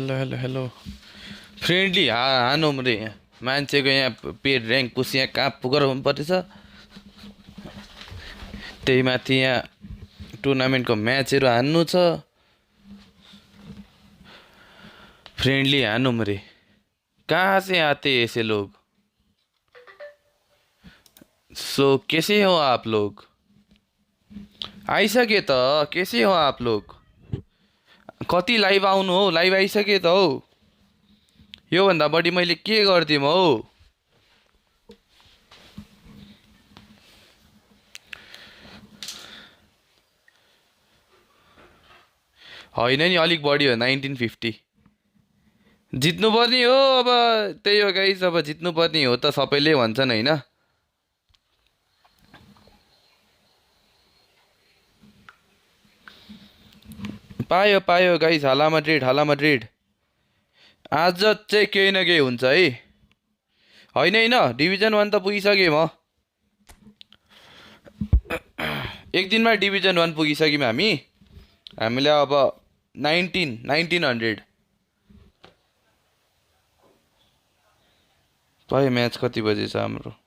Hello hello hello friendly हानौँ रे यहाँ मान्छेको यहाँ पेड ऱ्याङ्क पुस यहाँ कहाँ पुगराउनु पर्दैछ त्यही माथि यहाँ टुर्नामेन्टको म्याचहरू हान्नु छ फ्रेन्डली हानौँ रे कहाँ से आते ऐसे लोग सो कैसे हो आप लोग आइसके त कैसे हो आप लोग कति लाइभ आउनु हौ लाइभ आइसके त हौ योभन्दा बढी मैले के गर्दिम हौ होइन नि अलिक बढी हो 1950 जित्नुपर्ने हो अब त्यही हो गाइस अब जित्नुपर्ने हो त सबैले भन्छन् होइन पायो पायो गाइस हाला मड्रिड आज चाहिँ केही न केही हुन्छ है होइन होइन डिभिजन 1 त पुगिसकेँ म एक दिनमा डिभिजन 1 पुगिसक्यौँ हामीले अब 1900 पायो म्याच कति बजे छ हाम्रो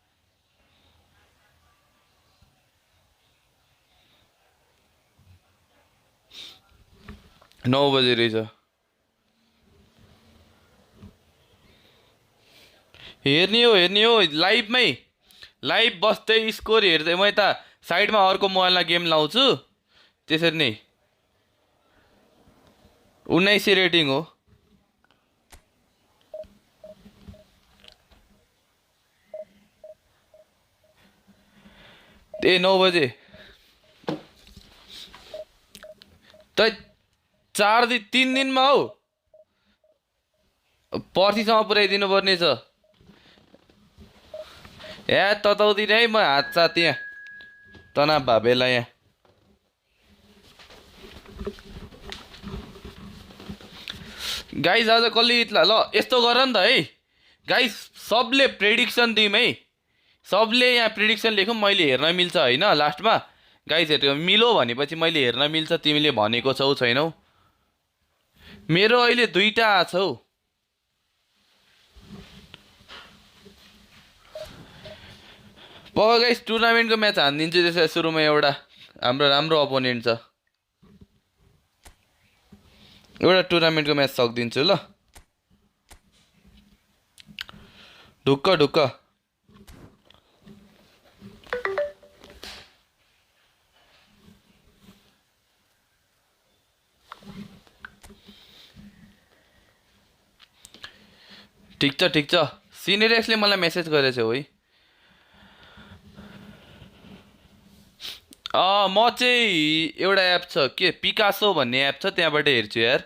नौ बजे रहेछ हेर्ने हो लाइभमै लाइभ बस्दै स्कोर हेर्दै म यता साइडमा अर्को मोबाइलमा गेम लाउँछु त्यसरी नै 1900 रेटिङ हो ए 9 बजे त 3 दिनमा हौ पर्सिसम्म पुऱ्याइदिनु पर्ने छ ए तताउँदिन है म हात साथ यहाँ तनाव भए बेला यहाँ गाइस आज कसले जित्ला ल यस्तो गर नि त है गाइस सबले प्रेडिक्सन दिउँ है सबले यहाँ प्रेडिक्सन लेखौँ मैले हेर्न मिल्छ होइन लास्टमा गाइस हेर्नु मिलो भनेपछि मैले हेर्न मिल्छ तिमीले भनेको छौ छैनौ मेरो अहिले 2टा छ हौ गाइस टुर्नामेन्टको म्याच हानिदिन्छु त्यसै सुरुमा एउटा हाम्रो राम्रो अपोनेन्ट छ एउटा टुर्नामेन्टको म्याच सकिदिन्छु ल ढुक्क ठिक छ सिनेरेक्सले मलाई मेसेज गरेछ है म चाहिँ एउटा एप छ के पिकासो भन्ने एप छ त्यहाँबाट हेर्छु यार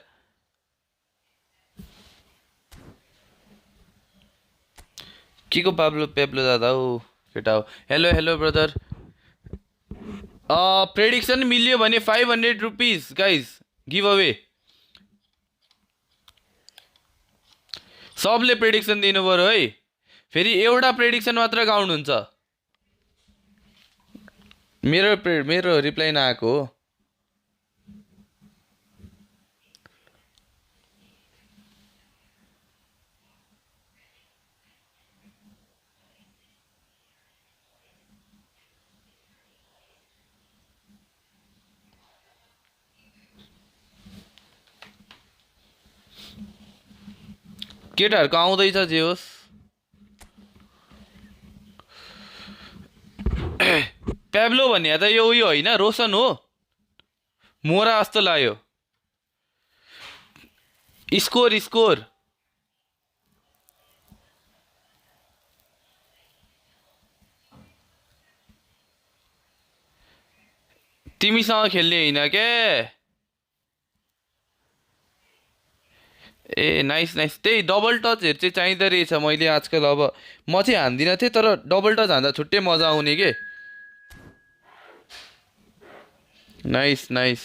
के को पेब्लो दादा हौ केटा हो हेलो ब्रदर प्रेडिक्सन मिल्यो भने 500 रुपिस गाइज गिभ अवे सबले प्रेडिक्सन दिनु पर्यो है फेरि एउटा प्रेडिक्सन मात्र काउन्ट हुन्छ मेरो रिप्लाई नआएको हो केटाहरूको आउँदैछ जे होस् पेब्लो भन्ने त यो उयो होइन रोशन हो मोरा जस्तो लाग्यो स्कोर तिमीसँग खेल्ने होइन के ए नाइस त्यही डबल टचहरू चाहिँ चाहिँदो रहेछ मैले आजकल अब म चाहिँ हान्दिनँ थिएँ तर डबल टच हान्दा छुट्टै मजा आउने के नाइस नाइस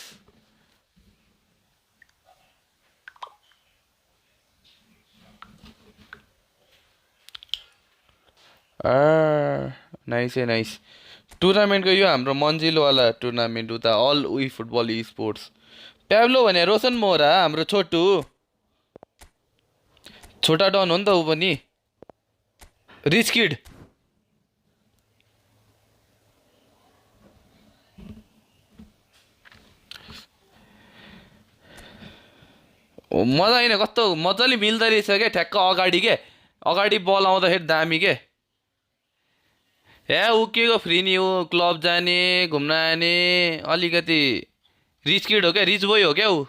टुर्नामेन्टको यो हाम्रो मन्जिलवाला टुर्नामेन्ट उता अल वी फुटबल स्पोर्ट्स प्याब्लो भने रोशन मोरा हाम्रो छोटु छोटा डन हो नि त ऊ पनि रिच किड मजा होइन कस्तो मजाले मिल्दो रहेछ क्या ठ्याक्क अगाडि के अगाडि बल आउँदाखेरि दामी के ए ऊ के को फ्री नि ऊ क्लब जाने घुम्न आने अलिकति रिच किड हो क्या रिच बोय हो क्या ऊ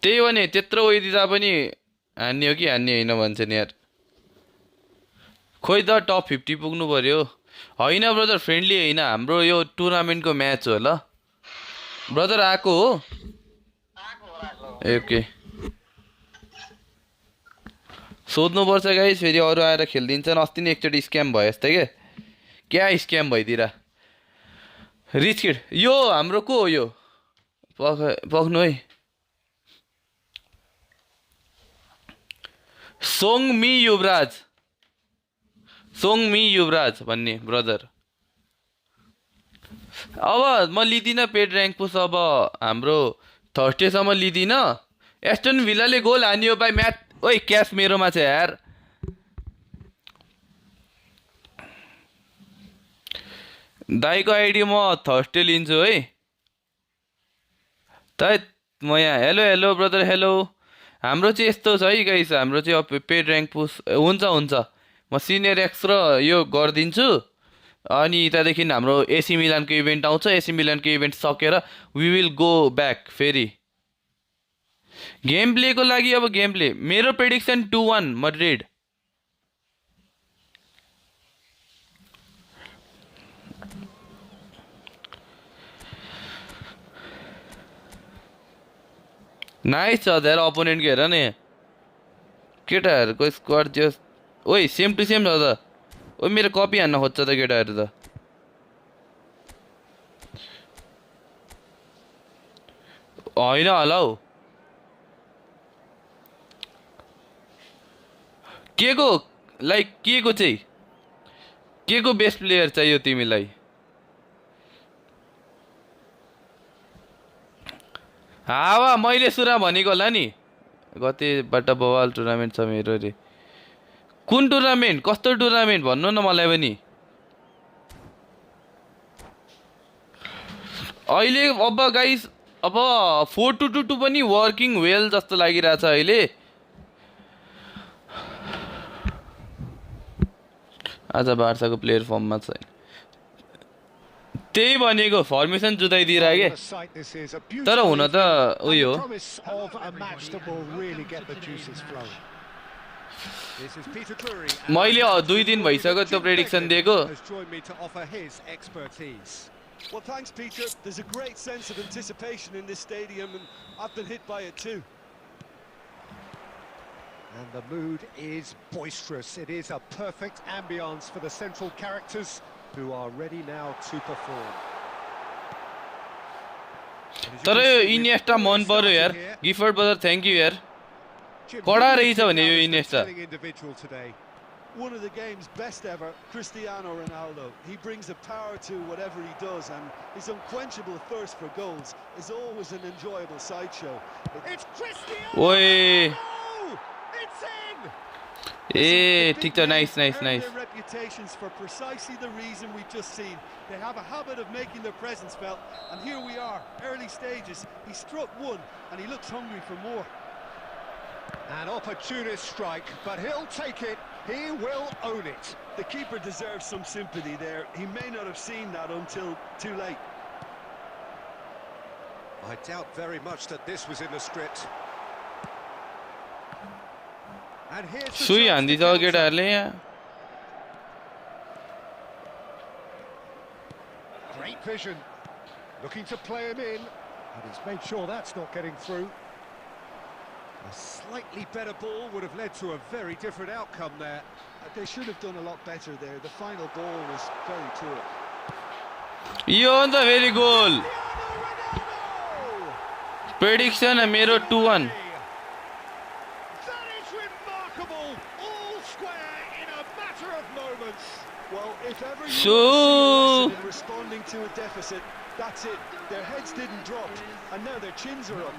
त्यही हो नि त्यत्रो उयो दिँदा पनि हान्ने हो कि हान्ने होइन भन्छ नि यार खोइ त टप 50 पुग्नु पर्यो होइन ब्रदर फ्रेन्डली होइन हाम्रो यो टुर्नामेन्टको म्याच हो ल ब्रदर आएको हो ओके सोध्नुपर्छ गाइस फेरि अरू आएर खेलिदिन्छन् अस्ति नै एकचोटि स्क्याम भयो जस्तै क्या स्क्याम भइदिएर रिच किड यो हाम्रो को हो यो पख्नु है सोङमी युवराज भन्ने ब्रदर अब म लिदिनँ पेड ऱ्याङ्क पुस अब हाम्रो थर्सडेसम्म लिदिनँ एस्टन भिल्लाले गोल हान्यो भाइ म्याच ओइ क्यास मेरोमा छ यार दाइको आइडी म थर्सडे लिन्छु है त म यहाँ हेलो हेलो ब्रदर हेलो हाम्रो चाहिँ यस्तो छ है गाइस हाम्रो चाहिँ पेड ऱ्याङ्क पुस हुन्छ म सिनियर एक्स र यो गरिदिन्छु अनि त्यहाँदेखि हाम्रो एसी मिलानको इभेन्ट आउँछ एसी मिलानको इभेन्ट सकेर वी विल गो ब्याक फेरि गेम प्लेको लागि अब गेम प्ले मेरो प्रेडिक्सन 2-1 मड्रिड नाइस छ धेरै अपोनेन्टको हेर नि केटाहरूको स्क्वाड जो ओइ सेम टु सेम छ त ओ मेरो कपी हान्न खोज्छ त केटाहरू त होइन होला हौ के को लाइक के को चाहिँ के को बेस्ट प्लेयर चाहियो तिमीलाई हावा मैले सुरा भनेको होला नि कतिबाट बवाल टुर्नामेन्ट छ मेरो रे कुन टुर्नामेन्ट कस्तो टुर्नामेन्ट भन्नु न मलाई पनि अहिले अब गाइस अब 4-2-2 पनि वर्किङ वेल जस्तो लागिरहेछ अहिले आज बार्साको प्लेयर फर्ममा छैन त्यही भनेको फर्मेसन जुदाइदिएर के तर हुन त उयो मैले 2 दिन भइसक्यो त्यो प्रेडिक्सन दिएको Well, thanks, Peter. There's a great sense of anticipation in this stadium, and I've been hit by it too. And the mood is boisterous. It is a perfect ambience for the central characters who are ready now to perform. तर यो Iniesta मन पर्यो यार Gifford brother thank you यार कडा रहेछ भने यो Iniesta One of the game's best ever, Cristiano Ronaldo. He brings a power to whatever he does, and his unquenchable thirst for goals is always an enjoyable sideshow. It's Cristiano! Oi! It's in! Eh, ठीक छ nice. Their reputations for precisely the reason we've just seen. They have a habit of making their presence felt, and here we are, early stages. He struck one, and he looks hungry for more. An opportunist strike, but he'll take it. He will own it. The keeper deserves some sympathy there. He may not have seen that until too late. I doubt very much that this was in the script. And here's the सुई हान्दी छ केटाहरूले यहाँ great vision. Looking to play him in. And he's made sure that's not getting through. A slightly better ball would have led to a very different outcome there. They should have done a lot better there. The final ball was very poor. यो अन्त भेरी गोल prediction मेरो 2-1 That is remarkable. All square in a matter of moments. Well, if ever you want to see a lesson in responding to a deficit. That's it. Their heads didn't drop, and now their chins are up.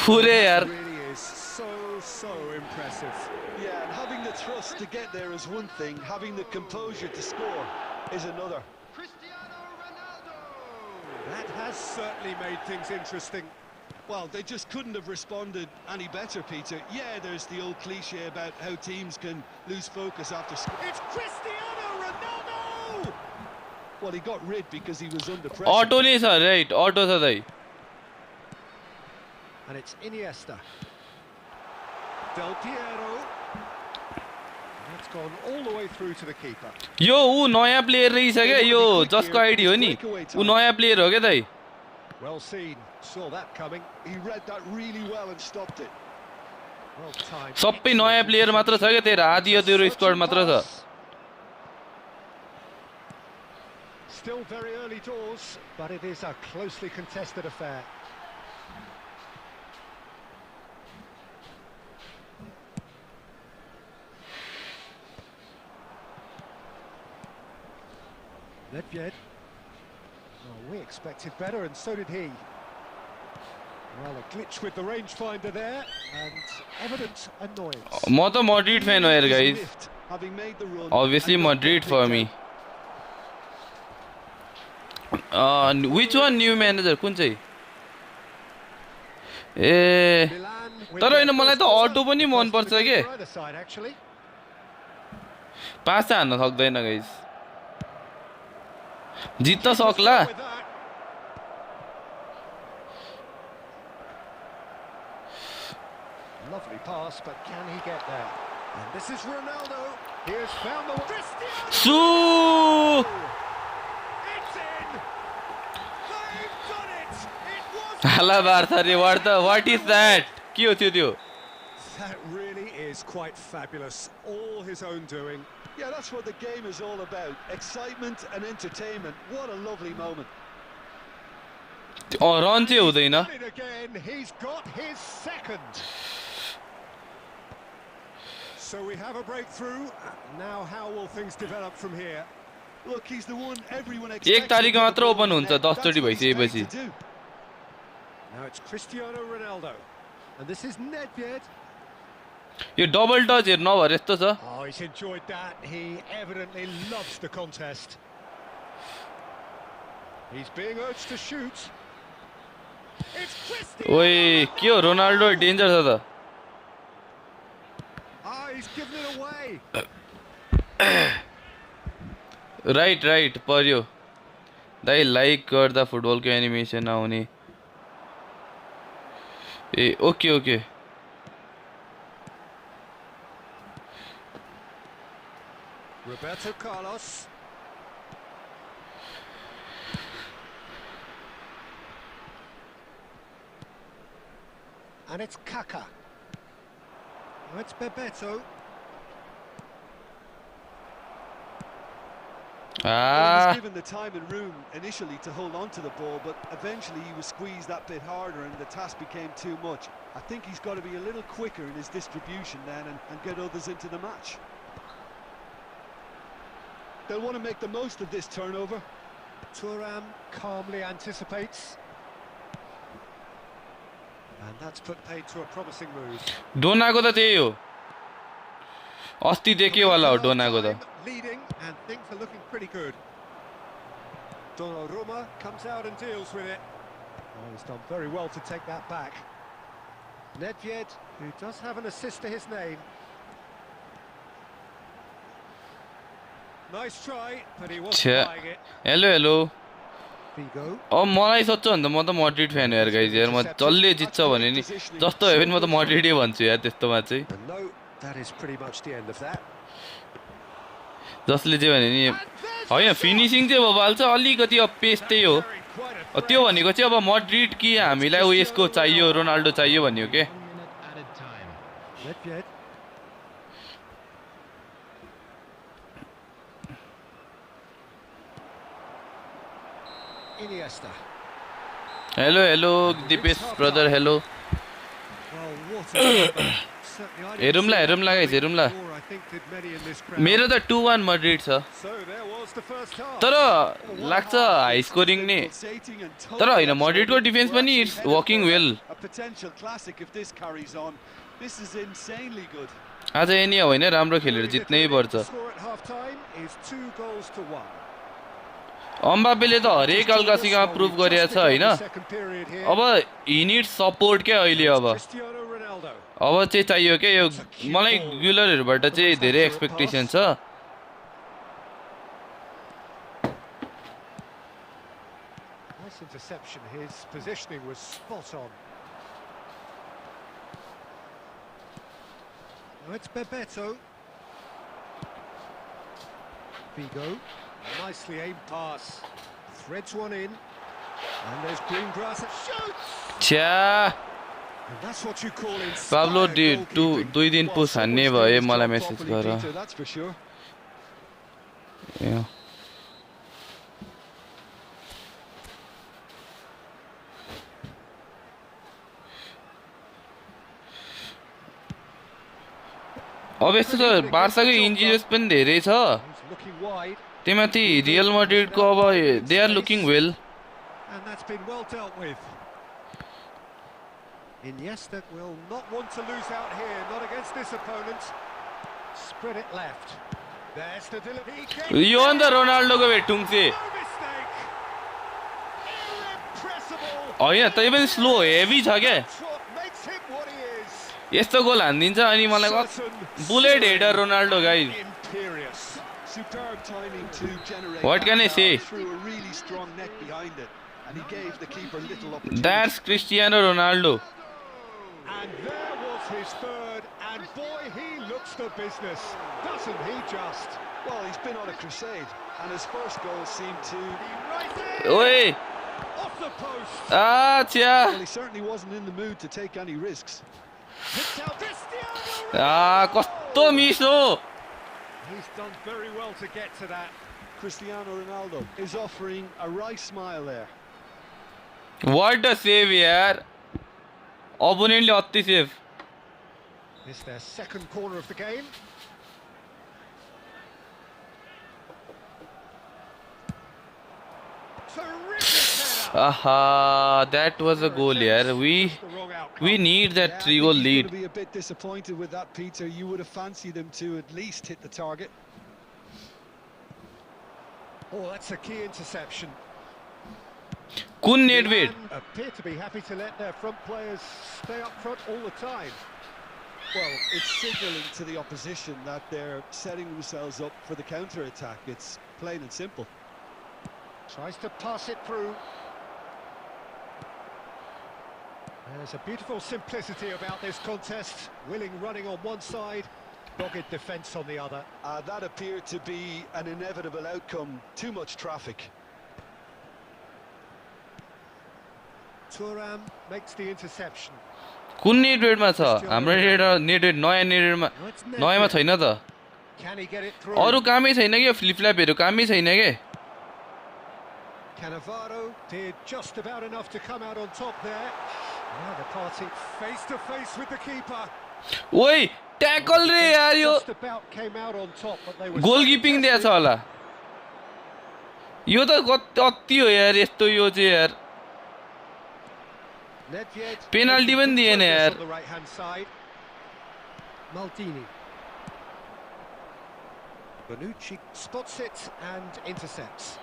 पुरै यार Really is so impressive. Yeah, and having the thrust to get there is one thing. Having the composure to score is another. That has certainly made things interesting. Well, they just couldn't have responded any better, Peter. Yeah, there's the old cliche about how teams can lose focus after scoring. It's Cristiano Ronaldo! Well, he got rid because he was under pressure. अटो नै छ right अटो छ दाइ And it's Iniesta. Del Piero. That's gone all the way through to the keeper. यो ऊ नयाँ player रहेछ क्या यो जसको आइडी हो नि ऊ नयाँ प्लेयर हो क्या दाइ Well seen. Saw that coming. He read that really well and stopped it. Well timed. सबै नयाँ प्लेयर मात्र छ क्या तेरो आधी अधुरो स्क्वाड मात्र छ Still very early doors, but it is a closely contested affair. Nedved. Oh, we expected better, and so did he. Well, a glitch with the rangefinder there, and evident annoyance. म त Madrid fan हो यार guys Lift, having made the run. obviously and got Madrid that for picked me out. which one new manager कुन चाहिँ ए Milan with तर their होइन मलाई first त goal. अटो पनि मन पर्छ First के for either side, actually. पाँच त हान्न सक्दैन गाइज जित्न सक्ला With that. Lovely pass, but can he get there? And this is Ronaldo. He has found the Cristiano. सु It's in. They've done it. It was. हाला बार्था रे what is that के हो त्यो That really is quite fabulous. All his own doing. Yeah, that's what the game is all about. Excitement and entertainment. What a lovely moment. Run चाहिँ हुँदैन Done it again. He's got his second. So we have a breakthrough. Now how will things develop from here? Look, he's the one everyone एक expects. Tariq मात्र open हुन्छ 10 चोटी भइसकेपछि Now it's Cristiano Ronaldo. And this is Nedved. Yo double touch हेर्नु नभएर यस्तो छ Oh, he's enjoyed that. He evidently loves the contest. He's being urged to shoot. It's Cristiano. ओइ के हो रोनाल्डो डेन्जर छ त Ah, he's given it away. Right पर्यो दाइ लाइक गर्दा फुटबलको एनिमेसन आउने ए okay Roberto Carlos. And it's Kaka. Now it's Bebeto. Well, he was uh given the time and room initially to hold on to the ball, but eventually he was squeezed that bit harder and the task became too much. I think he's got to be a little quicker in his distribution then and get others into the match. They'll want to make the most of this turnover. Thuram calmly anticipates. And that's put paid to a promising move. डोनाको त त्यही हो अस्ति देखेवाला हो डोनाको त Leading and things are looking pretty good. Donnarumma comes out and deals with it. Oh, he's done very well to take that back. Nedved, who does have an assist to his name. Nice try, but he wasn't छ्या buying it. Hello Figo. अब मलाई सोध्छ भने त म त Madrid fan हो यार गाइज यार म जसले जित्छ भने नि जस्तो भयो भने म त मड्रिडै भन्छु यार त्यस्तोमा चाहिँ And no, that is pretty much the end of that. जसले चाहिँ भने नि होइन फिनिसिङ चाहिँ अब हाल्छ अलिकति अब पेस त्यही हो त्यो भनेको चाहिँ अब मड्रिड कि हामीलाई ऊ यसको चाहियो रोनाल्डो चाहियो भन्ने हो के Nedved. Iniesta. Hello Dipesh brother hello Well, what a Certainly, I didn't हेरौँला see हेरौँला that guys coming हेरौँला before, I think did many in this crowd. मेरो त 2-1 मड्रिड छ So there was the first half. तर लाग्छ high scoring नै तर होइन मड्रिडको defence पनि it's working well A potential classic if this carries on. This is insanely good. आज एनी होइन राम्रो खेलेर Very जित्नै little पर्छ in. The score at half-time is 2-1. अम्बापेले त हरेक अल्कासीमा प्रुभ गरेछ होइन अब हि निड्स सपोर्ट क्या अहिले अब Cristiano Ronaldo. अब चाहिँ चाहियो क्या यो मलाई ग्युलरहरूबाट चाहिँ धेरै एक्सपेक्टेसन छ Nice interception. His positioning was spot on. Now it's Bebeto. Vigo. Nicely aimed pass. Threads one in. And there's green grass. Shoots! छ्या And that's what you call Pablo inspired goalkeeping. दुई दिन पुस हान्ने भयो मलाई message गर Peter, that's for sure. ए, अब यस्तो छ बार्साको इन्जुरिज पनि धेरै छ He's looking wide. त्यहीमाथि रियल मड्रिडको अब they are looking well And that's been well dealt with. Iniesta will not want to lose out here, not against this opponent. Spread it left. There's the delivery. यो अन्त रोनाल्डोको भेटुङ चाहिँ No mistake. Irrepressible. होइन तै पनि slow heavy छ क्या That's what makes him what he is. यस्तो गोल हानिदिन्छ अनि मलाई bullet header Ronaldo guys Imperious. Superb timing to generate. What can I that say? foul through a really strong neck behind it, and he gave the keeper little opportunity. That's Cristiano Ronaldo And there was his third, and boy, he looks the business, doesn't he just? Well, he's been on a crusade, and his first goal seemed to. Right there, ओए off the post. छ्या Well, he certainly wasn't in the mood to take any risks. Picked out Cristiano. कस्तो miss हो He's done very well to get to that. Cristiano Ronaldo is offering a wry smile there. What a save यार अपोनेन्टले अति save It's their second corner of the game. Terrific header. आहा that was a गोल यार The wrong outcome. we need that Yeah, I 3 think goal he's lead going to be a bit disappointed with that, Peter. You would have fancied him to at least hit the target. Oh, that's a key interception. कुन नेडवेट Milan appear to be happy to let their front players stay up front all the time. Well, it's signalling to the opposition that they're setting themselves up for the counter-attack. It's plain and simple. Tries to pass it through. There's a beautiful simplicity about this contest. Willing running on one side, dogged defence on the other. That appeared to be an inevitable outcome. Too much traffic. Thuram makes the interception. कुन नेडवेटमा छ हाम्रो नेडवेट नयाँ नेडवेटमा नयाँमा छैन त Can he get it through? अरू कामै छैन क्या फ्लिपफ्ल्यापहरू कामै छैन क्या Cannavaro did just about enough to come out on top there. Now the party face to face with the keeper. ओइ ट्याकल रे यार यो Just about came out on top, but they were गोलकिपिङ दिएछ होला यो त कति हो यार यस्तो यो चाहिँ यार Nedved Penalty making पनि good दिएन progress यार on the right-hand side. Maldini. Bonucci spots it and intercepts.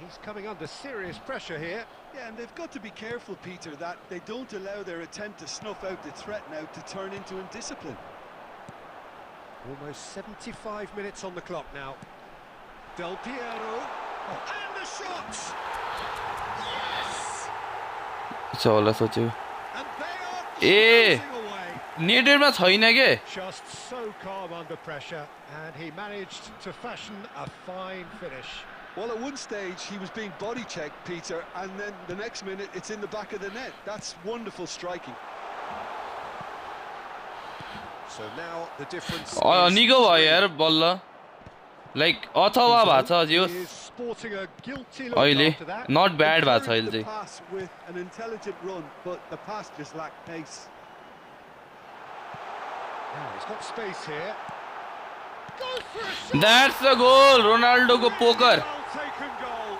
He's coming under serious pressure here. Yeah, and they've got to be careful, Peter, that they don't allow their attempt to snuff out the threat now to turn into indiscipline. Almost 75 minutes on the clock now. Del Piero. And the shot! Yes! छ होला सोच्यो And they are A closing away. नेडवेटमा छैन के Just so calm under pressure, and he managed to fashion a fine finish. Well, at one stage he was being body checked, Peter, and then the next minute it's in the back of the net. That's wonderful striking. So now the difference निको भयो यार बल्ल like अथवा भएको छ He जो is sporting a guilty look अहिले after that. not bad भएको छ Encouraged अहिले the चाहिँ pass with an intelligent run, but the pass just lacked pace. Now he's got space here. Goes for a shot. That's the goal, Ronaldo को poker. Well taken goal.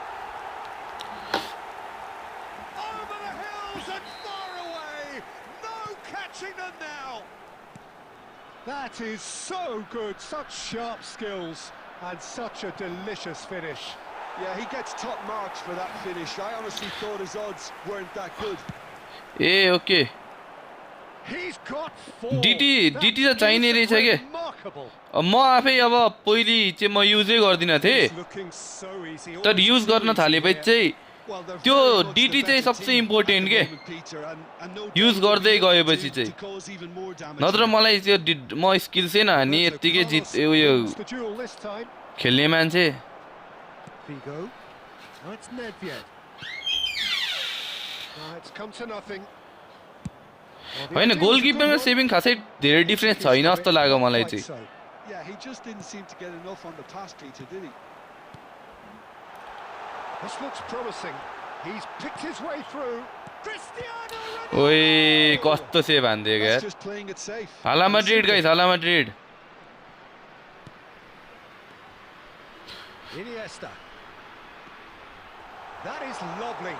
Over the hills and far away. No catching them now. That is so good. Such sharp skills and such a delicious finish. Yeah, he gets top marks for that finish. I honestly thought his odds weren't that good. A okay He's got 4. DT त चाहिने रहेछ के Remarkable. म आफै अब पहिली चाहिँ म युजै गर्दिनँ थिएँ It's looking so easy. तर युज गर्न थालेपछि चाहिँ Well, they're त्यो very much DT the चाहिँ better सबसे team इम्पोर्टेन्ट at के the moment, Peter, and no use doubt गर्दै they'll be गएपछि able चाहिँ to cause even more damage नत्र here. मलाई त्यो म स्किल्सै नहानी यत्तिकै जित उयो Wins the duel this time. खेल्ने मान्छे Figo. No, it's Nedved. No, it's come to nothing. Well, the होइन idea was a goalkeeper good र one. सेभिङ खासै धेरै डिफ्रेन्स छैन जस्तो लाग्यो मलाई Quite चाहिँ so. Yeah, he just didn't seem to get enough on the pass, Peter, did he? This looks promising. He's picked his way through. Cristiano Ronaldo! ओए कस्तो सेभ हान्दियो That's यार just playing it safe. हाला And Madrid simple. Guys हाला Madrid Iniesta. That is lovely.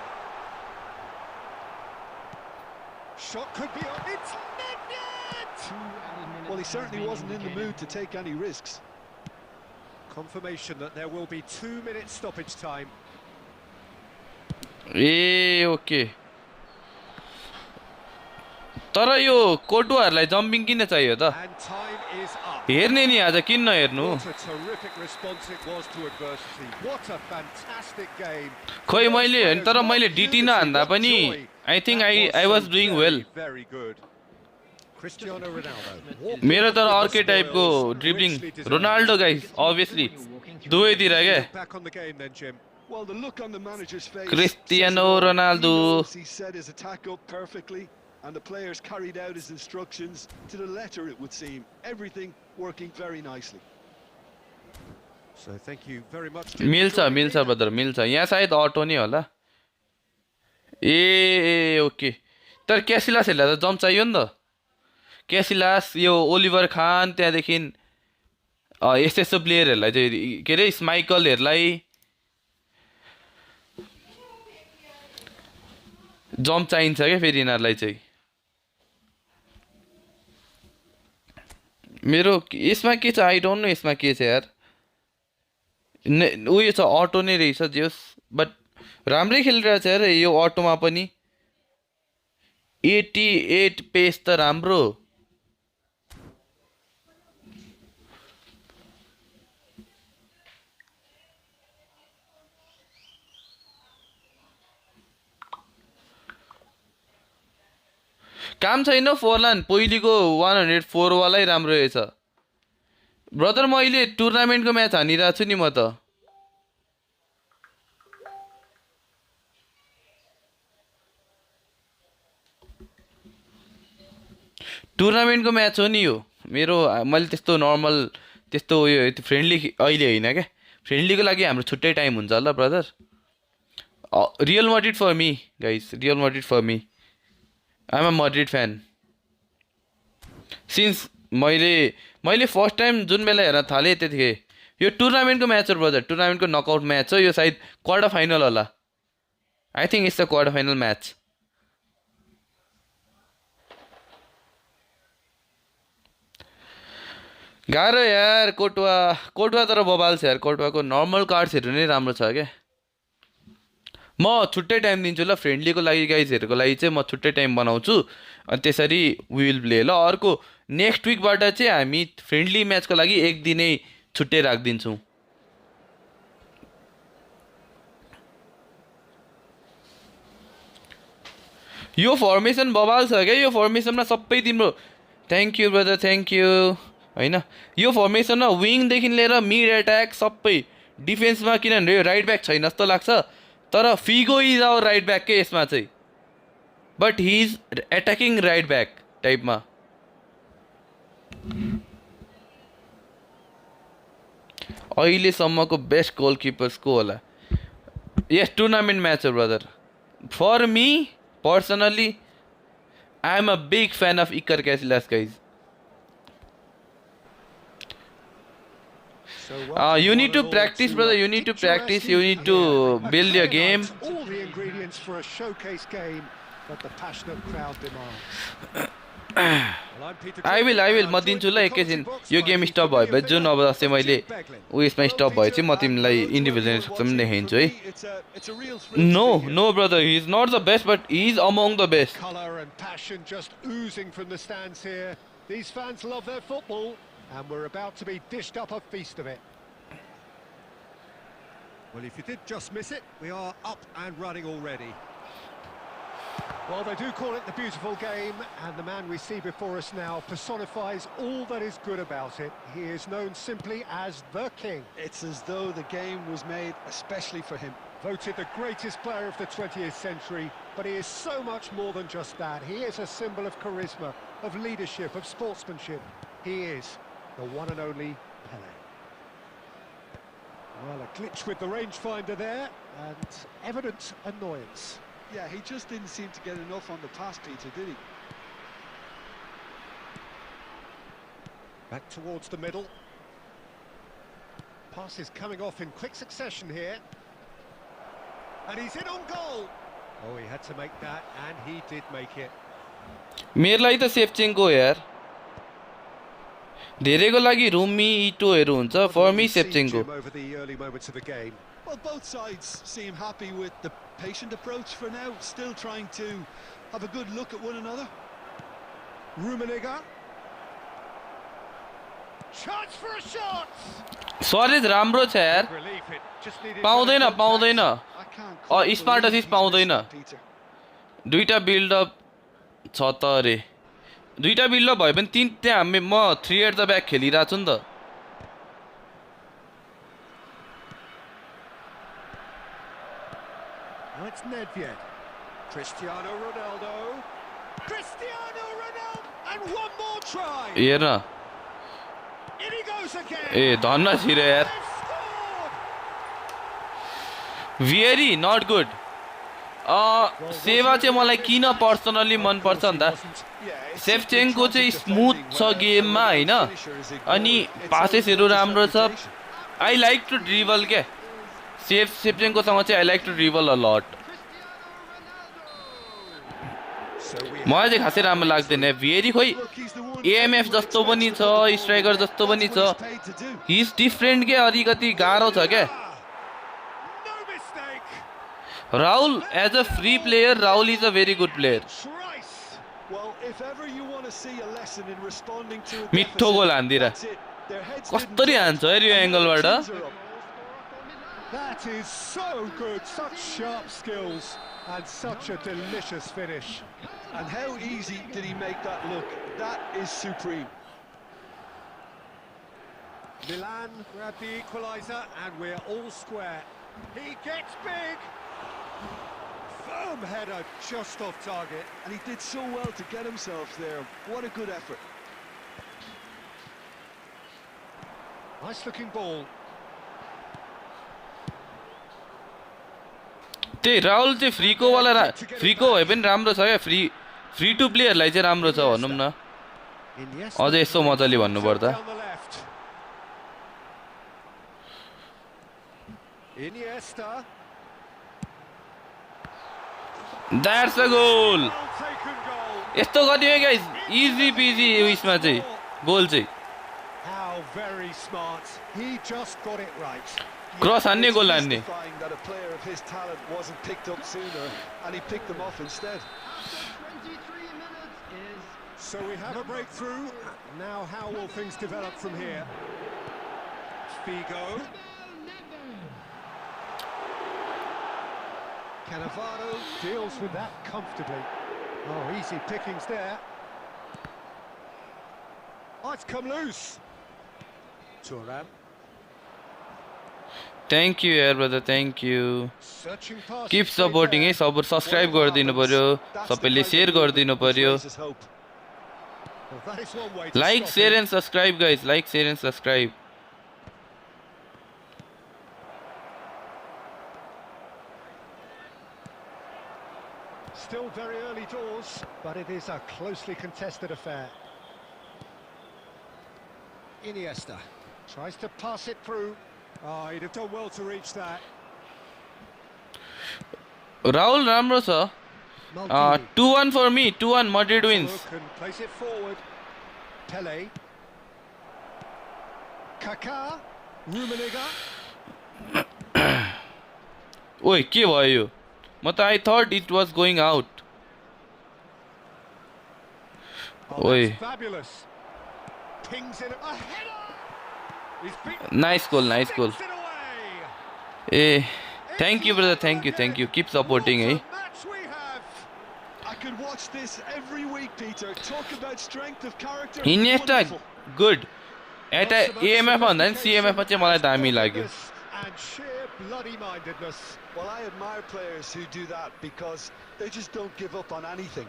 Shot could be on. It's Nedved! Well, he certainly wasn't in the mood to take any risks. Confirmation that there will be 2 minutes stoppage time. A okay तर यो कोटुवाहरूलाई jumping किन चाहियो त And time is up. हेर्ने नि आज किन नहेर्नु What a terrific response it was to adversity. What a fantastic game. खोइ मैले तर मैले डिटी नहान्दा पनि I think I was doing well Very good. Cristiano Ronaldo. मेरो तर अर्कै टाइपको ड्रिब्लिङ रोनाल्डो गाइस अभियसली दुवैतिर क्या Back on the game then, Jim. Well, the look on the manager's face. Cristiano says it all. Ronaldo. He knows he set his attack up perfectly, and the players carried out his instructions to the letter, it would seem. Everything working very nicely. So thank you very much. Jim, for मिल्छ joining मिल्छ me. Brother मिल्छ यहाँ सायद अटो नै होला ए okay तर क्यासिलासहरूलाई त जम्प चाहियो नि त क्यासिलास यो ओलिभर खान त्यहाँदेखि यस्तो यस्तो प्लेयरहरूलाई चाहिँ के अरे स्माइकलहरूलाई जम्प चाहिन्छ क्या फेरि यिनीहरूलाई चाहिँ मेरो यसमा के छ आई डोन्ट नो यसमा के छ यार उयो छ अटो नै रहेछ जे होस् बट राम्रै खेलिरहेछ यार यो अटोमा पनि 88 पेस त राम्रो काम छैन फोरलान पहिलेको 104 वालै राम्रो रहेछ ब्रदर म अहिले टुर्नामेन्टको म्याच हानिरहेको छु नि म त टुर्नामेन्टको म्याच हो नि यो मेरो मैले त्यस्तो नर्मल त्यस्तो उयो फ्रेन्डली अहिले होइन क्या फ्रेन्डलीको लागि हाम्रो छुट्टै टाइम हुन्छ ल brother Real Madrid for me guys Real Madrid for me I am a Madrid fan since मैले फर्स्ट टाइम जुन बेला हेर्न थालेँ त्यतिखेर यो टुर्नामेन्टको म्याच हो ब्रदर टुर्नामेन्टको नकआउट म्याच हो यो सायद क्वार्टर फाइनल होला I think it's the quarter final match गाह्रो यार कोटुवा तर बबाल छ यार कोटुवाको नर्मल कार्ड्सहरू नै राम्रो छ क्या म छुट्टै टाइम दिन्छु ल फ्रेन्डलीको लागि गाइजहरूको लागि चाहिँ म छुट्टै टाइम बनाउँछु अनि त्यसरी विल प्ले ल अर्को नेक्स्ट विकबाट चाहिँ हामी फ्रेन्डली म्याचको लागि एक दिनै छुट्टै राखिदिन्छौँ यो फर्मेसन बबाल छ क्या यो फर्मेसनमा सबै तिम्रो thank you brother thank you होइन यो फर्मेसनमा विङदेखि लिएर मिड एट्याक सबै डिफेन्समा किनभने यो राइट ब्याक छैन जस्तो लाग्छ तर Figo is our right back के यसमा चाहिँ but he is attacking right back टाइपमा अहिलेसम्मको बेस्ट गोलकिपर्स को होला? Yes, tournament match, brother. For me, personally, I am a big fan of Iker Casillas, guys. You need to practice, brother. You need to practice. You need to build your game. All the ingredients for a showcase game that the passionate crowd demand. I will म दिन्छु ल एकैछिन यो game स्टप भएपछि जुन अब जस्तै मैले उयसमा स्टप भएपछि म तिमीलाई इन्डिभिजुअल इन्स्ट्रक्सन देखाइदिन्छु है no brother he is not the best but he is among the best Colour and passion just oozing from the stands here. These fans love their football and we're about to be dished up a feast of it. Well, if you did just miss it, we are up and running already. Well, they do call it the beautiful game, and the man we see before us now personifies all that is good about it. He is known simply as the King. It's as though the game was made especially for him. Voted the greatest player of the 20th century, but he is so much more than just that. He is a symbol of charisma, of leadership, of sportsmanship. He is the one and only Pelé. Well, a glitch with the rangefinder there, and evident annoyance. Yeah, he just didn't seem to get enough on the pass, Peter, did he? Back towards the middle. Pass is coming off in quick succession here. And he's in on goal. Oh, he had to make that, and he did make it. मेरो लागि त सेभचेन्को यार धेरैको लागि रुमी इटोहरू हुन्छ फर मी सेभचेन्को Over the early moments of the game. Well, both sides seem happy with the patient approach for now, still trying to have a good look at one another. Rummenigge. Chance for a shot. Suárez राम्रो छ यार Relief it. Just needed पाउँदैन पाउँदैन I can't quite smart believe assist he's पाउँदैन missed it, Peter. दुईटा buildup छ त अरे दुईटा बिल्डअप भयो भने तीन त्यहाँ म 3 एट द ब्याक खेलिरहेको छु नि त Now it's Nedved. Cristiano Ronaldo. Cristiano Ronaldo. And one more try. हेर न In he goes again. ए धन्न छिरे यार They've scored. Very not good सेवा चाहिँ मलाई किन पर्सनली मनपर्छ भन्दा सेभचेन्को चाहिँ स्मुथ छ गेममा होइन अनि पासेसहरू राम्रो छ आई लाइक टु ड्रिबल के सेभचेन्कोसँग चाहिँ आई लाइक टु ड्रिबल अ लट मलाई चाहिँ खासै राम्रो लाग्दैन भेरी खोइ एएमएफ जस्तो पनि छ स्ट्राइकर जस्तो पनि छ हि इज डिफ्रेन्ट के अलिकति गाह्रो छ क्या No mistake. Rahul, as a free player, Rahul is a very good player. Trice. Well, if ever you want to see a lesson in responding to a मिठो गोल हान्दिरा that's it. Their heads कसरी हान्छ यार यो एंगलबाट That is so good. Such sharp skills and such a delicious finish. And how easy did he make that look? That is supreme. Milan grab the equaliser and we're all square. He gets big. Firm header just off target. And he did so well to get himself there. What a good effort. Nice looking ball. त्यही राहुल चाहिँ फ्रीको वाला फ्रीको भए पनि राम्रो छ क्या free to प्लेयरलाई चाहिँ राम्रो छ भनौँ न Iniesta. अझै यसो मजाले भन्नुपर्दा Down the left. Iniesta. That's a goal Well taken goal. यस्तो गरियो गाइस इजी पिजी उयसमा चाहिँ गोल चाहिँ How very smart. He just got it right. Cross हान्ने It's गोल हान्ने mystifying that a player of his talent wasn't picked up sooner, and he picked them off instead. So we have a breakthrough. Now how will things develop from here? Figo. Cannavaro deals with that comfortably. Oh, easy pickings there. Oh, it's come loose. Thuram. Thank you यार brother thank you Searching past. Keep supporting है subscribe गरिदिनु पर्यो सबैले share गरिदिनु पर्यो Raises hope. Well, that is one way to like stop share him. And subscribe guys like share and subscribe Still very early doors, but it is a closely contested affair. Iniesta tries to pass it through. Oh, he'd have done well to reach that. Rahul राम्रो छ. 2-1 for me. 2-1 Madrid wins. Can place it forward. Pele. Kaká. Rummenigge. ओइ के भयो यो? म त I thought it was going out. Oh, Oi. that's fabulous. Pings in a header. Nice goal, nice goal. Eh, thank you brother, thank you. Keep supporting, eh? I could watch this every week, Peter. Talk about strength of character. Iniesta good. Etah AMF भन्दा नि CMF मा चाहिँ मलाई दामी लाग्यो. And sheer bloody-mindedness. Well, I admire players who do that because they just don't give up on anything.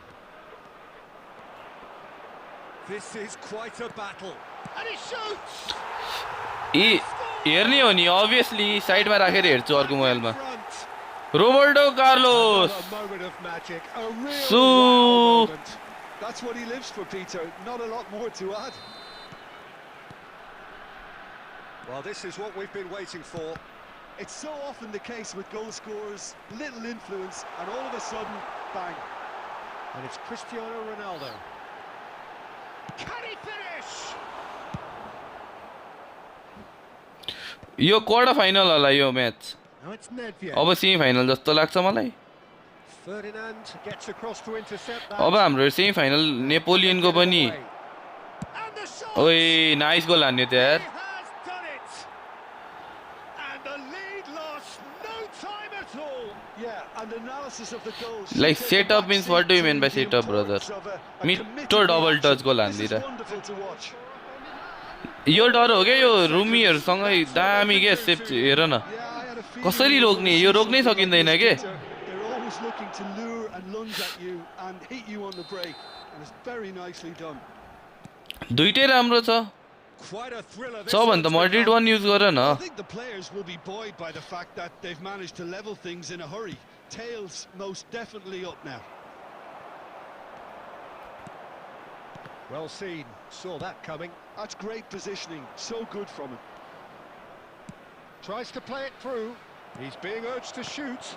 This is quite a battle. And he shoots. हेर्ने हो नि obviously साइड मा राखेर हेर्छु अर्को मोबाइलमा. Roberto Carlos. So that's what he lives for, Peter. Not a lot more to add. Well, this is what we've been waiting for. It's so often the case with goal scorers, little influence, and all of a sudden, bang. And it's Cristiano Ronaldo. Can he finish? Yo quarter final होला यो match. No, it's Nedved. अब semi final जस्तो लाग्छ मलाई. Ferdinand gets across to intercept that. अब हाम्रो semi final नेपोलियनको पनि. ओइ nice goal हान्यो त यार. Like setup means what do you mean by setup, brother? मिठो डबल टच गोल हान्दिरा. यो डर हो क्या यो रुमीहरुसँगै दामी के सेप हेर न. कसरी रोक्ने यो रोक्नै सकिँदैन के. दुईटै राम्रो छ. सबभन्दा Madrid one युज गर न. I think the players will be buoyed by the fact that they've managed to level things in a hurry. Tails most definitely up now. Well seen, saw that coming. That's great positioning, so good from him. Tries to play it through. He's being urged to shoot.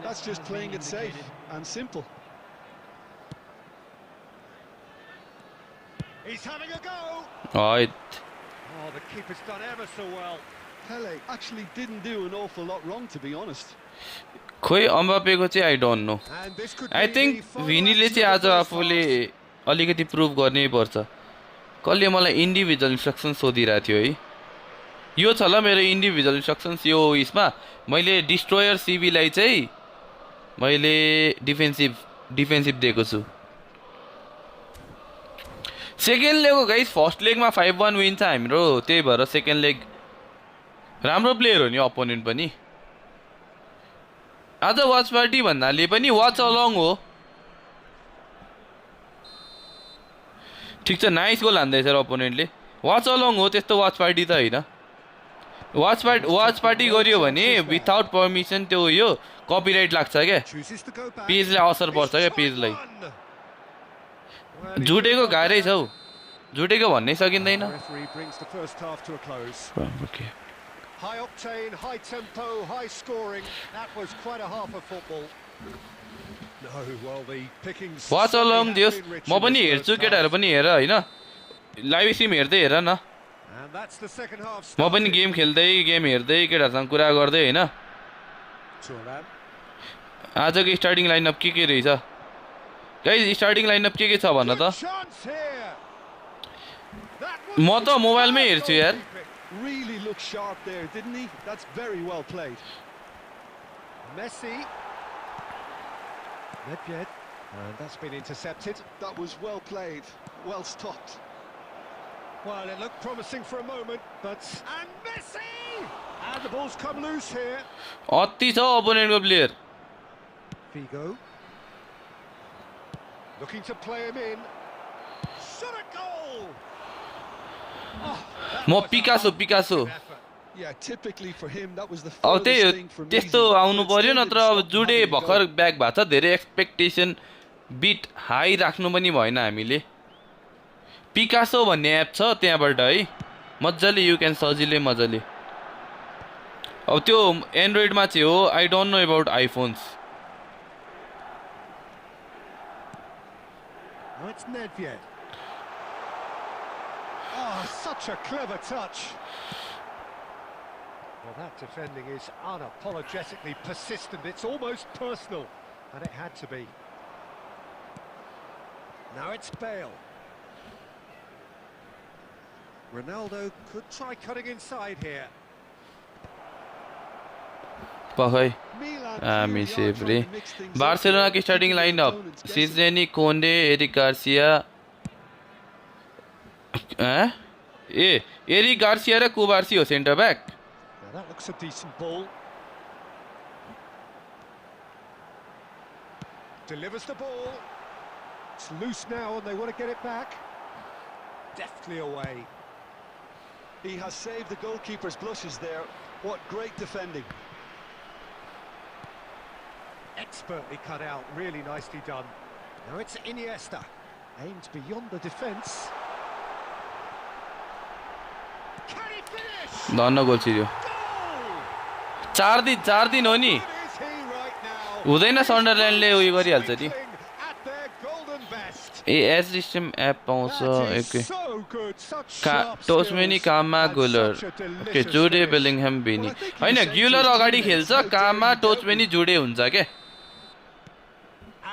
That's just playing it safe and simple. He's having a go. Right. Oh, the keeper's done ever so well. Pele actually didn't do an awful lot wrong, to be honest. खोइ अम्बापेको चाहिँ I don't know. I think विनीले चाहिँ आज आफूले अलिकति प्रुभ गर्नै पर्छ. कसले मलाई इन्डिभिजुअल इन्स्ट्रक्सन सोधिरहेको थियो है. यो छ ल मेरो इन्डिभिजुअल इन्स्ट्रक्सन्स यो इसमा मैले डिस्ट्रोयर सीबीलाई चाहिँ मैले डिफेन्सिभ दिएको छु. सेकेन्ड लेगको गाइस फर्स्ट लेगमा 5-1 विन छ हाम्रो. त्यही भएर सेकेन्ड लेग राम्रो प्लेयर हो नि अपोनेन्ट पनि. आज वाच पार्टी भन्नाले पनि वाच अलोङ हो. ठिक छ नाइस गोल हान्दैछ र अपोनेन्टले. वाच अलोङ हो त्यस्तो वाच पार्टी त हैन. वाच पार्टी गरियो भने विदाउट परमिसन त्यो यो कपिराइट लाग्छ क्या. पेजलाई असर पर्छ क्या पेजलाई. झुटेको गाह्रै छ हौ. झुटेको भन्नै सकिँदैन. High octane, high tempo, high scoring. That was quite a half of football. No, well the pickings. Watch along दियोस्. म पनि हेर्छु केटाहरु पनि हेर हैन. लाइभ स्ट्रिम हेर्दै हेर न. And that's the second half. म पनि गेम खेल्दै गेम हेर्दै केटाहरुसँग कुरा गर्दै हैन. आजको स्टार्टिङ लाइनअप के रहेछ? गाइस स्टार्टिङ लाइनअप के छ भन्न त? म त मोबाइलमै हेर्छु यार. Really looked sharp there, didn't he? That's very well played. Messi. Nedved. And that's been intercepted. That was well played, well stopped. Well, it looked promising for a moment, but... And Messi! And the ball's come loose here. अति छ अपोनेन्टको player. Figo. Looking to play him in. Shot a goal! म Picasso. Yeah, typically for him that was the अब त्यही हो furthest thing from त्यस्तो easy, आउनु but it's पर्यो still नत्र didn't अब stop them जुडे having a भर्खर go. ब्याक भएको छ धेरै एक्सपेक्टेसन बिट हाई राख्नु पनि भएन हामीले पिकासो भन्ने एप छ त्यहाँबाट है मजाले यु क्यान सजिलै मजाले अब त्यो एन्ड्रोइडमा चाहिँ हो आई don't know about iPhones Oh, it's Nedved. Oh, such a clever touch. Well, that defending is unapologetically persistent. It's almost personal, and it had to be. Now it's Bale. Ronaldo could try cutting inside here. पखै Milan हामी clearly are सेभ रे trying to mix things up Barcelona here, की starting keeping their lineup opponents guessing. Szczesny Kounde Eric Garcia Eric Garcia र Cubarsi हो centre back Now that looks a decent ball. Delivers the ball. It's loose now and they want to get it back. Deftly away. He has saved the goalkeeper's blushes there. What great defending. Expertly cut out, really nicely done. Now it's Iniesta. Aimed beyond the defence. Can he finish? धन्न गोल छिर्यो Goal! चार दिन हो नि Good is he right now? हुँदैन सन्डरल्यान्डले उयो गरिहाल्छ नि At their golden best. ए एज सिस्टम एप पाउँछ That एकै is so good, such sharp Tchouameni skills काममा and गोलर such a okay delicious Jude finish. Bellingham बेनी Well, I think he होइन was saying to Guler his अगाडि teammates, खेल्छ how dare काममा you doubt Tchouameni me? Jude हुन्छ के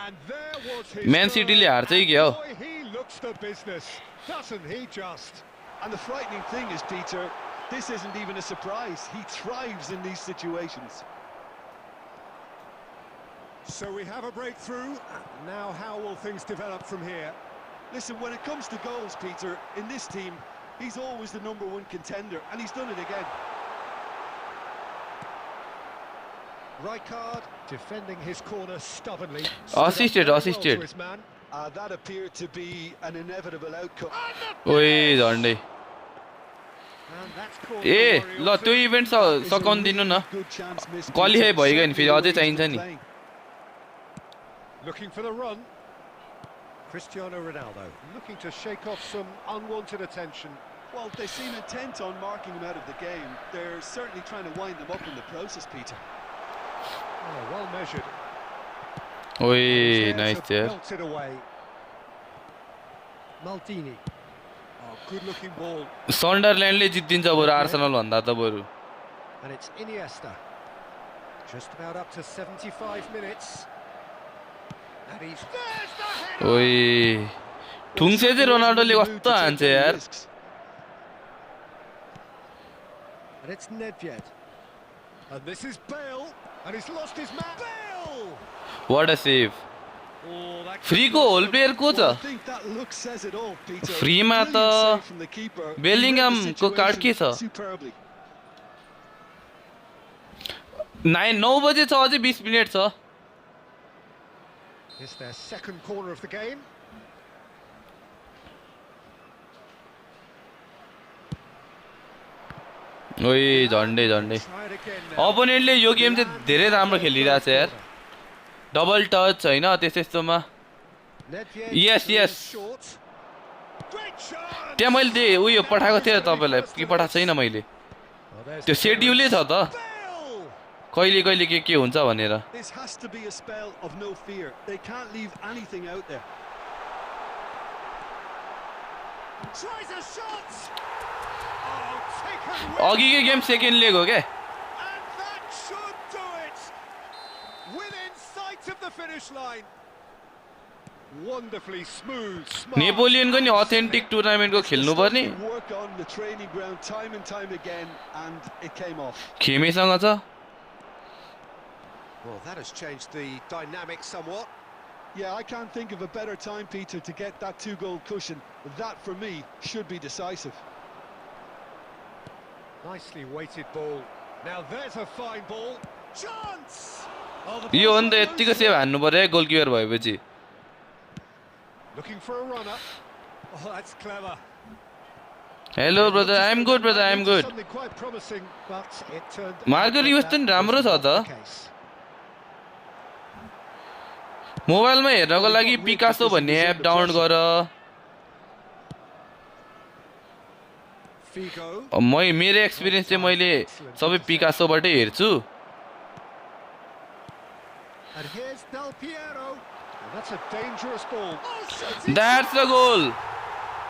And there was his Man City ले goal, हार्छ है and क्या हो? boy, he looks the business, doesn't he just? And the frightening thing is, Peter, this isn't even a surprise. He thrives in these situations. So we have a breakthrough. Now how will things develop from here? Listen, when it comes to goals, Peter, in this team, he's always the #1 contender, and he's done it again. Rijkaard defending his corner stubbornly. Assisted, Stood up very well assisted. to his man. That appeared to be an inevitable outcome. ओइ झन्डै And that's called A the ल worry of त्यो it. Event Is a सकाउनु न really good chance missed, qualify Peter. भइगयो नि फेरि Certainly अझै the way he's चाहिन्छ been नि playing. Looking for the run. Cristiano Ronaldo looking to shake off some unwanted attention. Well, they seem intent on marking him out of the game. They're certainly trying to wind them up in the process, Peter. Oh, well measured. ओइ He's there nice to थियो belt it away. Maldini. Oh, good-looking ball. सन्डरल्यान्डले जित्दिन्छ बरु Arsenal भन्दा त बरु And it's Iniesta. Just about up to 75 minutes. And there's the header! ओइ ठुङ्से चाहिँ रोनाल्डोले कस्तो हान्छ यार And it's Nedved. And this is Bale. And he's lost his man. Bale! What a save Oh, that फ्रीको whole player को Well, I छ think that look says it all, Peter. फ्रीमा त Brilliant save from the keeper. He read the बेलिङhamको card के छ situation superbly. 9 बजे छ अझै 20 मिनेट छ is their second corner of the game. ओइ झन्डै झन्डै Try it again now. अपोनेन्टले यो गेम चाहिँ धेरै राम्रो खेलिरहेछ यार डबल टच होइन त्यस्तो यस्तोमा Nedved Yes, through yes. short. Great shot! त्यहाँ मैले उयो पठाएको थिएँ तपाईँलाई के पठाएको छैन मैले Oh, there's त्यो the सेड्युलै छ त Bale! कहिले कहिले के हुन्छ भनेर This has to be a spell of no fear. They can't leave anything out there. Tries a shot! Oh, taken with, अघिकै गेम सेकेन्ड लेग हो क्या and that should do it! Within sight of the finish line. Wonderfully smooth, smart. नेपोलियनको नि authentic टुर्नामेन्टको खेल्नु पर्ने You work on the training ground time and time again, and it came off. खेमेसँग छ Well, that has changed the dynamic somewhat. Yeah, I can't think of a better time, Peter, to get that 2-goal cushion. That, for me, should be decisive. Nicely weighted ball. Now there's a fine ball. Chance! Oh, the yo ball's हो नि त not यत्तिको loose. Save हान्नु पर्यो है goalkeeper भएपछि Looking for a runner. Oh, that's clever. Hello brother, I am good brother, I am good. Something quite promising, but it turned Marker out use that पनि that राम्रो was छ not त. the case. मोबाइलमा हेर्नको लागि Picasso भन्ने app download गर. Figo. मेरो experience चाहिँ मैले सबै पिकासोबाटै हेर्छु. And here's Del Piero. And that's a dangerous ball. That's the goal.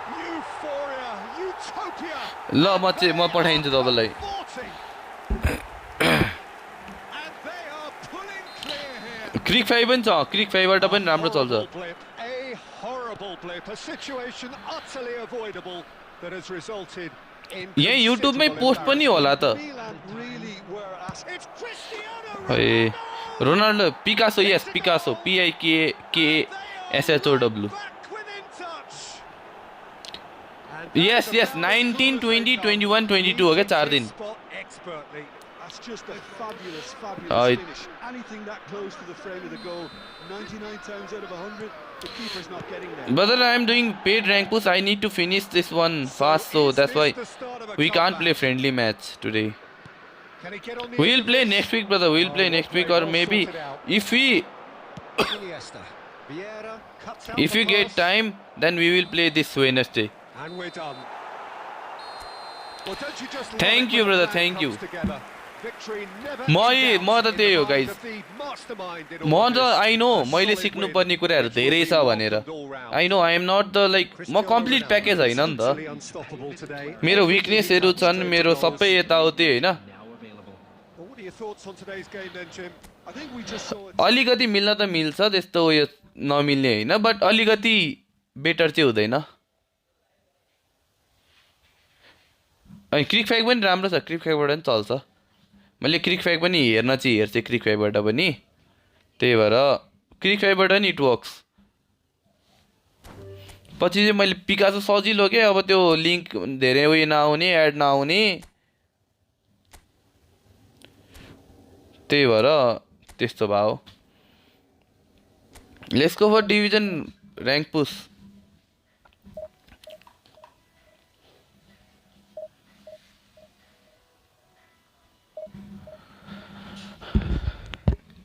Euphoria, utopia. ल म पठाइदिन्छु तपाईलाई. And they are pulling clear here. क्रिक 5 पनि छ. क्रिक 5 बाट पनि राम्रो चल्छ. A horrible blip, a situation utterly avoidable that has resulted in यहाँ YouTube मै पोस्ट पनि होला त. Milan really were asking. It's Cristiano A Ronaldo Picasso yes Picasso PIKASHOW. back within touch. And Yes, yes, 19, 20, 21, 22 हो क्या 4 दिन. spot expertly. That's just a fabulous, fabulous Oh, finish. Anything that close to the frame of the goal, 99 times out of 100, the keeper's not getting there. Brother, I am doing paid rank push. I need to finish this one fast, so Is that's this why the start of a we can't comeback? play friendly match today. Can he get on the We'll end of play this? next week, brother. We'll play next week, or maybe if we Iniesta. Vieira cuts out if the you get pass, time, then we will play this Wednesday. and we're done. Well, don't you just love Thank it you, when a brother, plan thank you. comes together? Victory never म in म doubt त in त्यही the हो mind guys. of the mastermind in म all त this. I know A मैले solid सिक्नु win, पर्ने कुराहरू which will धेरै be छ भनेर. welcomed all round. I know I am not the like म कम्प्लिट प्याकेज हैन नि त. Totally unstoppable today. मेरो विकनेसहरु छन्, मेरो सबै यताउति हैन. Well, what are your thoughts on today's game then, Jim? I think we just saw it. अलिकति मिल्न त मिल्छ, त्यस्तो उयो नमिल्ने हैन, बट अलिकति बेटर चाहिँ हुँदैन. अनि क्रिक 5 पनि राम्रो छ, क्रिक 5 बाट पनि चल्छ. मैले क्रिक 5 पनि हेर्न चाहिँ हेर्छु क्रिक 5 बाट पनि. त्यही भएर क्रिक 5 बाट नि इट वर्क्स. पछि चाहिँ मैले पिकासो सजिलो के, अब त्यो लिंक धेरै उयो नआउने, एड नआउने. त्यही भएर त्यस्तो भयो. Let's go for division rank push.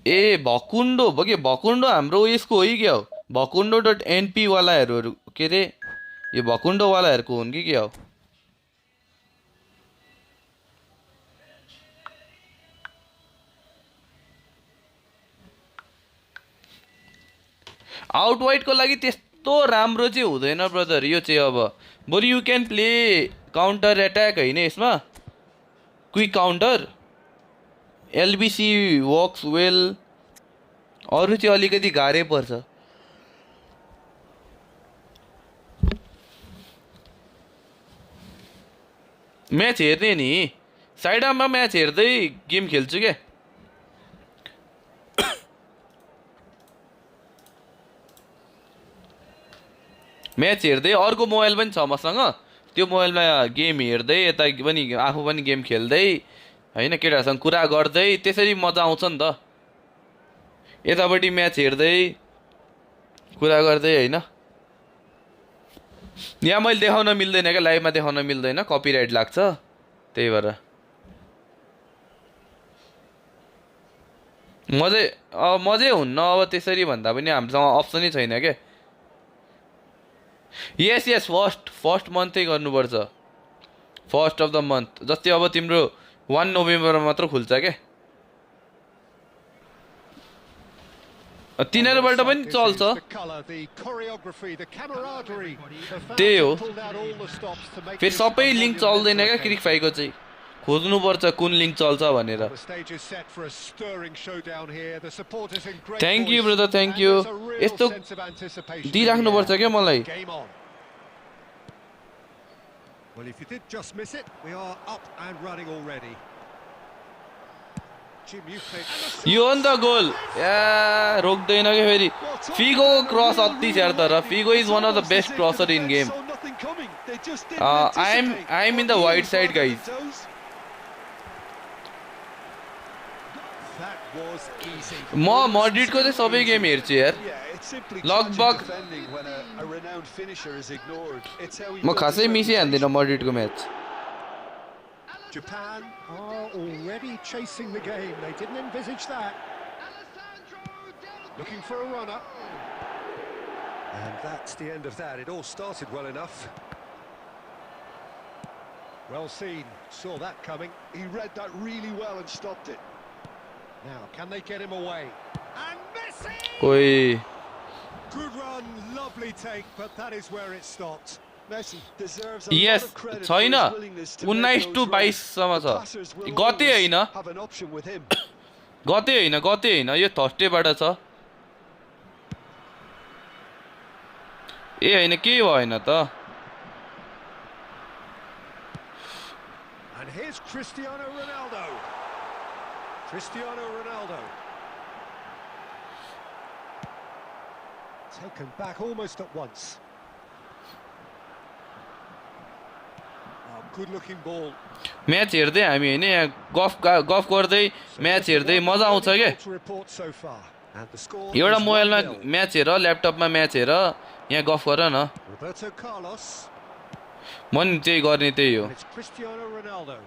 ए भकुन्डो भकुन्डो हाम्रो यसको हो कि क्या हो? भकुन्डो.np वालाहरू के रे, यो भकुन्डो वालाहरूको हुन् कि क्या हो? आउट वाइडको लागि त्यस्तो राम्रो चाहिँ हुँदैन ब्रदर. यो चाहिँ अब बरु यु क्यान प्ले काउन्टर एट्याक हैन यसमा, quick counter. LBC works well. अरू चाहिँ अलिकति गाह्रै पर्छ. म्याच हेर्ने नि, साइड आर्ममा म्याच हेर्दै गेम खेल्छु क्या. म्याच हेर्दै अर्को मोबाइल पनि छ मसँग, त्यो मोबाइलमा गेम हेर्दै यता पनि आफू पनि गेम खेल्दै हैन, केटाहरूसँग कुरा गर्दै त्यसरी मजा आउँछ नि त. यतापट्टि म्याच हेर्दै कुरा गर्दै हैन. यहाँ मैले देखाउन मिल्दैन क्या, लाइभमा देखाउन मिल्दैन, कपिराइट लाग्छ. त्यही भएर मजै हुन्न. अब त्यसरी भन्दा पनि हामीसँग अप्सनै छैन क्या. यस यस फर्स्ट मन्थै गर्नुपर्छ, फर्स्ट अफ द मन्थ. जस्तै अब तिम्रो 1 नोभेम्बरमा मात्र खुल्छ क्या. तिनीहरूबाट पनि चल्छ. त्यही हो, फेरि सबै लिङ्क चल्दैन क्या क्रिक 5 को चाहिँ. खोज्नुपर्छ कुन लिङ्क चल्छ भनेर. Thank you brother, thank you. यस्तो दिइराख्नुपर्छ क्या मलाई. Well, if you did just miss it, we are up and running already. Jim, you played. यो हो नि त गोल. या रोक्दैन क्या फेरि. फिगो क्रस अति छ तर. Figo is one of the best crosser in game. Saw nothing coming. They just didn't anticipate. I am in the Really wide side, far guys. toes. That was easy. म मड्रिडको चाहिँ सबै game हेर्छु यार Yeah, it's simply लगभग tragic defending when a renowned finisher is ignored. It's how he म built खासै his मिसिहाल्दिनँ reputation. मड्रिडको match Japan are already chasing the game. They didn't envisage that. Looking for a runner. And that's the end of that. It all started well enough. Well seen. Saw that coming. He read that really well and stopped it. Now, can they get him away? And Messi! ओइ Good run, lovely take, but that is where it stopped. Messi deserves a Yes, lot of credit for छैन his willingness to make 19 those to runs. 22 सम्म The छ passers will गते always Hahn have an option with him. गते हैन यो थर्सडेबाट छ ए हैन केही भएन त And here's Cristiano Ronaldo. Cristiano Ronaldo. Taken back almost at once. Oh, good-looking ball. Match हेर्दै हामी हैन यहाँ गफ गर्दै म्याच हेर्दै मजा आउँछ के To report so far. And the score एउटा is मोबाइलमा 1-0. म्याच हेर ल्यापटपमा म्याच हेर यहाँ गफ गर न Roberto Carlos. मन चाहिँ गर्ने त्यही हो And it's Cristiano Ronaldo.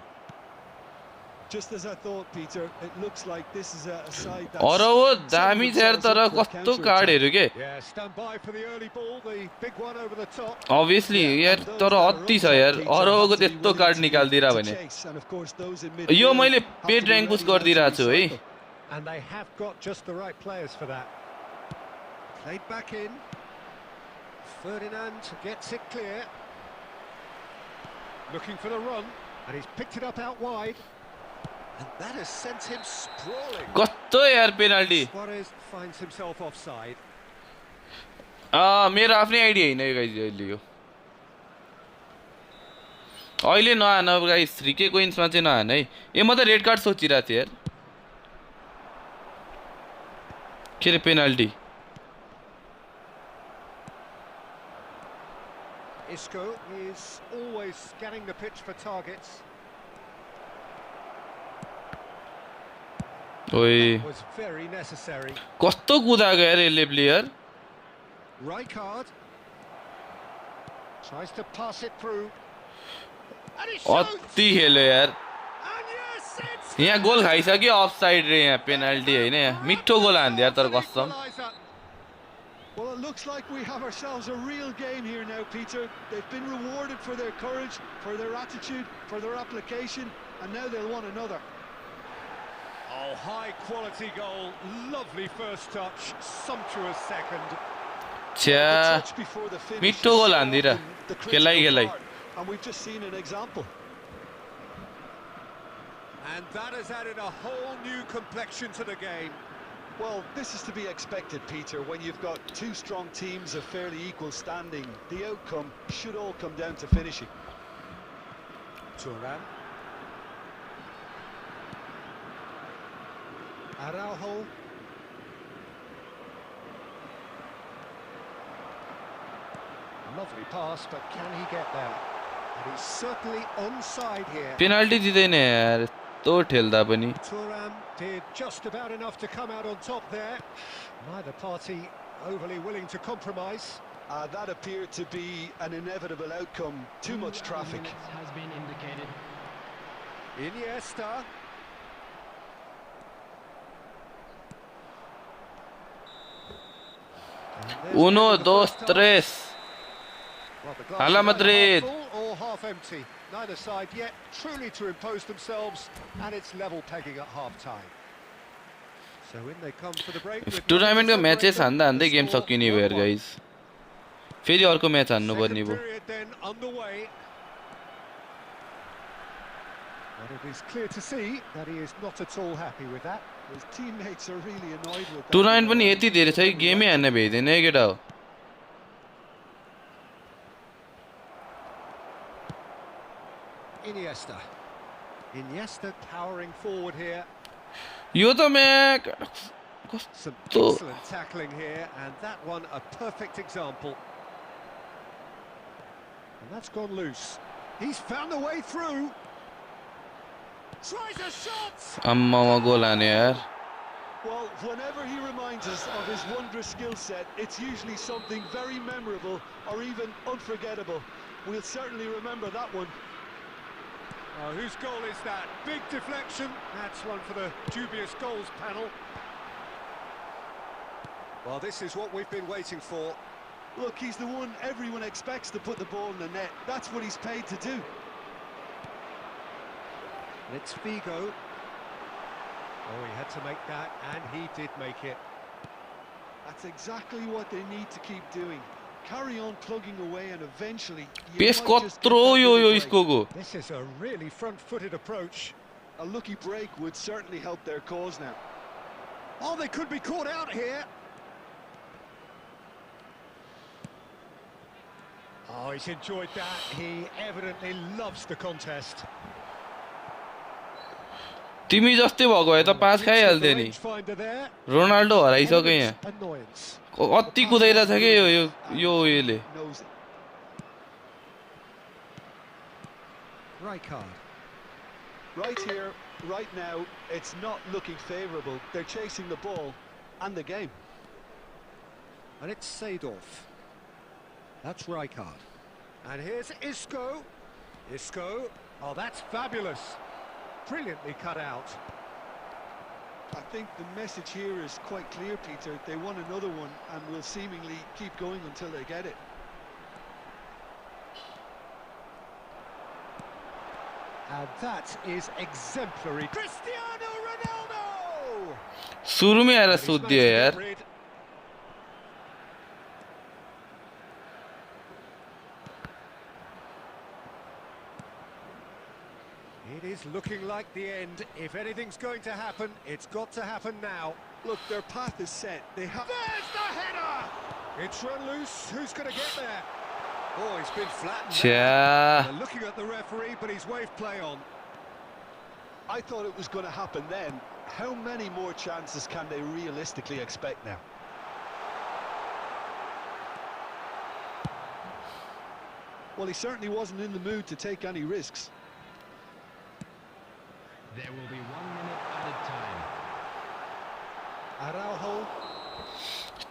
Just as I thought, Peter, it looks like this is a side that's अर हो setting दामी छ यार themselves तर up for कस्तो counter-attack. कार्डहरू के Yeah, stand by for the early ball, the big one over the top. Obviously यार तर अति छ यार अरवको त्यस्तो कार्ड निकाल्दिरा भने यो मैले पेड र्याङ्क पुश गरिदिरहेको छु है And they have got just the right players for that. Played back in. Ferdinand gets it clear. Looking for the run, and he's picked it up out wide. And that has sent him sprawling. कस्तो यार penalty Suarez finds himself offside. मेरो आफ्नै idea हैन yo guys अहिले यो अहिले नहान guys 3K कोइन्समा चाहिँ नहान है ए म त रेड कार्ड सोचिरहेको थिएँ यार के रे penalty Isco is always scanning the pitch for targets. ओइ That was very necessary. कस्तो कुदाएको यार यसले player Rijkaard tries to pass it through. And he shoots! अति खेल्यो यार And yes, it's यहाँ गोल खाइसक्यो अफ साइड रे यहाँ पेनाल्टी हैन यहाँ मिठो गोल हान्दियो यार तर कसम equaliser. Well, it looks like we have ourselves a real game here now, Peter. They've been rewarded for their courage, for their attitude, for their application, and now they'll want another. Oh, high quality goal. Lovely first touch. Sumptuous second. छ्या The touch before the finish मिठो is goal so हान्दिरा often the खेलाइ critical खेलाइ part, and we've just seen an example. And that has added a whole new complexion to the game. Well, this is to be expected, Peter. When you've got two strong teams of fairly equal standing, the outcome should all come down to finishing. Thuram. Araujo. Lovely pass, but can he get there? And he's certainly onside here. Penalty दिँदैन यार तो ठेल्दा पनि Thuram did just about enough to come out on top there. Neither party overly willing to compromise. That appeared to be an inevitable outcome. Too much traffic. Has been indicated. Iniesta. And there's Uno, the dos, first half. tres Well, the glass Hala is either Madrid. half full or half empty. Neither side yet truly to impose themselves, and it's level pegging at half time. So in they come for the break. with टुर्नामेन्टको nothing to matches separate हान्दा them. हान्दै The game score सकिने भयो यार 1-1. Guys फेरि अर्को match हान्नु पर्ने Second भयो period then underway. But it is clear to see that he is not at all happy with that. His teammates are really annoyed with that. Tournament पनि यति धेरै छ कि गेमै हान्न भ्याइँदैन है केटा हो Iniesta. Iniesta powering forward here. यो त match Some कस्तो excellent tackling here, and that one a perfect example. And that's gone loose. He's found the way through. Tries a shot. आम्मामा गोल हान्यो यार Well, whenever he reminds us of his wondrous skill set, it's usually something very memorable or even unforgettable. We'll certainly remember that one. Oh, whose goal is that? Big deflection. That's one for the dubious goals panel. Well, this is what we've been waiting for. Look, he's the one everyone expects to put the ball in the net. That's what he's paid to do. It's Figo. Oh, he had to make that, and he did make it. That's exactly what they need to keep doing. Carry on plugging away and eventually you pace might just get कत्रो that यो little यो break. इसको को This is a really front-footed approach. A lucky break would certainly help their cause now. Oh, they could be caught out here. Oh, he's enjoyed that. He evidently loves the contest. तिमी जस्तै भएको भए त 5 खाइहाल्थ्यो नि Rangefinder there. Ronaldo हराइसक्यो यहाँ Annoyance. कति कुदाइरहेछ के यो उयोले Knows it. Rijkaard. Right here, right now, it's not looking favourable. They're chasing the ball and the game. And it's Seedorf. That's Rijkaard. And here's Isco. Isco. Oh, that's fabulous. Brilliantly cut out. I think the message here is quite clear, Peter. They want another one and will seemingly keep going until they get it. And that is exemplary. Cristiano Ronaldo! सुरुमै आएर And he's सोधिदियो managed to get यार rid. It is looking like the end. If anything's going to happen, it's got to happen now. Look, their path is set. They have... There's the header! It's run loose. Who's going to get there? Oh, he's been flattened. छ्या They're looking at the referee, but he's waved play on. I thought it was going to happen then. How many more chances can they realistically expect now? Well, he certainly wasn't in the mood to take any risks. There will be 1 minute added time. Araujo.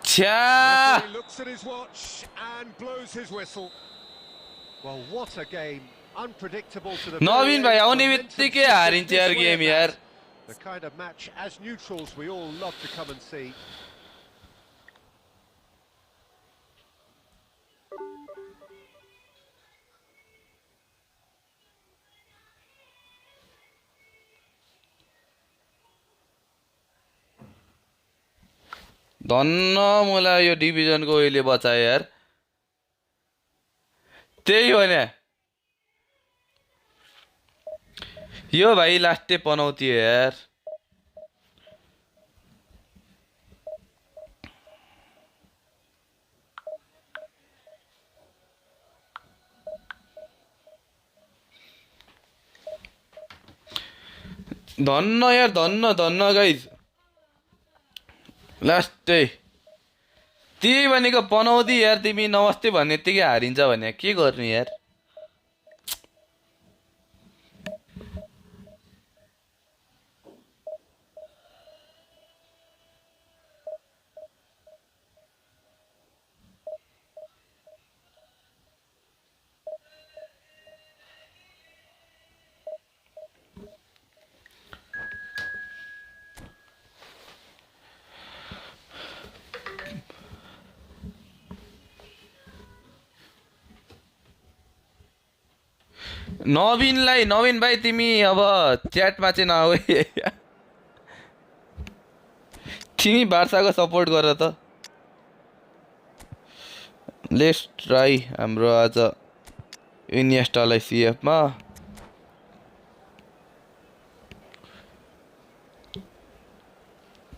छ्या He looks at his watch and blows his whistle. Well, what a game. Unpredictable to the नवीन भाइ very end. आउने Momentum बित्तिकै shifted हारिन्छ this यार way game and यार that. The kind of match as neutrals we all love to come and see. धन्न मलाई यो डिभिजनको उहिले बचायो यार त्यही हो नि यो भाइ लास्टै पनौती हो यार धन्न यार धन्न धन्न गाइज लास्टै त्यही भनेको पनौती यार तिमी नमस्ते भन्ने यत्तिकै हारिन्छ भने के गर्नु यार नवीन भाइ तिमी अब च्याटमा चाहिँ नआऊ है तिमी बार्साको सपोर्ट गर त लेट्स ट्राई हाम्रो आज इनिएस्टालाई सिएफमा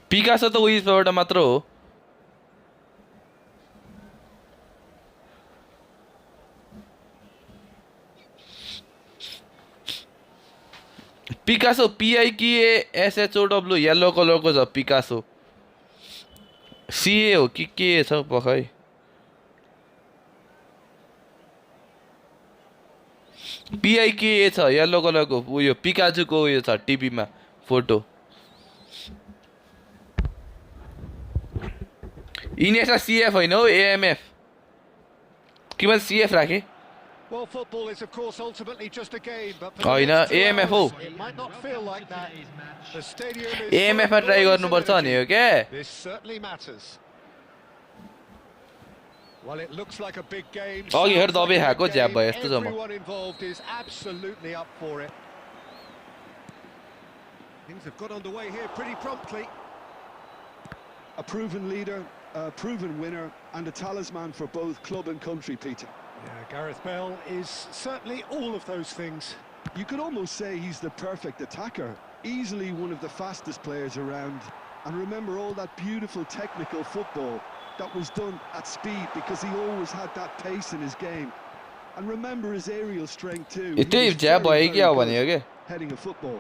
पिकासो त उयोबाट मात्र हो पिकासो PIKASHOW येलो कलरको छ पिकासो CA हो कि के छ पखै PIKA छ येलो कलरको उयो पिकाजुको उयो छ टिपीमा फोटो इनिएस्टा CF होइन हो AMF कि मैले CF राखेँ Well, football is of course ultimately just a game, but for Oh, the you know, next 2 AMF hours, हो it might not feel like that. The stadium is AMF मा full of try noise and गर्नुपर्छ energy. भनेको के This certainly matters. Well, it looks like a big game. अघि हेर Sounds like दबाई a खाएको big ज्याब game. भयो यस्तो छ म Everyone involved is absolutely up for it. Things have got underway here pretty promptly. A proven leader, a proven winner, and a talisman for both club and country, Peter. Yeah, Gareth Bale is certainly all of those things. You could almost say he's the perfect attacker, easily one of the fastest players around. And remember all that beautiful technical football that was done at speed, because he always had that pace in his game. And remember his aerial strength too. He यतै was ज्याब very, भयो क्या very भनेको good के heading a football.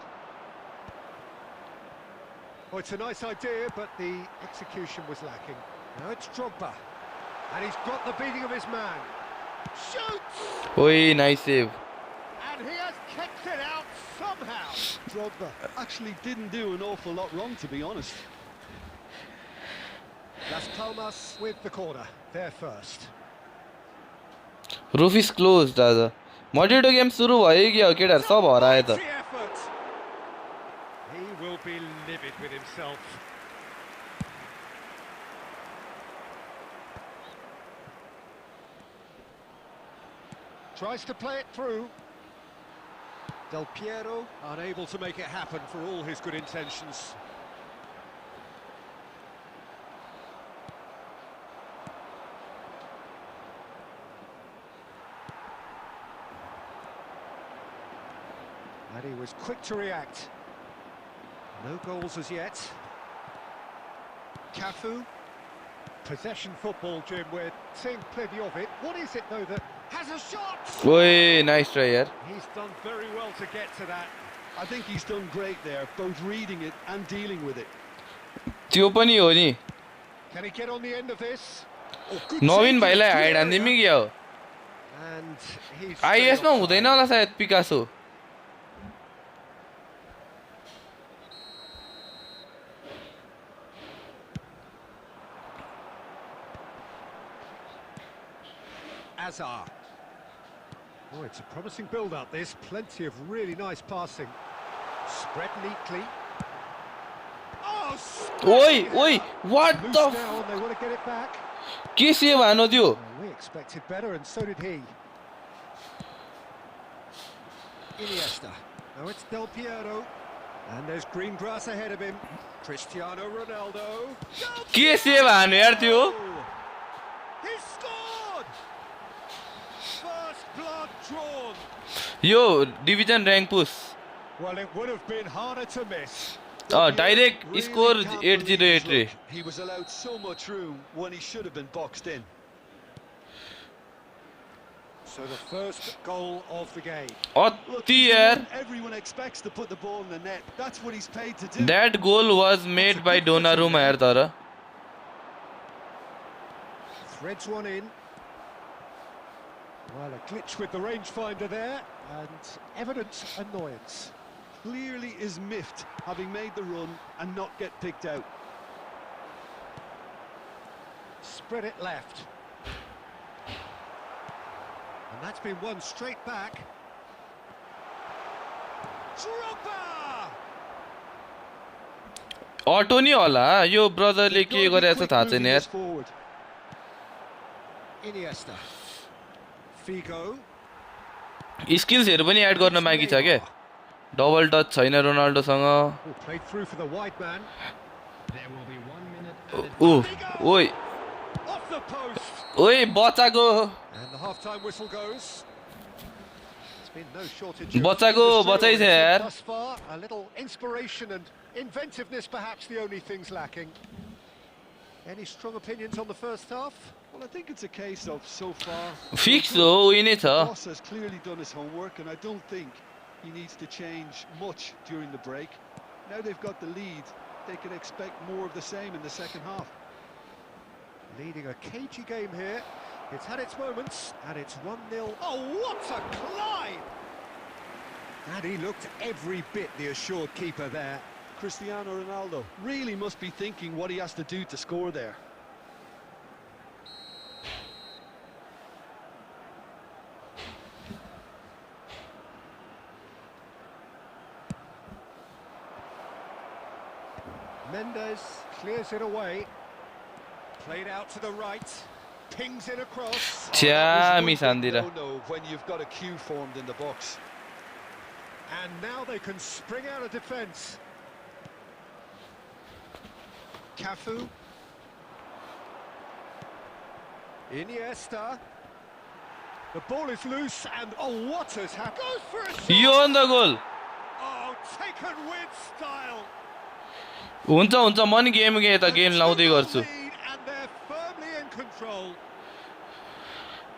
Well, it's a nice idea, but the execution was lacking. Now it's Drogba, and he's got the beating of his man. Shoots! ओइ nice save And he has kicked it out somehow. Drogba actually didn't do an awful lot wrong, to be honest. Las Palmas with the corner. They're first. Roof is closed आज मडरिडो game सुरु भयो कि अब केटाहरू सब हरायो त Mighty effort. He will be livid with himself. Tries to play it through. Del Piero unable to make it happen for all his good intentions. And he was quick to react. No goals as yet. Cafu. Possession football, Jim, we're seeing plenty of it. What is it, though, that has a shot? ओइ nice try यार He's done very well to get to that. I think he's done great there, both reading it and dealing with it. त्यो पनि हो नि Can he get on the end of this? Oh, good Naveen save to भाइलाई the hide हानिदिमी क्या हो And he's आइएसमा straight हुँदैन offside. होला सायद Picasso Azar. Oh, it's a promising build-up, this. Plenty of really nice passing. Spread neatly. Oh, ओइ ओइ वाट loose the now, and they want to get it back. के save हानो त्यो Well, we expected better, and so did he. Iniesta. Now it's Del Piero. And there's green grass ahead of him. Cristiano Ronaldo. के save हान्यो यार त्यो He scored! First blood drawn. Yo division rank पुस Well, it would have been harder to miss. Direct Really score can't believe his 808 रे luck. He was allowed so much room when he should have been boxed in. So the first goal of the game. Look, अति he's the यार one everyone expects to put the ball in the net. That's what he's paid to do. That goal was made by Donnarumma यार तर Threads one in. Well, a glitch with the rangefinder there, and evident annoyance. Clearly is miffed, having made the run and not get picked out. Spread it left. And that's been won straight back. Drogba! अटो नि होला यो ब्रदरले के They've got to be गरेछ quick थाहा छैन moving यार this forward. Iniesta. Figo. स्किल्सहरू पनि add गर्न बाँकी छ क्या डबल टच छैन रोनाल्डोसँग Oh, played through for the wide man. There will be 1 minute added ऊ ओइ Off the post. ओइ बच्चाको And the half-time whistle goes. There's been no shortage of बच्चाको बचाइ छ यार thus far. A little inspiration and inventiveness, perhaps the only things lacking. Any strong opinions on the first half? Well, I think it's a case of so far. Fix हो उही नै छ Boss has clearly done his homework, and I don't think he needs to change much during the break. Now they've got the lead, they can expect more of the same in the second half. Leading a cagey game here. It's had its moments, and it's 1-0. Oh, what a climb! And he looked every bit the assured keeper there. Cristiano Ronaldo really must be thinking what he has to do to score there. Mendes clears it away. Played out to the right. Pings it across. Tia mi sandira. No, when you've got a queue formed in the box. And now they can spring out of defence. Cafu. Iniesta. The ball is loose and oh, what has happened? Goes for a shot. Yo on the goal. Oh, taken with style. हुन्छ म नि game यता game लाउँदै गर्छु And they're firmly in control.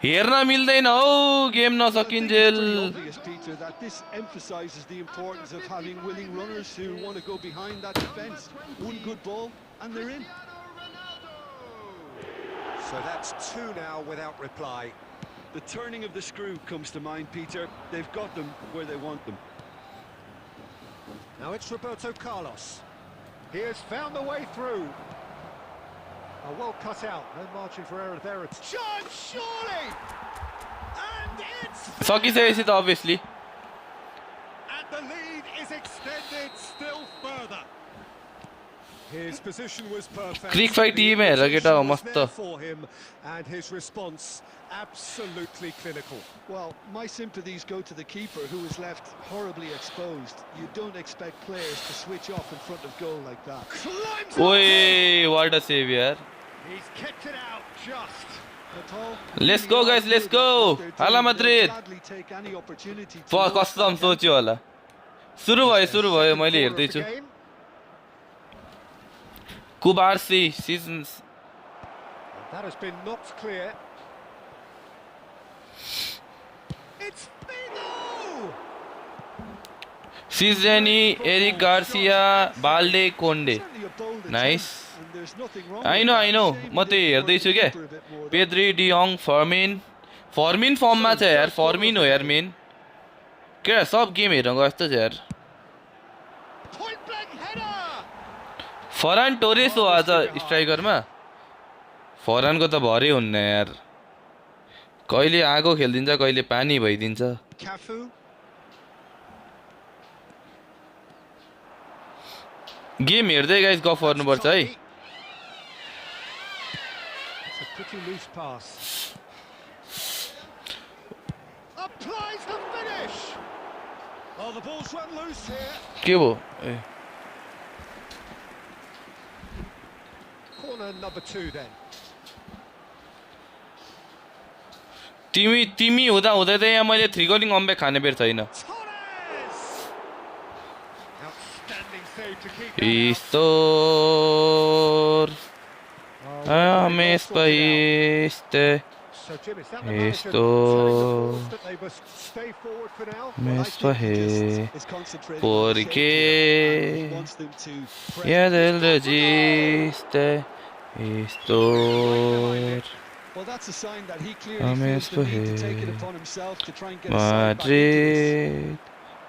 हेर्न मिल्दैन हौ game I think it's नसकिन्जेल pretty obvious, Peter, that this emphasises the importance of having willing runners who want to go behind that defence. One good ball and they're in. So that's two now without reply. The turning of the screw comes to mind, Peter. They've got them where they want them. Now it's Roberto Carlos. He has found the way through. Oh, well cut out. No margin for error there. It's John, surely! And it's... सकिसकेपछि त obviously And the lead is extended still further. His position was perfect. Creek fight team है र केटा Was मस्त there for him, and his response absolutely clinical. Well, my sympathies go to the keeper, who was left horribly exposed. You don't expect players to switch off in front of goal like that. Climbs ओए what a save यार He's kept it out just. Let's go guys, let's go. Hala Madrid. कसम सोच्यो होला सुरु भयो मैले हेर्दै छु कुबार्सी seasons That has been knocked clear. It's Figo! Sizeni, Eric Garcia, Balde, Conde. Nice. I know. म त्यही हेर्दै छु के पेद्री डियोङ फर्मिन फर्ममा छ यार फर्मिन हो यार मेन के सब गेम हेर्न गएको छ यार Point blank header! Farhan Torres हो आज स्ट्राइकरमा फरानको त भरै हुन्न यार कहिले आगो खेलिदिन्छ कहिले पानी भइदिन्छ Cafu. गेम हेर्दै गाइस गफ गर्नुपर्छ है It's a pretty loose pass. Applies the finish. Oh, the ball's run loose here. के भयो ए Corner number 2 then. तिमी हुँदा हुँदै त यहाँ मैले 3 गोलिङ अम्बे खाने बेर छैन Torres! Outstanding save to keep that out. Istor Ames paiste So Jim, is that the manager Esto telling the that they must stay forward for now? Mespahe Porque Ya del registe Istor Well, that's a sign that he clearly feels the need to take it upon himself to try and get Madrid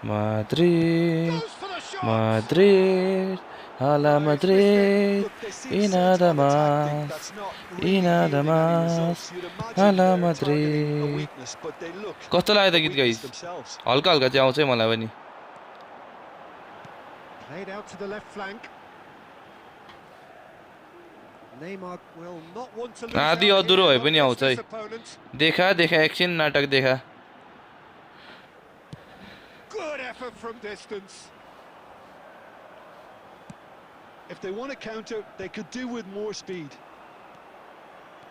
Madrid Goes for the shot! Madrid Hala Madrid y nada más y nada más Hala Madrid कस्तो लाग्यो त गीत guys हल्का हल्का चाहिँ आउँछ है मलाई पनि Played out to the left flank. Neymar will not want to lose आधी out अधुरो here भए पनि आउँछ against है his opponent. देखा एकछिन नाटक देखा Good effort from distance. If they want to counter, they could do with more speed.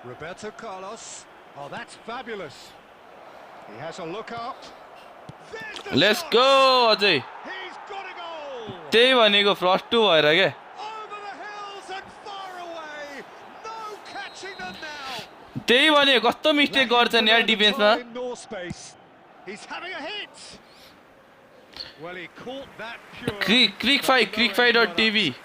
Roberto Carlos. Oh, that's fabulous. He has a look up. There's the let's shot. गो अझै He's got a goal. त्यही भनेको first to भएर के Over the hills and far away. No catching them now. त्यही भने कस्तो mistake गर्छन् यार डिफेन्समा In no space. He's having a hit. Well, he caught that pure. क्रिकफाइट.tv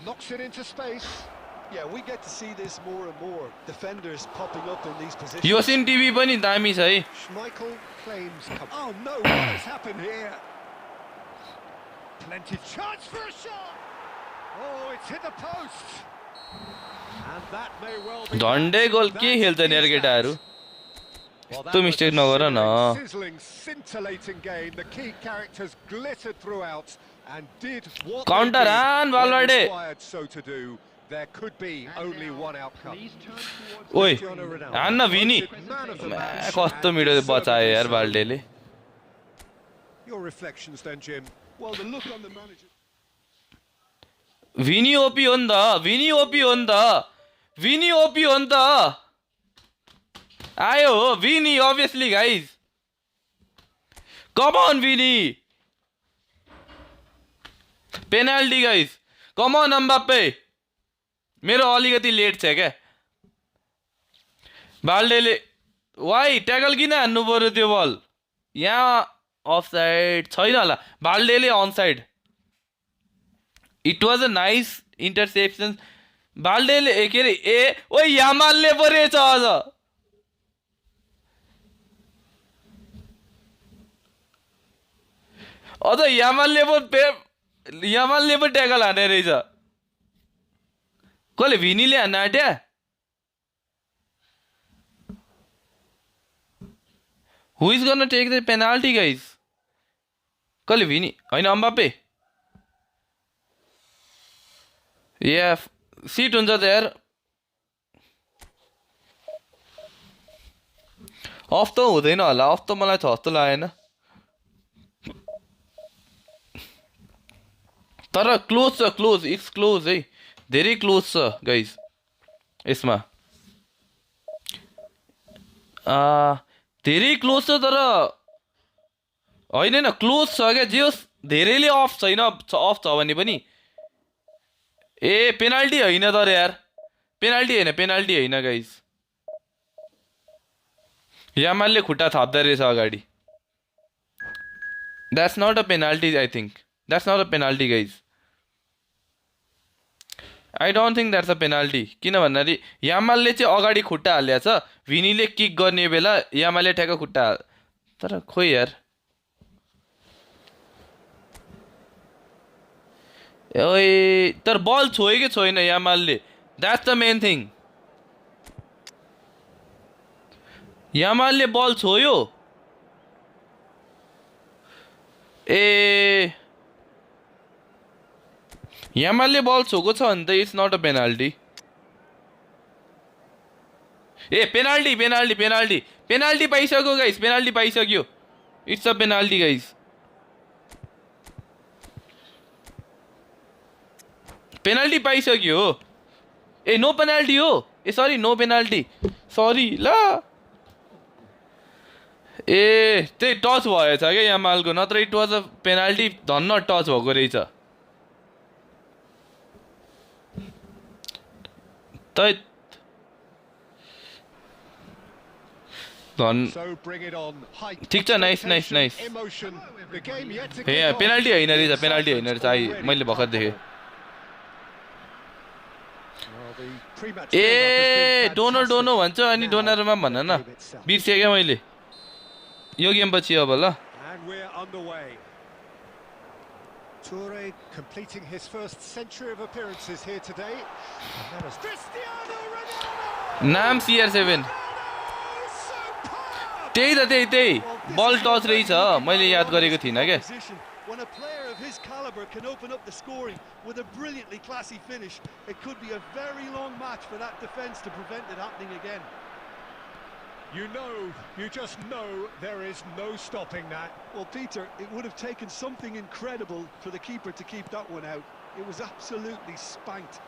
Knocks it into space. Yeah, we get to see this more and more. Defenders popping up in these positions. यो सिन TV पनि दामी छ है Schmeichel claims. Oh no! What has happened here? Plenty chance for a shot. Oh, it's hit the post. And that may well be. झन्डै गोल के खेल्छन् यार केटाहरू Well, that त्यो was मिस्टेक a नगर न shimmering, sizzling, scintillating game. The key characters glittered throughout and did what Counter they did and when Valverde. required so to do. There could be only one outcome. Please turn towards ओइ Cristiano Ronaldo, हान्न भिनी voted man of the match कस्तो and मिठो बचायो deservedly यार so. बाल्डेले Your reflections then, Jim. Well, the look on the manager. Vini OP on the Vini OP on the Vini OP on the Ayo Vini obviously guys. Come on Vini. Penalty guys. Come on Mbappe. मेरो अलिकति late छ क्या बाल्डेले वाइ tackle किन हान्नु पर्यो त्यो बल यहाँ अफसाइड छैन होला बाल्डेले onside it was a nice interception बाल्डेले के अरे ए ओ यामालले पो रहेछ अझ यामालले पो ट्याकल हाने रहेछ कसले भिनीले हान्न आँट्या who is gonna take the penalty guys कसले भिनी होइन अम्बाप्पे या सिट हुन्छ त यार अफ त हुँदैन होला अफ त मलाई छ जस्तो लागेन तर क्लोज छ क्लोज इट्स क्लोज है धेरै क्लोज छ गाइज यसमा धेरै क्लोज छ तर होइन होइन क्लोज छ क्या जे होस् धेरैले अफ छैन अफ छ भने पनि ए पेनाल्टी होइन तर यार पेनाल्टी होइन गाइज यामालले खुट्टा थाप्दै रहेछ अगाडि that's not a penalty I think that's not a penalty guys I don't think that's a penalty किन भन्दाखेरि यामालले चाहिँ अगाडि खुट्टा हालेको छ भिनीले किक गर्ने बेला यामालले ठ्याक्क खुट्टा तर खोइ यार ओए तर बल छोयो कि छोएन यामालले द्याट्स द मेन थिङ यामालले बल छोयो ए यामालले बल छोको छ भने त इट्स नट अ पेनाल्टी ए पेनाल्टी पाइसक्यो गाइस पेनाल्टी पाइसक्यो it's a penalty guys penalty पाइसक्यो हो ए नो पेनाल्टी हो ए सरी नो पेनाल्टी सरी ल ए त्यही टच भएछ क्या यामालको नत्र इट वाज अ पेनाल्टी धन्न टच भएको रहेछ ठिक छ नाइस ए पेनाल्टी होइन रहेछ मैले भर्खर देखेँ ए डोनो भन्छ अनि डोनारुमा भन न बिर्सेँ क्या मैले यो गेम पछि अब ल Toure completing his first century of appearances here today. And that is Cristiano Ronaldo. नाम CR7 त्यही बल टच रहेछ मैले याद गरेको थिइनँ क्या When a player of his caliber can open up the scoring with a brilliantly classy finish, it could be a very long match for that defence to prevent it happening again. You just know there is no stopping that. Well, Peter, it would have taken something incredible for the keeper to keep that one out. It was absolutely spanked.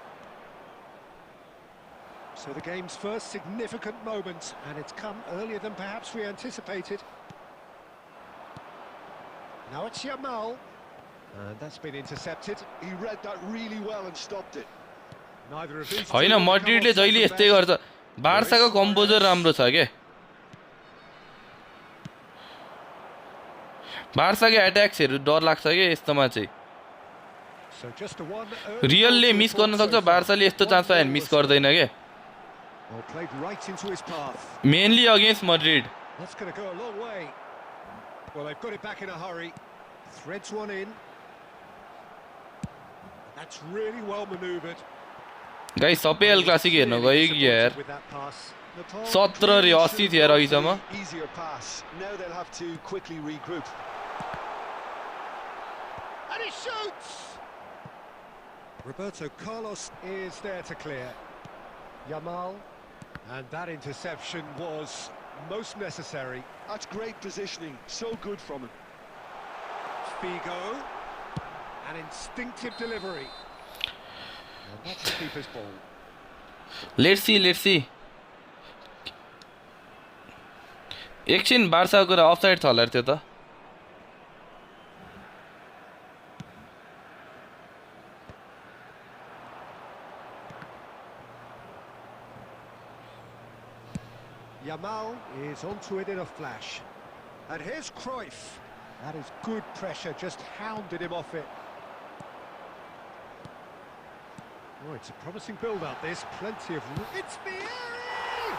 So the game's first significant moment, and it's come earlier than perhaps we anticipated. Now it's Yamal, and that's been intercepted. He read that really well and stopped it. Neither of these. होइन मड्रिडले जहिले यस्तै गर्छ बार्साको composer राम्रो छ के बार्साको एट्याक्सहरु डर लाग्छ के यस्तोमा चाहिँ रियलले मिस गर्न सक्छ बार्साले यस्तो चान्स पायो भने मिस गर्दैन के mainly against Madrid Well, they've got it back in a hurry. Threads one in. That's really well manoeuvred. Guys, सबै एल क्लासिक हेर्न गयो कि यार Nepal 17 रे 80 थियो र अहिलेसम्म easier pass. Now they'll have to quickly regroup. And he shoots! Roberto Carlos is there to clear. Yamal. And that interception was most necessary. That's great positioning. So good from him. Figo. An instinctive delivery. And that's the keeper's ball. Let's see एकछिन बार्साको कुरा offside छ होला त्यो त Yamal is onto it in a flash. And here's Cruyff. That is good pressure, just hounded him off it. Oh, it's a promising build-up, this. Plenty of... It's Vieri!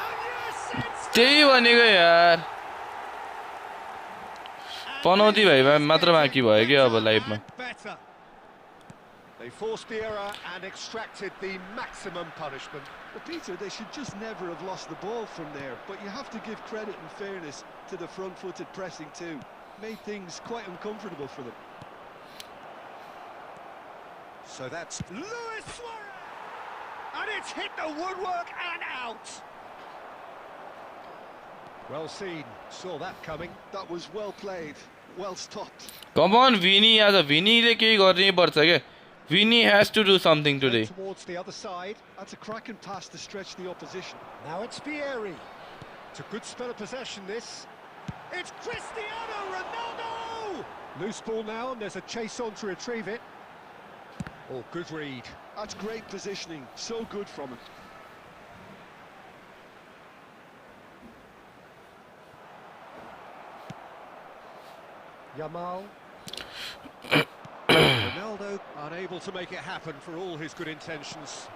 And yes, it's... त्यही भनेको यार पनौती भए मात्र बाँकी भयो कि अब लाइफमा Better. They forced the error and extracted the maximum punishment. Well, Peter, they should just never have lost the ball from there, but you have to give credit and fairness to the front-footed pressing too. Made things quite uncomfortable for them. So that's Luis Suarez! And it's hit the woodwork and out! Well seen, saw that coming. That was well played, well stopped. कम अन विनी आज विनीले केही गर्नै पर्छ के Vinny has to do something today. Towards the other side. That's a cracking pass to stretch the opposition. Now it's Vieri. It's a good spell of possession, this. It's Cristiano Ronaldo! Loose ball now, and there's a chase on to retrieve it. Oh, good read. That's great positioning. So good from him. Yamal. Ronaldo unable to make it happen for all his good intentions.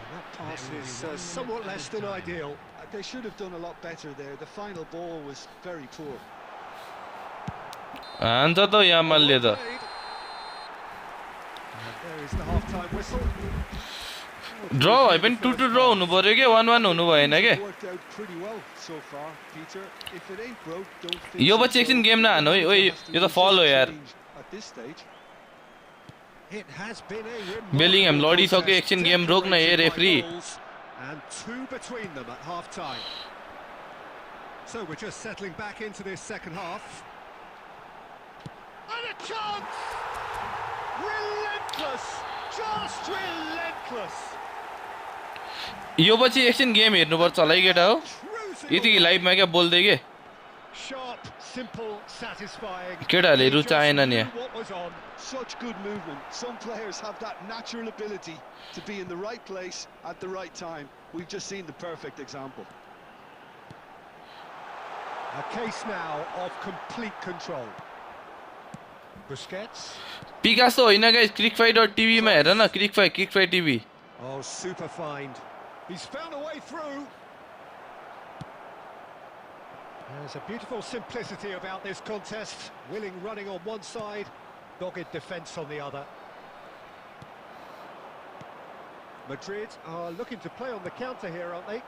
And that pass is somewhat less than ideal. They should have done a lot better there. The final ball was very poor. And त यामलले त There is the half-time whistle. ड्र भए पनि 2-2 ड्र हुनु पर्यो के 1-1 हुनु भएन के Worked out pretty well so far, Peter. If it ain't broke, don't fix yo it. पछि एकछिन गेम नहानु है ओइ यो त फल हो यार At this stage. It has been a remarkable बेलिङहम लडिसक्यो एकछिन गेम रोक्न हे referee and two between them at half-time. So we're just settling back into this second half. And a chance! Relentless! Just relentless! यो पछि एकछिन game हेर्नुपर्छ होला है केटा हो यतिकै लाइभमा क्या बोल्दै के Sharp, simple, satisfying. केटाहरूले रुचाएन नि What was on? Such good movement. Some players have that natural ability to be in the right place at the right time. We've just seen the perfect example. A case now of complete control. Busquets. Picasso होइन guys Crickfy टिभीमा हेर न Crickfy TV Oh, super find. He's found a way through. There's a beautiful simplicity about this contest. Willing running on one side, dogged defence on the other. Madrid are looking to play on the counter here, aren't they?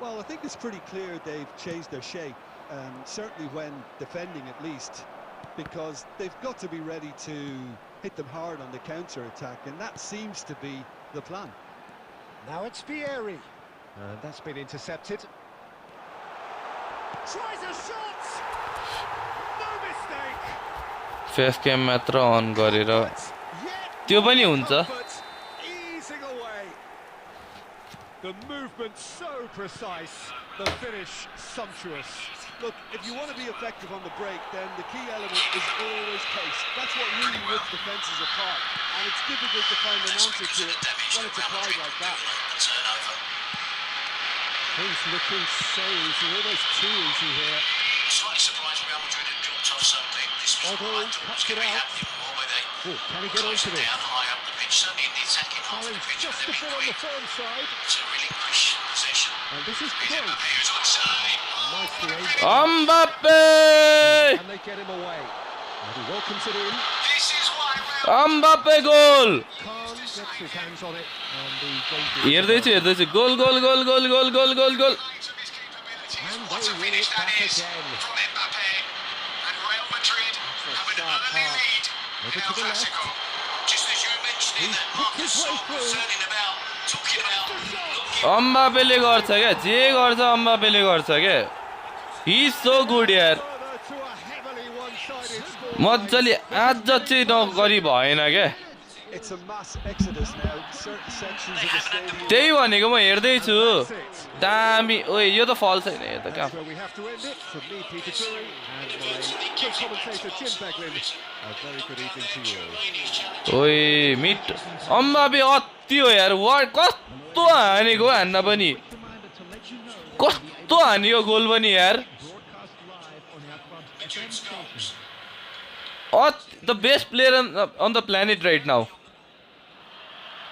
Well, I think it's pretty clear they've changed their shape, certainly when defending at least, because they've got to be ready to hit them hard on the counter-attack, and that seems to be the plan. Now it's Vieri. And that's been intercepted. Tries a shot! No mistake! Face cam मात्र on गरेर त्यो पनि हुन्छ Easing away. The movement so precise, the finish sumptuous. Look, if you want to be effective on the break, then the key element is always pace. That's what really rips defences apart, and it's difficult to find an answer to it when it's applied like that. Things looking so easy, almost too easy here. Slightly surprised Real Madrid had dropped off so late. This was Although, what I thought was cuts it going to be out. happening more, where they Oh, can he get onto this? down high up the pitch, certainly in the attacking half of the Challenge pitch, but just a they've bit been on the quick firm side. to relinquish possession. And this is Here's Cruyff. Mbappe, who's on side. Nicely aimed. अम्बाप्पे And they get him away. And he welcomes it in. This is why Real अम्बाप्पे goal Calm gets his hands on it, and the danger. हेर्दैछु गोल गोल गोल गोल गोल गोल गोल गोल And they win it back again. From Mbappe, and Real Madrid have an early lead. Over El to the left. Clasico. Just as you were mentioning that Marcus his way Sol was through. talking about looking अम्बापेले गर्छ क्या जे गर्छ अम्बापेले गर्छ क्या he is so good यार Further to a heavily one-sided score. मजाले आज चाहिँ नगरी भएन क्या It's a mass exodus now. Certain sections of the stadium. त्यही भनेको म हेर्दैछु दामी ओए यो त फल छैन यो त कहाँ That's where we have to end it. From me, Peter Drury, and my co-commentator Jim Beglin. A very good evening to you. ओए मिट अम्बापे अति हो यार वाट कस्तो हानेको हान्न पनि कस्तो हानियो गोल पनि यार the best player on the planet right now.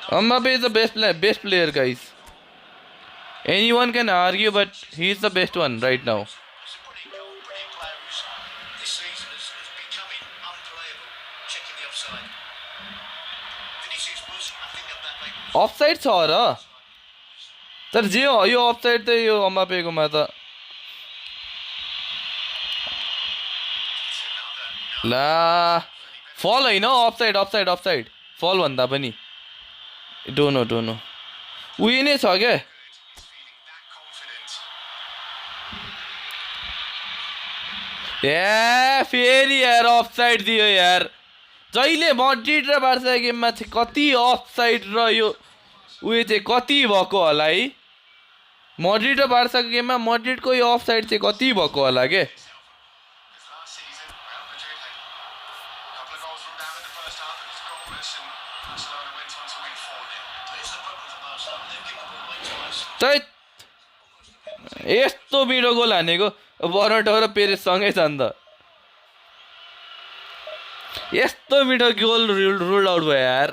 Mbappe is the best player, guys. Anyone can argue, but he is the best one right now. It's a brilliant player who's this season has becoming unplayable. Checking the offside. Vinicius was, I think Mbappe was. Offside छ र तर जे हो यो offside त यो अम्बापेकोमा त ला फल होइन offside फल भन्दा पनि डोनो उयो नै छ क्या ए फेरि यार अफसाइड दियो यार जहिले मड्रिड र बार्सा गेममा चाहिँ कति अफसाइड र यो उयो चाहिँ कति भएको होला है मड्रिड र बार्साको गेममा मड्रिडको यो अफसाइड चाहिँ कति भएको होला के यस्तो मिठो गोल हानेको बर्नाटो र पेरेससँगै छ नि त यस्तो मिठो गोल रुल आउट भयो यार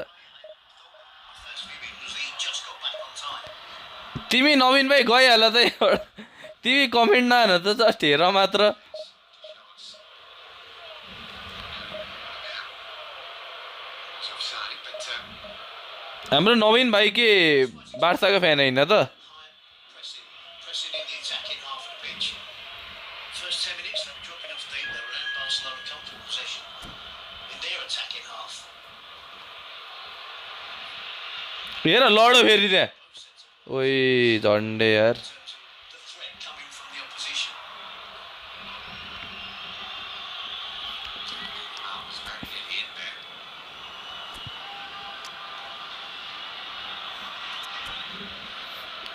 तिमी नवीन भाइ गइहाल त तिमी कमेन्ट नहान त जस्ट हेर मात्र हाम्रो नवीन भाइ के बार्साको फ्यान होइन त Pressing in the attacking half of the pitch. First 10 minutes, they were dropping off deep. They were around Barcelona, comfortable possession in their attacking half. हेर लडो फेरि त्यहाँ ओइ झन्डे यार The threat coming from the opposition.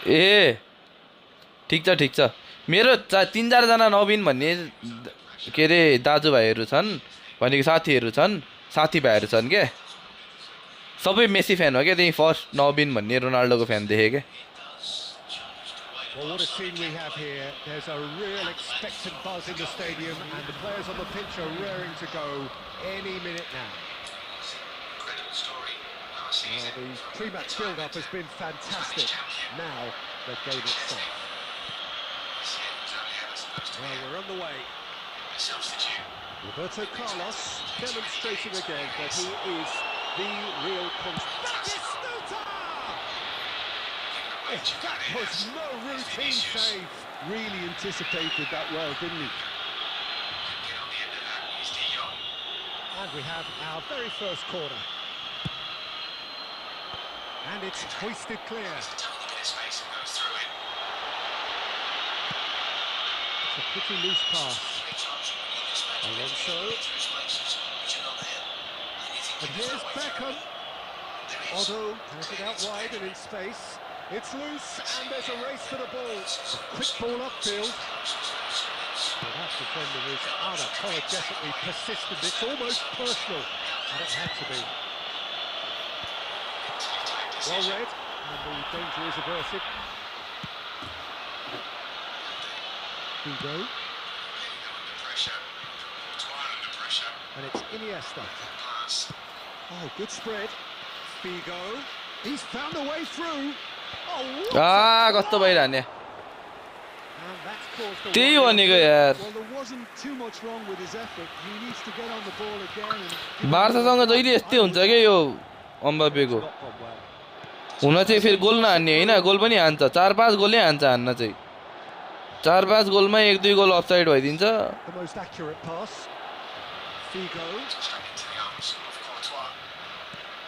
ए ठिक छ मेरो 3-4जना नवीन भन्ने के अरे दाजुभाइहरू छन् भनेको साथीहरू छन् साथीभाइहरू छन् के सबै मेसी फ्यान हो क्या त्यही फर्स्ट नवीन भन्ने रोनाल्डोको फ्यान देखेँ क्या Well, what a scene we have here. There's a real expectant buzz in the stadium, and the players on the pitch are raring to go any minute now. Incredible story. The pre-match build-up has been fantastic. Now, the game itself. Well, we're on the way. Roberto Carlos demonstrating again that he is the real Batistuta! Oh, that was no routine save. Really anticipated that well, didn't he? And we have our very first corner. And it's hoisted clear. It's a pretty loose pass. Alonso. And here's Beckham. Otto has it out wide and in space. It's loose and there's a race for the ball. A quick ball upfield. Well, that defender is unapologetically persistent. It's almost personal. And it had to be. Well read. And the danger is averted. Hugo. And it's Iniesta. Oh, good spread. Figo. He's found a way through. Oh, कस्तो भइरहने and that's caused a त्यही worry. भनेको यार Well, there wasn't too much wrong with his effort. He needs to get on the ball again. And बार्सासँग जहिले यस्तै हुन्छ क्या यो अम्बापेको Not gone well. हुन चाहिँ फेरि गोल नहान्ने होइन गोल पनि हान्छ 4-5 गोलै हान्छ हान्न चाहिँ 4-5 गोलमा 1-2 गोल offside भइदिन्छ The most accurate pass. Figo. Straight into the arms of Courtois.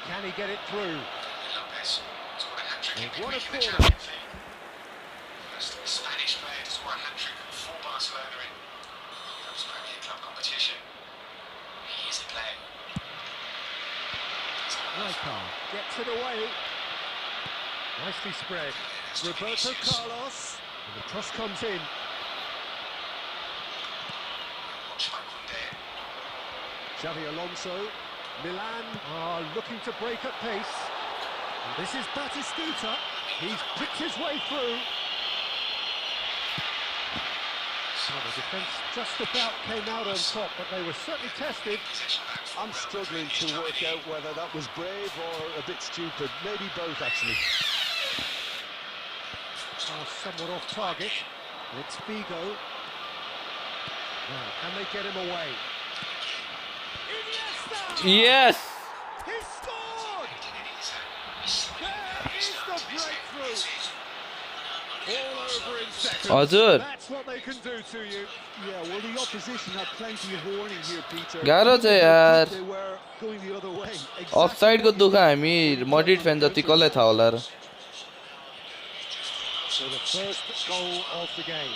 Can he get it through? Lopez scored a hat-trick in What a midweek in the corner. Champions League. First Spanish player to score a hat-trick for Barcelona in Europe's Premier Club competition. He is a player. Rijkaard gets it away. Nicely spread. Roberto Carlos. And the cross comes in. Watched by Koundé. Xavi Alonso. Milan are looking to break at pace. And this is Batistuta. He's picked his way through. So the defence just about came out on top, but they were certainly tested. I'm struggling to work out whether that was brave or a bit stupid. Maybe both, actually. Oh, somewhat off target. It's Figo. Now, can they get him away? Iniesta! Yes He scored! There is the breakthrough! All over in seconds. हजुर That's what they can do to you. Yeah, well, the opposition had plenty of warning here, Peter. गाह्रो छ यार They were going the other way. अफसाइडको दुःख हामी Madrid fan जति कसलाई थाहा होला र So the first goal of the game.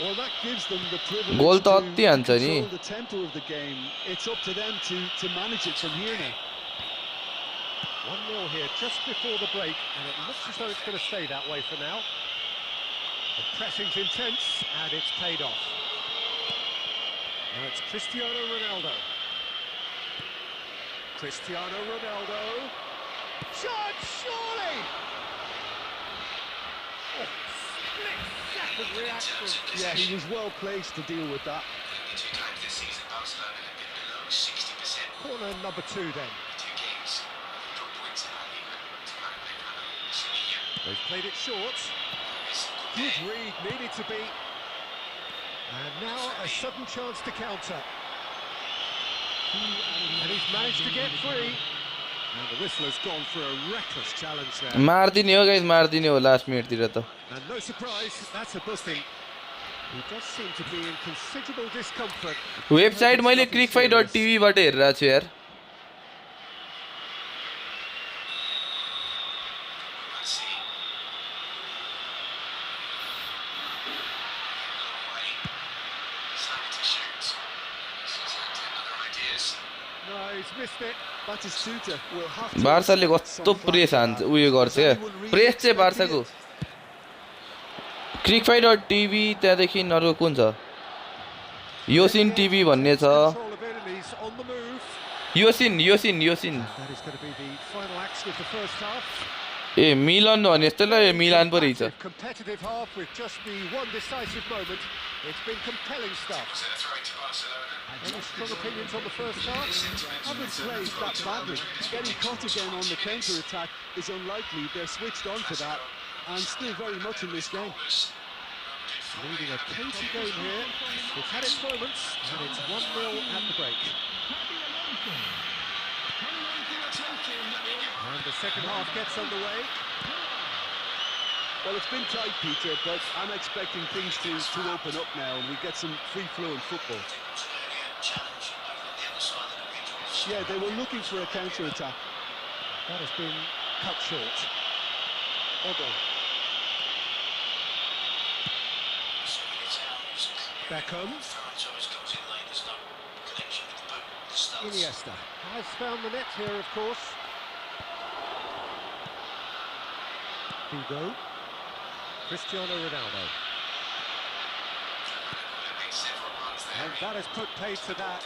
Well, that gives them the privilege गोल त to अति हान्छ नि control the tempo of the game. It's up to them to manage it from here now. 1-0 here just before the break, and it looks as though it's going to stay that way for now. The pressing's intense, and it's paid off. Now it's Cristiano Ronaldo. Cristiano Ronaldo. Shot, surely! Oh, split-second reaction. Yeah, he was well placed to deal with that. Two times this season, Barcelona have been below 60%. Corner number 2 then. Two games, dropped points in La Liga to Sevilla. They've played it short. Good read, needed to be. And now a sudden chance to counter. And he's managed to get free. And the whistler's gone for a reckless challenge there. मारिदिने हो guys मारिदिने हो last मिनटतिर त And no surprise, that's a booking. He does seem to be in considerable discomfort. Website मैले क्रिकफाई.tv बाट हेरिरहेको छु यार Let's see. Starting to shoot. He's had other ideas. No, he's missed it. Batistuta will have to बार्साले accept कस्तो some press flack हान्छ for that. उयो गर्छ क्या प्रेस चाहिँ बार्साको क्रिकफाई.tv त्यहाँदेखि अरू कुन छ योसिन टिभी भन्ने छ Control of enemies on the move. Eosin eosin eosin That is going to be the final action of the first half. ए मिलन भने जस्तै ल यो मिलान पो रहेछ Competitive half with just the one decisive moment. It's been compelling stuff. Was it a throw to Barcelona? Any strong opinions on the first half? Haven't played that badly. Getting caught again on the counter-attack is unlikely. They're switched on to that and still very much in this game. Leading a cagey game here. It's had its moments, and it's 1-0 at the break. And the second half gets underway. Well, it's been tight, Peter, but I'm expecting things to open up now and we get some free-flowing football. Challenge over on the other side of the pitch. Yeah, they were looking for a counter-attack. That has been cut short. Odo. Beckham. Iniesta has found the net here, of course. Figo. Cristiano Ronaldo. And that has put pace to that.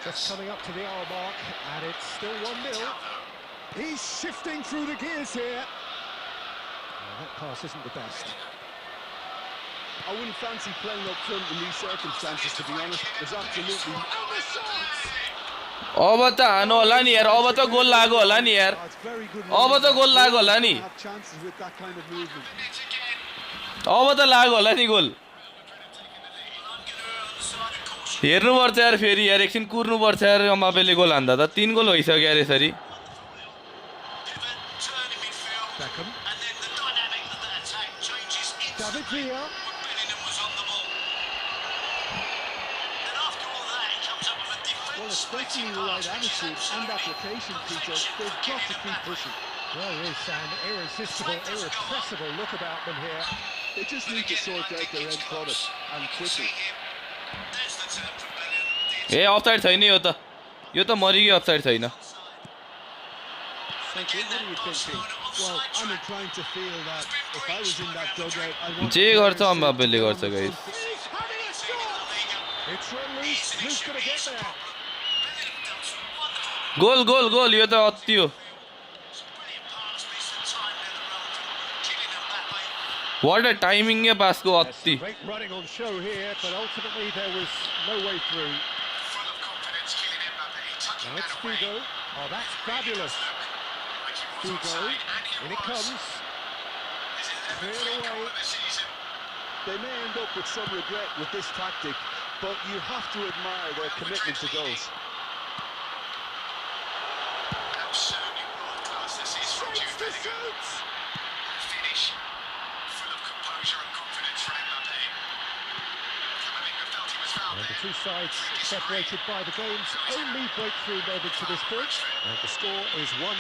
Just coming up to the hour mark, and it's still 1-0. He's shifting through the gears here. Well, that pass isn't the best. I wouldn't fancy playing up front in these circumstances, to be honest. There's absolutely... And the shot! अब त हानु होला नि यार अब त गोल लाग्यो होला नि यार Oh, it's very good अब त गोल लाग्यो होला नि have chances with that kind of movement. अब त लाग्यो होला नि गोल हेर्नुपर्छ यार फेरि यार एकछिन कुर्नुपर्छ यार अम्बापेले गोल हान्दा त 3 गोल भइसक्यो यार यसरी David Villa. Bellingham was on the ball. And after all that, he comes up with a defence. Well, especially with the right attitude and application, Peter, they've got to keep pushing. Well, there is an irresistible, irrepressible look about them here. They just need to sort out their end product and quickly. That's the term for Bellingham. A offside छैन यो त मरिगयो offside छैन What are you thinking? Well, I'm inclined to feel that if I was in that dugout, I want जे गर्छ अम्बापेले गर्छ guys He's having a shot! It's released. Who's going to get there? गोल गोल गोल यो त अति हो वाट अ timing के पासको अति Great running on show here, but ultimately there was no way through. Full of confidence, Kylian Mbappe tucking Now it's that away. Figo. Oh, that's fabulous. Like he was Figo, offside, and he in it was. comes. His 11th Cleared league goal away. of the season. They may end up with some regret with this tactic, but you have to admire their commitment to goals. Absolutely world class. This is from Jude Straight to Bellingham. shoot! Finish full of composure and confidence from Mbappe. Camavinga felt he was fouled And the there. two sides separated by the game's only breakthrough moment to this point. And the score is 1-0.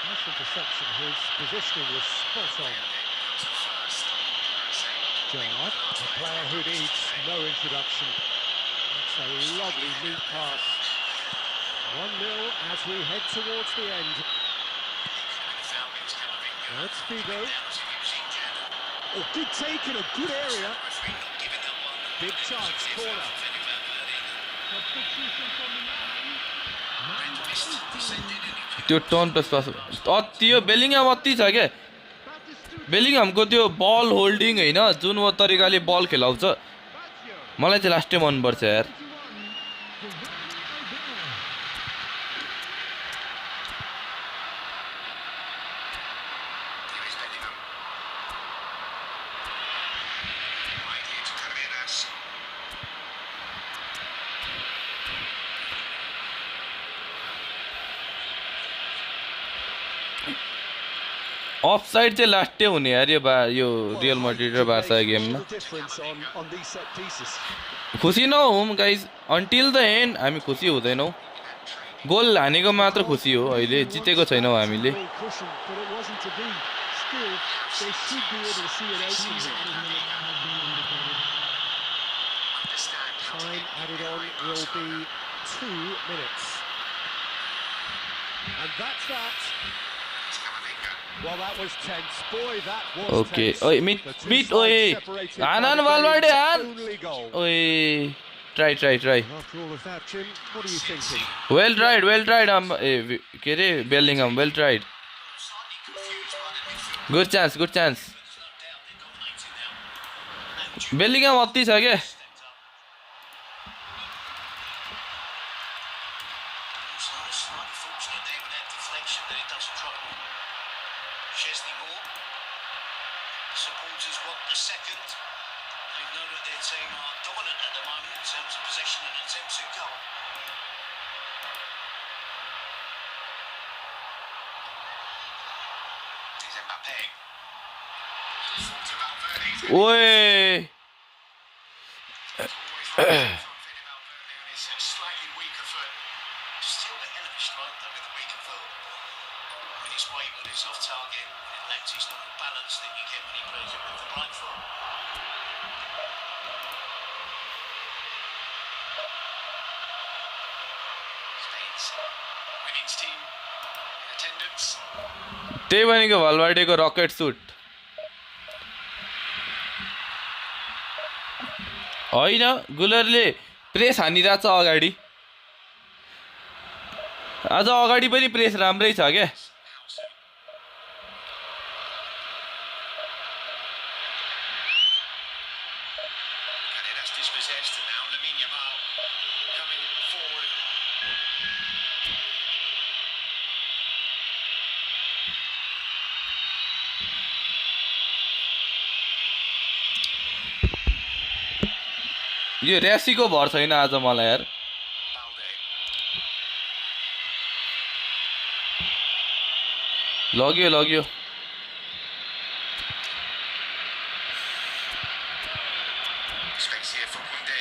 Nice interception. His positioning was spot on. Comes the first. Gerrard, a player who needs no introduction. It's a lovely neat pass. 1-0 as we head towards the end. Now it's Figo. Oh, good take in a good area. Big chance, corner. त्यो turn plus past अति हो बेलिङहम अति छ के बेलिङहमको त्यो बल holding हैन जुन वो तरिकाले बल खेलाउँछ मलाई चाहिँ लास्टै मन पर्छ यार अफसाइड चाहिँ लास्टै हुने यार यो रियल मैड्रिड र बार्सा गेममा Difference on these set pieces. खुसी नहौँ गाइज अन्टिल द एन्ड हामी खुसी हुँदैनौँ गोल हानेको मात्र खुसी हो अहिले जितेको छैनौँ हामीले Goal cushion, but it wasn't to be. Still, they should be able to see it out from here. Time added on will be 2 minutes. And that's that. Well, that was tense. Boy, that was okay tense. ओइ The मिट two मिट sides ओइ separated हान by हान the Valverde game's हान only goal. ओइ try After all of that, Jim, what are you thinking? Well tried ए के अरे Bellingham well tried good chance Bellingham अति छ के Slightly fortunate there with that deflection that it doesn't drop on Chesney Moore. Supporters want the second. They know that their team are dominant at the moment in terms of possession and attempts at goal. Here's Mbappe. Thought about Valverde. ओए Slightly weaker foot. Still a hell of a strike though with the weaker foot. I mean, it's wayward, it's off target, and it lacks his normal balance that you get when he plays it with the right foot. Spain's women's team in attendance. त्यही भनेको भलवाडेको rocket suit होइन गुलरले press हानिरहेछ अगाडि आज अगाडि पनि press राम्रै छ क्या Canada's dispossessed and now Lamine Yamal coming forward. यो ऱ्यासीको भर छैन आज मलाई यार Balde. लग्यो Space here for Kunde.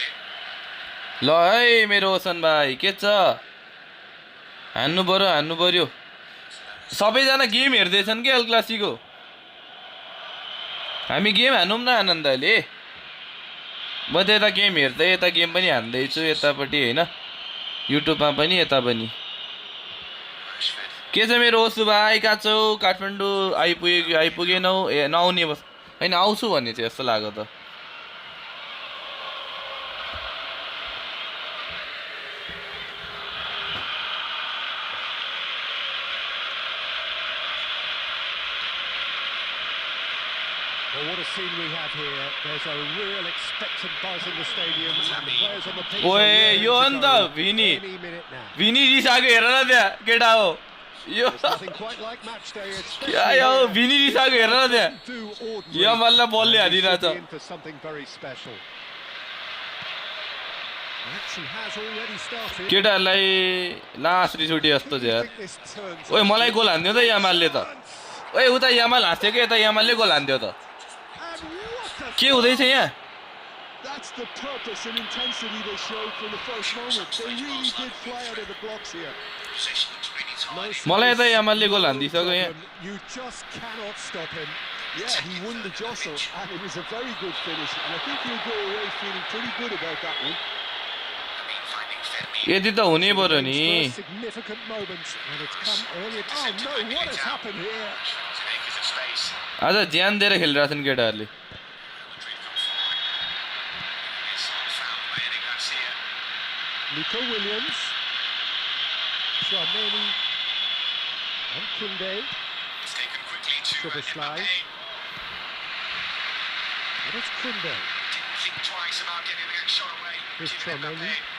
ल है मेरो ओसन भाइ के छ हान्नु पर्यो सबैजना गेम हेर्दैछन् के एल क्लासिको हामी गेम हानौँ न आनन्दले म त यता गेम हेर्दै यता गेम पनि हान्दैछु यतापट्टि हैन युट्युबमा पनि यता पनि के छ मेरो ओसु भाइ कहाँ छौ काठमाडौँ आइपुगेनौ ए नआउने बस हैन आउँछु भन्ने चाहिँ जस्तो लाग्यो त Well, what a scene we have here. There's a real expectant buzz in the stadium, and the players on the pitch ओए are यो raring अन्त to go mini any minute now. भिनी रिसाको हेर न त्यहाँ केटा हो यो There's nothing quite like match day, especially क्या यो here. भिनी रिसाको हेर न त्यहाँ Doesn't do ordinary, यहाँ मल्ल बलले and he हानिरहेछ should be in for something very special. Action has already started. केटाहरूलाई लास्ट रिसुटी जस्तो छ यार I think this turns ओए मलाई गोल हान्दियो त यामालले त ओए उता यामाल हाँस्यो के यता यामालले गोल हान्दियो त and what a के हुँदैछ यहाँ That's the purpose and intensity they showed from the first moment. They really did fly out of the blocks here. Possession looks really tight. मलाई त यामालले गोल हान्दिसक्यो यहाँ You just cannot stop him. Yeah, he won the jostle, and it was a very good finish. And I think he'll go away feeling pretty good about that one. Finding Fermi. यति त हुनै पर्यो नि First significant moment, and it's come early. Oh no, what has happened here? Acres of space. आज ज्यान दिएर खेलिरहेछन् केटाहरूले It's found by Eric Garcia. Nico Williams, Tchouaméni, and Koundé. It's taken quickly to Szoboszlai. Mbappe. And it's Koundé. Didn't think twice about getting that shot away. Here's Kylian Tchouaméni. Mbappe.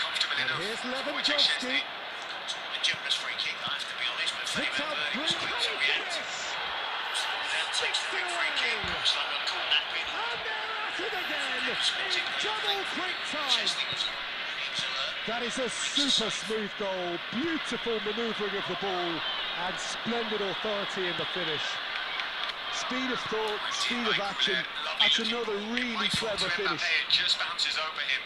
Comfortable And enough. here's for Lewandowski. Chesney. A generous free kick, I have to be honest. My Picked favourite up verdict was quick to react. Brink. Down takes the big free kick. Looks like I'll call that bit. And they're at it again. In double quick time. Chesney was needs alert. That is a super smooth goal. Beautiful manoeuvring of the ball and splendid authority in the finish. Speed of thought, speed of action. That's another really clever finish. It just bounces over him.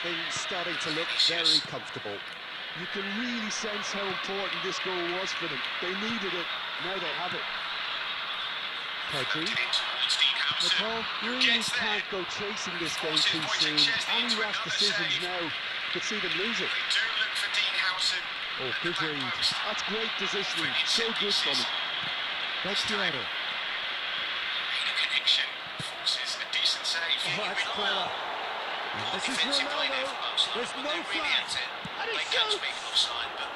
Things starting to look very comfortable. You can really sense how important this goal was for them. They needed it, now they have it. Pedri. Get in towards Dean Howson. McCall Who really gets there? can't go chasing this game too soon. Any rash decisions now could see them lose it. Do look for Dean Howson. Oh, good read. That's great positioning, so good from him. That's Diallo. Made a connection. Forces a decent save. Oh, that's clever. This is Defensive play there Ronaldo. from Arsenal. There's no They're really flag. at it. And They it's can shoots. speak offside, but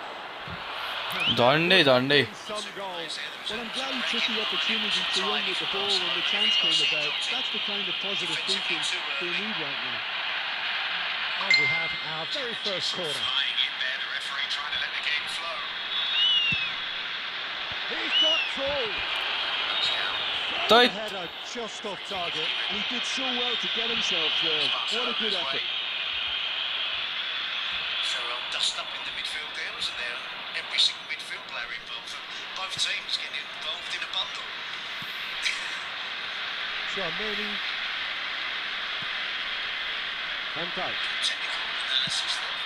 झन्डै झन्डै Some goals. Well, I'm glad he took the opportunity to run with the ball when the chance came about. That's the kind of positive thinking they need right now. And we have our very first corner. flying in there, the referee trying to let the game flow. He's got through. तै Header just off target. He did so well to get himself there. What a good effort. So dust up in the midfield there, wasn't there? Every single midfield player involved from both teams getting involved in a bundle. Tchouaméni. Van Dijk. Technical analysis there.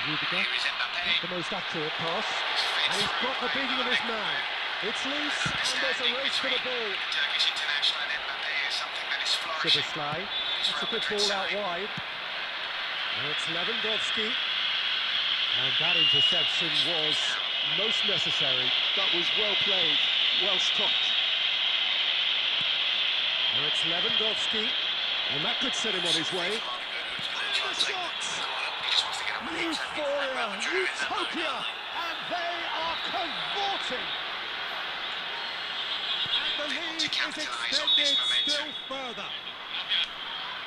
Rudiger. Here is Mbappe. The most accurate pass. Fed And he's through got the by beating of his man. It's loose, and there's a race for the ball. Turkish international and Mbappe is something that is flourishing. Szoboszlai. That's a good ball out wide. And it's Lewandowski. And that interception was most necessary. That was well played, well stopped. And it's Lewandowski. And that could set him on his way. The shot! He just wants to get up and hit something. Euphoria, Real Madrid in that moment. utopia, and they are cavorting. And the lead is capitalise on this extended momentum. still further.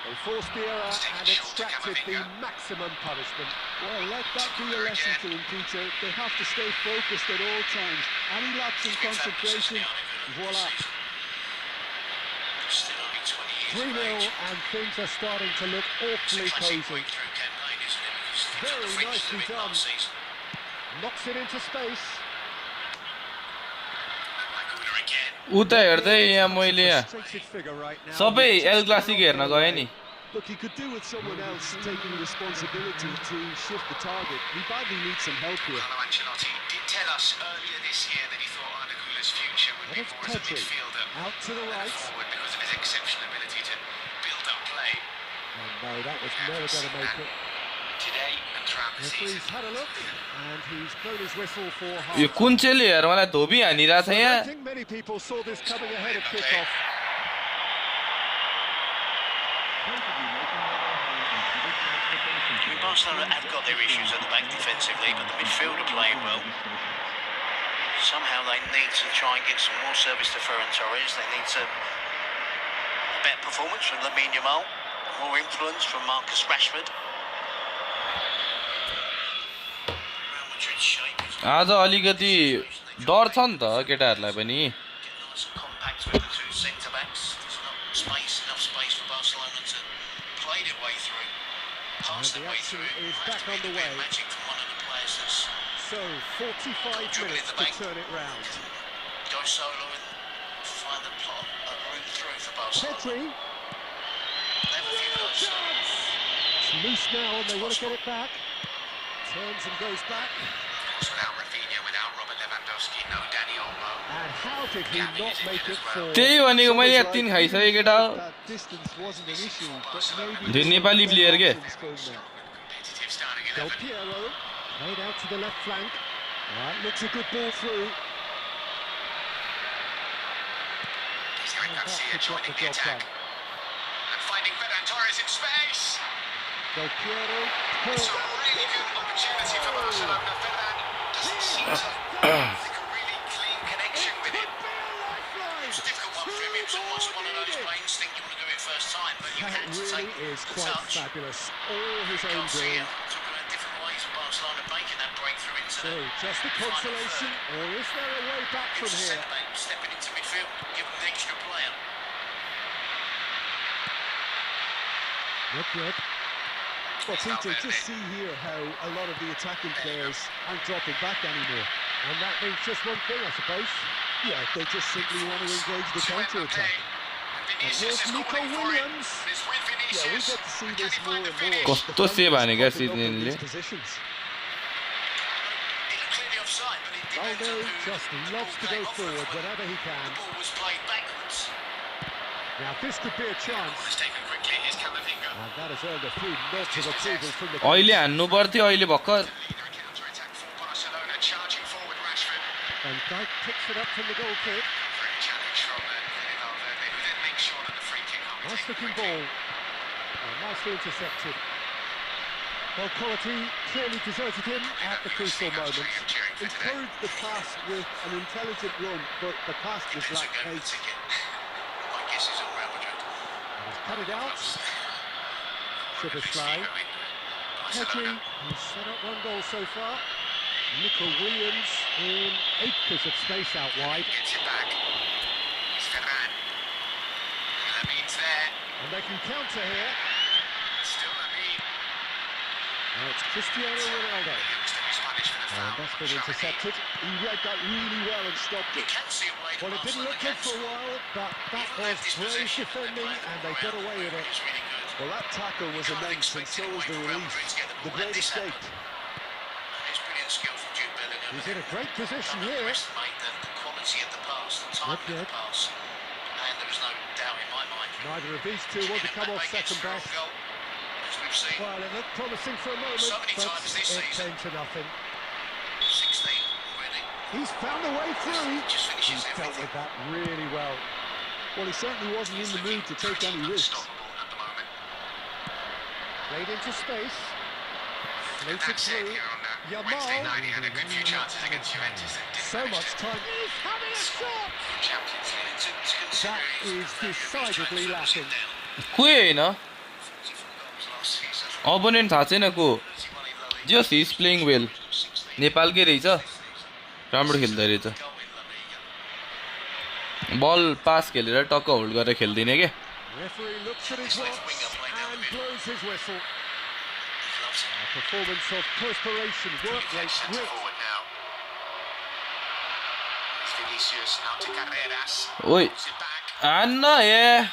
They forced the error and extracted the maximum punishment. Well, let that be a lesson to them, Peter. They have to stay focused at all times. Any lapse in concentration, voila. Still only 20 years 3-0 of age. and things are starting to look awfully Classic cozy. breakthrough campaign, isn't it? Because he took Very the French nicely to it done. last season. Knocks it into space. Like Ulrich. again. उता हेर्दै यहाँ मैले यहाँ Frustrated figure right now. सबै He's L just classic cannot हेर्न get गए away. नि Look, he could do with someone else taking responsibility to shift the target. He badly needs some help here. Carlo Ancelotti did tell us earlier this year that he thought Arda Güler's future would be It's more as a Pedri. midfielder Out to the than a right. forward because of his exceptional ability to build up play. And no, that was never going to make it. Today and throughout the season. Referee's had a look, and he's blown his whistle for yo half. कुन चाहिँले हेर मलाई धोबी हानिरहेको छ I यहाँ don't think many people saw this coming ahead of kickoff. I mean, Barcelona have got their issues at the back defensively, but the midfield are playing well. Somehow they need to try and get some more service to Ferran Torres. They need a better performance from Lamine Yamal, more influence from Marcus Rashford. Real Madrid's shape is आज अलिकति डर छ नि त केटाहरूलाई पनि getting nice and compact with the two centre backs. There's not enough space for Barcelona to play their way through, pass And their the way action through. is Has back to be on the a bit of way. magic from one of the players that's So 45 minutes to turn it round. go solo and find a plot, a route through for Barcelona. Pedri, They have a few goals. chance. It's loose now, and they want to get it back. Turns and goes back. Without Rafinha, without Robert Lewandowski, no Dani Olmo. And how did he not make it for? त्यही भनेको मैले यहाँ 3 खाइसकेँ केटा हो That distance wasn't an issue, but maybe The Nepali player के Competitive starting Del 11. Piero, played out to the left flank. Right, looks a good ball through. Ismail That Garcia could joining get the the job attack. done. And finding Ferran Torres in space. Del Piero, It's a really good opportunity for Barcelona. Ferran doesn't seem to make a really clean connection with it. It's a difficult one for him. It's almost one of those play instinct you want to do it first time, but you That had to really take is the quite touch. fabulous. All his own Garcia doing. talking about different ways of Barcelona making that breakthrough into So, the just a final consolation, third. or is there a way back from It's a here? centre-back stepping into midfield, giving the extra player. Not good. Well, Peter, just see here how a lot of the attacking players aren't dropping back anymore. And that means just one thing, I suppose. Yeah, they just simply want to engage the counter-attack. Vinicius is Nico calling for it. Williams. It's with Yeah, we Vinicius. get to see Can this he more find and the more. finish? कस्तो save हानेको Popping up in सिजनले these positions. He looked clearly offside, but it depends Aldo on who just the loves ball to came go off of forward when whenever he the can. ball was played backwards. Now, this could be a chance. It's taken quickly. Here's Camavinga. And that has earned a few nods of approval from the अहिले हान्नु पर्थ्यो अहिले भर्खर Leader counter-attack for Barcelona, charging forward Rashford. And Dyke picks it up from the goal kick. Great challenge from Villanova, who then makes sure that the free kick can't be Nice taken looking quickly. ball. Nicely intercepted. Well, quality clearly deserted him at the crucial moment. Encouraged the pass with an intelligent run, but the pass just There's a lacked golden pace. ticket. My guess is on Real Madrid. He's cut it out. Superfly. Pedri, who's set up one goal so far. Nico Williams in acres of space out wide. Gets it back. It's Ferran. Lamine's there. And they can counter here. Still Lamine. Now it's Cristiano Ronaldo. He looks to be punished for the And foul. that's been Tchouaméni. intercepted. He read that really well and stopped You it. can see a way that Well, it didn't look good for a Barcelona while, but that Even was left his brave possession defending, played and they well. got away with it. It's really good. Well, that tackle was Can't immense, and expect so any was way the for Real release. Madrid to get the The ball. Let great this escape. happen. And it's brilliant skill from Jude Bellingham. He's in a great position Don't here. underestimate the quality of the pass, the timing of good. the pass. And there was no doubt in my mind. Neither of these two want to come off second best. Goal, as we've seen, Well, it looked promising for a moment, So many but times this it season. came to nothing. 16 already. He's found a way through. Just He's finishes dealt everything. with that really well. Well, he certainly wasn't in the mood to take Pretty any risks. unstoppable at the moment. Played into space. Floated That said, through. here on Yamal. Wednesday night, he had a good few chances against Juventus. That didn't So manage much to time. He's having a shot. Champions League to consider. That He's is the value of his decidedly transfer lacking. was down. कोही होइन 44 goals last season. Opponent थाहा छैन को 31 in La Liga. जस his playing well 16 नेपालकै रहेछ राम्रो खेल्दो रहेछ goal in La Liga. बल पास खेलेर टक्क होल्ड गरेर खेल्दिने के Referee looks at his watch and blows his whistle. Loves it. A performance of perspiration, work rate, Centre grit. forward now. It's Vinicius out to Carreras. Oi. Puts it back. Anna yeah.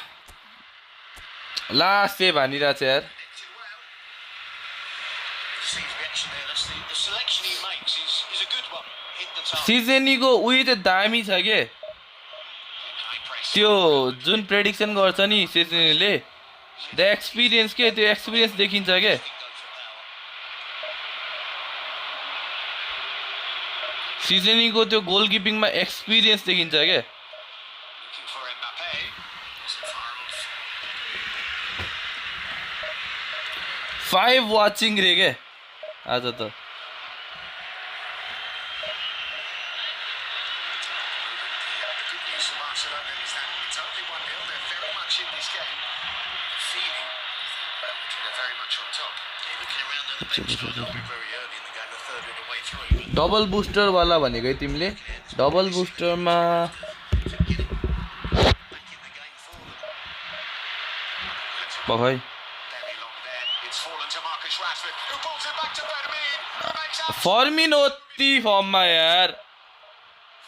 Last save हानिरहेछ यार. Connected well. Sees reaction there. That's the selection he makes is a good one. Hit the target. सिजनीको उही त दामी छ के. High press. त्यो जुन prediction गर्छ नि सिजनीले the experience के त्यो एक्सपिरियन्स देखिन्छ के. सिजनीको त्यो गोल किपिङमा एक्सपिरियन्स देखिन्छ के. Looking for Mbappe. Wasn't far off. 5 watching रे के आज त. The good news for Barcelona is that it's only 1-0. They're very much in this game. The feeling Real Madrid are very much on top. Yeah, looking around at the bench, I know we're very early in the game, a third of the way through. But double booster वाला भनेको है तिमीले. डबल बुस्टरमा to get it back in the game for them. पखै Very long there. It's fallen to Marcus Rashford, who pulls it back to Fermin, who makes up. Fermin अति फर्ममा यार.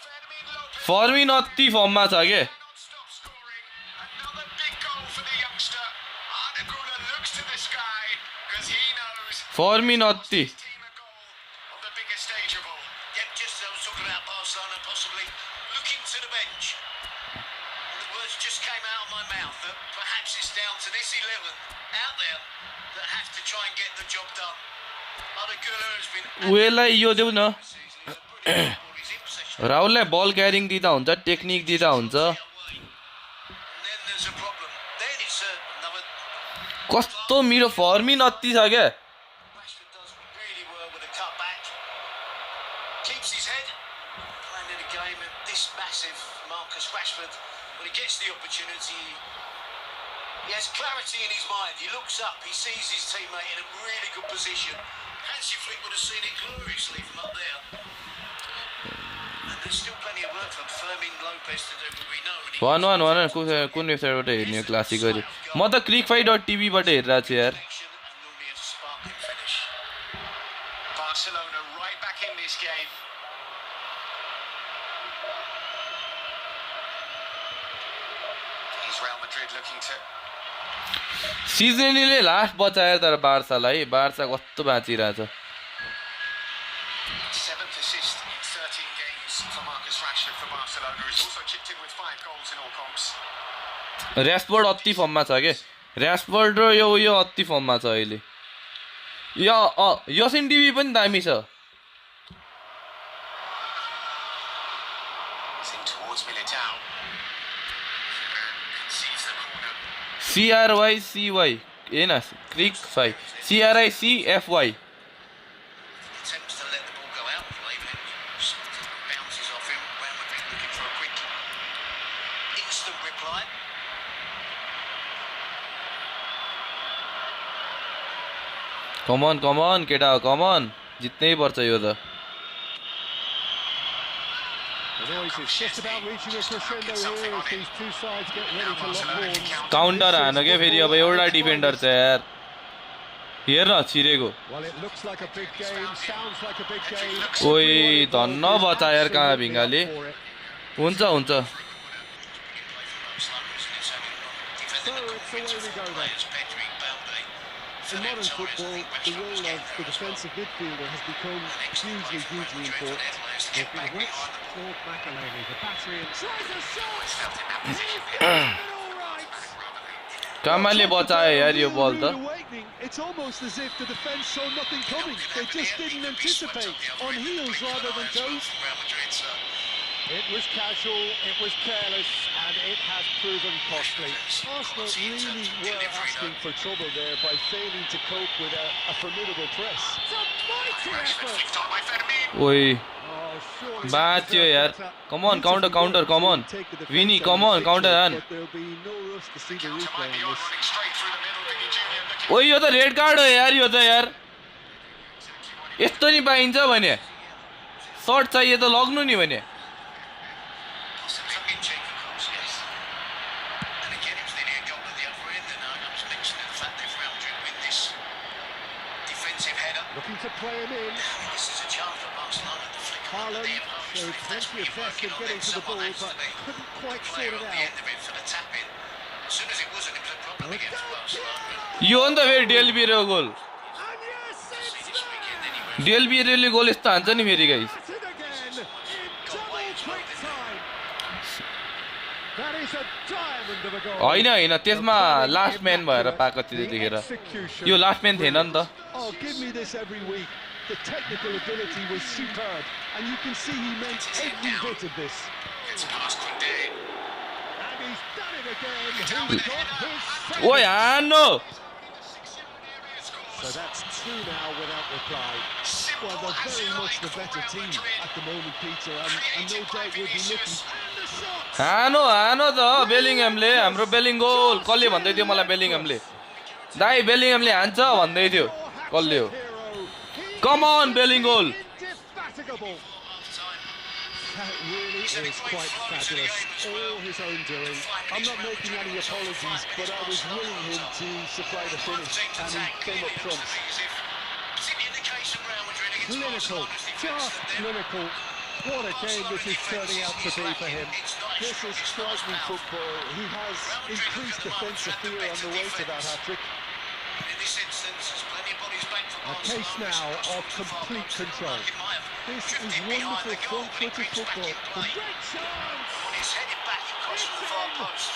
Fermin Lopez फर्मिन अति फर्ममा छ के. cannot stop scoring. Another big goal for the youngster. Arda Güler looks to the sky because he knows Fermin अति. his team a goal on the biggest stage of all. Yep, just I was talking about Barcelona possibly looking to the bench. And the words just came out of my mouth that perhaps it's down to this 11 out there that have to try and get the job done. Arda Güler has been उयोलाई यो देऊ न. this season. He's a brilliant footballer. He's in possession राहुललाई बल carrying दिँदा हुन्छ, technique दिँदा हुन्छ. away. And then there's a problem. Then it's another. कस्तो मेरो Fermin अति छ क्या. Rashford does really well with a cut back. Keeps his head. Playing in a game of this massive Marcus Rashford. When he gets the opportunity, he has clarity in his mind. He looks up, he sees his teammate in a really good position. Hansi Flick would have seen it gloriously from up there. And there's still plenty of work for Fermin Lopez to do, but we know. And he भन कुन वेबसाइटबाट हेर्ने classic गरी. म त क्लिकफाई.tv बाट हेरिरहेको छु यार. connection and normally a sparkling finish. Barcelona right back in this game. Is Real Madrid looking to सिजनीले लास्ट बचायो तर बार्सालाई. बार्सा कस्तो बाँचिरहेछ. 7th assist in 13 games for Marcus Rashford for Barcelona. He's also chipped in with 5 goals in all comps. ऱ्यासफोर्ड अति फर्ममा छ के. ऱ्यासफोर्ड र यो अति फर्ममा छ अहिले. यसिन टिभी पनि दामी छ. He's in towards Militao. Concedes the corner. CRYCY Hahn क्लिकफाई. CRICFY. Attempts to let the ball go out of play, but it bounces off him. Real Madrid looking for a quick instant reply. Come on केटा कम on. जित्नै पर्छ यो त. The noise is just about reaching a crescendo here as these two sides get ready to lock horns. Counter हान के फेरि अब एउटा defender छ यार. हेर न छिरेको. Well, it looks like a big game, sounds like a big game. ओइ धन्न बचा यार कहाँ भिङ्गाले. हुन्छ हुन्छ. In modern football, the role of the defensive midfielder has become hugely important. कामाले बचायो यार यो बल त. It's almost as if the defence saw nothing coming. They just didn't anticipate. On heels rather than toes. It was casual, it was careless, and it has proven costly. Arsenal really were asking for trouble there by failing to cope with a formidable press. It's a mighty effort. Flicked on by Fermin. ओइ Oh, surely बाँच्यो they यार. deserved better. Come on counter come on. Take the defence Vini out come of on the counter picture, हान. but there'll be no rush to see the Counter replay might be on on, this. running straight through the middle. Vinny Junior looking ओइ यो त red card हो यार यो त यार. exactly what he यस्तो नि पाइन्छ भने. सर्ट चाहिए त लग्नु नि भने. Some tongue in cheek, of course, yes. And again, it was nearly a goal at the other end, and I was mentioning the fact that if Real Madrid win this defensive header, Looking to play him in. I mean, this is a chance for Barcelona to flick on the Haaland end. There was plenty of zest in getting to the ball, but couldn't quite sort it out. As soon as it wasn't, it was a problem against Barcelona. यो हो नि त फेरि डेलबिरो गोल And yes, it's there! डेलबिरोले गोल यस्तो हान्छ नि फेरि guys At it again in double quick time. That is a diamond of a goal. होइन होइन त्यसमा लास्ट म्यान भएर पाएको थियो त्यतिखेर यो लास्ट म्यान थिएन नि त Oh, give me this every week. The technical ability was superb, and you can see he meant every bit of this. It's past Koundé. And he's done it again. He's got his second. ओइ हान्नु So that's two now without reply. Well, they're very much the better team at the moment, Peter, and no doubt we'll be looking. And the shot. हानो हानो त बेलिङhamले हाम्रो बेलिङ गोल कसले भन्दै थियो मलाई बेलिङhamले दाइ बेलिङhamले हान्छ भन्दै थियो कसले हो कम अन बेलिङ गोल Indefatigable. That really is quite fabulous. All his own doing. I'm not making any apologies, but I was willing him to supply the finish, and he came up trumps. Clinical, just clinical. What a game this is turning out to be for him. This is frightening football. He has increased defensive fear on the way to that hat-trick. A case now of complete control. This is wonderful front-footed football. Great chance! It's headed back across the far post.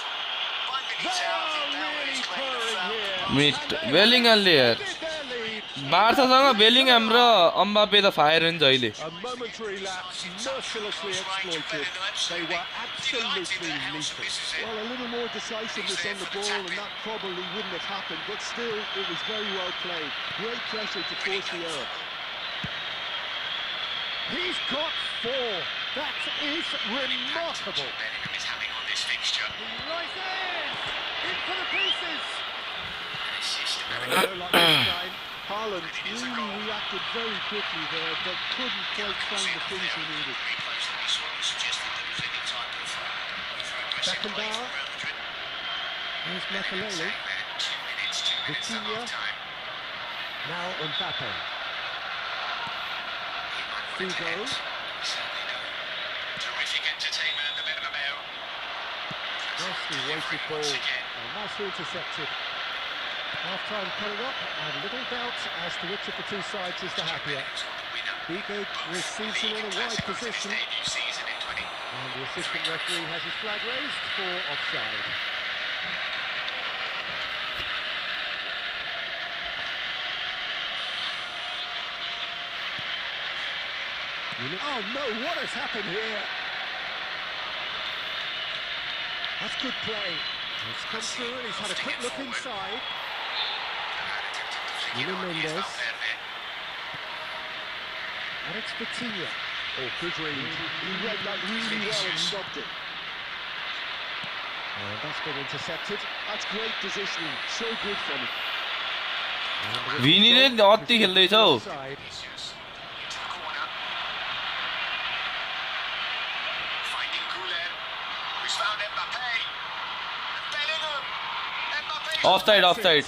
5 They minutes out, are now really he's claimed the purring foul. here. मिट And they बेलिङhamले यार did their lead. बार्सासँग Bellingham र Mbappe त fire हुन्छ अहिले A momentary lapse, mercilessly exploited. They were absolutely lethal. Well, a little more decisiveness on the ball, and that probably wouldn't have happened, but still, it was very well played. Great pressure to force the error. He's got four. That is remarkable. Bellingham is having on this fixture. He rises in for the pieces. Assist to No, Bellingham. like this time. Haaland really reacted very quickly there, but couldn't quite find the finish he needed. Replays that we saw suggested there was any type of over-aggressive play Beckenbauer. from Real Madrid. Here's Makalele. Saying that 2 minutes at Vitinha. half-time. Now Mbappe. He might want Figo. it to end. Certainly no. Terrific entertainment at the Bernabeu. Nicely weighted ball. Once again. Nicely intercepted. Half-time coming up, and little doubt as to which of the two sides is the happier. Figo receives him in a wide position, Debut season in 20. and the assistant referee has his flag raised for offside. Oh no, what has happened here? That's good play. It's come through and he's had a quick look inside. Nuno Mendes. And it's Vitinha. Oh, good read. He read that really well and stopped it. And that's been intercepted. That's great positioning. So good from him. भिनीले अति खेल्दैछ हौ Offside. Corner. Finding Couler, who's found Mbappe. And Bellingham. Mbappe. Offside offside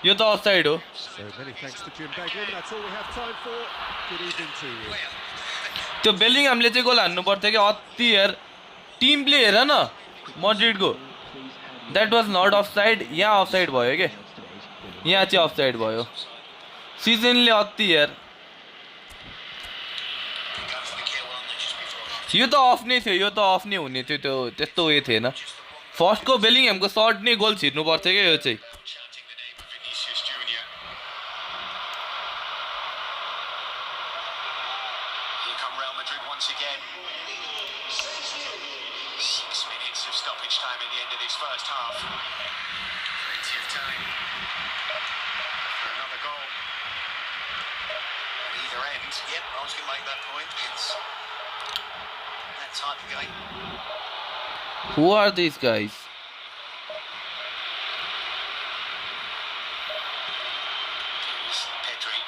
यो त offside हो So many thanks to Jim Beglam. That's all we have time for. Good evening to you. त्यो बेलिङhamले चाहिँ गोल हान्नु पर्थ्यो कि अति यार टिमले हेर न मड्रिडको द्याट वाज नट अफसाइड यहाँ अफसाइड भयो के यहाँ चाहिँ अफसाइड भयो सिजनले अति यार यो त अफ नै थियो यो त अफ नै हुने थियो त्यो त्यस्तो उयो थिएन फर्स्टको बेलिङhamको सर्ट नै गोल छिर्नु पर्थ्यो क्या यो चाहिँ Shouting the name of Vinicius Junior. Here come Real Madrid once again. 6 minutes of stoppage time at the end of this first half. Plenty of time for another goal. At either end. Yep, I was going to make that point. It's that type of game. Who are these guys? Here's Pedri.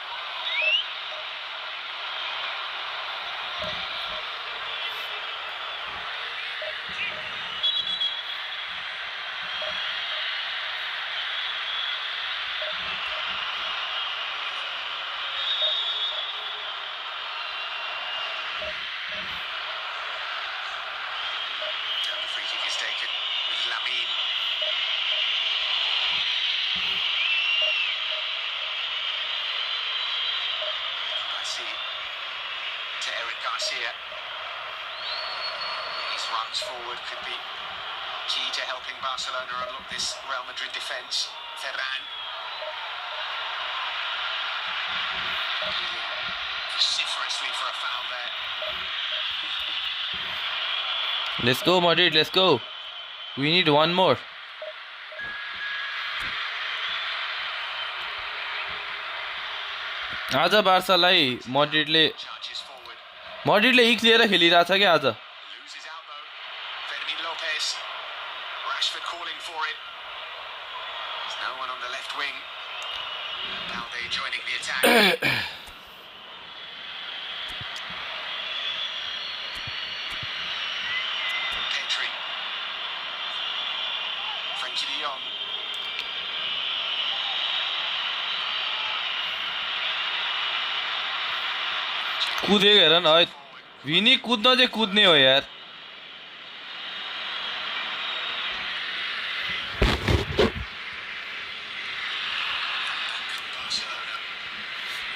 runs forward could be key to helping Barcelona unlock this Real Madrid defence. Ferran. Vociferously for a foul there. Let's go Madrid, let's go. We need one more. आज बार्सालाई मड्रिडले Charges forward. इक्स लिएर खेलिरहेछ क्या आज. Loses out though. Fermin Lopez. Rashford calling for it. There's no one on the left wing. Balde joining the attack. Pedri. Frenkie de Jong. कुदेको हेर न है. विनी कुद्न चाहिँ कुद्ने हो यार. Barcelona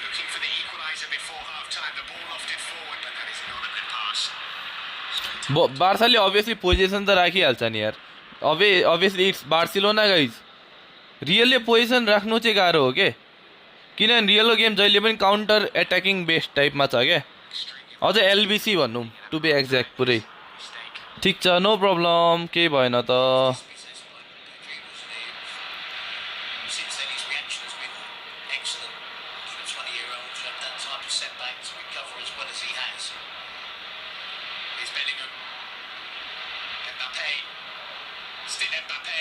looking for the equaliser before half-time. The ball lofted forward, but that is not a good pass. बार्साले obviously position त राखिहाल्छ नि यार. Obviously it's Barcelona guys. रियलले पोजिसन राख्नु चाहिँ गाह्रो हो के. किनभने रियलको गेम जहिले पनि काउन्टर एट्याकिङ बेस्ड टाइपमा छ क्या. अझ एलबिसी भनौँ टु बी एक्ज्याक्ट पुरै. ठिक छ, नो प्रब्लम, केही भएन त. Since then, his reaction has been excellent. For a 20-year-old to have that type of setback to recover as well as he has. Here's Bellingham. Mbappe. Still Mbappe.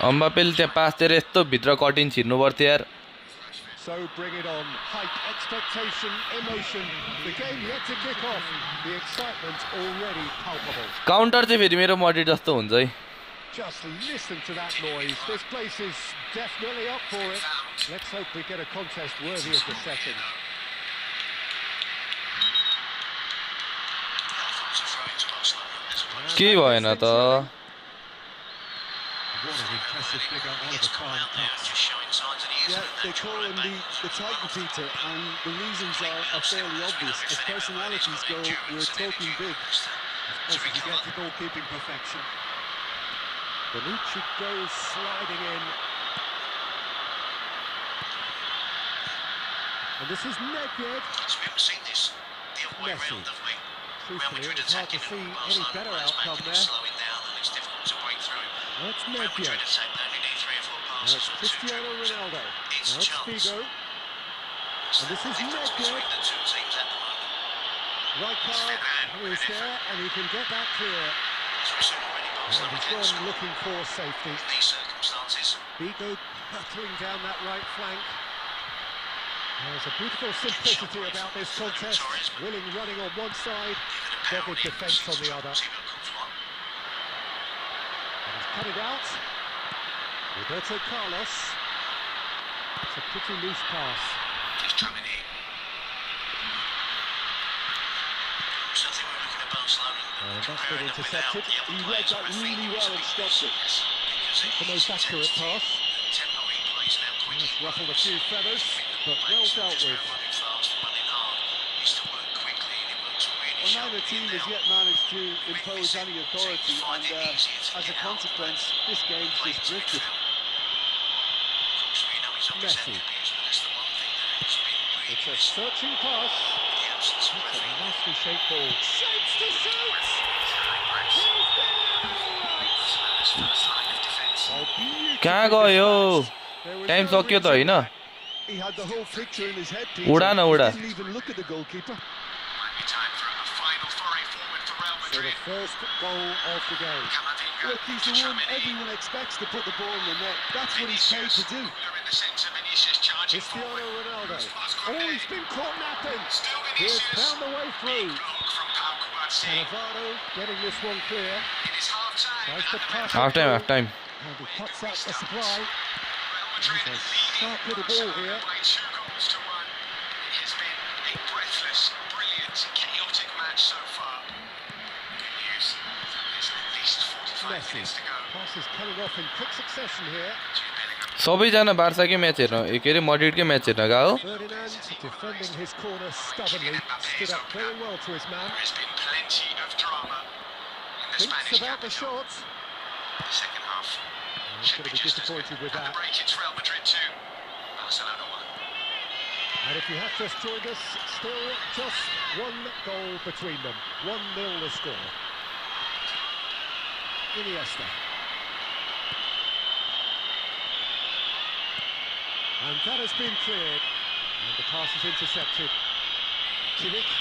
अम्बापेले त्यहाँ पास दिएर यस्तो भित्र कटिन छिर्नु पर्थ्यो यार. So bring it on. Hype, expectation, emotion. The game yet to kick off. The excitement already palpable. Counter चाहिँ फेरि मेरो Madrid जस्तो हुन्छ है. Just listen to that noise. This place is definitely up for it. Let's hope we get a contest worthy of the setting. केही भएन त. What an impressive figure, Oliver Kahn. Yeah, they call him the Titan Peter, and the reasons are fairly obvious. As personalities go, we're talking big. As you get to goalkeeping perfection. Bonucci goes sliding in. And this is Nedved. So we haven't seen this the other way Messi. round, have we? Real Truthfully, Madrid it's hard to attacking see and any Barcelona better players outcome making and there. slowing down, and it's difficult to break through. That's Real Madrid Nedved. attack, they only need 3 or 4 Now passes it's or 2 Cristiano dribbles. Ronaldo. It's Now a it's chance. Figo. It's And this the is difference Nedved. between the two teams at the moment. Rijkaard is there, and he can get that clear. So we've seen already And Barcelona he's can gone score looking for safety. in these circumstances. Figo hurtling down that right flank. There's a beautiful simplicity about this contest. Willing running on one side, dogged defence on the other. And he's cut it out. Roberto Carlos. It's a pretty loose pass. It's Tramini. So I think we're looking at Barcelona. And that's been comparing them without intercepted. the other He read players that on the really field. well and stopped it. Not the most accurate pass. Tempo he plays now quickly. It's ruffled a few feathers, but well dealt with. Running fast and running hard. He used to work quickly and he works really Well, neither sharply team has now. yet managed to impose any authority, and as a consequence, this game's just drifted. Of course, we know he's on his Messi. enemies, but that's the one thing that has been really It's a missing. searching pass. The absence of It's a Rafinha. nicely shaped ball. Shapes to shoot! He's there! Barcelona's first line of defence. Oh, beautifully कहाँ गयो? dispatched. There was time no सक्यो त reaching होइन. back. He had the whole picture in his head, Peter. उडा न उडा. He didn't even look at the goalkeeper. Might be time for a final foray forward for Real So the Madrid. first goal of the game. Camavinga Look, he's to the one Tchouaméni. everyone expects to put the ball in the net. That's what he's paid to do. Müller in the centre, Vinicius charging Cristiano forward. Ronaldo. Pass Oh, quickly. he's been caught napping. Still He has Vinicius. found the way through. Block from Pau Kubasi. Cannavaro getting this one clear. It is half-time. Tries to pass Half time, half time. And he cuts out the supply. Real Madrid There's a leading sharp little ball Barcelona here. by 2 goals to 1. It has been a breathless, brilliant, chaotic match so far. Good news. There's at least 45 Messi. minutes to go. Pass is coming off in quick succession here. Jude Bellingham. सबैजना बार्साकै match हेर्न के अरे मड्रिडकै match हेर्न गएको. Ferdinand defending his corner stubbornly. Stood up very well to his man. There has been plenty of drama the thinks Spanish about the capital. shot. The second half He's should going be to be just as good. disappointed with At the that. break, it's Real Madrid 2, Barcelona 1. And if you have just joined us, still just one goal between them. 1-0 the score. Iniesta. And that has been cleared. And the pass is intercepted. Kimmich.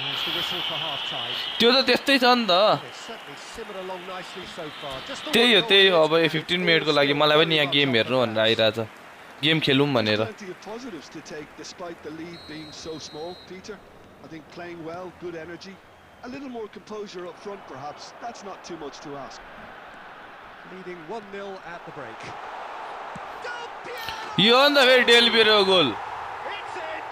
There's the whistle for half-time. त्यो त त्यस्तै छ नि त It's certainly simmered along nicely so far. Just the त्यही हो one त्यही हो goal अब in यो it, 15 and मिनटको it's लागि all मलाई still पनि यहाँ very गेम much हेर्नु up for भनेर grabs. आइरहेछ गेम खेलौँ There's भनेर plenty of positives to take despite the lead being so small, Peter. I think playing well, good energy, a little more composure up front perhaps. That's not too much to ask. Leading 1-0 at the break. यो अन्त फेरि del पिरो गोल It's in.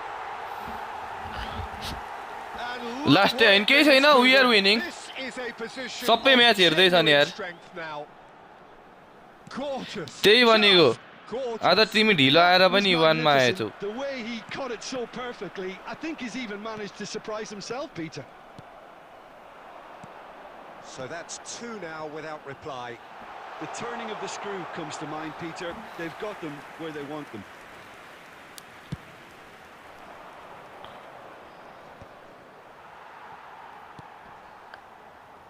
And Last look day, what in case it I know is we are proven. winning. This is a position सबै of match हेर्दैछन् genuine यार strength now. Gorgeous. त्यही भनेको Just gorgeous. आज तिमी ढिलो आएर That was पनि वानमा magnificent. आएछौ The way he caught it so perfectly, I think he's even managed to surprise himself, Peter. So that's 2 now without reply. The turning of the screw comes to mind, Peter. They've got them where they want them.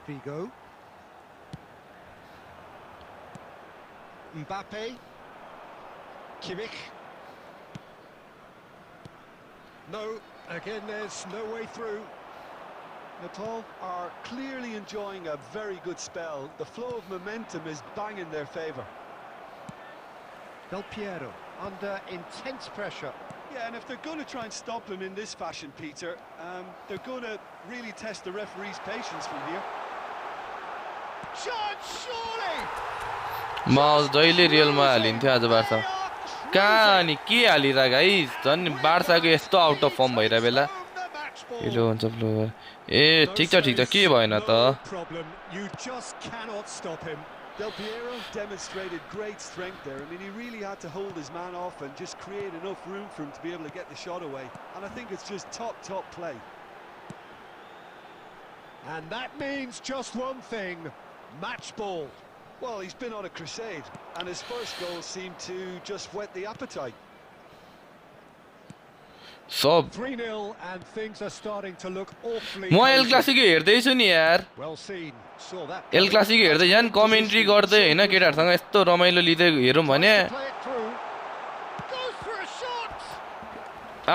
Figo. Mbappe. Kimmich. No, again there's no way through. Nepal are clearly enjoying a very good spell. The flow of momentum is bang in their favour. Del Piero under intense pressure. Yeah, and if they're going to try and stop him in this fashion, Peter, they're going to really test the referee's patience from here. Shot, surely! म जहिले रियलमा हालिन्थ्यो आज Barca कहाँ अनि के हालिरा guys झन् बार्साको यस्तो out of firm भइरहेको बेला ढिलो हुन्छ फ्लो ए ठिक छ के भएन त No problem. You just cannot stop him. Del Piero demonstrated great strength there. I mean, he really had to hold his man off and just create enough room for him to be able to get the shot away. And I think it's just top play. And that means just one thing, match ball. Well, he's been on a crusade, and his first goal seemed to just whet the appetite. सब 3-0 and things are starting to look awfully म El cozy. Clasico हेर्दैछु नि यार Well seen. Saw that. El Clasico हेर्दै यहाँ commentary गर्दै होइन केटाहरूसँग यस्तो रमाइलो लिँदै हेरौँ भने Tries to play it through. Goes for a shot.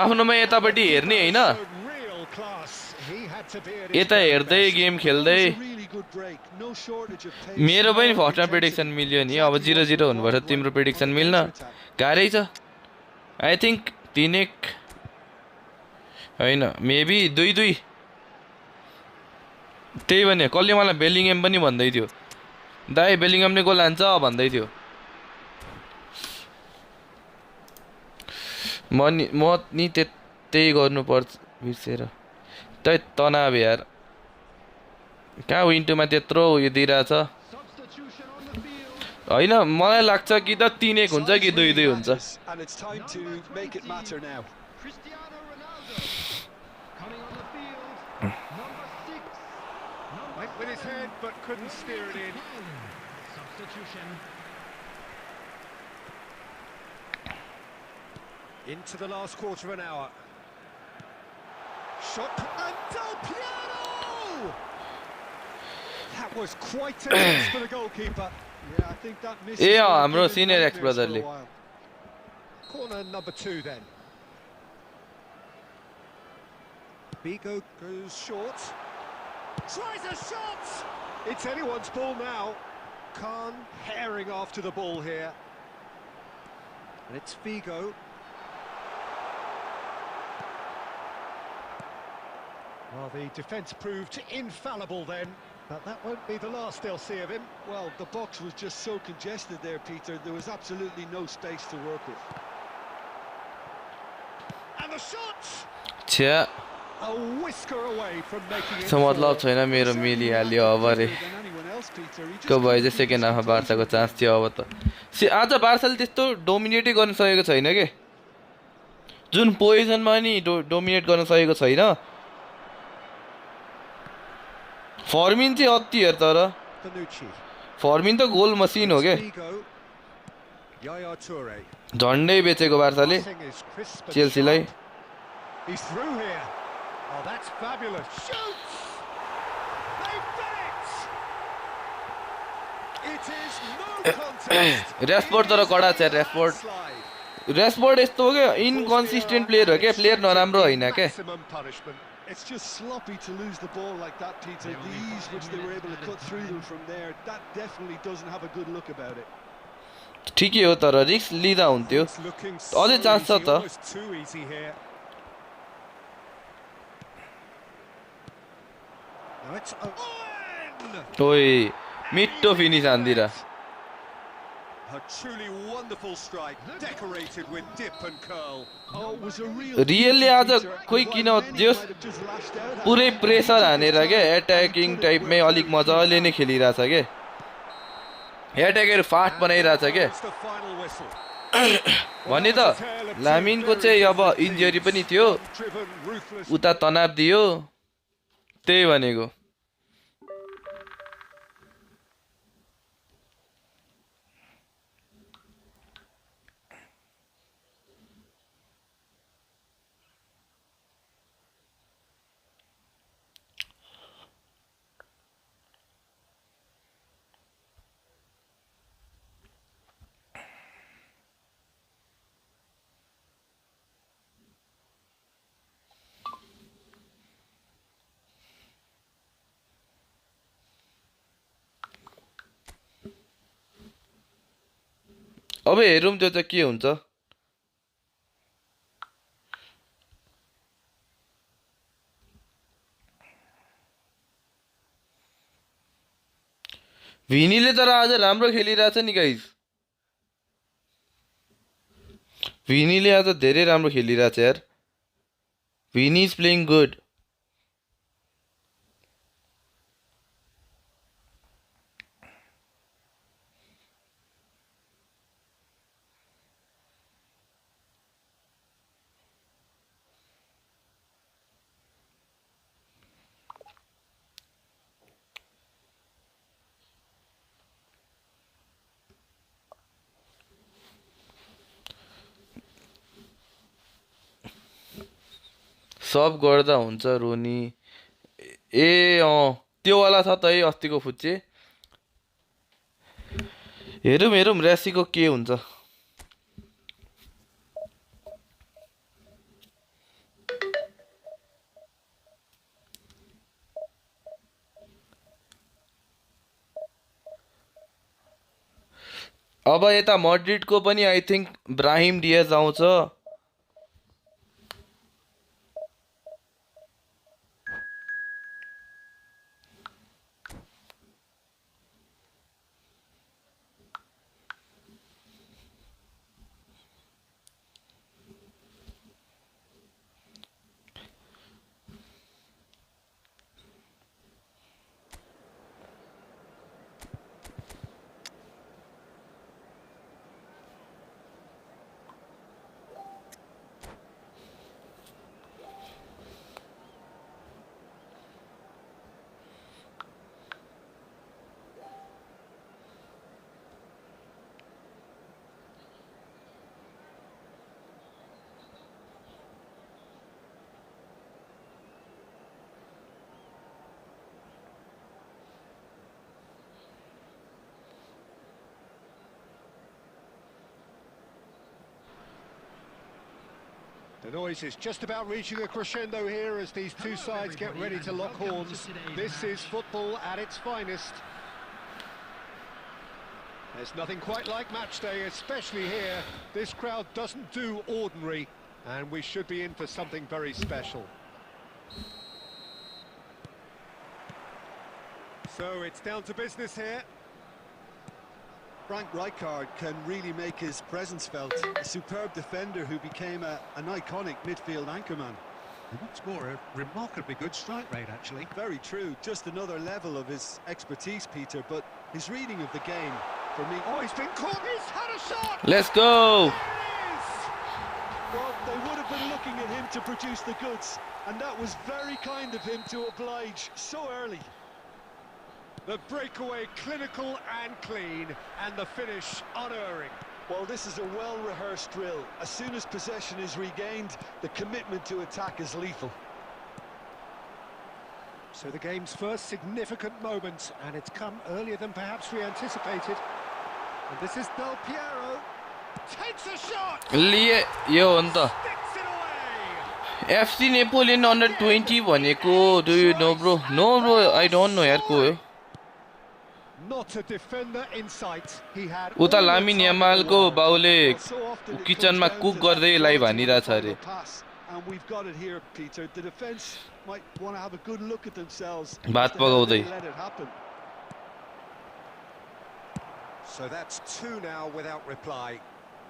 आफ्नोमा यतापट्टि हेर्ने होइन Showed real class. He had to be at his यता very हेर्दै best. गेम That खेल्दै was a really good break. No shortage of pace. मेरो पनि no फर्स्टमा intensity. प्रेडिक्सन मिल्यो नि अब 0-0 हुनुपर्छ तिम्रो प्रेडिक्सन On the मिल्न counter-attack. गाह्रै छ आई थिङ्क 3-1 होइन मेबी 2-2 त्यही भने कसले मलाई बेलिङएम पनि भन्दै थियो दाइ बेलिङएमले गोल हान्छ भन्दै थियो म नि त्यही गर्नुपर्छ बिर्सेर त्यही तनाव यार कहाँ विन्टुमा त्यत्रो उयो दिइरहेछ Substitution on the field. होइन मलाई लाग्छ कि त 3-1 हुन्छ कि 2-2 हुन्छ And it's time to make it matter now. Cristiano Ronaldo coming on the field. Number 6. Went with his head but couldn't steer it in. Substitution. Into the last quarter of an hour. Shot and Del Piero! That was quite a miss for the goalkeeper. Yeah, I think that miss. A is gonna हाम्रो give him senior x nightmares for a ब्रदरले while. Corner number 2 then. Figo goes short. Tries a shot! It's anyone's ball now. Khan herring after the ball here. And it's Figo. Well, the defence proved infallible then, but that won't be the last they'll see of him. Well, the box was just so congested there, Peter. There was absolutely no space to work with. And the shot! छ्या A whisker away from making it छ मतलब four. छैन मेरो मिलिहाल्यो अब रे Than anyone else, Peter. He just को भए couldn't चाहिँ keep सेकेन्ड his हाफमा composure. बार्साको चान्स थियो अब त आज बार्साले त्यस्तो डोमिनेटै गर्न सकेको छैन के जुन पोजिसनमा नि डोमिनेट गर्न सकेको छैन फर्मिन चाहिँ अति हेर तर Bonucci. फर्मिन त गोल मसिन हो के Figo. Yaya Toure. झन्डै बेचेको बार्साले Passing is crisp and चेल्सीलाई sharp. He's through here. Oh, that's fabulous. Shoots! They've done it! It is no contest. रेसफोर्ड तर कडा छ रेसफोर्ड रेसफोर्ड यस्तो हो क्या इनकन्सिस्टेन्ट प्लेयर हो क्या प्लेयर नराम्रो होइन क्या Maximum punishment. It's just sloppy to lose the ball like that, Peter. The ease which they were able to cut through them from there, that definitely doesn't have a good look about it. ठिकै हो तर risk लिँदा हुन्थ्यो It's looking अझै so chance छ easy, त almost too easy here. Now it's Owen! ओइ मिठो finish हान्दिर A truly wonderful strike, decorated with dip and curl. Oh, it was a real रियलले आज खोइ किन जोस् might have just lashed out at पुरै him. Pressure हानेर क्या एट्याकिङ टाइपमै अलिक मजाले नै खेलिरहेछ के एट्याकहरू फास्ट बनाइरहेछ के It's the final whistle. भने त लामिनको चाहिँ अब इन्जरी पनि थियो Driven, ruthless. उता तनाव दियो त्यही भनेको अब हेरौँ त्यो चाहिँ के हुन्छ भिनीले तर आज राम्रो खेलिरहेछ नि गाइज भिनीले आज धेरै राम्रो खेलिरहेछ यार भिनी इज प्लेइङ गुड सब गर्दा हुन्छ रोनी ए त्यो वाला छ त है अस्तिको फुच्चे हेरौँ हेरौँ रेसीको के हुन्छ अब यता मड्रिडको पनि आई थिङ्क ब्राहिम डियाज आउँछ The noise is just about reaching a crescendo here as these two sides get ready to lock horns. This is football at its finest. There's nothing quite like match day, especially here. This crowd doesn't do ordinary, and we should be in for something very special. So it's down to business here. Frank Rijkaard can really make his presence felt. A superb defender who became an iconic midfield anchorman. And what's more, a remarkably good strike rate, actually. Very true. Just another level of his expertise, Peter. But his reading of the game, for me... Oh, he's been caught! He's had a shot! Let's go! Well, they would have been looking at him to produce the goods. And that was very kind of him to oblige so early. The breakaway clinical and clean, and the finish unerring. Well, this is a well-rehearsed drill. As soon as possession is regained, the commitment to attack is lethal. So the game's first significant moment, and it's come earlier than perhaps we anticipated. And this is Del Piero. Takes a shot! लिए यो हो नि त Sticks it away! FC Napoleon under 20 भनेको do you know bro no bro I don't know यार को हो Not a defender in sight. He had उता all the Lamine time in the यामालको world. बाउले Well, so often it किचनमा comes down cook to गर्दै that lie quality भनिरहेछ of अरे the pass. And we've got it here, Peter. The defence might want to have a good look at themselves. भात as to how पकाउँदै they let it happen. So that's two now without reply.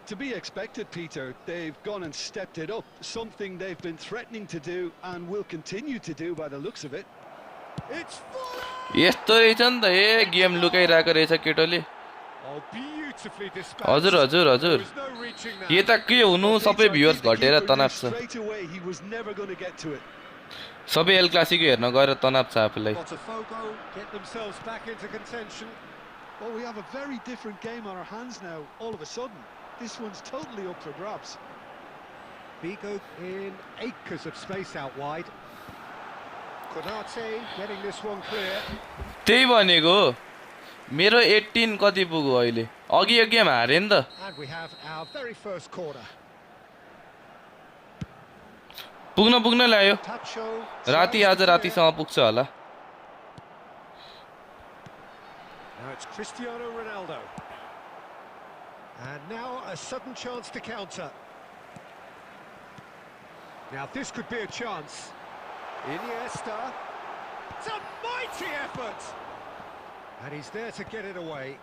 To be expected, Peter. They've gone and stepped it up. Something they've been threatening to do and will continue to do by the looks of it. It's full on! यस्तो रहेछ नि त ए game लुकाइरहेको रहेछ केटोले Oh, beautifully dispatched. हजुर हजुर हजुर There was no reaching that. यता के हुनु Well, सबै Peter, I viewers think the घटेर keeper तनाव knew छ straight away he was never going to get to it. सबै एल क्लासिको हेर्न गएर तनाव छ आफूलाई Botafogo get themselves back into contention. Well, we have a very different game on our hands now, all of a sudden. This one's totally up for grabs. Vigo in acres of space out wide. Konate getting this one clear. त्यही भनेको मेरो 18 कति पुग्यो अहिले अघि यो game हारे नि त And we have our very first corner. पुग्न ल्यायो Tacho. राति आज रातिसम्म पुग्छ होला Now it's Cristiano Ronaldo. And now a sudden chance to counter. Now this could be a chance. Iniesta. It's a mighty effort! And he's there to get it away.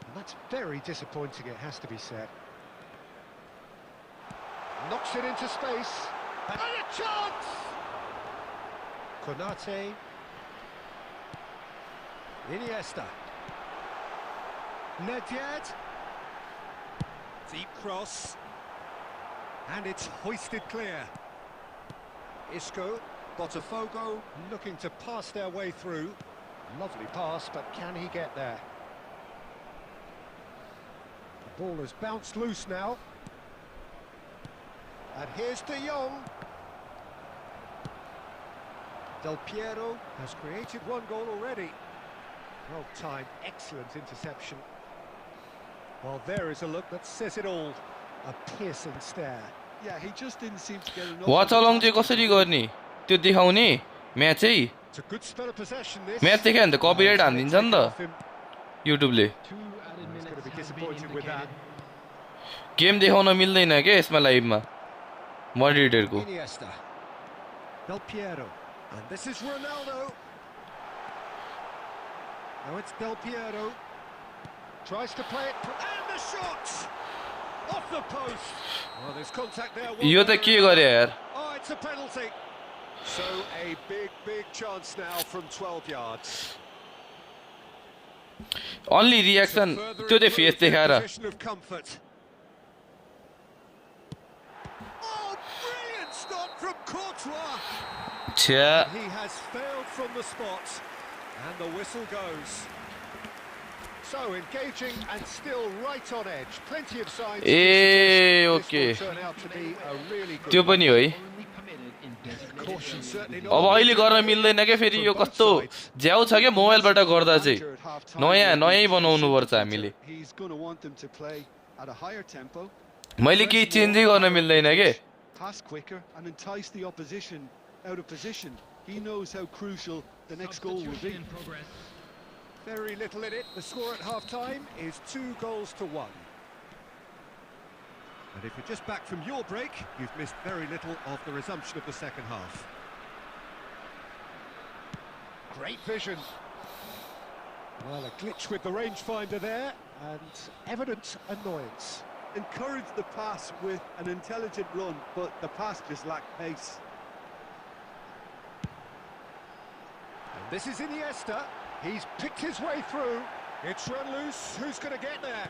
And that's very disappointing, it has to be said. Knocks it into space. And a chance! Konate. Iniesta. Nedved. Deep cross. And it's hoisted clear. Isco. Botafogo looking to pass their way through. Lovely pass, but can he get there? The ball has bounced loose now. And here's De Jong. Del Piero has created one goal already. Well timed, excellent interception. Well, there is a look that says it all. A piercing stare. Yeah, he just didn't seem to get enough. Watch along चाहिँ कसरी गर्ने त्यो देखाउने match चाहिँ It's a good spell of possession this. Match देखायो भने त copyright हानिदिन्छ नि त युट्युबले He's going to be disappointed with that. Game देखाउन मिल्दैन के यसमा लाइभमा मोडरेटरको Iniesta. Del Piero. And this is Ronaldo. Now it's Del Piero. Tries to play it. And the shot! Off the post. Oh, there's contact there. यो त के गरे यार Oh, it's a penalty. So a big chance now from 12 yards. Only reaction त्यो चाहिँ face देखाएर Position of comfort. Oh, brilliant stop from Courtois. छ्या He has failed from the spot, and the whistle goes. So engaging and still right on edge. Plenty of signs. to A suggest okay this will turn out to be a really good त्यो पनि हो है Only committed in designated caution. Certainly not. अब अहिले गर्न मिल्दैन क्या फेरि यो कस्तो झ्याउ छ क्या मोबाइलबाट गर्दा चाहिँ नयाँ बनाउनु पर्छ हामीले He's going to want them to play at a higher tempo, मैले केही चेन्जै गर्न मिल्दैन के pass quicker and entice the opposition out of position. He knows how crucial the next goal will be. in progress. Very little in it. The score at half-time is 2-1. And if you're just back from your break, you've missed very little of the resumption of the second half. Great vision. Well, a glitch with the rangefinder there, and evident annoyance. Encourage the pass with an intelligent run, but the pass just lacked pace. And this is Iniesta. He's picked his way through. It's run loose. Who's going to get there?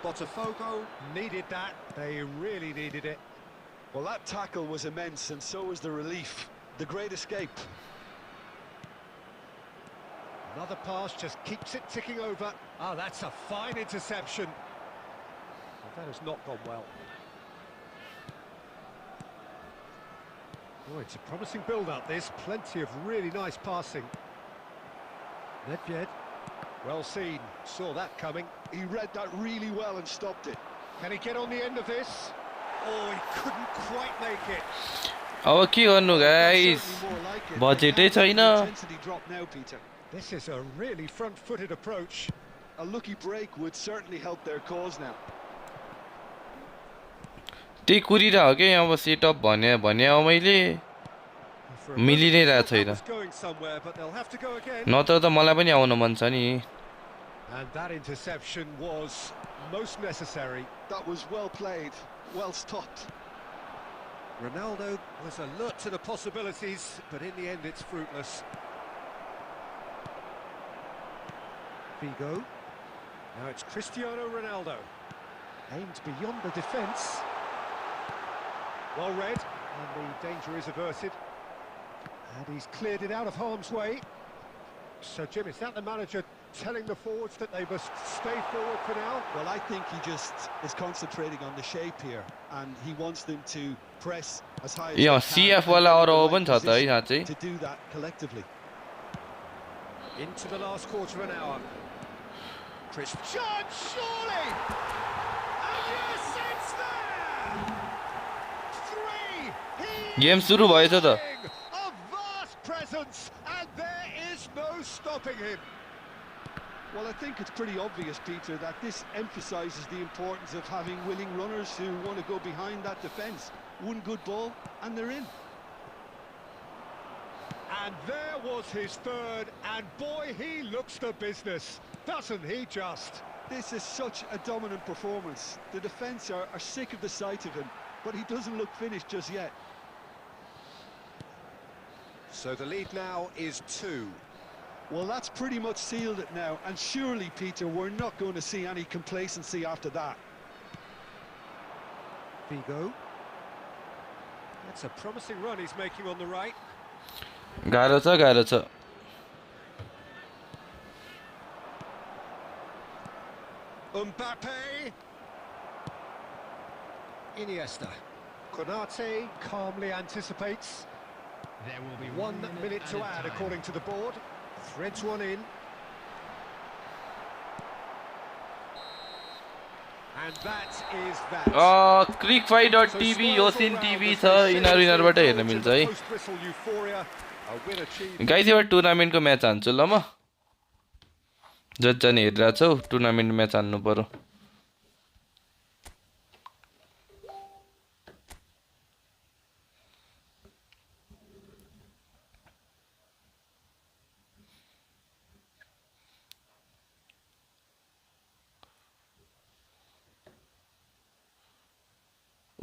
Botafogo needed that. They really needed it. Well, that tackle was immense, and so was the relief. The great escape. Another pass just keeps it ticking over. Ah, that's a fine interception. Well, that has not gone well. Oh, it's a promising build-up, this. Plenty of really nice passing. Nedved. Well seen. Saw that coming. He read that really well and stopped it. Can he get on the end of this? Oh, he couldn't quite make it. अब के गर्नु guys Certainly more like it. बजेटै They can't छैन let the intensity drop now, Peter. This is a really front-footed approach. A lucky break would certainly help their cause now. त्यही कुरिरह के अब setup भने अब मैले For a मिलि नै moment, रहेको that छैन was going somewhere, but they'll have to go again. नत्र त मलाई पनि आउन मन छ नि And that interception was most necessary. That was well played, well stopped. Ronaldo was alert to the possibilities, but in the end it's fruitless. Figo. Now it's Cristiano Ronaldo. Aimed beyond the defence. Well read, and the danger is averted. And he's cleared it out of harm's way. So, Jim, is that the manager telling the forwards that they must stay forward for now? Well, I think he just is concentrating on the shape here, and he wants them to press as high as yo they can CF वाला and अरू get in पनि छ the त है right यहाँ चाहिँ position to do that collectively. Into the last quarter of an hour. Chris Judd, surely! And yes, it's there! Three! Game सुरु भएछ त A vast presence, and there is no stopping him. Well, I think it's pretty obvious, Peter, that this emphasises the importance of having willing runners who want to go behind that defence. One good ball, and they're in. And there was his third, and boy, he looks the business, doesn't he just? This is such a dominant performance. The defence are sick of the sight of him, but he doesn't look finished just yet. So the lead now is 2. Well, that's pretty much sealed it now, and surely, Peter, we're not going to see any complacency after that. Figo. That's a promising run he's making on the right. गाह्रो छ Mbappe. Iniesta. Konate calmly anticipates. There will be 1 minute to add, according to the board. Threads one in. And that is that. Crickfy यो सिन TV छ यिनीहरूबाट हेर्न मिल्छ है guys एउटा टुर्नामेन्टको match हान्छु ल म जति हेरिरहेको छौ टुर्नामेन्ट म्याच हान्नु पर्यो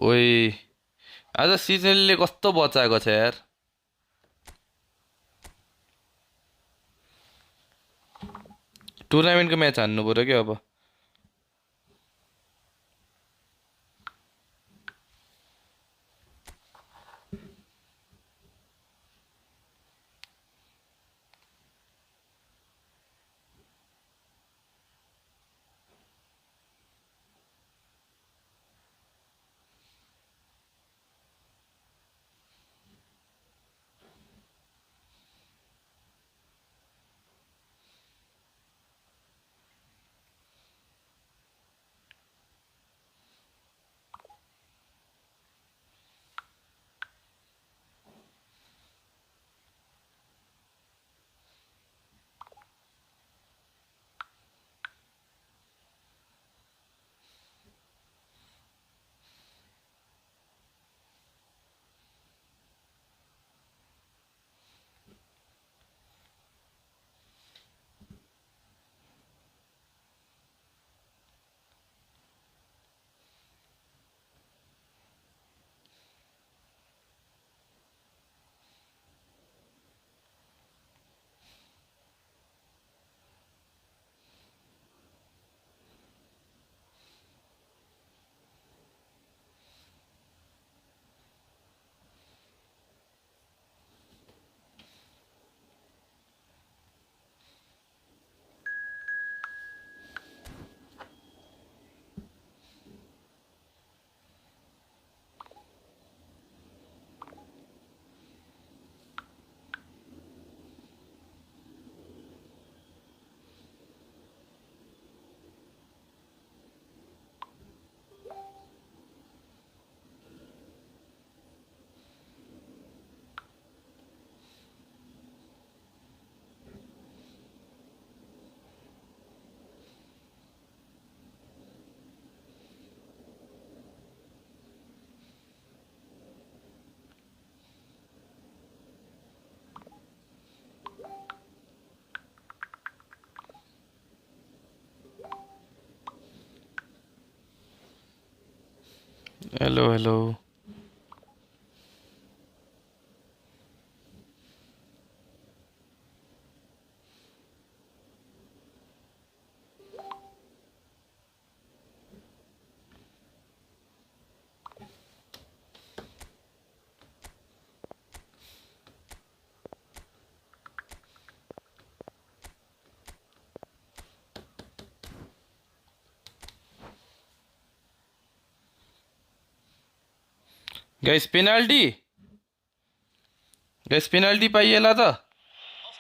ओइ आज सिजनले कस्तो बचाएको छ यार टुर्नामेन्टको म्याच हान्नु पर्यो के अब Hello, hello. Guys, penalty. Guys, penalty पाइएला त. Off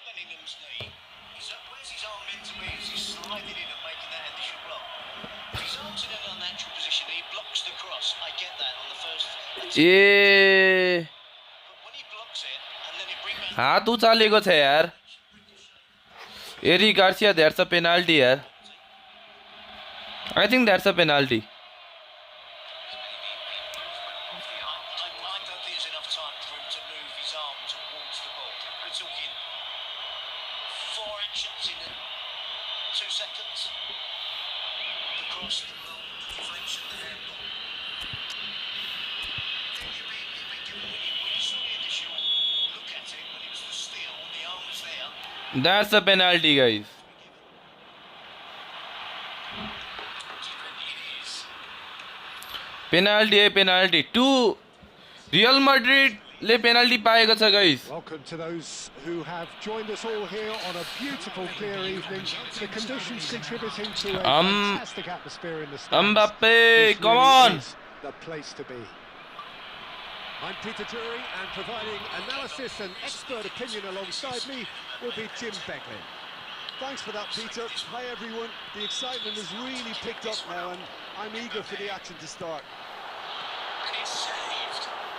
Bellingham's knee. Where's his arm meant to be as he's sliding in and making that initial block? If his arm's in an unnatural position, he blocks the cross. I get that on the first. A But when he blocks it and then it rebounds. हात उचालेको छ यार. Eric Garcia, that's a penalty यार. I think that's a penalty. I don't think there's enough time for him to move his arm towards the ball. We're talking 4 actions in 2 seconds. The cross, the deflection, the handball. You've been given, when you saw the initial look at it, when it was the steal, the arm was there. That's a penalty, guys. Penalty. 2 Real Madrid ले penalty पाएको छ guys. Welcome to those who have joined us all here on a beautiful, clear evening. The conditions contributing to a fantastic atmosphere in the stands. Mbappe, This come really on. is the place to be. I'm Peter Drury, and providing analysis and expert opinion alongside me will be Jim Beckley. Thanks for that, Peter. Hi, everyone. The excitement has really picked up now, and I'm eager for the action to start.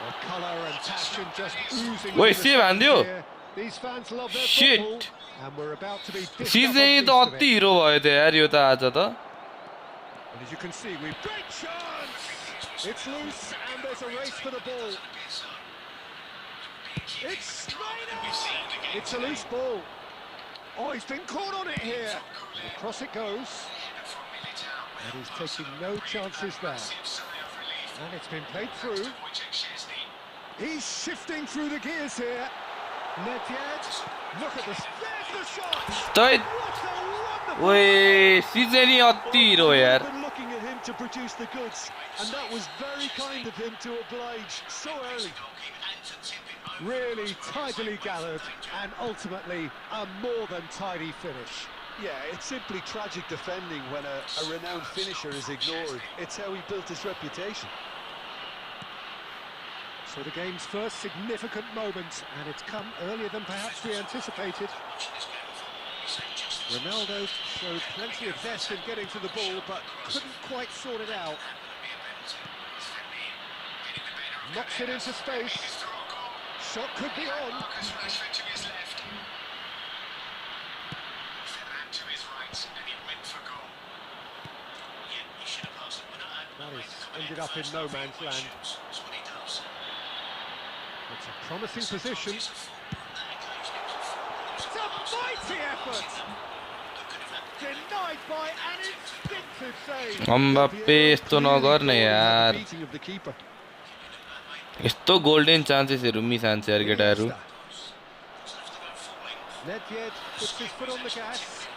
Well, colour and passion just oozing. Wait, from the Steve, stands Andio. here. These fans love their Shit. football, and we're about to be dished She's up a नहीं feast तो of अति it. हिरो भयो त यार यो त आज त. And as you can see, we've great chance. It's loose, and there's a race for the ball. It's Snyder. It's a loose ball. Oh, he's been caught on it here. Across it goes. And he's taking no chances there. And it's been played through. He's shifting through the gears here. Nedved. Look at this. There's the shot. तै What a wonderful. ओए she's नहीं अति हिरो यार. We've been looking at him to produce the goods, and that was very kind of him to oblige so early. Really tidily gathered, and ultimately a more than tidy finish. Yeah, it's simply tragic defending when a renowned finisher is ignored. It's how he built his reputation. So the game's first significant moment, and it's come earlier than perhaps we anticipated. Ronaldo showed plenty of zest in getting to the ball, but couldn't quite sort it out. Knocks it into space. Shot could be on. That is ended up in no man's land. It's a promising position. It's a mighty effort! Denied by an instinctive save. Mbappe यस्तो नगर्ने यार. Beating of the keeper. यस्तो golden chances miss हान्छ यार केटाहरु. Nedved puts his foot on the gas.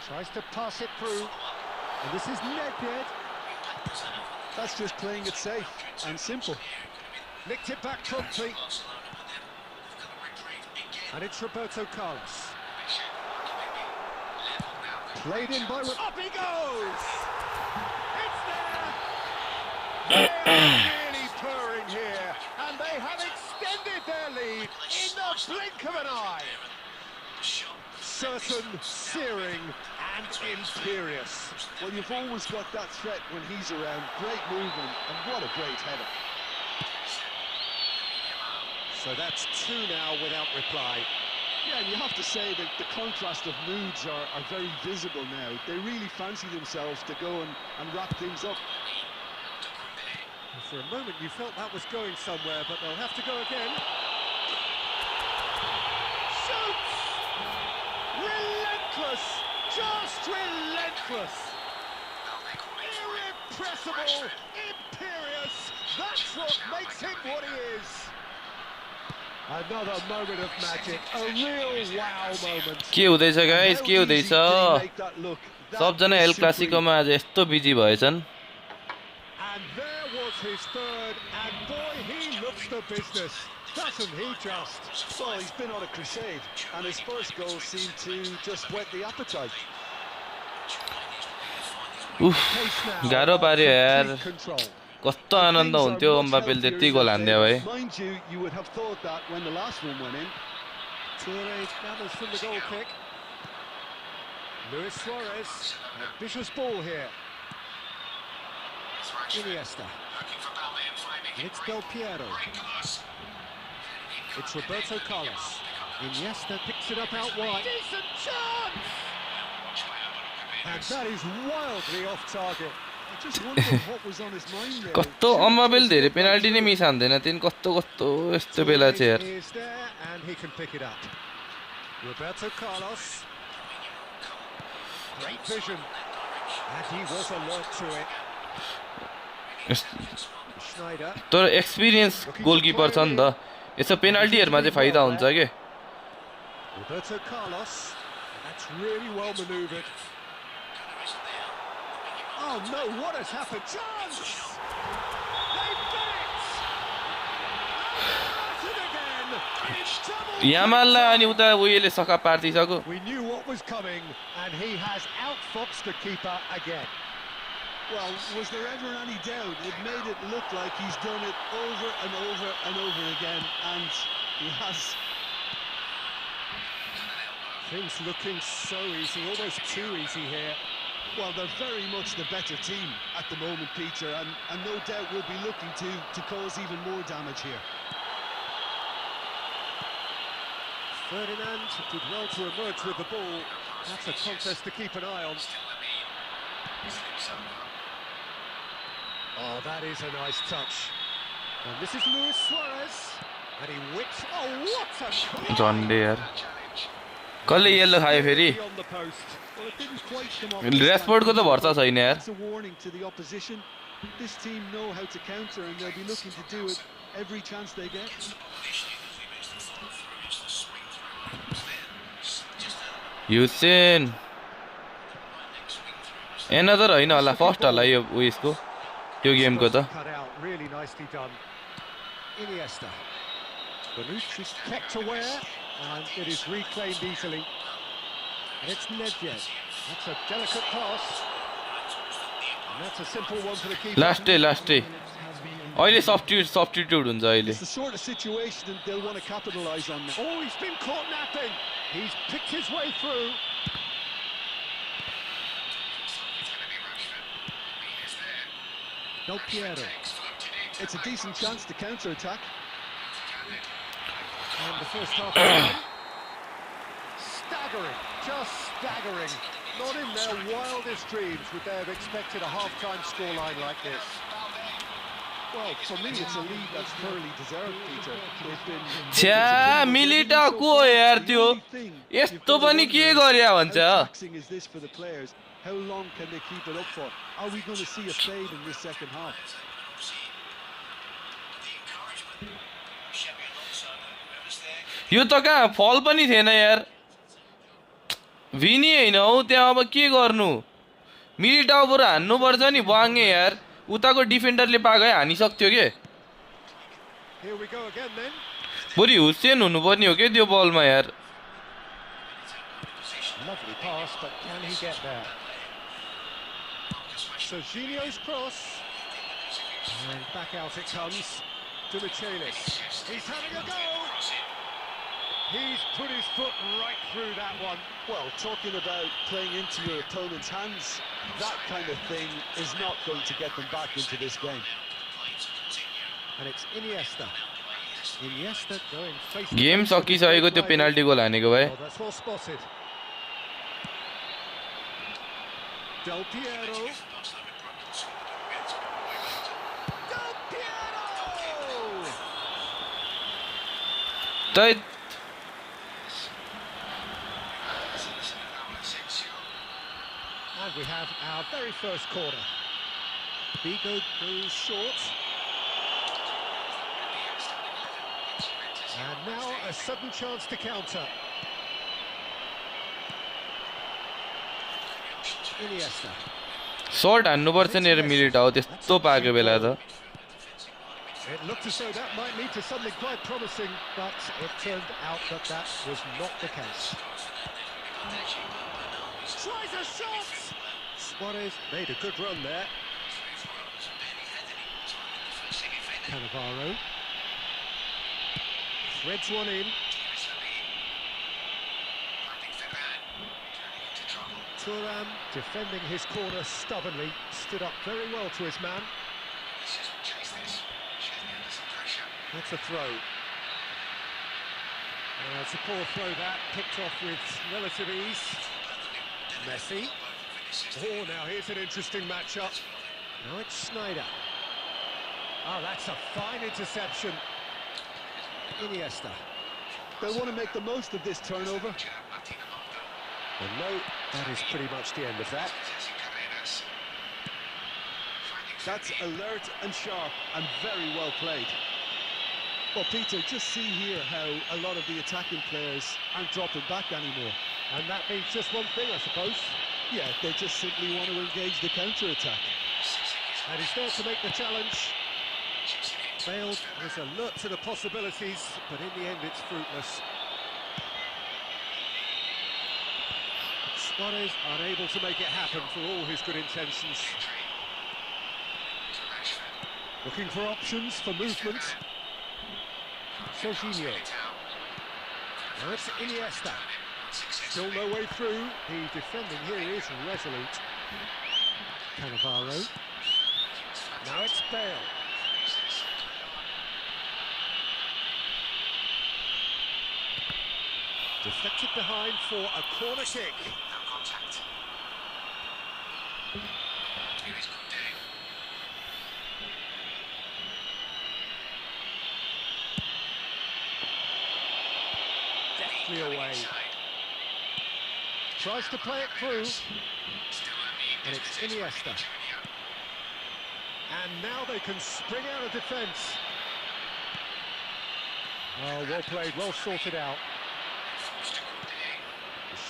Tries to pass it through. And this is Nedved. That's just playing it safe and simple. Nicked it back promptly. And it's Roberto Carlos. Played in by... Up he goes! It's there! They're really purring here. And they have extended their lead in the blink of an eye. Certain, searing and imperious. Well, you've always got that threat when he's around. Great movement, and what a great header. So that's 2 now without reply. Yeah, and you have to say that the contrast of moods are very visible now. They really fancy themselves to go and wrap things up. For a moment you felt that was going somewhere, but they'll have to go again. Shoots! Relentless! Just relentless! Irrepressible, imperious. That's what makes him what he is. Another moment of magic, a real wow moment. के हुँदैछ guys, के हुँदैछ? How easy did he make that look? That सबजना is L simply- क्लासिकोमा आज यस्तो busy भएछन्. And there was his third, and boy, he looks the business, doesn't he just? Well, he's been on a crusade, and his first goal seemed to just whet the appetite. उफ, गाह्रो पार्यो यार. Complete control. कस्तो आनन्द हुन्थ्यो एम्बापेले त्यति गोल हान्दियो भए. Mind you would have thought that when the last one went in. Toure gathers from the goal kick. Luis Suarez, ambitious ball here. Iniesta. And it's Del Piero. It's Roberto Carlos. Iniesta picks it up out wide. Decent chance! And that is wildly off target. I just wondered what was on his mind there. कस्तो एम्बापेले धेरै penalty नै miss हान्दैन तिन कस्तो कस्तो यस्तो बेला चाहिँ यार. Is there and he can pick it up. Roberto Carlos. Great vision. And he was alert to it. Schneider. तर एक्सपिरियन्स गोलकिपर छ नि त. यसो पेनाल्टीहरुमा चाहिँ फाइदा हुन्छ के. Roberto Carlos. That's really well maneuvered. Oh no, what has happened? Chance! They've done it! And it again! It's double! यामाललाई अनि उता उयोले सका पार्दिसक्यो. We knew what was coming, and he has outfoxed the keeper again. Well, was there ever any doubt? It made it look like he's done it over and over and over again, and he has. Things looking so easy, almost too easy here. Well, they're very much the better team at the moment, Peter, and no doubt will be looking to cause even more damage here. Ferdinand did well to emerge with the ball. That's a contest to keep an eye on. Oh, that is a nice touch. And this is Luis Suarez. And he whips. Oh, what a class! झन्डे यार. कसले yellow खायो फेरि? Beyond the post. Well, it didn't quite come off. रेसपोर्टको त भर्सा छैन यार. It's a warning to the opposition. This team know how to counter, and they'll be looking to do it every chance they get. Hussein. Another हैन होला, first होला यो उयसको. त्यो गेमको त. Cut out, really nicely done. Iniesta. Bonucci kept aware, and it is reclaimed easily. And it's Nedved. That's a delicate pass. And that's a simple one for the keeper. Last day अहिले substitute हुन्छ अहिले. It's the sort of situation that they'll want to capitalise on now. Oh, he's been caught napping. He's picked his way through. Del Piero. It's a decent chance to counter-attack. And the first half is done. Staggering, just staggering. Not in their wildest dreams would they have expected a half-time scoreline like this. Well, for me, it's a lead that's thoroughly deserved, Peter. They've been... छ्या मिलिटा को यार त्यो यस्तो पनि के गर्या भन्छ. How taxing is this for the players? How long can they keep it up for? Are we going to see a fade in this second half? यो त कहाँ फल पनि थिएन यार. विनी हैन हौ त्यहाँ अब के गर्नु. मिलिटाउ बरु हान्नु पर्छ नि बाङ्गे यार. उताको डिफेन्डरले पागै हानिसक्थ्यो के. Here we go again then. बरु हुसेन हुनुपर्ने हो के त्यो बलमा यार. Lovely pass, but can he get there? Serginho's cross. And back out it comes to Michelis. He's having a go! He's put his foot right through that one. Well, talking about playing into your opponent's hands, that kind of thing is not going to get them back into this game. And it's Iniesta. Iniesta going face to game face with his सकिसकेको त्यो rival. Penalty गोल हानेको भए. Oh, that's well spotted. Del Piero. Del Piero! तै And we have our very first corner. Vigo goes short. And now a sudden chance to counter. Iniesta. Shot हान्नुपर्छ नि हेर Militão त्यस्तो पाएको बेला त It looked as though that might lead to something quite promising, but it turned out that that was not the case. Tries a shot! Suarez made a good run there. Cannavaro threads one in. Thuram defending his corner stubbornly, stood up very well to his man. That's a throw. It's a poor throw that, picked off with relative ease. Messi. Oh, now here's an interesting matchup. Now it's Snyder. Oh, that's a fine interception. Iniesta. They want to make the most of this turnover. And no, that is pretty much the end of that. That's alert and sharp and very well played. Well, Peter, just see here how a lot of the attacking players aren't dropping back anymore. And that means just one thing, I suppose. Yeah, they just simply want to engage the counter-attack. And he's there to make the challenge. Bale is alert to the possibilities, but in the end it's fruitless. Suarez unable to make it happen for all his good intentions. Looking for options for movement. Jorginho. Now it's Iniesta. Still no way through. The defending here is resolute. Cannavaro. Now it's Bale. Deflected behind for a corner kick. Deftly away. Tries to play it through. And it's Iniesta. And now they can spring out of defence. Oh, well played, well sorted out.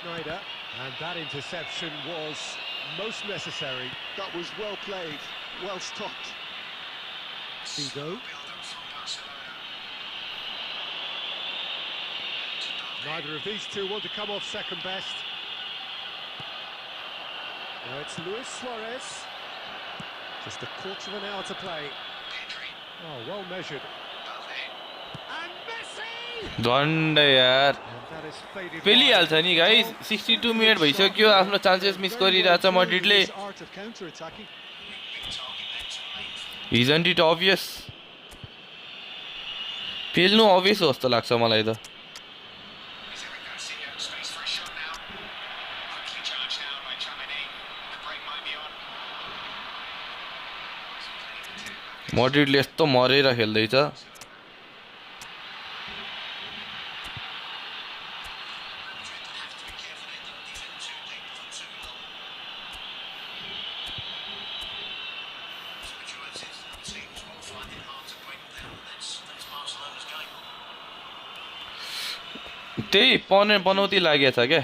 Snyder, and that interception was most necessary. That was well played, well stopped. Vigo. Neither of these two want to come off second best. Now it's Luis Suarez. Just a quarter of an hour to play. Oh, well measured. And Messi! झन्ड यार And that is faded पेलिहाल्छ wide. नि guys 62 minute भइसक्यो आफ्नो chances miss गरिरहेछ मड्रिडले His art of counter-attacking. Isn't it obvious पेल्नु obvious हो जस्तो लाग्छ मलाई त मड्रिडले यस्तो मरेर खेल्दैछ त्यही पनौती लागेछ क्या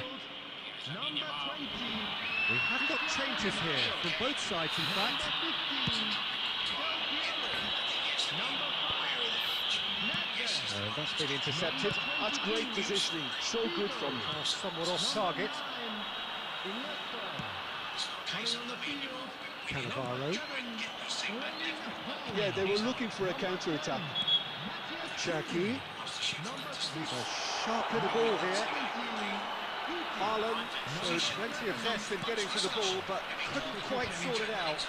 We have got changes here from both sides, in fact. And that's been intercepted. That's great positioning, so good from him. Somewhat off target. Cannavaro. Yeah, they were looking for a counter-attack. Cherky. He's a sharp little ball here. Haaland showed plenty of zest in getting to the ball, but couldn't quite sort it out.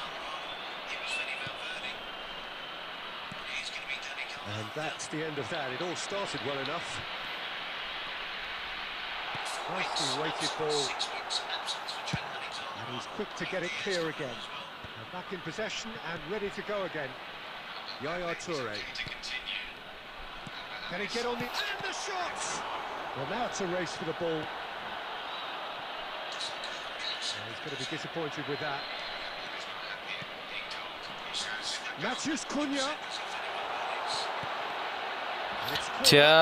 And that's the end of that. It all started well enough. Nicely weighted ball. And he's quick to get it clear again. Now back in possession and ready to go again. Yaya Toure. Can he get on the... And the shot! Well, now it's a race for the ball. He's going to be disappointed with that. Matches Cunha. छ्या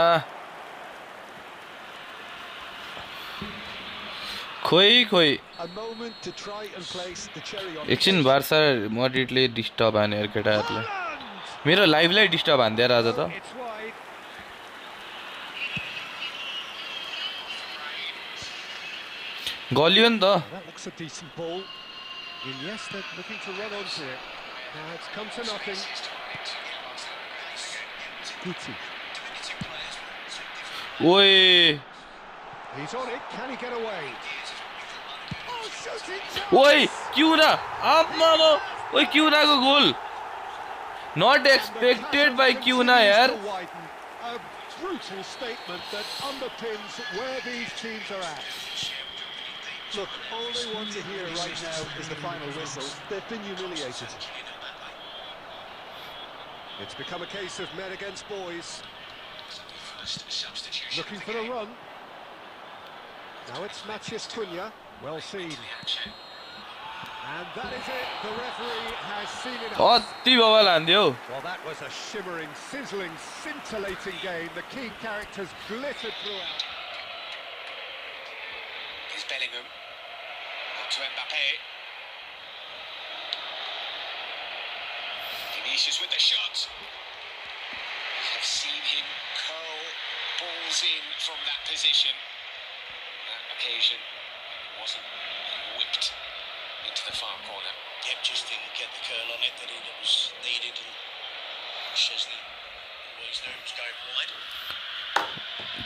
खोइ खोइ A moment to try and place the cherry on the एकछिन cake. Barca मड्रिडले disturb हाने यार केटाहरुलाई Haaland! मेरो लाइभलाई disturb हान्दिएर आज त It's wide. गलियो नि त That looks a decent ball. Iniesta looking to run onto it. Now it's come to nothing. Guti. ओए He's on it. Can he get away? Oh, shooting chance! ओए क्युना आम्मामा ओए क्युनाको गोल नट expected by क्युना यार Continues to widen. A brutal statement that underpins where these teams are at. Look, all they want to hear right now is the final whistle. They've been humiliated. It's become a case of men against boys. Looking for a run. Now it's Mathias Cunha. Well seen. And that is it. The referee has seen it. अति बवाल हान्दियो Well, that was a shimmering, sizzling, scintillating game. The key characters glittered throughout. Here's Bellingham. On to Mbappe. Vinicius with the shot. Have seen him curl balls in from that position. That occasion wasn't whipped into the far corner. Yep, just didn't get the curl on it that it was needed, and Szczesny always knew it was going wide.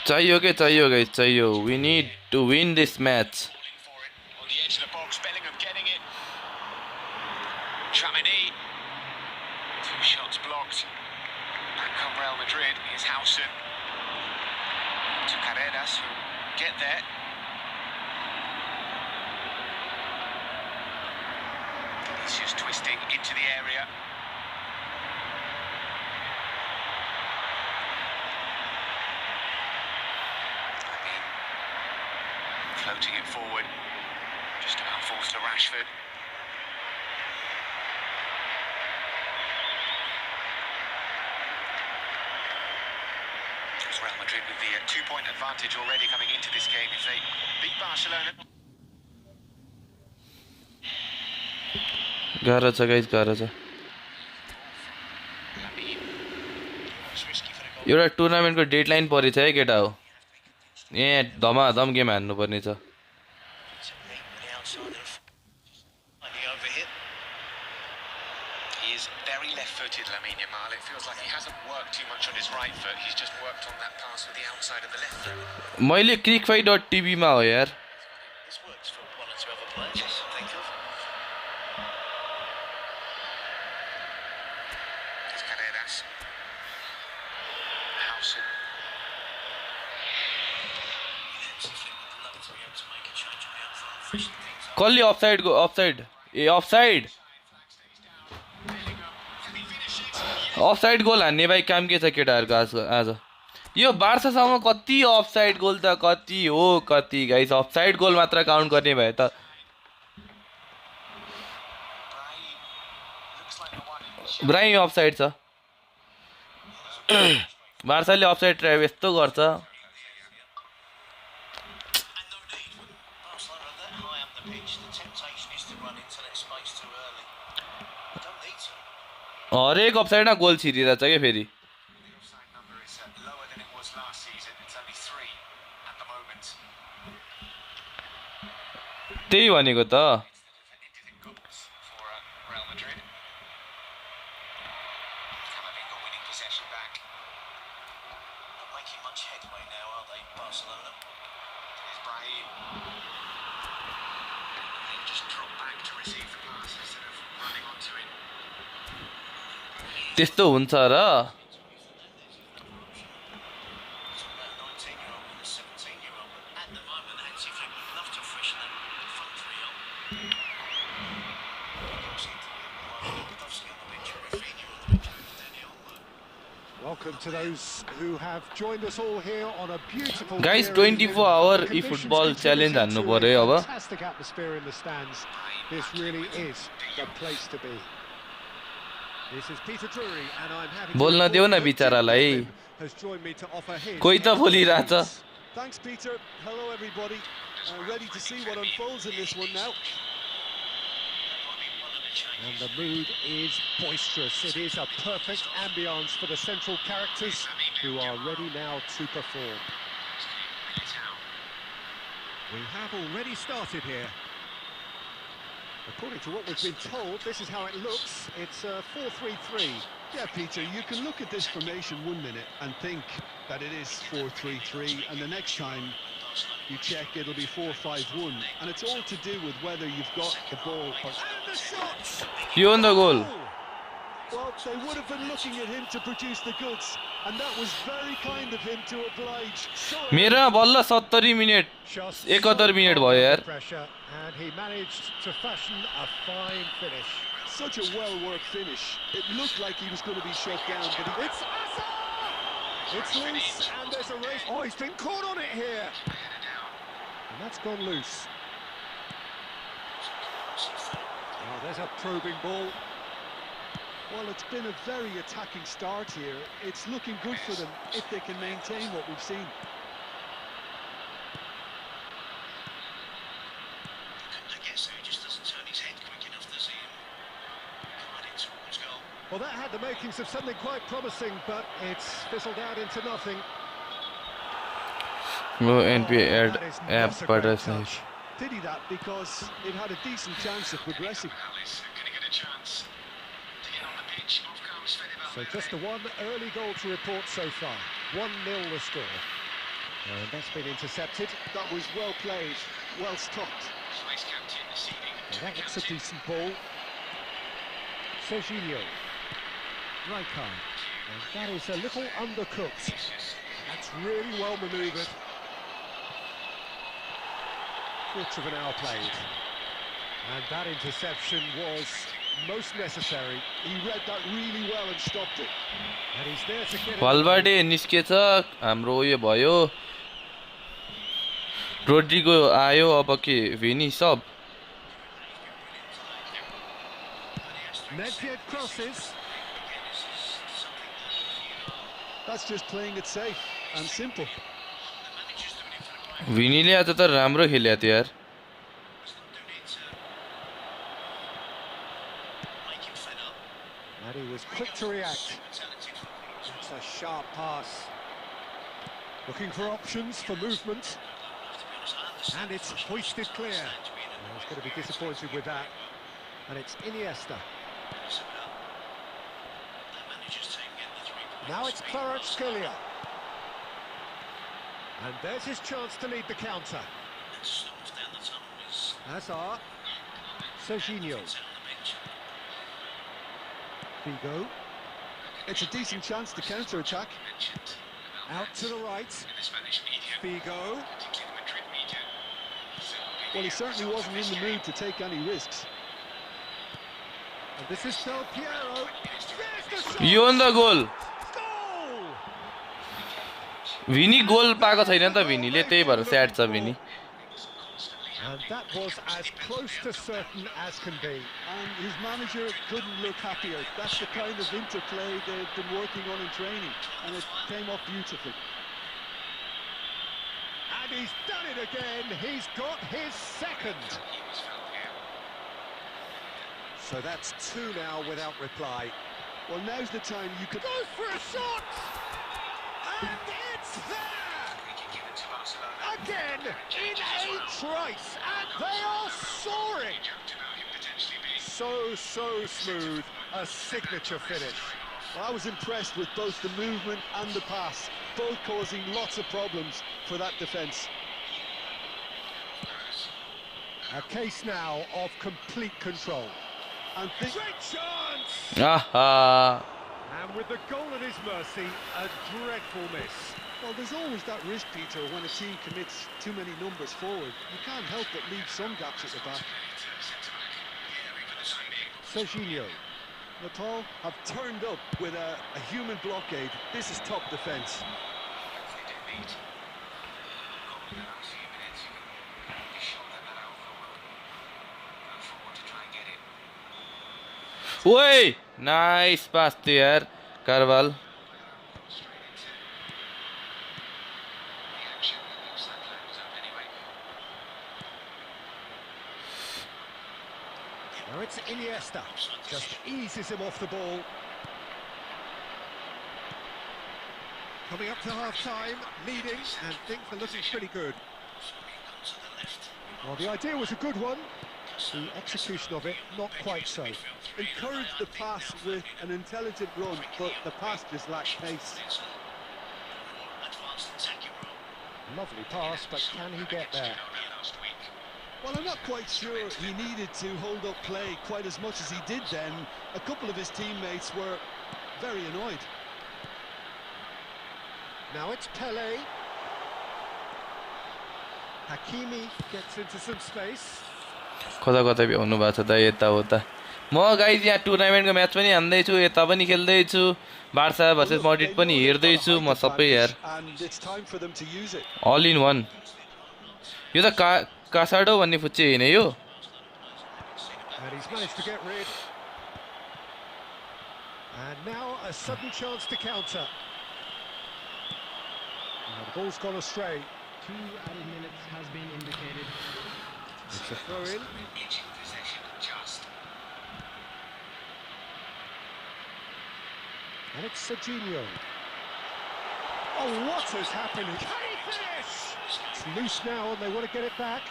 चाहियो के चाहियो guys चाहियो we need to win this match Calling for it on the edge of the box. Bellingham getting it. Tramini. Two shots blocked. Back come Real Madrid. Here's Howson. To Carreras, who'll get there. He's just twisting into the area. Floating it forward, just about forced to Rashford. It's Real Madrid with the 2-point advantage already coming into this game if they beat Barcelona. गाह्रो छ guys गाह्रो छ Lamine. It's risky for the goal. एउटा टुर्नामेन्टको deadline परेछ है केटा हो यहाँ धमाधम गेम हान्नुपर्ने छ Technique with the outside of finding over hit. He is very left-footed, Lamine Yamal. It feels like he hasn't worked too much on his right foot. He's just worked on that pass with the outside of the left foot. मैले क्रिकफाई.tv मा हो यार This works for one or two other players. Yes, think of. There's Carreras. Howson. Would love to be able to make a change on the outside, freshen things up. कसले offside गो offside ए offside offside गोल हान्ने भाइ काम के छ केटाहरूको आज यो बार्सासँग कति offside गोल त कति हो कति गाइस अफसाइड गोल मात्र काउन्ट गर्ने भए त ब्राहिम अफसाइड छ बार्साले अफसाइड ट्र्याप यस्तो गर्छ And no need when Barcelona are that high up the pitch. The temptation is to run into that space too early. Don't need to. हरेक अफसाइडमा गोल छिरिरहेछ क्या फेरि The offside number is lower than it was last season. It's only 3 at the moment. त्यही भनेको त It's the definitive goals for Real Madrid. Camavinga winning possession back. Not making much headway now, are they, Barcelona? Here's Brahim. They just drop back to receive the pass instead of running onto it. त्यस्तो हुन्छ र It's about a 19-year-old and a 17-year-old. At the moment, Hansi Flick would love to freshen that front three up. Lewandowski on the bench, Rafinha on the bench, and Dani Olmo. Welcome to those who have joined us all here on a beautiful Guys, clear 24 evening. hour The conditions e-football contribute challenge to हान्नु a पर्यो अब Fantastic atmosphere in the stands. This really is the place to be. This is Peter Drury, and I'm happy to बोल्न देऊ न report that बिचारालाई Jim Coughlin has joined me to offer his कोही त बोलिरहेछ expertise. Thanks, Peter. Hello, everybody. Ready to see what unfolds in this one now. And the mood is boisterous. It is a perfect ambience for the central characters who are ready now to perform. We have already started here. According to what we've been told, this is how it looks. It's 4-3-3. Yeah, Peter, you can look at this formation 1 minute and think that it is 4-3-3, and the next time you check, it'll be 4-5-1, and it's all to do with whether you've got the ball or... And the shots! Yo the goal Well, they would have been looking at him to produce the goods, and that was very kind of him to oblige. मेरा बल्ल 70 minute Just 71 minute भयो यार pressure, and he managed to fashion a fine finish. Such a well-worked finish. It looked like he was going to be shut down, but he... It's Asa! It's loose, and there's a race. Oh, he's been caught on it here. And that's gone loose. Oh, there's a probing ball. Well, it's been a very attacking start here. It's looking good for them if they can maintain what we've seen. I guess so, he just doesn't turn his head quick enough to see him gliding towards goal. Well, that had the makings of something quite promising, but it's fizzled out into nothing. वो एनपी एड That is एप not a बाट great छ touch. Pity that, because it had a decent chance of progressing. So just the one early goal to report so far. 1-0 the score. And that's been intercepted. That was well played, well stopped. Well, that looks a decent ball. Serginho. Rijkaard. And that is a little undercooked. That's really well manoeuvred. Quarter of an hour played. And that interception was most necessary. He read that really well and stopped it. And he's there to get it. भलबाडे निस्केछ हाम्रो यो भयो Rodrigo आयो अब के भेनी सब Nedved crosses. That's just playing it safe and simple. भिनीले आज त राम्रो खेल्यो त यार And he was quick to react. It's a sharp pass. Looking for options for movement. And it's hoisted clear. Well, he's going to be disappointed with that. And it's Iniesta. Now it's Kvaratskhelia. And there's his chance to lead the counter. Hazard. Serginho. Figo. It's a decent chance to counter-attack. Out to the right. Figo. Well, he certainly wasn't in the mood to take any risks. And this is Del Piero. There's the shot. Yo the goal Goal! भिनी गोल पाएको छैन त भिनीले त्यही भएर sad छ भिनी And that was as close to certain as can be. And his manager couldn't look happier. That's the kind of interplay they've been working on in training, and it came off beautifully. And he's done it again. He's got his second. So that's 2 now without reply. Well, now's the time you could... Goes for a shot! And it's there! Again, in a trice, and they are soaring! So smooth, a signature finish. Well, I was impressed with both the movement and the pass, both causing lots of problems for that defence. A case now of complete control. And Great chance! आहा And with the goal at his mercy, a dreadful miss. well, there's always that risk, Peter, when a team commits too many numbers forward. You can't help but leave some gaps at the back. Serginho. Nepal have turned up with a human blockade. This is top defence. ओइ Nice pass there, Carval. Now it's Iniesta, just eases him off the ball. Coming up to half-time, leading, and things are looking pretty good. Well, the idea was a good one. The execution of it, not quite so. Encouraged the pass with an intelligent run, but the pass just lacked pace. Lovely pass, but can he get there? Well, I'm not quite sure he needed to hold up play quite as much as he did then. A couple of his teammates were very annoyed. Now it's Pele. Hakimi gets into some space. कता कता भ्याउनु भएको छ त यताउता म guys यहाँ टुर्नामेन्टको match पनि हान्दैछु यता पनि खेल्दैछु बार्सा भर्सेस मड्रिड पनि हेर्दैछु म सबै यार अल इन वान यो त कासाडो भन्ने फुच्चे होइन यो And he's managed to get rid. And now a sudden chance to counter. The ball's gone astray. 2 added minutes has been indicated. It's a throw in. And it's Serginho. Oh, what has happened? Can he finish? It's loose now and they want to get it back.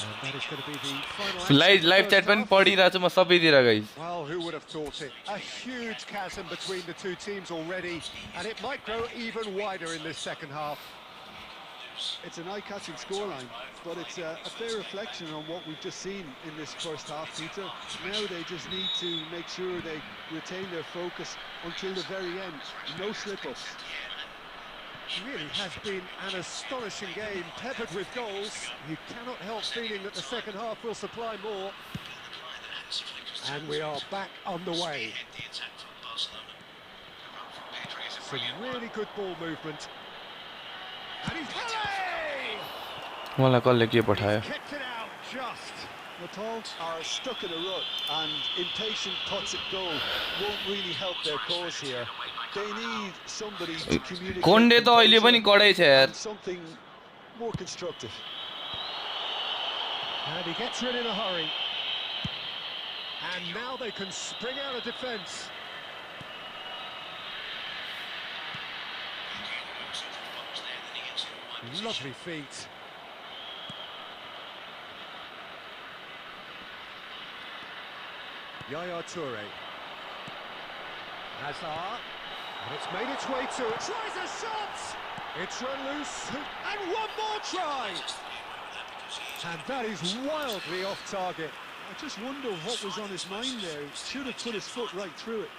And that is going to be the final action. Live chat पनि पढिरहेको छु म सबैतिर guys Well, who would have thought it? A huge chasm between the two teams already, and it might grow even wider in this second half. It's an eye-catching scoreline, but it's a fair reflection on what we've just seen in this first half, Peter. Now they just need to make sure they retain their focus until the very end. No slip-ups. It really has been an astonishing game, peppered with goals. You cannot help feeling that the second half will supply more. And we are back on the way. Some really good ball movement. And he's मलाई कसले के पठायो kicked it out just. Natal are stuck in a rut, and impatient cuts at goal won't really help their cause here. They need somebody to communicate Konde त अहिले पनि कडै छ यार and something more constructive. And he gets rid in a hurry. And now they can spring out of defence. Lovely feet. Yaya Toure. Hazard. And it's made its way to it. Tries a shot! It's run loose. And one more try! And that is wildly off target. I just wonder what was on his mind there. He should have put his foot right through it.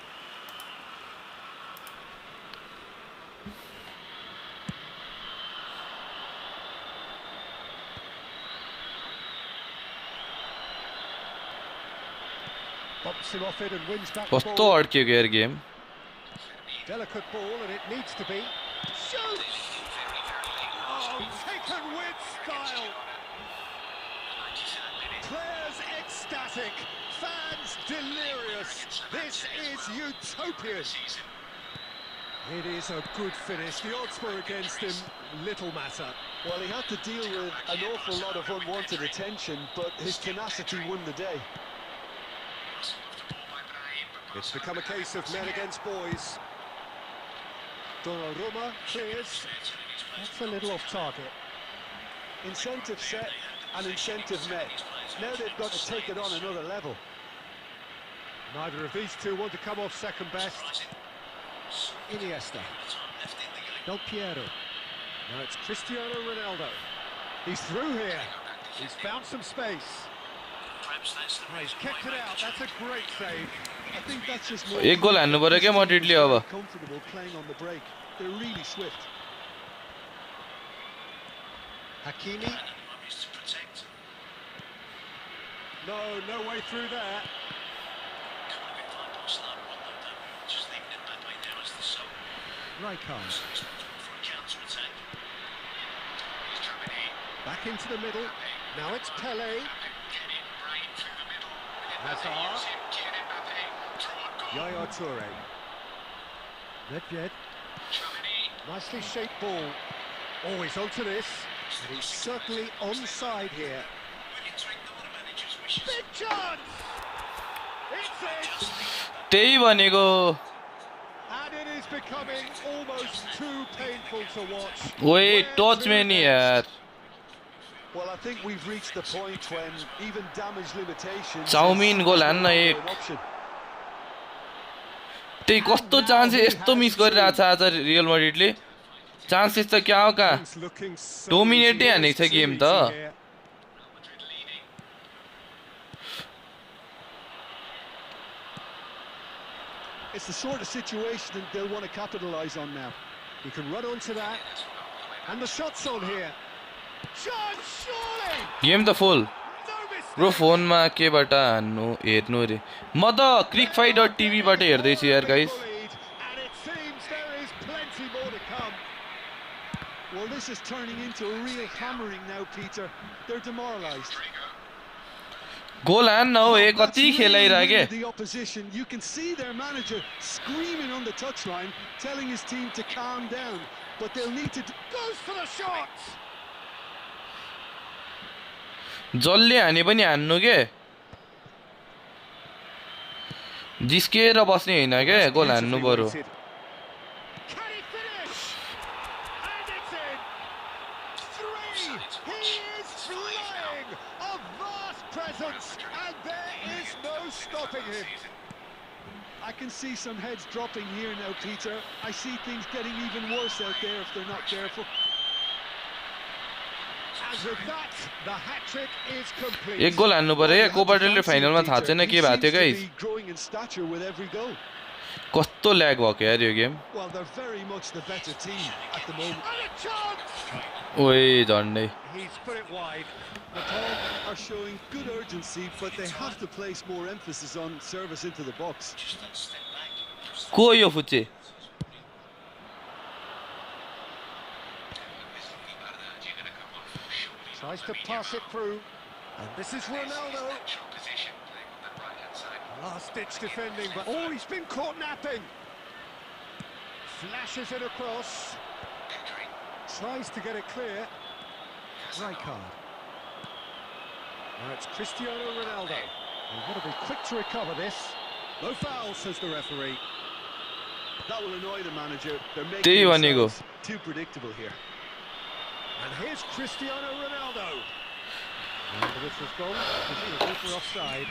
Bumps him off it and wins back the कस्तो ball. अड्किएको यार game Delicate ball and it needs to be. Shoots! Oh, taken with style. Players ecstatic, fans delirious. This is utopian. It is a good finish. The odds were against him, little matter. Well, he had to deal with an awful lot of unwanted attention, but his tenacity won the day. It's become a case of men against boys. Donnarumma clears. That's a little off target. Incentive set and incentive met. Now they've got to take it on another level. Neither of these two want to come off second best. Iniesta. Del Piero. Now it's Cristiano Ronaldo. He's through here. He's found some space. Oh, he's kicked it out. That's a great save. I think that's just more एक गोल हान्नु पर्यो क्या मड्रिडले अब comfortable playing on the break. They're really swift. Hakimi. No way through there. Rijkaard. Back into the middle. Now it's Pele. Hazard. Yaya Toure. Nedved. Nicely shaped ball. Oh, he's onto this. And he's certainly onside here. Big chance! It's in! त्यही भनेको And it is becoming almost too painful to watch. ओए touch में नहीं यार Well, I think we've reached the point when even damage limitations. Chowmein goal हान्न एक त्यही कस्तो चान्स यस्तो मिस गरिरहेछ आज रियल मैड्रिडले चान्सेस त क्या हो कहाँ Things looking so डोमिनेटै easy, हानेको छ almost गेम too त easy here. It's the sort of situation that they'll want to capitalise on now. He can run onto that. And the shot's on here. Chance, surely! Game त full No mistake! Bro फोनमा केबाट हान्नु हेर्नु रे म त क्रिक fight डट टिभीबाट हेर्दैछु यार guys Bullied, and it seems there is plenty more to come. Well, this is turning into a real hammering now, Peter. They're demoralised. गोल हान्न हो ए That's कति really खेलाइरह के the opposition. You can see their manager screaming on the touchline, telling his team to calm down. But they'll need to. Goes for the shot! जसले हाने पनि हान्नु के जिस्किएर बस्ने होइन के गोल हान्नु पर्यो Can he finish? And it's in! Three! He is flying! A vast presence, and there is no stopping him. I can see some heads dropping here now, Peter. I see things getting even worse out there if they're not careful. And with that, the hat-trick is complete. एक गोल हान्नु पर्यो क्या Copa del रे फाइनलमा थाहा छैन के भएको थियो guys Growing in stature with every goal. कस्तो ल्याग भएको यार यो game Well, they're very much the better team at the moment. And a chance! ओए झन्डै He's put it wide. The Tall are showing good urgency, but they have to place more emphasis on service into the box. को यो फुच्चे Tries to pass it through. And this is Ronaldo. Last-ditch defending, but oh, he's been caught napping. Flashes it across. Tries to get it clear. Rijkaard. Now it's Cristiano Ronaldo. They've got to be quick to recover this. No foul, says the referee. That will annoy the manager. They're त्यही making भनेको themselves too predictable here. And here's Cristiano Ronaldo. And this was gone. Presumably for offside.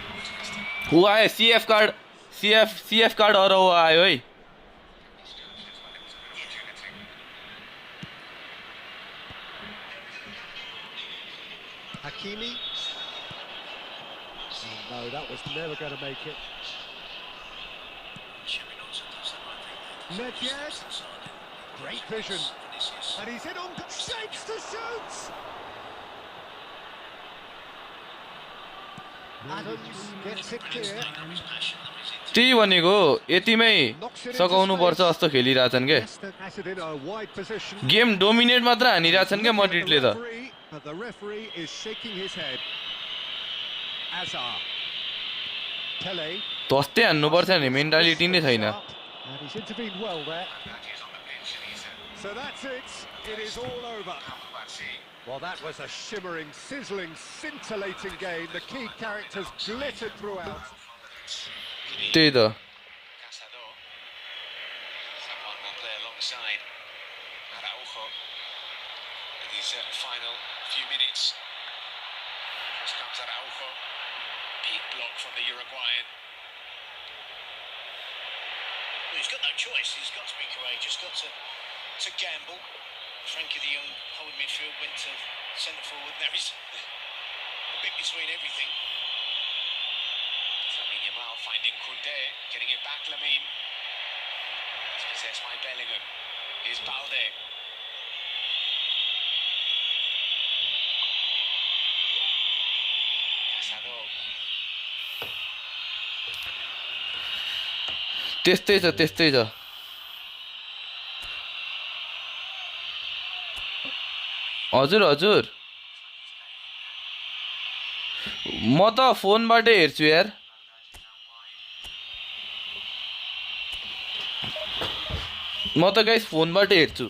ऊ आयो CF card हराउ आयो है Hakimi. Oh, no, that was never going to make it. Nedved. Great vision. And he's in on shapes to shoot. Adams gets it clear. त्यही भनेको यतिमै सघाउनु पर्छ जस्तो खेलिरहेछन् के Has it in a wide position. Game dominate मात्र हानिरहेछन् क्या मैड्रिडले त But the referee is shaking his head. Hazard. Pele. धस्ते हान्नुपर्छ नि mentality नै छैन And he's intervened well there. So that's it. It is all over. Well, that was a shimmering, sizzling, scintillating game. The key characters glittered throughout. त्यही त Cazador. Someone will play alongside Araujo in these final few minutes. Here comes Araujo. Big block from the Uruguayan. Well, he's got no choice. He's got to be courageous. Got to gamble. Frankie de Jong, hold midfield, went to centre forward. Now he's a bit between everything. Lamine Yamal finding Koundé, getting it back. Lamine. It's possessed by Bellingham. Here's Balde. Cazador. त्यस्तै छ त्यस्तै छ हजुर हजुर म त फोनबाटै हेर्छु यार म त गाइस फोनबाट हेर्छु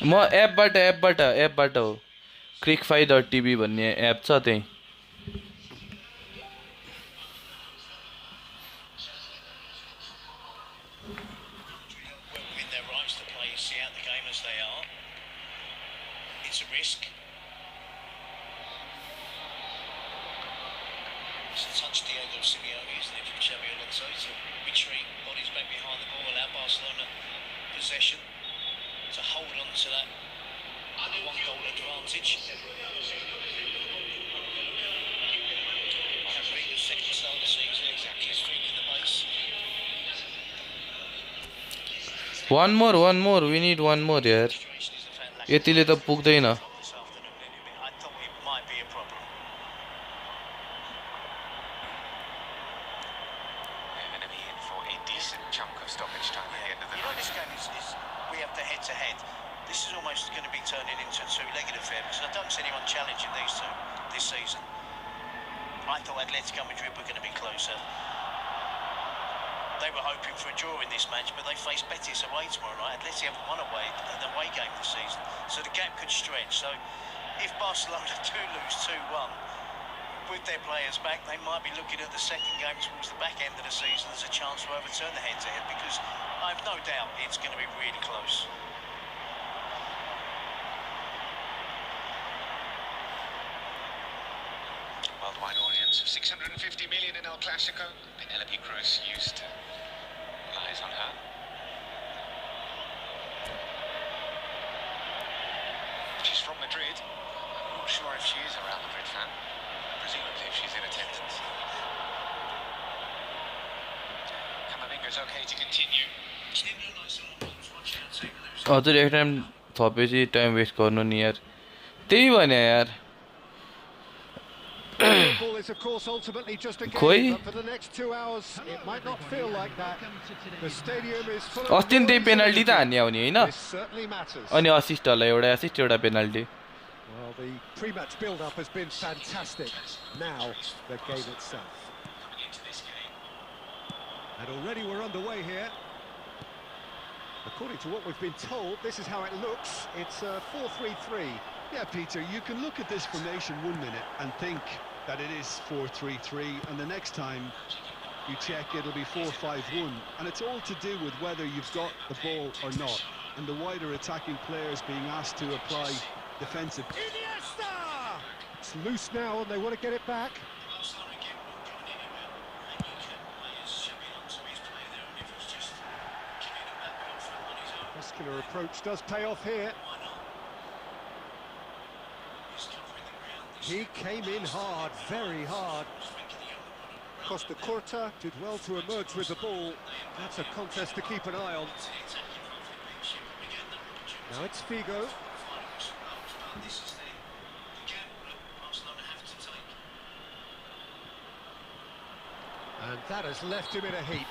म एपबाट हो crickfy.tv भन्ने एप छ त्यही Within their rights to play, see out the game as they are. It's a risk. It's a touch Diego Simeone, isn't it, from Xabi Alonso to retreat, bodies back behind the ball, allow Barcelona possession to hold on to that one goal advantage. Might have been the second start of the season, exactly as feeling the base. one more we need one more यार यतिले त पुग्दैन This afternoon, I thought it might be a problem. They're going to be in for a decent chunk of stoppage time at the end of the You know, night. this game is we have the head-to-head. This is almost going to be turning into a two-legged affair because I don't see anyone challenging these two this season. I thought Atletico Madrid were going to be closer. They were hoping for a draw in this match, but they face Betis away tomorrow night. Atleti haven't won an away game this season, so the gap could stretch. So if Barcelona do lose 2-1, with their players back, they might be looking at the second game towards the back end of the season as a chance to overturn the head-to-head, because I have no doubt it's going to be really close. Worldwide audience of 650 million in El Clasico. Penelope Cruz used to lies on her. She's from Madrid. I'm not sure if she is a Real Madrid fan. Presumably if she's in attendance. Camavinga's okay to continue. हजुर एक time थपेपछि time waste गर्नु नि यार त्यही भने यार Football is, of course, ultimately just a Koi? game, but for the next 2 hours, it might not feel like that. The stadium is full of अस्ति नि त्यही noise पेनल्टी and त हान्ने आउने होइन this certainly matters. अनि असिस्टहरूलाई एउटा assist एउटा penalty Well, the pre-match build-up has been fantastic. Now, the game itself. And already we're underway here. According to what we've been told, this is how it looks. It's a 4-3-3. Yeah, Peter, you can look at this formation 1 minute and think that it is 4-3-3, and the next time you check it'll be 4-5-1, and it's all to do with whether you've got the ball or not, and the wider attacking players being asked to apply defensive. Iniesta! It's loose now and they want to get it back. Muscular approach does pay off here. He came in hard, very hard. Costa Curta did well to emerge with the ball. That's a contest to keep an eye on. Now it's Figo. And that has left him in a heap.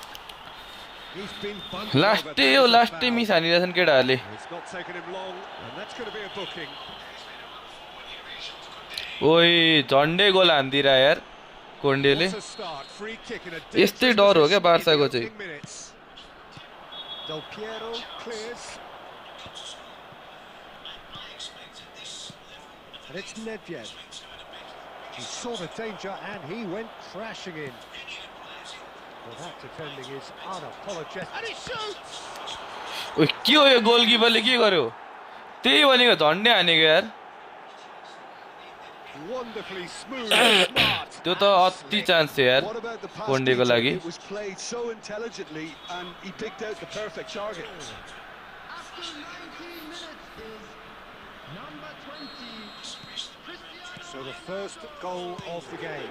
He's been bundled over. लास्टै हो लास्टै miss हानिरहेछन् केटाहरूले It's not taken him long, and that's going to be a booking. ओइ झन्डै गोल हान्दिएर यार कोन्डेले What a start, free kick in a यस्तै डर हो क्या बार्साको चाहिँ Del Piero clears. And it's Nedved. He saw the danger and he went crashing in. Well, that defending is unapologetic. And he shoots! ओइ के हो यो गोलकिपरले के गर्यो त्यही भनेको झन्डै हानेको यार Wonderfully smooth, smart. त्यो त अति चान्स थियो यार What about the pass, कोन्डेको Peter? लागि It was played so intelligently and he picked out the perfect target. After 19 minutes is number 20, Cristiano. So the first goal of the game.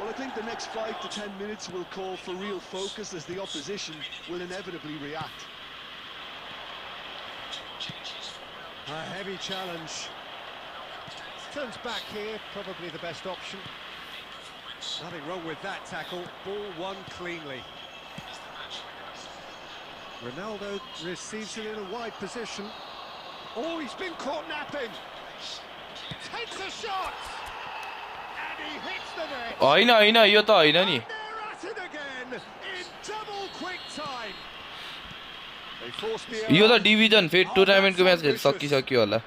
Well, I think the next 5 to 10 minutes will call for real focus as the opposition will inevitably react. A heavy challenge. Turns back here, probably the best option. Nothing wrong with that tackle. Ball won cleanly. Ronaldo receives it in a wide position. Oh, he's been caught napping. Takes a shot. And he hits the net. होइन होइन यो त होइन नि And they're at it again in double quick time. They force the yo error. त division फेरि टुर्नामेन्टको match सकिसक्यो होला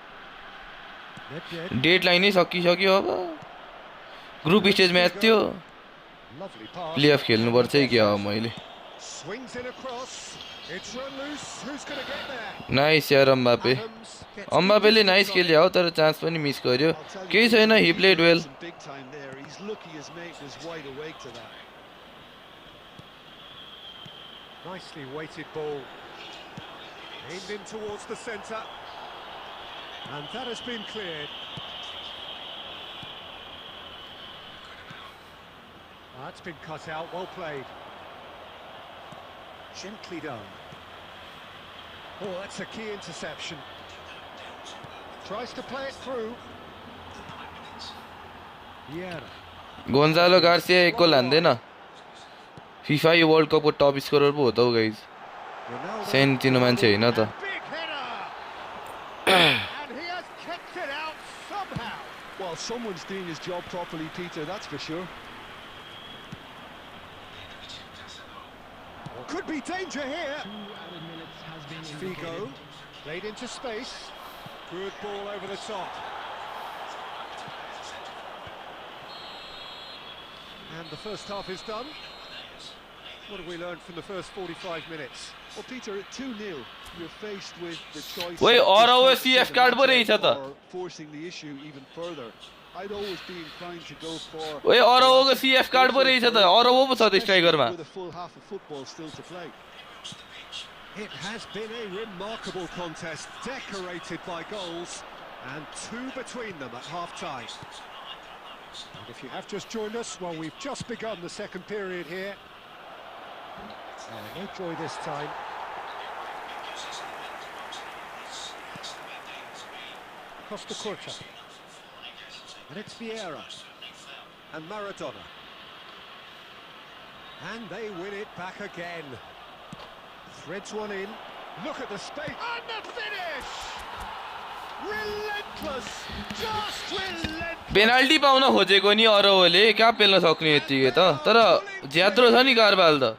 deadline नै सकिसक्यो अब ग्रुप स्टेज म्याच थियो Lovely pass. प्लेअफ खेल्नुपर्छ है क्या हो मैले Swings in across. It's run loose. Who's going to get there? Nice यार अम्बापे Adams gets अम्बापेले good नाइस distance on खेल्यो तर चान्स पनि मिस गर्यो केही छैन हि played well Some big time there. He's lucky his mate was wide awake to that. it. Nicely weighted ball. Aimed in towards the centre. And that has been cleared. That's been cut out. Well played. Gently done. Oh, that's a key interception. Tries to play it through. Yeah. Gonzalo Garcia एक goal हान्दैन FIFA यो world कपको top scorer पो हो त हौ guys सानोतिनो मान्छे होइन त Big header. And he has kicked it out somehow. Well, someone's doing his job properly, Peter, that's for sure. Could be danger here. 2 added minutes has been Figo indicated. played into space. Good ball over the top. And the first half is done. What have we learned from the first 45 minutes? Well, Peter, at 2-0, you're faced with the choice Wait, of Oro just CF taking card the पो match रहेछ out त or forcing the issue even further. I'd always be inclined to go for ओए अरवको CF card पो रहेछ त Arab पो छ त स्ट्राइकरमा with a full half of football still to play. It has been a remarkable contest, decorated by goals, and 2 between them at half-time. And if you have just joined us, well, we've just begun the second period here. No joy this time. Costa Curta. And it's Vieira. And Maradona. And they win it back again. Threads one in. Look at the space. And the finish! Relentless! Just relentless! Penalty pound खोजेको नि अरवले कहाँ पेल्न सक्ने यतिकै त तर ज्यात्रो छ नि कारबाल त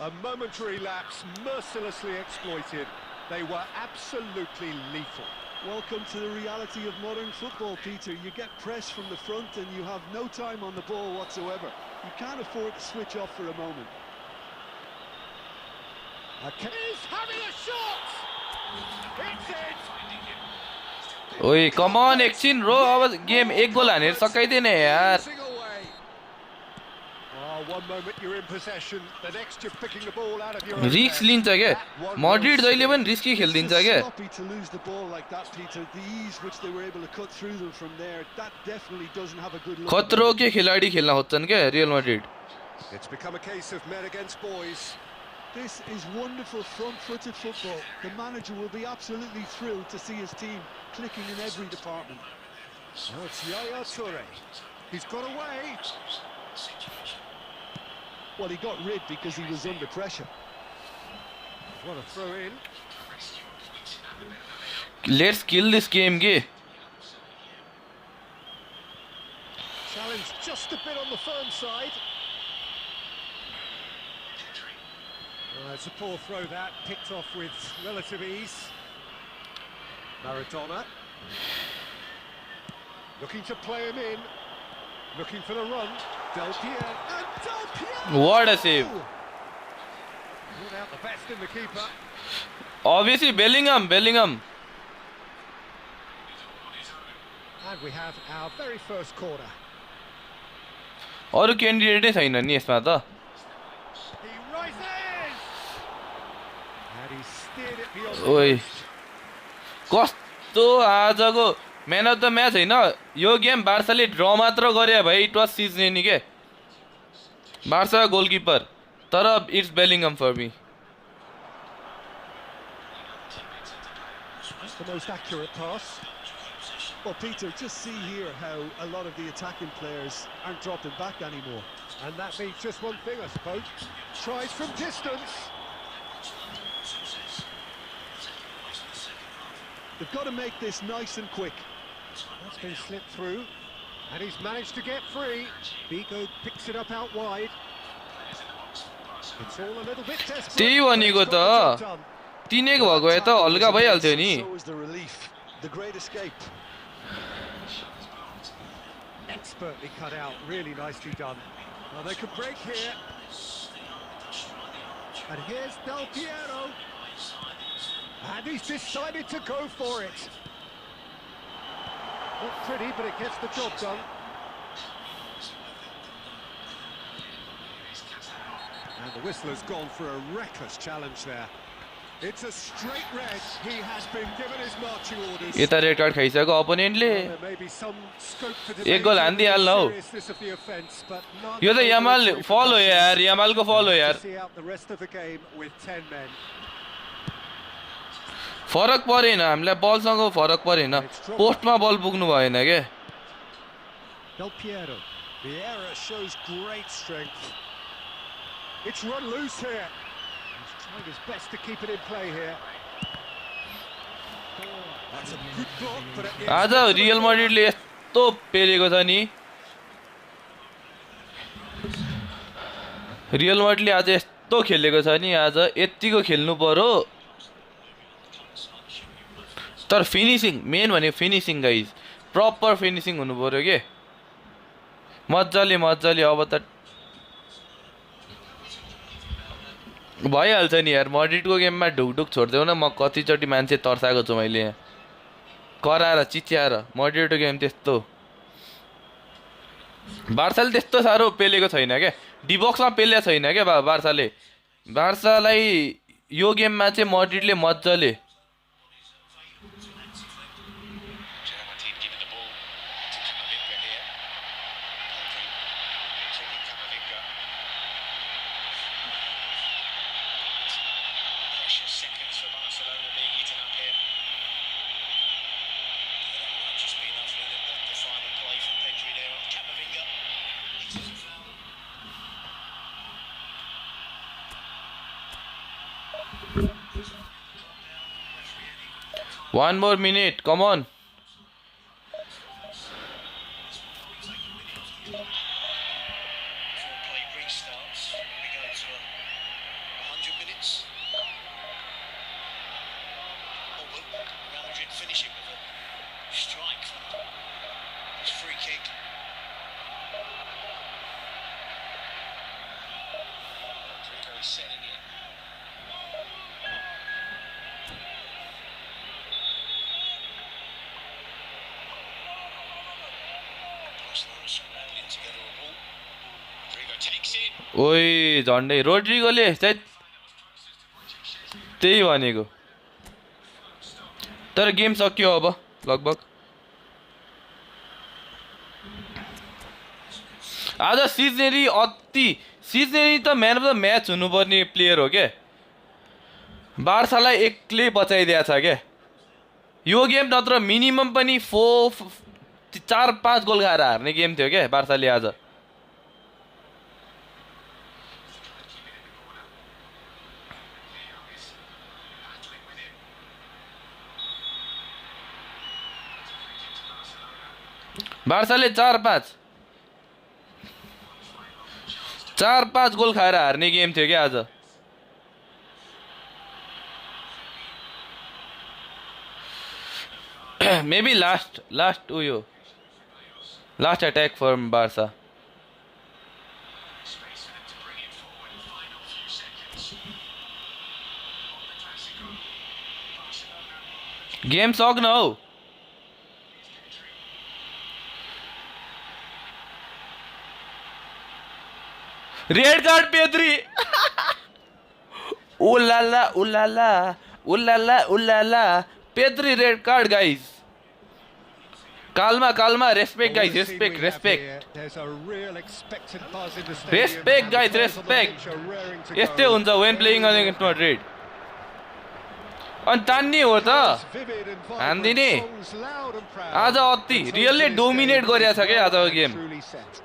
A momentary lapse mercilessly exploited. They were absolutely lethal. Welcome to the reality of modern football, Peter. You get press from the front and you have no time on the ball whatsoever. You can't afford to switch off for a moment. He's having a shot! It's it! ओए कम अन एकछिन रो अब game एक गोल हानेर सकाइदिएन यार Losing away. Oh, one moment you're in possession, the next you're picking the ball out of your own risk net. लिन्छ क्या That one Madrid was जहिले पनि रिस्की खेलिदिन्छ It's क्या sloppy to lose the ball like that, Peter. The ease which they were able to cut through them from there, that definitely doesn't have a good look. खतरो के खिलाडी खेल्न खोज्छन् क्या real Madrid It's become a case of men against boys. This is wonderful front-footed football. The manager will be absolutely thrilled to see his team clicking in every department. Now it's Yaya Toure. He's got away. Well, he got rid because he was under pressure. What a throw in. Let's kill this game के Challenge just a bit on the firm side. It's a poor throw that, picked off with relative ease. Maradona. Looking to play him in. Looking for the run. Del Piero. And Del Piero! What a save. Brought out the best in the keeper. Obviously Bellingham And we have our very first corner. अरु क्यान्डिडेटै छैन नि यसमा त He rises! And he steered it beyond the ओइ post. कस्तो आजको man of the match होइन यो game बार्साले ड्र मात्र गरे भाइ इट वाज सिजने नि के बार्सा गोलकिपर तर it's Bellingham for me That's the most accurate pass. Well, Peter, just see here how a lot of the attacking players aren't dropping back anymore. And that means just one thing, I suppose. Tries from distance. They've got to make this nice and quick. That's been slipped through, and he's managed to get free. Vigo picks it up out wide. It's all a little bit desperate. त्यही भनेको त तिनेको भएको भए त हल्का भइहाल्थ्यो नि So was the relief, the great escape. Expertly cut out, really nicely done. Well, they could break here. And here's Del Piero. And he's decided to go for it. Not pretty, but it gets the job done. And the whistler's gone for a reckless challenge there. It's a straight red. He has been given his marching orders. यता red card खाइसक्यो अपोनेन्टले There may be some scope for एक debate goal on हान्दिहाल्न the हौ seriousness of the offence, but none यो त over Yamal the फल हो यार यामालको फल हो to यार see out the rest of the game with 10 men. फरक परेन हामीलाई बलसँग फरक परेन पोस्टमा बल पुग्नु भएन के Del Piero. The error shows great strength. It's run loose here. He's trying his best to keep it in play here. That's a good block, but it is आज रियल मैड्रिडले यस्तो पेलेको छ नि रियल मैड्रिडले आज यस्तो खेलेको छ नि आज यतिको खेल्नु पर्यो तर फिनिसिङ मेन भने फिनिसिङ गाइज प्रपर फिनिसिङ हुनु पर्यो के मजाले मजाले अब त भइहाल्छ नि यार मैड्रिडको गेममा ढुकढुक छोड्देऊ न म कतिचोटि मान्छे तर्साएको छु मैले यहाँ कराएर चिच्याएर मैड्रिडको गेम त्यस्तो बार्साले त्यस्तो साह्रो पेलेको छैन क्या डिबक्समा पेलेको छैन क्या बार्साले बार्सालाई यो गेममा चाहिँ मैड्रिडले मजाले German team giving the ball to Camavinga here. Checking Camavinga. Precious seconds for Barcelona being eaten up here. That might just be enough with it, the final play from Pedri there on Camavinga. One more minute, come on. Before play restarts, we go to 100 minutes. Oh, well, Real Madrid finish it with a strike from this free kick. Rodrigo is setting it. Barcelona scrambling to get a ball. Rodrigo takes it. ओइ झन्डै रोड्रिगोले चाहिँ त्यही भनेको तर game सकियो अब लगभग आज सिजनेरी सिजनेरी त म्यान अफ द म्याच हुनुपर्ने प्लेयर हो के बार्सालाई एक्लै बचाइदिएको छ के यो गेम नत्र मिनिमम पनि 4-5 गोल खाएर हार्ने गेम थियो के बार्साले आज बार्साले 4-5 गोल खाएर हार्ने गेम थियो क्या आज मेबी लास्ट उयो last attack from Barca Space for them to bring it forward. Final few seconds on the Clasico. Barcelona. Game सक्न हौ रेड कार्ड पेद्री उलाला उलाला उलाला उलाला पेद्री रेड कार्ड गाइस कालमा respect guys respect There's a real expectant buzz in the stadium. Respect, guys, And the fans on the respect. pitch are raring to यस्तै go. हुन्छ when playing against Madrid अनि तान्ने हो त Vivid and vibrant, हान्दिने songs loud and proud. आज अति रियलले dominate गरेछ के आजको गेम Truly set.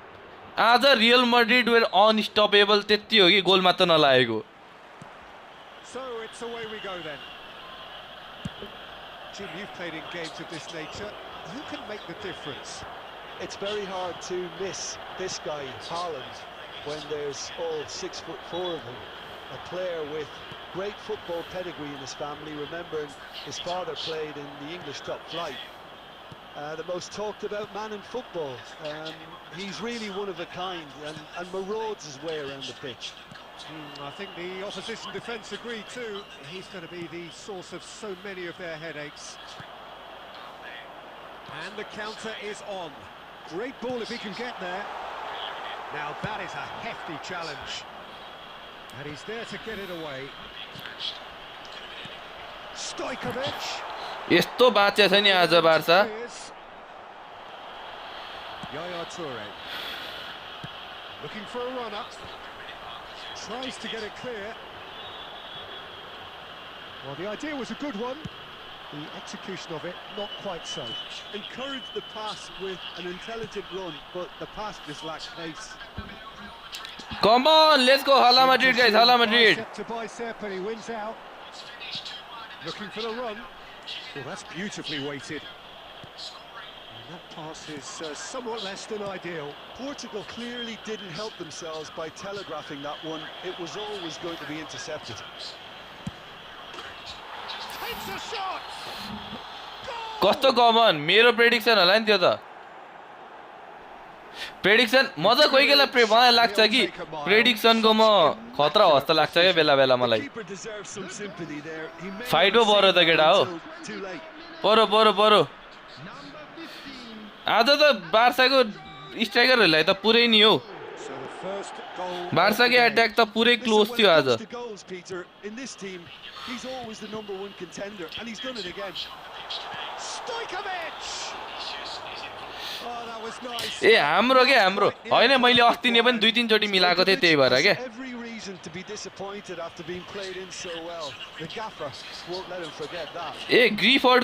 आज रियल मैड्रिड वेयर अनस्टपेबल त्यति हो कि गोल मात्र नलागेको So it's away we go then. Jim, you've played in games of this nature. Who can make the difference? It's very hard to miss this guy, Haaland, when there's all 6'4" of him. A player with great football pedigree in his family. Remembering his father played in the English top flight. The most talked about man in football. He's really one of a kind and marauds his way around the pitch. I think the opposition defence agree too. He's going to be the source of so many of their headaches. And the counter is on. Great ball if he can get there. Now that is a hefty challenge. And he's there to get it away. Stojkovic. यस्तो बाँचेछ नि आज Barca Yaya Toure. Looking for a runner. Tries to get it clear. Well, the idea was a good one. The execution of it, not quite so. Encouraged the pass with an intelligent run, but the pass just lacked pace. Come on, let's go, Hala Madrid, guys, Hala Madrid. Bicep to bicep, and he wins out. Looking for the run. Well, that's beautifully weighted. And that pass is somewhat less than ideal. Portugal clearly didn't help themselves by telegraphing that one. It was always going to be intercepted. Takes a shot! कस्तो कमन मेरो prediction होला नि त्यो त prediction म त कोही बेला मलाई लाग्छ कि प्रेडिक्सनको म खतरा हो जस्तो लाग्छ क्या बेला बेला मलाई फाइट हो बरो त केटा हो परो परो परो आज त बार्साको स्ट्राइकरहरूलाई त पुरै नि हो बार्साको एट्याक त पुरै क्लोज थियो आज He's always the #1 contender, and he's done it again. Stojkovic! Oh, that was nice. ए हाम्रो के हाम्रो हैन मैले अस्ति नै पनि 2-3 चोटी मिलाएको थिए त्यही भएर के Every reason to be disappointed after being played in so well. The gaffer won't let him forget that. ए ग्रिफोर्ड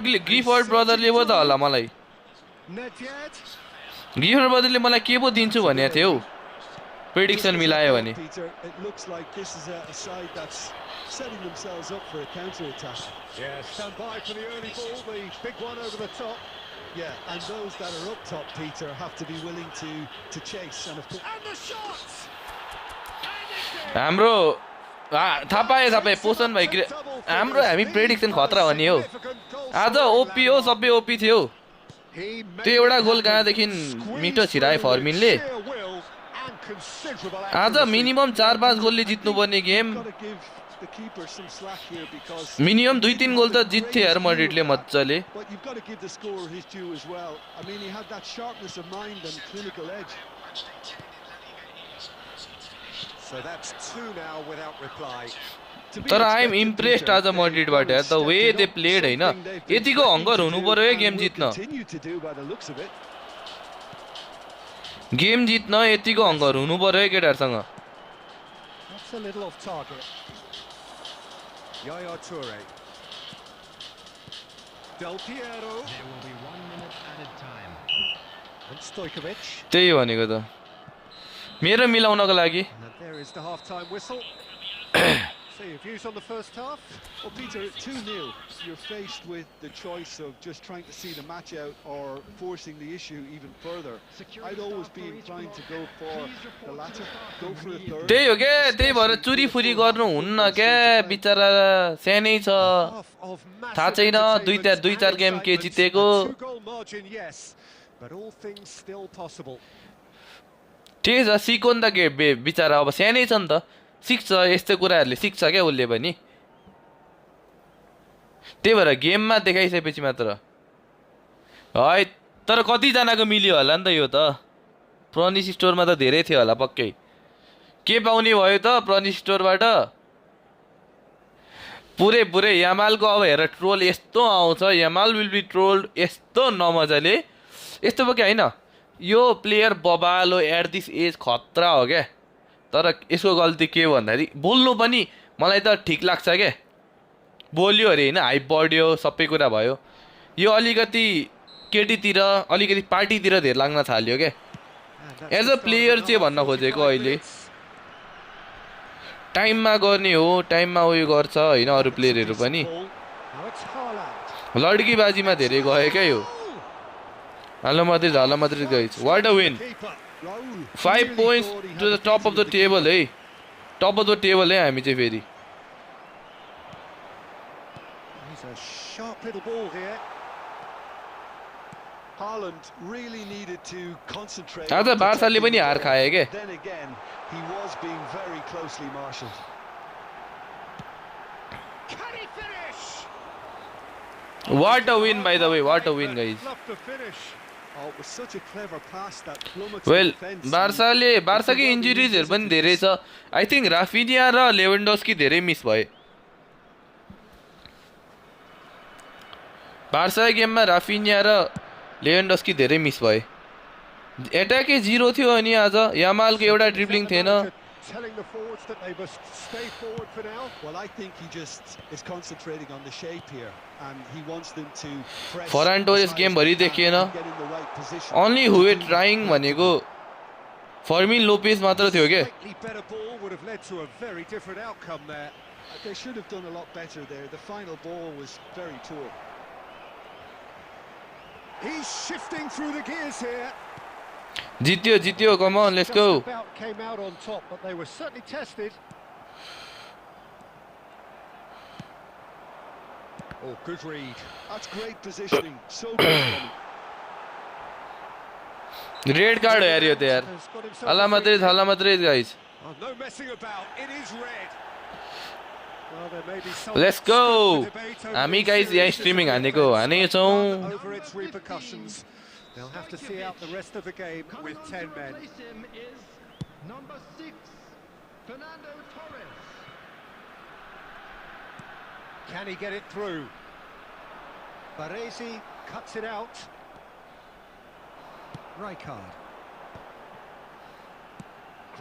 ब्रदरले पो त होला मलाई Nedved. Peter, it looks like this is a side that's setting themselves up for a counter-attack. Yeah, stand by for the early ball, the big one over the top. Yeah, and those that are up top, Peter, have to be willing to chase. And of course, And the shots! हाम्रो थाहा पाए पोषण भाइ हाम्रो हामी prediction खतरा हो नि हो आज ओपी हो सबै ओपी थियो त्यो एउटा गोल कहाँदेखि मिठो छिराए फर्मिनले आज मिनिमम 4-5 गोलले जित्नुपर्ने गेम मिनिमम 2-3 गोल त जित्थे यार मैड्रिडले मज्जाले तर आई एम इम्प्रेस्ड आज मैड्रिडबाट यार द वे दे प्लेड हैन यतिको हंगर हुनु पर्यो है गेम जित्न यतिको हंगर हुनु पर्यो है केटाहरुसँग That's a little off target. Yaya Toure. Del Piero. There will be 1 minute added time. And Stojkovic. त्यही भनेको त मेरो मिलाउनको लागि And there is the half-time whistle. So your views on the first half? Well, Peter, 2-0. You're faced with the choice of just trying to see the match out or forcing the issue even further. I'd always be inclined to go for the latter. Go for a third. त्यही हो के त्यही भएर चुरी फुरी गर्नु हुन्न के बिचारा सानै छ थाहा छैन 2-4 गेम के जितेको But all things still possible. ठिकै छ सिकोन त के बिचारा अब सानै छ नि त सिक्छ यस्तो कुराहरुले सिक्छ के उले पनि त्यही भएर गेममा देखाइसकेपछि मात्र है तर कति जनाको मिल्यो होला नि त यो त प्रनिस स्टोरमा त धेरै थियो होला पक्कै के पाउने भयो त प्रनिस स्टोरबाट पुरै यामालको अब हेर ट्रोल यस्तो आउँछ यामाल विल बी ट्रोल्ड यस्तो नमजाले यस्तो पो के हैन यो प्लेयर बबालो एट दिस एज खतरा हो के तर यसको गल्ती के भन्दाखेरि बोल्नु पनि मलाई त ठीक लाग्छ के बोल्यो अरे होइन, हाइप बढ्यो, सबै कुरा भयो। यो अलिकति केटीतिर अलिकति पार्टीतिर धेर लाग्न थाल्यो क्या। And that's एज the अ start of प्लेयर चाहिँ another भन्न खोजेको 45 अहिले minutes. टाइममा गर्ने हो, टाइममा उयो गर्छ होइन अरू It's a प्लेयरहरू decent पनि। ball. Now it's Haaland. लड्कीबाजीमा धेरै गयो क्या यो। हाल मात्रै guys, what a win. Raul 5 really points thought he had to the the top of beating the table है, टप अफ द टेबल है हामी चाहिँ फेरि। He's a sharp little ball here. Haaland really needed to concentrate. आज on बार्साले protecting पनि the हार ball. खायो क्या। Then again, he was being very closely marshalled. Can he finish? What a win by the way, what a win guys. Love to finish. Oh, it was such a clever pass that flummoxed well the defense. बार्साकै इन्जुरिजहरू पनि धेरै छ। I think Raphinha र लेभेन्डोस्की धेरै miss भए। Barca गेममा Raphinha र लेभेन्डोस्की धेरै miss भए। एट्याकै 0 थियो अनि आज यामालको एउटा ड्रिब्लिङ थिएन। Telling the forwards that they must stay forward for now. Well, I think he just is concentrating on the shape here, and he wants them to press. Ferran Torres as high game as भरि they can देखिएन। and get in the right position. Only who is trying भनेको Fermin Lopez मात्र थियो के। Slightly better ball would have led to a very different outcome there. They should have done a lot better there. The final ball was very poor. He's shifting through the gears here. जित्यो come on let's go. Just about came out on top, but they were certainly tested. Oh, good read. That's great positioning. So good. Kenny. Red card हो यार यो त यार। Has got himself a हाला free मात्रै guys. Oh, no messing about. It is red. Well, there may be some let's go. scope for debate over हामी this guys यहाँ series streaming as a हानेको defense, हानेछौँ। but over its repercussions. They'll have to see out the rest of the game Coming with on 10 to men. replace him is number 6, Fernando Torres. Can he get it through? Baresi cuts it out. Rijkaard.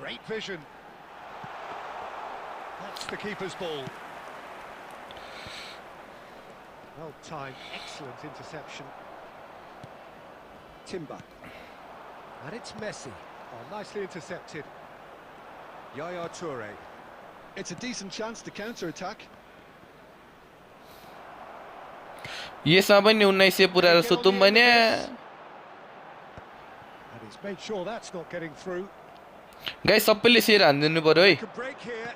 Great vision. That's the keeper's ball. Well timed, excellent interception. Timber. And it's Messi. Oh, nicely intercepted. Yaya Toure. It's a decent chance to counter-attack. यसमा पनि 1900 पुऱ्याएर सुतुम भने। And he's made sure that's not getting through. Guys सबैले share हान्दिनु पर्यो है। Could break here.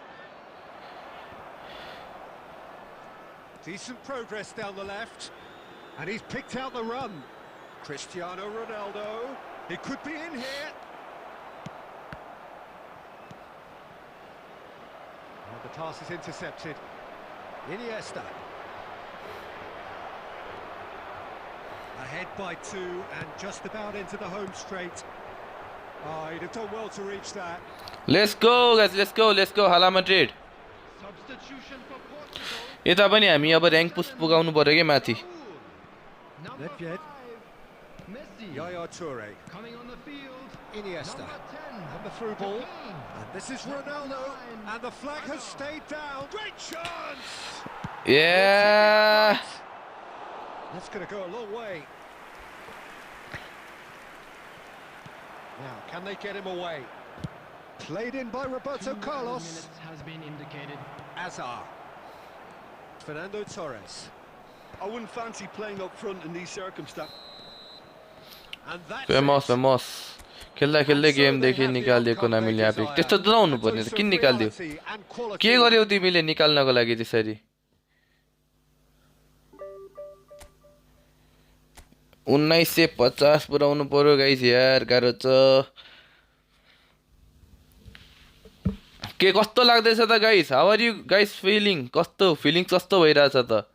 Decent progress down the left. And he's picked out the run. Cristiano Ronaldo. He could be in here. And the pass is intercepted. Iniesta. Ahead by 2 and just about into the home straight. Oh, he'd have done well to reach that. Let's go guys, let's go हाला Madrid. Substitution for Portugal. यता पनि हामी अब rank पुस पुगाउनु पर्यो के माथि। Number Nedved. 5, Messi. Yaya Toure. Coming on the field, Iniesta. number 10, And the through ball. King. And this is Ronaldo. And the flag has stayed down. Great chance! Yeah. That's going to go a long way. Now, can they get him away? Played in by Roberto 2 Carlos. minutes has been indicated. Azar. Fernando Torres. I wouldn't fancy playing up front in these circumstances. And that's famous खेल्दै गेमदेखि निकालिदिएको नमिल्ने epic. त्यस्तो त नहुनु पर्ने त, किन निकालिदियो? के गर्यौ तिमीले निकाल्नको लागि त्यसरी? 1950 पुऱ्याउनु पर्यो गाइस यार, गाह्रो छ। के कस्तो लाग्दैछ त guys? How are you guys feeling? Feelings कस्तो भइरहेछ त?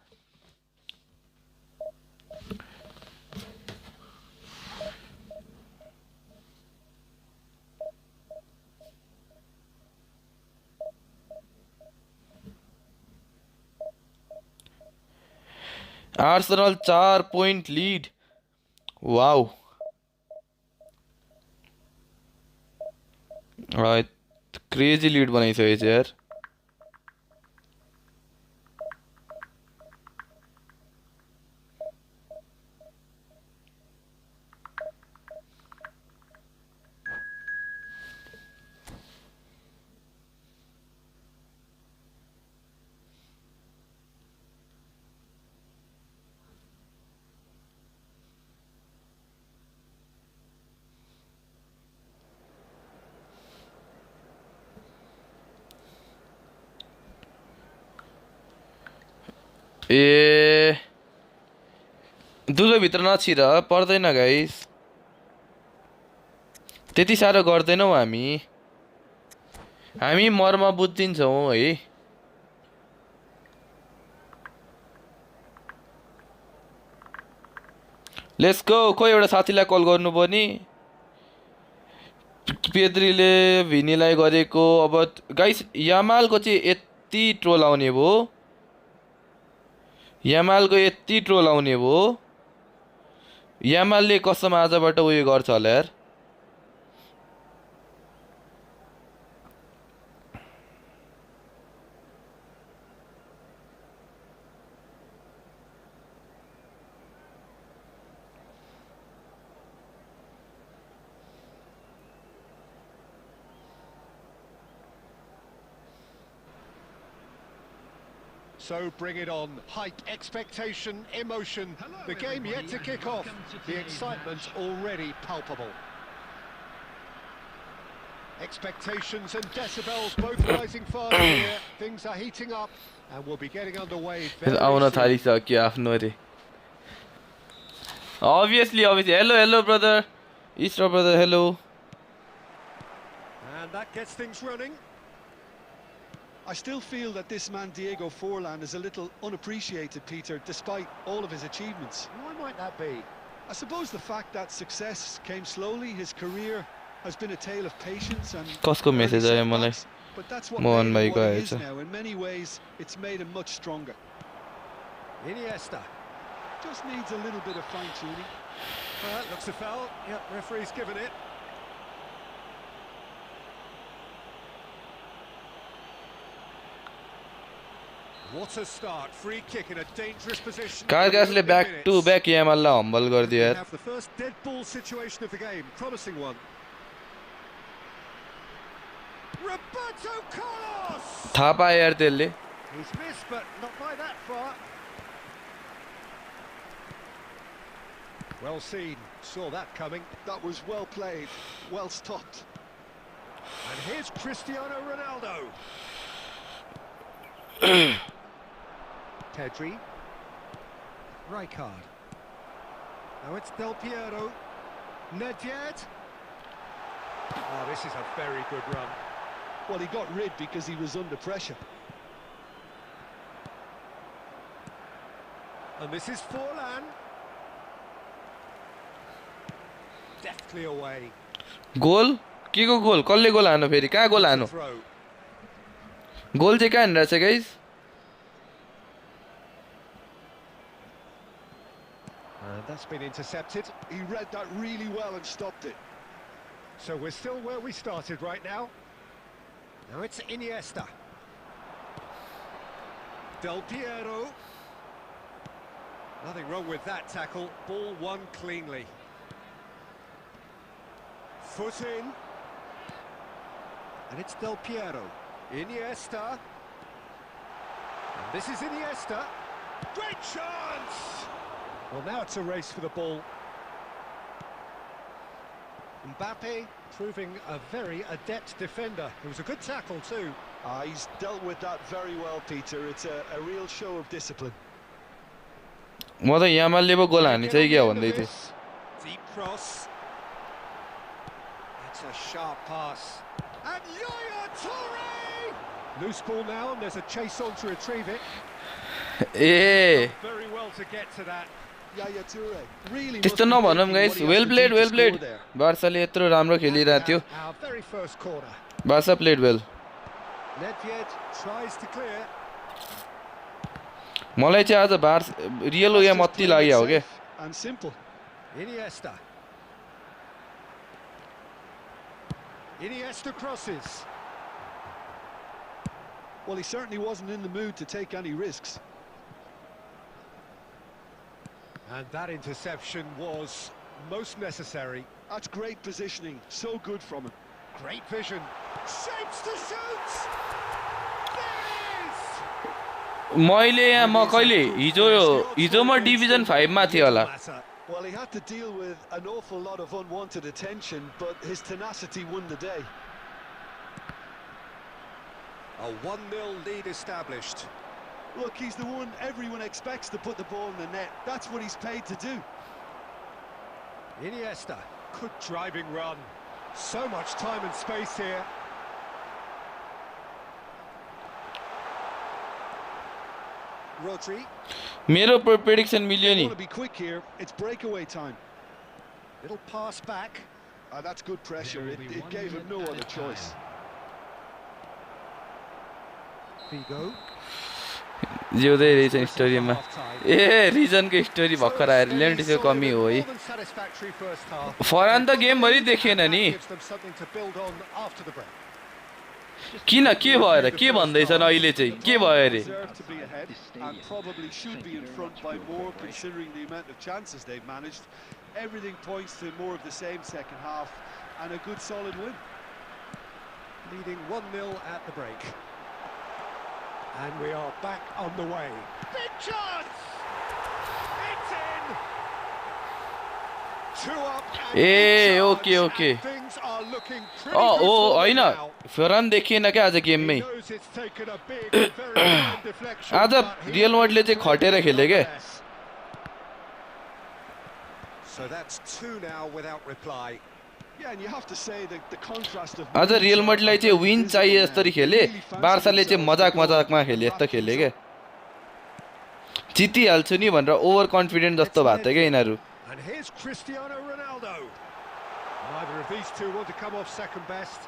Arsenal 4 point lead. Wow, crazy lead बनाइसकेछ यार। ए दुलो भित्र नछिर पर्दैन गाइस त्यति साह्रो गर्दैनौ हामी मर्म बुझिन्छौँ है लेट्स गो कोही एउटा साथीलाई कल गर्नु पर्ने पेद्रीले भिनीलाई गरेको अब गाइस यामालको चाहिँ यति ट्रोल आउने भयो यामालले कसम आजबाट उयो गर्छ होला यार So bring it on. Hype, expectation, emotion. The game yet to kick off. The excitement already palpable. Expectations and decibels both rising fast here. Things are heating up and we'll be getting underway very आउन soon. थालिसक्यो आफ्नो रे obviously hello brother Easter brother hello And that gets things running. I still feel that this man Diego Forlan is a little unappreciated, Peter, despite all of his achievements. Why might that be? I suppose the fact that success came slowly, his career has been a tale of patience and कसको message आयो मलाई but that's what Mohan made him भाइको what he आएछ is now. In many ways, it's made him much stronger. Iniesta. Just needs a little bit of fine-tuning. Looks a foul. Yep, referee's given it. What a start. Free kick in a dangerous position. कारगासले back to back यामाललाई humble गरिदियो यार Have the first dead ball situation of the game. Promising one. Roberto Carlos. थाहा पाए यार त्यसले He's missed, but not by that far. Well seen. Saw that coming. That was well played, well stopped. And here's Cristiano Ronaldo. Pedri. Rijkaard. Now it's Del Piero. Nedved. Oh, this is a very good run. Well, he got rid because he was under pressure. And this is Forlan. Deftly away. गोल के को गोल कसले गोल हान्नु फेरि कहाँ गोल हान्नु Throw. गोल चाहिँ कहाँ हान्नु रहेछ guys And that's been intercepted. He read that really well and stopped it. So we're still where we started right now. Now it's Iniesta. Del Piero. Nothing wrong with that tackle. Ball won cleanly. Foot in. And it's Del Piero. Iniesta. And this is Iniesta. Great chance! Well, now it's a race for the ball. Mbappe proving a very adept defender. It was a good tackle too. He's dealt with that very well, Peter. It's a real show of discipline. म त यामालले पो गोल हान्ने चाहिँ क्या भन्दै थिएँ Deep cross. That's a sharp pass. And Yaya Toure! Loose ball now, and there's a chase on to retrieve it. A Very well to get to that. Yaya Toure really त्यस्तो must be नभनौँ thinking guys what he has well to do played to well score played there. बार्साले यत्रो राम्रो खेलिरहेको थियो Our very first corner. Barca played well Nedved tries to clear. मलाई चाहिँ आज real That's game just अति playing it लाग्यो हो क्या safe and simple. Iniesta. Iniesta crosses. Well, he certainly wasn't in the mood to take any risks. And that interception was most necessary. That's great positioning, so good from him. Great vision. Shapes to shoot! There it is! मैले यहाँ म कहिले हिजो म division 5 मा थिएँ होला Well, he had to deal with an awful lot of unwanted attention, but his tenacity won the day. A 1-0 lead established. Look, he's the one everyone expects to put the ball in the net. That's what he's paid to do. Iniesta, good driving run. So much time and space here. Rodri. मेरो prediction मिल्यो They नि want to be quick here. It's breakaway time. Little pass back. That's good pressure. It gave him no other choice. Figo. जिउँदै रहेछ स्टोरीमा ए रिजनको story भर्खर आएर लेन्टिसको कमी हो है फरान त गेमभरि देखेन नि किन के भएर के भन्दैछन् अहिले चाहिँ के भयो अरे Deserve to be ahead and probably should be in front by more considering the amount of chances they've managed. Everything points to more of the same second half and a good solid win. Leading 1-0 at the break. And we are back on the way. Big chance! It's in! Two up and ए in okay charge, okay and things are looking pretty ओ good for them होइन now. फरान देखिएन क्या आज गेममै He knows it's taken a big and very fine deflection, आज but he real वर्ल्डले चाहिँ खटेर खेल्यो क्या nonetheless. So that's two now without reply. Yeah, and you have to say that the contrast of आज रियल मडलाई चाहिँ win चाहिए जसरी खेले बार्साले चाहिँ मजाक मजाकमा खेले यस्तो खेले क्या जितिहाल्छु नि भनेर ओभर कन्फिडेन्ट जस्तो भएको थियो क्या यिनीहरू And here's Cristiano Ronaldo. Neither of these two want to come off second best.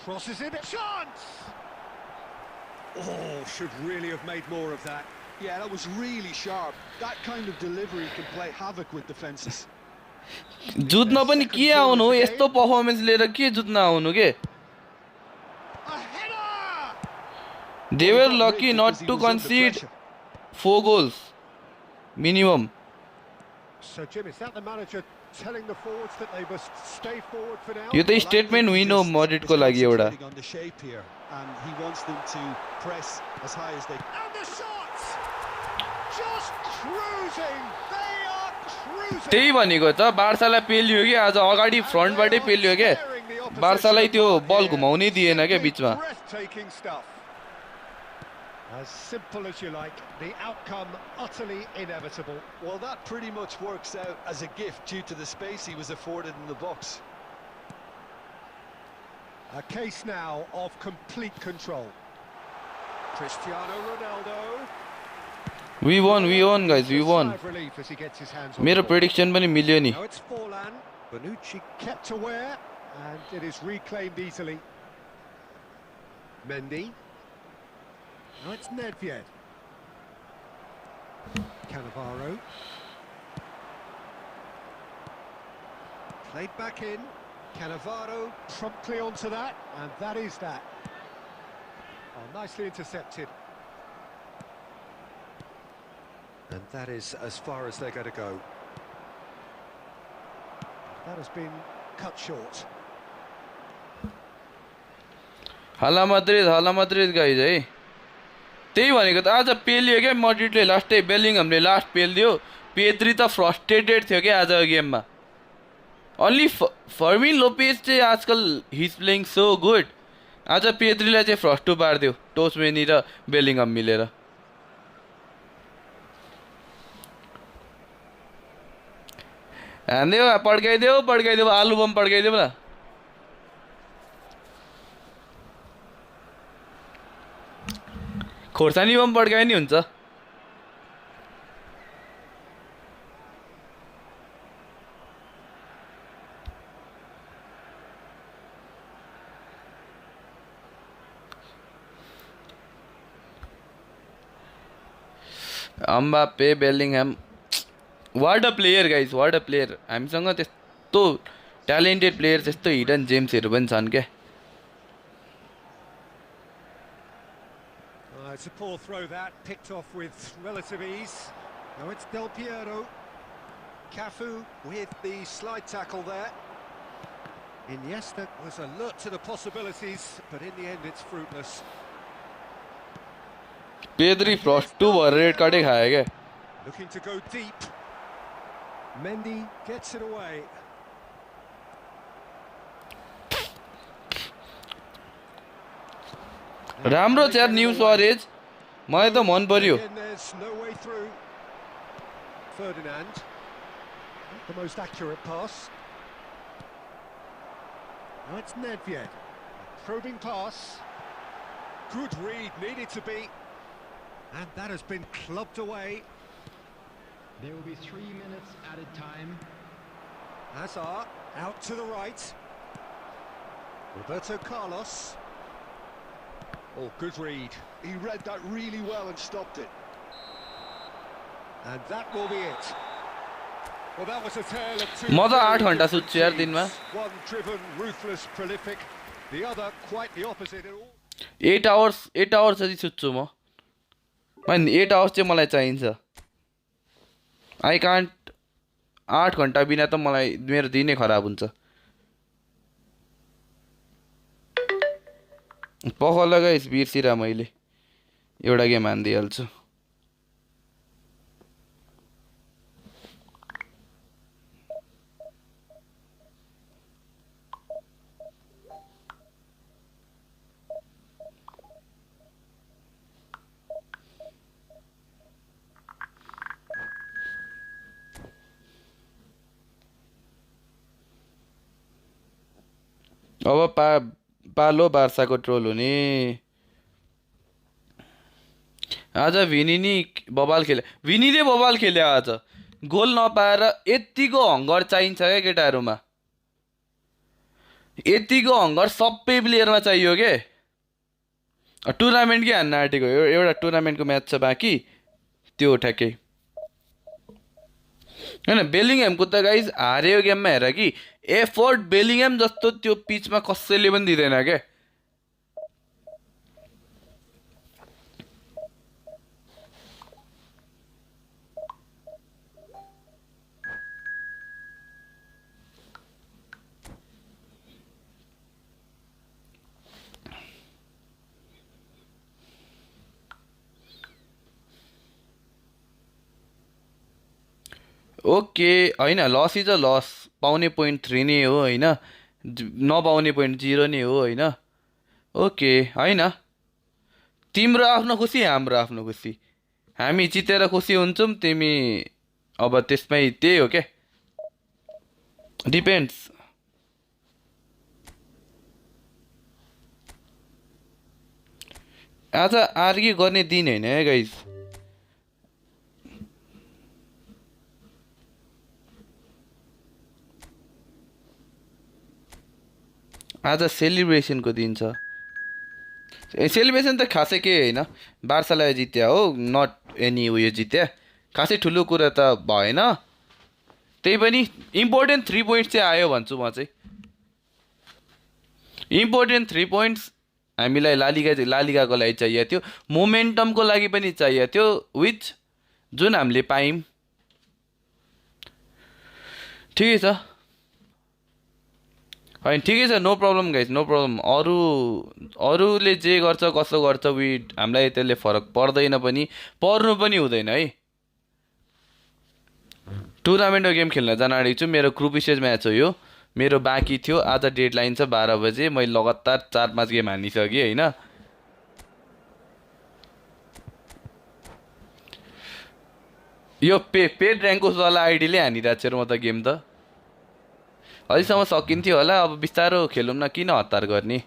Crosses it, chance! Oh, should really have made more of that. Yeah, that was really sharp. That kind of delivery can play havoc with defenses. जुत्न पनि के आउनु हो यस्तो performance लिएर के जुत्न आउनु के A header! They were lucky not to concede 4 goals minimum So Jim, is that the manager telling the forwards that they must stay forward for now? यो त स्टेटमेन्ट होइन हो मड्रिडको लागि एउटा On the shape here, and he wants them to press as high as they can. And the shots! Just cruising! They are cruising! त्यही भनेको त बार्सालाई पेल्यो कि आज अगाडि फ्रन्टबाटै पेल्यो क्या बार्सालाई त्यो बल घुमाउनै दिएन क्या बिचमा Breathtaking stuff. As simple as you like, the outcome utterly inevitable. Well, that pretty much works out as a gift due to the space he was afforded in the box. A case now of complete control. Cristiano Ronaldo. We won guys we won Sigh of relief as he gets his hands on मेरो the ball. Prediction पनि मिल्यो नि Now it's Forlan. Bonucci kept aware, and it is reclaimed easily. Mendy. Now it's Nedved. Cannavaro. Played back in. Cannavaro promptly onto that, and that is that. Oh, nicely intercepted. And that is as far as they're going to go. That has been cut short. हाला Madrid guys है त्यही भनेको त आज पेल्यो क्या मड्रिडले लास्टै बेलिङहमले last पेलिदियो Pedri त frustrated थियो क्या आज गेममा अन्ली फर्मिन लोपेज चाहिँ आजकल हिज प्लेइङ सो गुड आज पेद्रीलाई चाहिँ फ्रस्टो पारिदियो टोसमेनी र बेलिङहम मिलेर हान्देऊ पड्काइदेऊ आलु बम पड्काइदेऊ न खोर्सानी बम पड्काए नि हुन्छ Mbappe Bellingham what a player guys what a player हामीसँग त्यस्तो ट्यालेन्टेड प्लेयर त्यस्तो हिडन जेम्सहरू पनि छन् क्या It's a poor throw that, picked off with relative ease. Now it's Del Piero. Cafu with the slide tackle there. Iniesta was alert to the possibilities, but in the end it's fruitless. Pedri फ्रस्टो भएर red कार्डै खायो क्या Looking to go deep. Mendy gets it away. राम्रो छ यार new Suarez मलाई त मन पर्यो Again, there's no way through. Ferdinand, not the most accurate pass. Now it's Nedved, probing pass. Good read, needed to be, and that has been clubbed away. There will be 3 minutes added time. Hazard out to the right. Roberto Carlos. Oh, good read. He read that really well and stopped it. And that will be it. Well, that was a tale of two. म त 8 very घण्टा different सुत्छु यार दिनमा teams. One driven, ruthless, prolific. The other quite the opposite. It all 8 hours जति सुत्छु म 8 hours चाहिँ मलाई चाहिन्छ आई कान्ट 8 घण्टा बिना त मलाई मेरो दिनै खराब हुन्छ पखल गाइस बिर्सिरा मैले एउटा गेम हान्दिहाल्छु अब पालो बार्साको ट्रोल हुने आज विनीले बबाल खेले आज गोल नपाएर यतिको हङ्गर चाहिन्छ क्या केटाहरूमा यतिको हङ्गर सबै प्लेयरमा चाहियो के टुर्नामेन्टकै हान्न आँटेको एउटा टुर्नामेन्टको म्याच छ बाँकी त्यो ठ्याक्कै हैन बेलिङह्यामको त गाइज हार्यो गेममा हेर कि एफोर्ट बेलिङह्याम जस्तो त्यो पिचमा कसैले पनि दिँदैन क्या ओके होइन लस इज अ लस पाउने पोइन्ट 3 नै हो होइन नपाउने पोइन्ट 0 नै हो होइन ओके होइन तिम्रो आफ्नो खुसी हाम्रो आफ्नो खुसी हामी जितेर खुसी हुन्छौँ तिमी अब त्यसमै त्यही हो क्या डिपेन्ड्स आज आर्ग्यु गर्ने दिन होइन है गाइज आज सेलिब्रेसनको दिन छ सेलिब्रेसन त खासै केही होइन बार्सालाई जित्या हो नट एनी उयो जित्या खासै ठुलो कुरा त भएन त्यही पनि इम्पोर्टेन्ट 3 पोइन्ट्स चाहिँ आयो भन्छु म चाहिँ इम्पोर्टेन्ट 3 पोइन्ट्स हामीलाई लालिगाको लागि चाहिएको थियो मोमेन्टमको लागि पनि चाहिएको थियो विच जुन हामीले पायौँ ठिकै छ होइन ठिकै छ no problem guys no problem अरूले जे गर्छ कसो गर्छ हामीलाई त्यसले फरक पर्दैन पनि पर्नु पनि हुँदैन है टुर्नामेन्टको गेम खेल्न जान आँटेको छु मेरो ग्रुप स्टेज म्याच हो यो मेरो बाँकी थियो आज डेडलाइन छ 12 बजे मैले लगातार 4-5 गेम हानिसकेँ होइन यो पेड ऱ्याङ्कको वाला आइडीले हानिरहेको छु म त गेम त अहिलेसम्म सकिन्थ्यो होला अब बिस्तारो खेलौँ न किन हतार गर्ने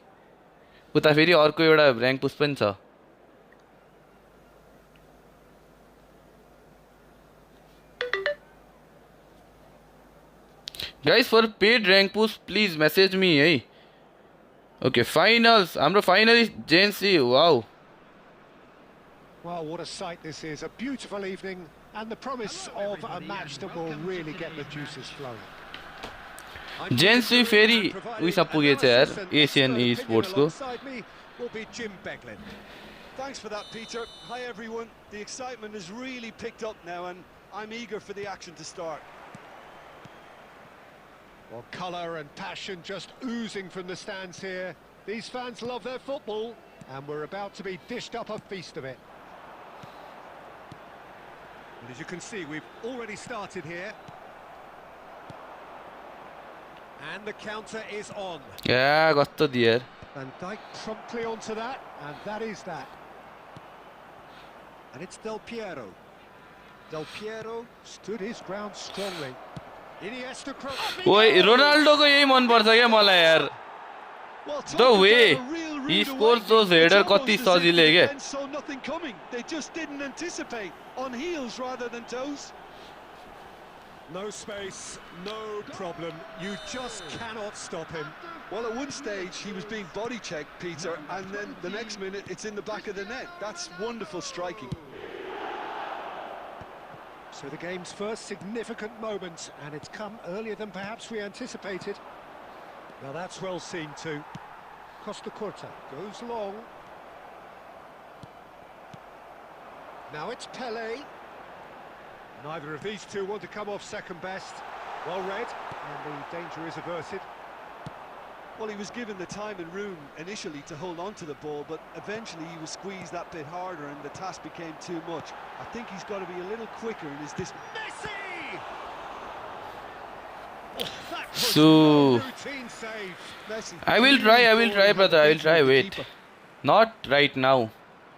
उता फेरि अर्को एउटा ऱ्याङ्क पुस पनि छ guys for paid rank push please message me है ओके फाइनल्स हाम्रो फाइनलिस्ट जेन्सी wow Well, what a sight this is. A beautiful evening and the promise of a match that will really get the juices flowing. जेन्सी फेरि उइसा पुगेछ यार Asian e स्पोर्ट्सको Thanks for that, Peter. Hi, everyone. The excitement has really picked up now, and I'm eager for the action to start. Well, colour and passion just oozing from the stands here. These fans love their football, and we're about to be dished up a feast of it. And as you can see, we've already started here. And the counter is on. Yeah, कस्तो दियो यार Van Dijk promptly onto that, and that is that. And it's Del Piero. Del Piero stood his ground strongly. Iniesta cross. ओए रोनाल्डोको यही मन पर्छ क्या मलाई यार Well, talk The about way a real he rude scores awakening. those It's header almost कति as if the सजिलै के defence saw nothing coming. They just didn't anticipate, on heels rather than toes. No space, no problem. You just cannot stop him. Well, at one stage he was being body checked, Peter, and then the next minute it's in the back of the net. That's wonderful striking. So the game's first significant moment, and it's come earlier than perhaps we anticipated. Now that's well seen too. Costa Curta goes long. Now it's Pele. Neither of these two want to come off second best. Well read, and the danger is averted. Well, he was given the time and room initially to hold on to the ball, but eventually he was squeezed that bit harder and the task became too much. I think he's got to be a little quicker in his Messi! Oh, that was So no routine save. Messi. I will try brother, I will try, wait. Not right now,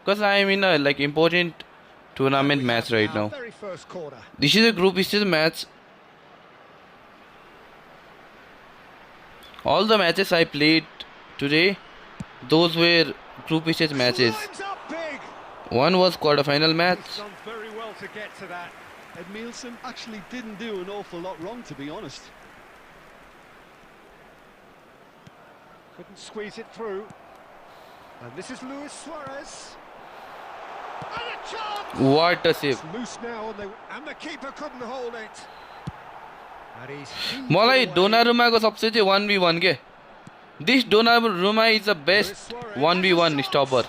because I am in a like important tournament We match have right our now. very first corner. This is a group stage match. All the matches I played today, those were group stage matches. Climbs up big. One was quarter-final match. He's done very well to get to that. Edmilson actually didn't do an awful lot wrong, to be honest. Couldn't squeeze it through. And this is Luis Suarez. And a chance! What a save. It's loose now, and the keeper couldn't hold it. And he's heaved मलाई it away. डोनारुमाको सबसे चाहिँ 1v1 के this Donnarumma is the best 1v1 stopper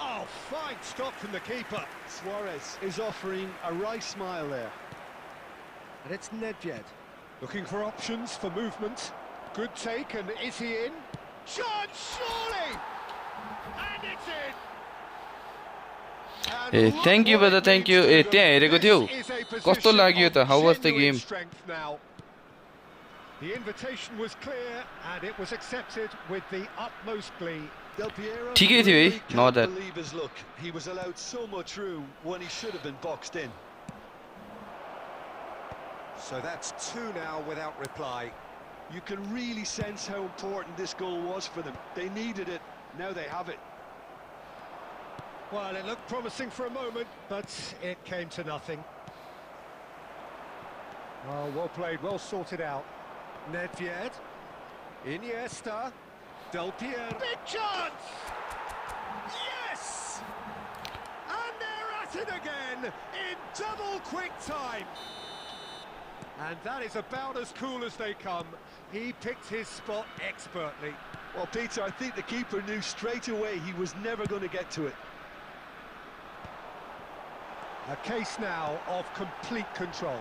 Oh, fine stop from the keeper. Suarez is offering a right smile there. And it's Nedved. Looking for options for movement. Good take, and is he in? Chance, surely! And it's in! And A look thank you what brother it thank you means A to त्यहाँ them. हेरेको थियौ This is a कस्तो position लाग्यो त of how was the genuine game strength now. The invitation was clear, and it was accepted with the utmost glee. Del Piero ठिकै थियो है really not can't that believe his luck. He was allowed so much room when he should have been boxed in. So that's two now without reply. You can really sense how important this goal was for them. They needed it, now they have it. Well, it looked promising for a moment, but it came to nothing. Oh, well played, well sorted out. Nedved, Iniesta, Del Piero. Big chance! Yes! And they're at it again in double quick time. And that is about as cool as they come. He picked his spot expertly. Well, Peter, I think the keeper knew straight away he was never going to get to it. A case now of complete control.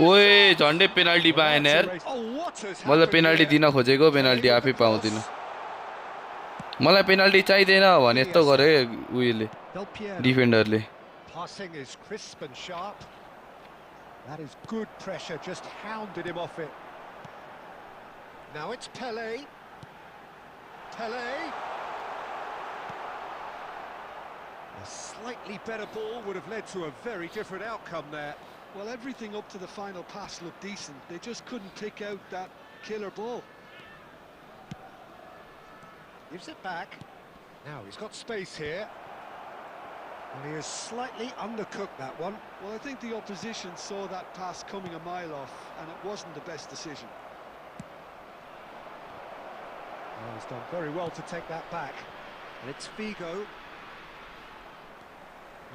ओए झन्डै penalty पाएन यार Oh, what has मलाई happened penalty here? दिन खोजेको penalty आफै पाउँदिन मलाई penalty चाहिँदैन भने यस्तो गर्यो उयोले Del Piero. डिफेन्डरले Passing is crisp and sharp. That is good pressure, just hounded him off it. Now it's Pele. Pele. A slightly better ball would have led to a very different outcome there. Well, everything up to the final pass looked decent. They just couldn't pick out that killer ball. Gives it back. Now he's got space here. And he has slightly undercooked that one. Well, I think the opposition saw that pass coming a mile off, and it wasn't the best decision. Well, he's done very well to take that back. And it's Figo.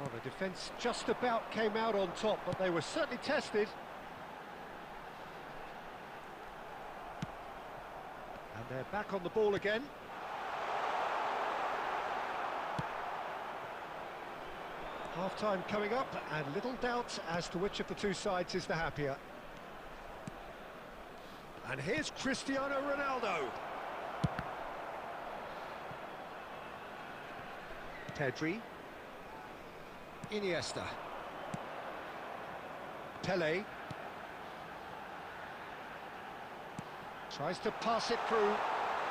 Well, the defence just about came out on top, but they were certainly tested. And they're back on the ball again. Half-time coming up, and little doubt as to which of the two sides is the happier. And here's Cristiano Ronaldo. Pedri. Iniesta. Pele. Tries to pass it through.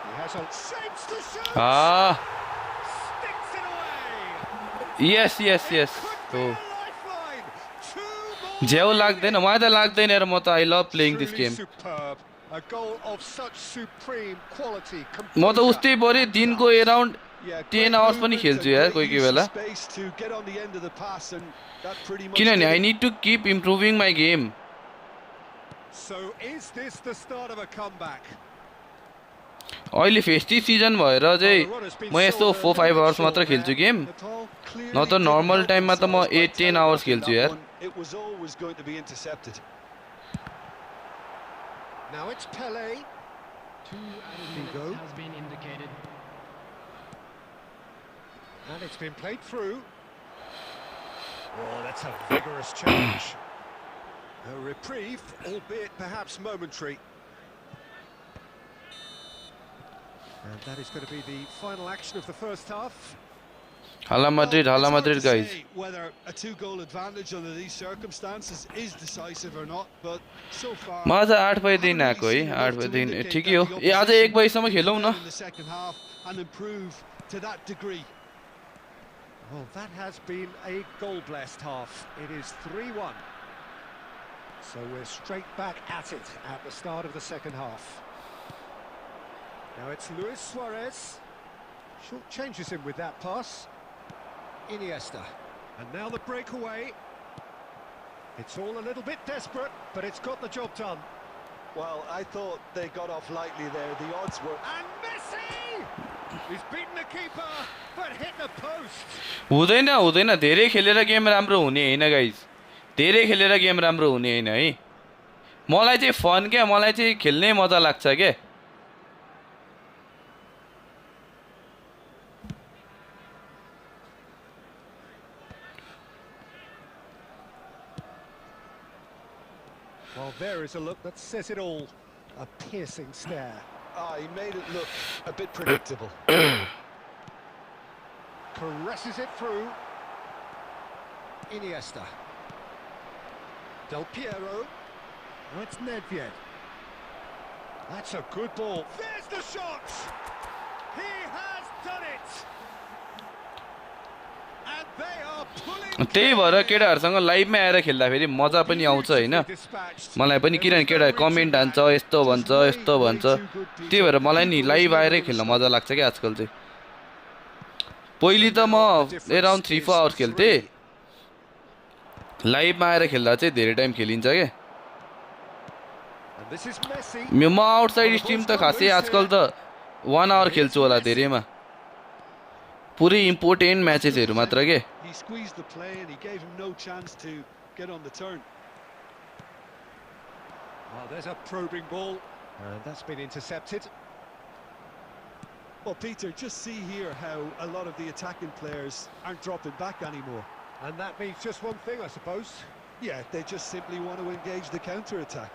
He has a shapes to shoot. Ah, Sticks it away. yes, yes, yes. Could be So, a lifeline. Two more झ्याउ remaining. लाग्दैन मलाई त लाग्दैन र म त I love playing this Truly game. superb. A goal of such supreme quality. म त उस्तै पऱ्यो दिनको around Yeah, 10 great hours पनि movement खेल्छु and यार great कोही कोही use of बेला space to get on the end of the pass, and that pretty much किनभने did I it. need to keep improving my game. So is this the start of a comeback? अहिले festive season भएर चाहिँ म यस्तो 4-5 hours मात्र खेल्छु game न त नर्मल टाइममा त म 8-10 आवर्स खेल्छु यार It was always going to be intercepted. Now it's Pele. Two added Figo. minutes has been indicated. And it's been played through. Oh, that's a vigorous challenge. A reprieve, albeit perhaps momentary. And that is going to be the final action of the first half. हाला Madrid, Well, hala it's hard Madrid to guys. say whether a two-goal advantage under these circumstances is decisive or not, but so far म आज 8 बजेदेखि haven't आएको really है seen 8 enough to बजेदेखि indicate ठिकै हो that A the आज 1 बजेसम्म opposition खेलौँ will न in the second half and improve to that degree. Well, that has been a goal-blessed half. It is 3-1. So we're straight back at it at the start of the second half. Now it's Luis Suarez. Short changes him with that pass. Iniesta. And now the breakaway. It's all a little bit desperate, but it's got the job done. Well, I thought they got off lightly there. The odds were... And Messi! He's beaten the keeper, but hit the post. हुँदैन हुँदैन धेरै खेलेर game राम्रो हुने हैन guys धेरै खेलेर game राम्रो हुने हैन है मलाई चाहिँ फन के मलाई चाहिँ खेल्नै मजा लाग्छ के Well, there is a look that says it all. A piercing stare. Ah, he made it look a bit predictable. Caresses it through. Iniesta. Del Piero. That's Nedved. That's a good ball. There's the shot! He has done it! And they are pulling... त्यही भएर केटाहरुसँग लाइभमा आएर खेल्दा फेरि मजा पनि आउँछ हैन मलाई पनि किनभने केटा कमेन्ट हान्छ यस्तो भन्छ त्यही भएर मलाई नि लाइभ आएरै खेल्न मजा लाग्छ के आजकल चाहिँ पहिले त म अराउन्ड 3-4 आवर्स खेल्थे लाइभमा आएर खेल्दा चाहिँ धेरै टाइम खेलिन्छ के And this is Messi. म आउटसाइड स्ट्रिम त खासै आजकल त 1 आवर खेल्छु होला धेरैमा पुरै इम्पोर्टेन्ट म्याचेसहरु मात्र के He squeezed the play and he gave him no chance to get on the turn. Oh, there's a probing ball. And that's been intercepted. Well, Peter, just see here how a lot of the attacking players aren't dropping back anymore. And that means just one thing, I suppose. Yeah, they just simply want to engage the counter-attack.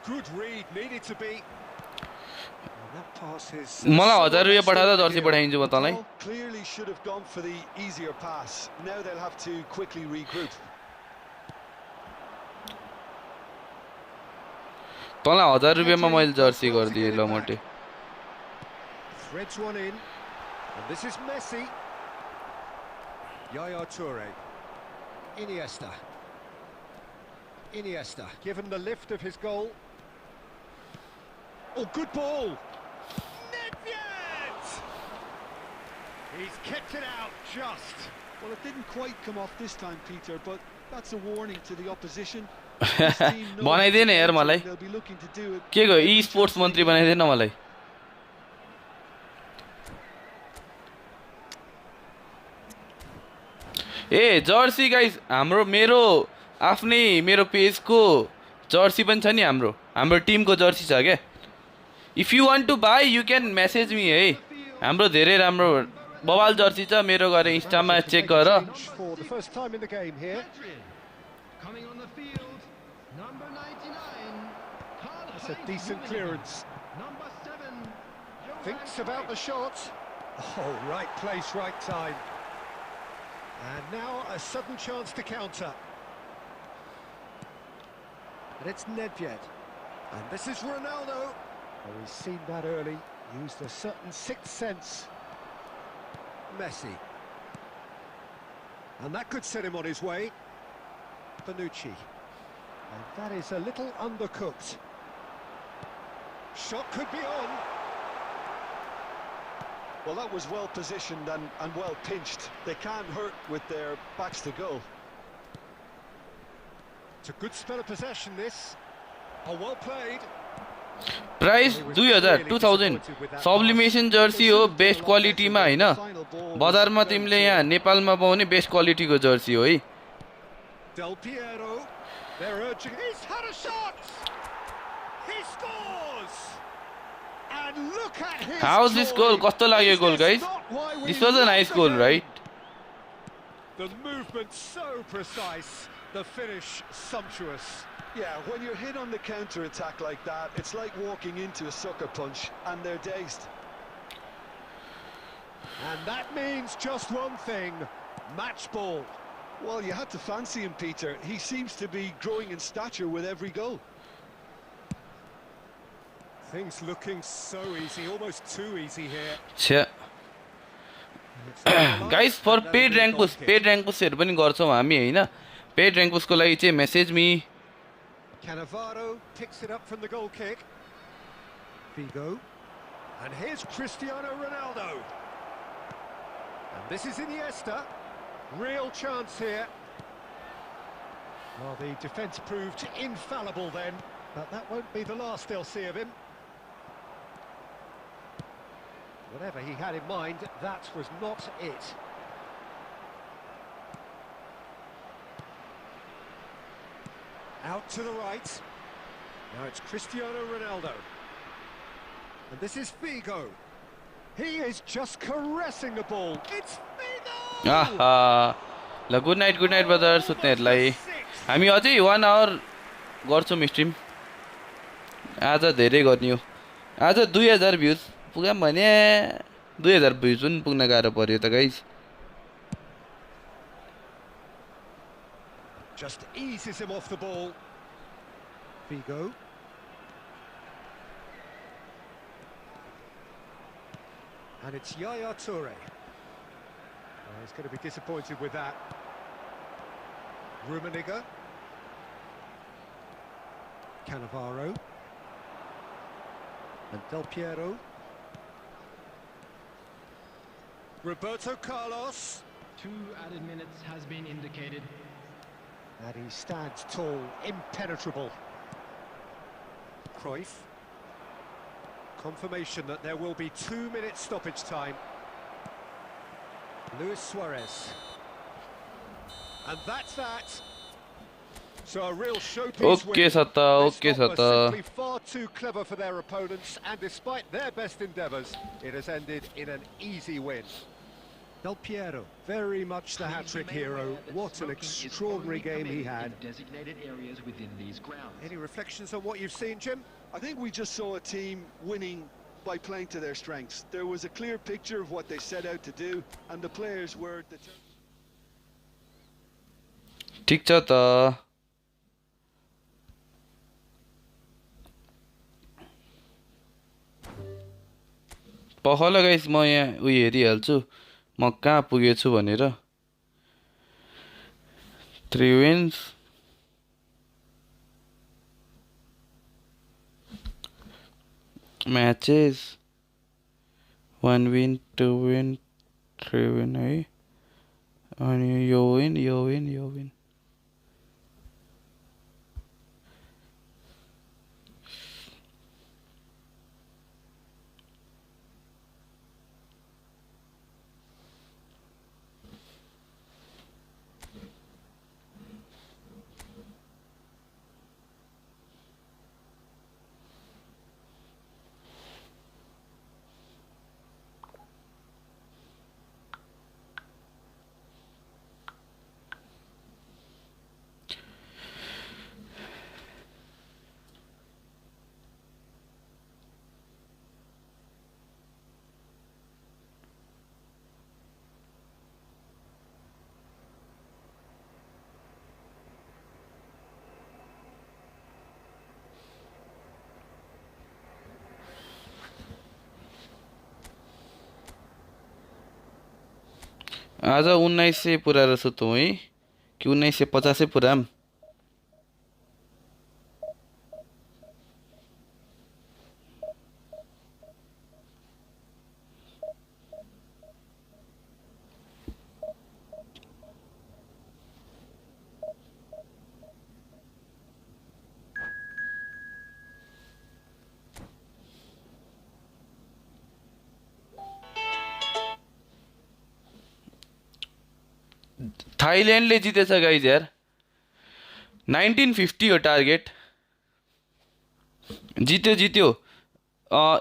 Good read, needed to be. And that pass is... मलाई 1000 रुपैयाँ पठादा Jersey पठाइदिन्छु म तँलाई Well, clearly should have gone for the easier pass. Now they'll have to quickly regroup. तँलाई 1000 रुपैयाँमा मैले Jersey गरिदिएँ ल मोटे Threads one in. And this is Messi. Yaya Toure. Iniesta. Iniesta, given the lift of his goal. Oh, good ball! Nedved! He's kicked it out, just. Well, it didn't quite come off this time, Peter, but that's a warning to the opposition. बनाइदिएन यार मलाई They'll be looking to do it. के गयो e sports मन्त्री बनाइदिएन मलाई ए Jersey guys हाम्रो मेरो पेजको Jersey पनि छ नि हाम्रो टिमको जर्सी छ के if you want to buy you can message me है हाम्रो धेरै राम्रो बवाल जर्सी छ मेरो गएर इन्स्टामा चेक गर For the first time in the game here. Coming on the field, number 99. That's a decent clearance. Number 7. Thinks about the shot. Oh, right place, right time. And now a sudden chance to counter. And it's Nedved. And this is Ronaldo. Oh, he's seen that early, used a certain sixth sense. Messi. And that could set him on his way. Bonucci. And that is a little undercooked. Shot could be on. Well, that was well positioned and well pinched. They can't hurt with their backs to goal. It's a good spell of possession, this. Oh, well played. Price 2000 2000 sublimation jersey हो best क्वालिटीमा हैन बजारमा तिमीले यहाँ नेपालमा पाउने best क्वालिटीको Jersey हो है Del Piero, they're urging. He's had a shot. He scores. And look at his How's this goal? कस्तो लाग्यो goal, guys? This was a nice goal, right? The movement so precise, the finish sumptuous. Yeah, when you're hit on the counter-attack like that, it's like walking into a sucker punch, and they're dazed. And that means just one thing, match ball. Well, you had to fancy him, Peter. He seems to be growing in stature with every goal. Things looking so easy, almost too easy here. छ्या guys फर paid rank पुसहरु पनि गर्छौं हामी हैन paid rank पुसको लागि चाहिँ message me Cannavaro picks it up from the goal kick. Figo. And here's Cristiano Ronaldo. And this is Iniesta. Real chance here. Well, the defence proved infallible then, but that won't be the last they'll see of him. Whatever he had in mind, that was not it. Out to the right. Now it's Cristiano Ronaldo. And this is Figo. He is just caressing the ball. It's Figo! आहा ल good night brother सुत्नेहरुलाई हामी अझै 1 our गर्छौं stream आज धेरै गर्ने हो आज 2000 भ्यूज पुग्यो भने 2000 भ्यूज पनि पुग्न गाह्रो पर्यो त guys Just eases him off the ball. Figo. And it's Yaya Toure. Oh, he's going to be disappointed with that. Rummenigge. Cannavaro. And Del Piero. Roberto Carlos. 2 added minutes has been indicated. And he stands tall, impenetrable. Cruyff. Confirmation that there will be 2 minutes stoppage time. Luis Suarez. And that's that. So a real showpiece Okay, win. Sata, This okay, lot were Sata. simply far too clever for their opponents, and despite their best endeavours, it has ended in an easy win. Del Piero, very much the hat-trick hero. What an extraordinary game he had. Designated areas within these grounds. Any reflections on what you've seen, Jim? I think we just saw a team winning by playing to their strengths. There was a clear picture of what they set out to do, and the players were determined. ठीक छ त Pakhal guys म यहाँ उयो हेरिहाल्छु म कहाँ पुगेछु भनेर 3 wins matches 1 win 2 win 3 win है अनि यो win आज 1900 पुऱ्याएर सुतौँ है कि 1950 पुऱ्याम थाइल्यान्डले जितेछ गाइज यार 1950 हो टार्गेट जित्यो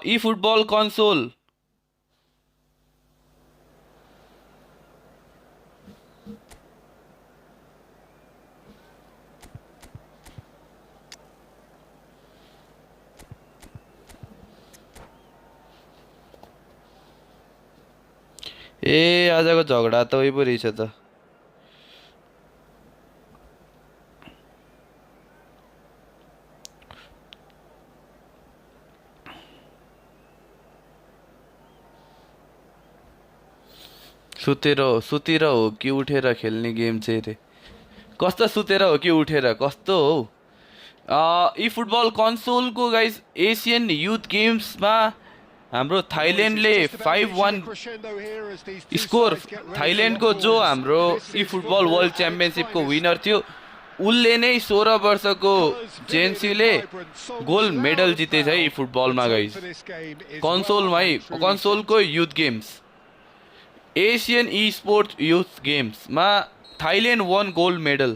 ई फुटबल कन्सोल ए आजको झगडा त उही पो रहेछ त सुतेर हो कि उठेर खेल्ने गेम चाहिँ रे कस्तो सुतेर हो कि उठेर कस्तो हो ई फुटबल कन्सोलको गाइज एसियन युथ गेम्समा हाम्रो थाइल्यान्डले 5-1 स्कोर थाइल्यान्डको जो हाम्रो ई फुटबल वर्ल्ड च्याम्पियनसिपको विनर थियो उसले नै 16 वर्षको जेन्सीले गोल्ड मेडल जितेछ है ई फुटबलमा गाइज कन्सोलको youth games Asian e sports youth गेम्समा Thailand won gold medal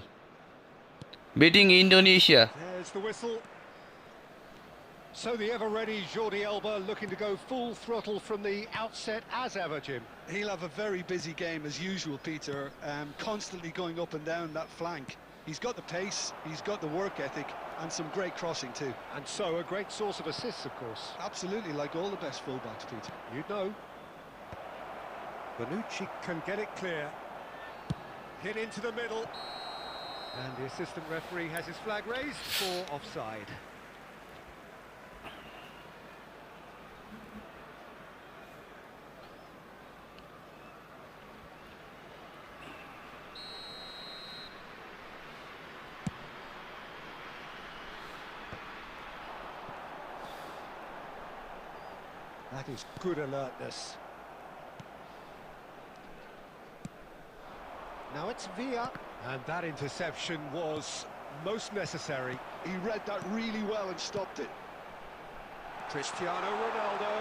beating Indonesia. There's the whistle. So the ever-ready Jordi Alba looking to go full throttle from the outset as ever, Jim. He'll have a very busy game as usual, Peter, constantly going up and down that flank. He's got the pace, he's got the work ethic, and some great crossing too. And so a great source of assists, of course. Absolutely, like all the best fullbacks, Peter. You'd know. Bonucci can get it clear. Hit into the middle. And the assistant referee has his flag raised for offside. That is good alertness. Now it's Villa, and that interception was most necessary. He read that really well and stopped it. Cristiano Ronaldo,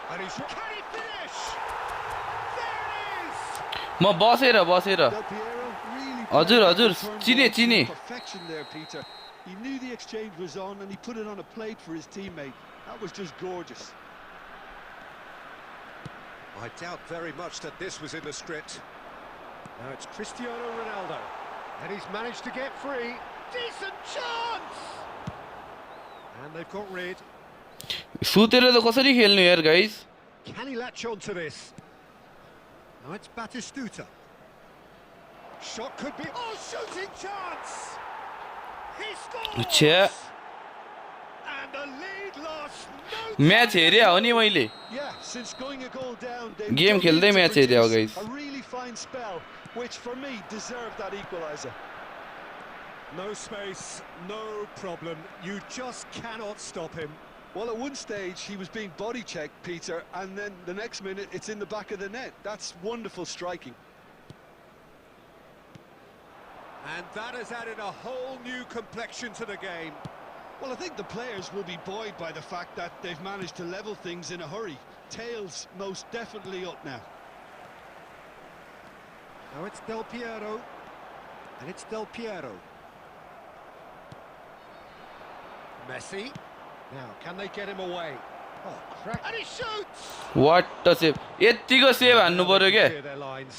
and he's... Can he finish? There it is! म बसेर Del Piero really हजुर, played हजुर, the turn चिने, ball to चिने। perfection there, Peter. He knew the exchange was on and he put it on a plate for his teammate. That was just gorgeous. I doubt very much that this was in the script. Now it's Cristiano Ronaldo, and he's managed to get free. Decent chance! And they've got rid. सुतेर त कसरी खेल्नु यार guys Can he latch on to this? Now it's Batistuta. Shot could be... Oh, shooting chance! He scores! छ्या And the lead lost no match हेरे हो नि मैले Yeah, since going a goal down, they've game खेल्दै match हेरे हो guys a really fine spell, which for me deserved that equaliser. No space, no problem. You just cannot stop him. Well, at one stage he was being body checked, Peter, and then the next minute it's in the back of the net. That's wonderful striking. And that has added a whole new complexion to the game. Well, I think the players will be buoyed by the fact that they've managed to level things in a hurry. Tails most definitely up now. Now it's Del Piero. And it's Del Piero. Messi. Now, can they get him away? Oh, crack. And he shoots! What a save यतिको save हान्नु पर्यो क्या Clear their lines.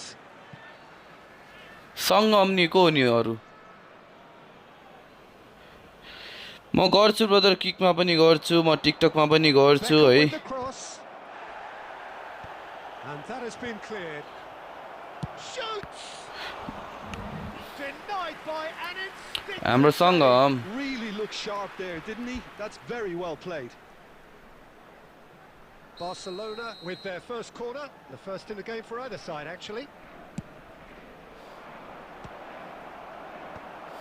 सँग अम्नीको हो नि अरू म गर्छु ब्रदर किकमा पनि गर्छु म टिकटकमा पनि गर्छु Beckham है with the cross. And that has been cleared. Shoots! Denied by an instinct. हाम्रो सँग Really looked sharp there, didn't he? That's very well played. Barcelona with their first corner, the first in the game for either side, actually.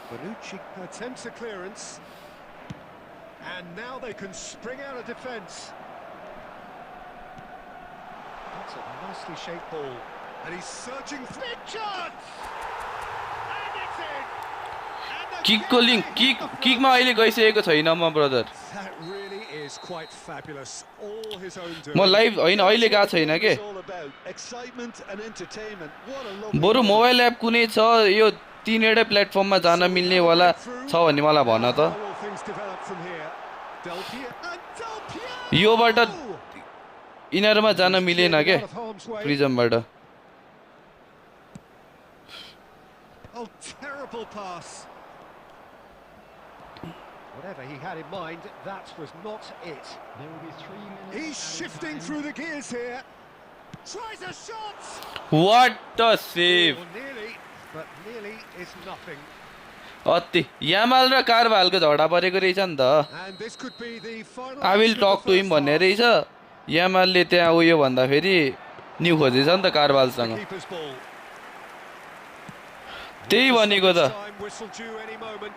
Bonucci attempts a clearance. And now they can spring out of defence. That's a nicely shaped ball. And he's surging through. Big chance! And it's in! And kick को link किकमा अहिले गइसकेको छैन म brother That really is quite fabulous. All his own doing. म live होइन अहिले गएको छैन के Excitement and entertainment. What a lovely बरु moment. मोबाइल एप कुनै छ यो तीनवटै प्लेटफर्ममा जान मिल्ने वाला छ भने मलाई भन त How will things develop from here? Del Piero and Del Piero! योबाट यिनीहरुमा जान मिलेन के Out of harm's way. प्रिजमबाट Oh, terrible pass. Whatever he had in mind, that was not it. There will be 3 minutes. He's shifting through the gears here. Tries a shot. What a save! Oh, nearly, but nearly is nothing. अति Yamal र कारवालको झगडा परेको रहेछ नि त And this could be the final. I will action talk of to the him first भन्ने half. रहेछ यामालले त्यहाँ उयो भन्दाखेरि न्यू खोजेछ नि त कारवालसँग The keeper's ball. त्यही भनेको त Time whistle due any moment.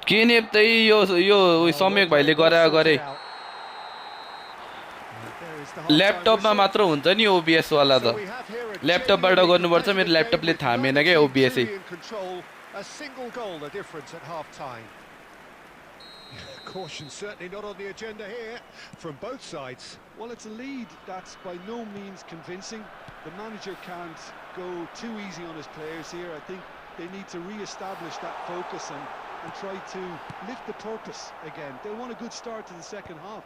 के ने त्यही यो सम्यक भाइले गरे गरे ल्यापटपमा मात्र हुन्छ नि ओबिएस वाला त ल्यापटपबाट गर्नुपर्छ मेरो ल्यापटपले थामेन के OBS A single goal the difference at half time. Caution certainly not on the agenda here from both sides. Well, it's a lead that's by no means convincing. The manager can't go too easy on his players here. I think they need to re-establish that focus and try to lift the purpose again. They want a good start to the second half.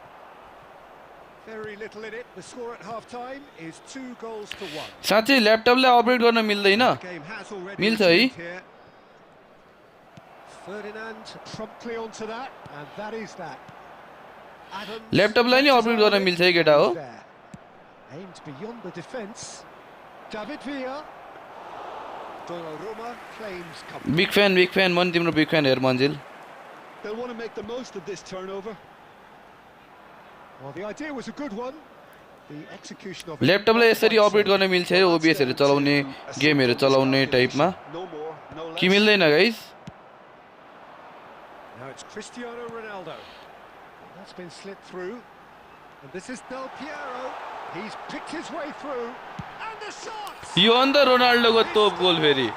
Very little in it. The score at half time is 2 goals to 1. साँच्चै ल्यापटपले update गर्न मिल्दैन The game has already मिल्छ है resumed here. Ferdinand promptly onto that, and that is that. Adams ल्यापटपलाई नि update गर्न मिल्छ है केटा हो there. Aimed beyond the defence. David Villa. Donnarumma claims comfort. Big fan म नि तिम्रो बिग फ्यान हेर Manjil They'll want to make the most of this turnover. Well, the idea was a good one. The execution of it. ल्यापटपलाई यसरी update गर्न मिल्छ है ओबिएसहरु चलाउने गेमहरु चलाउने टाइपमा No more, no less. कि मिल्दैन guys Now it's Cristiano Ronaldo. That's been slipped through. And this is Del Piero. He's picked his way through. And the shot! यो अन्त रोनाल्डोको तोप गोल फेरि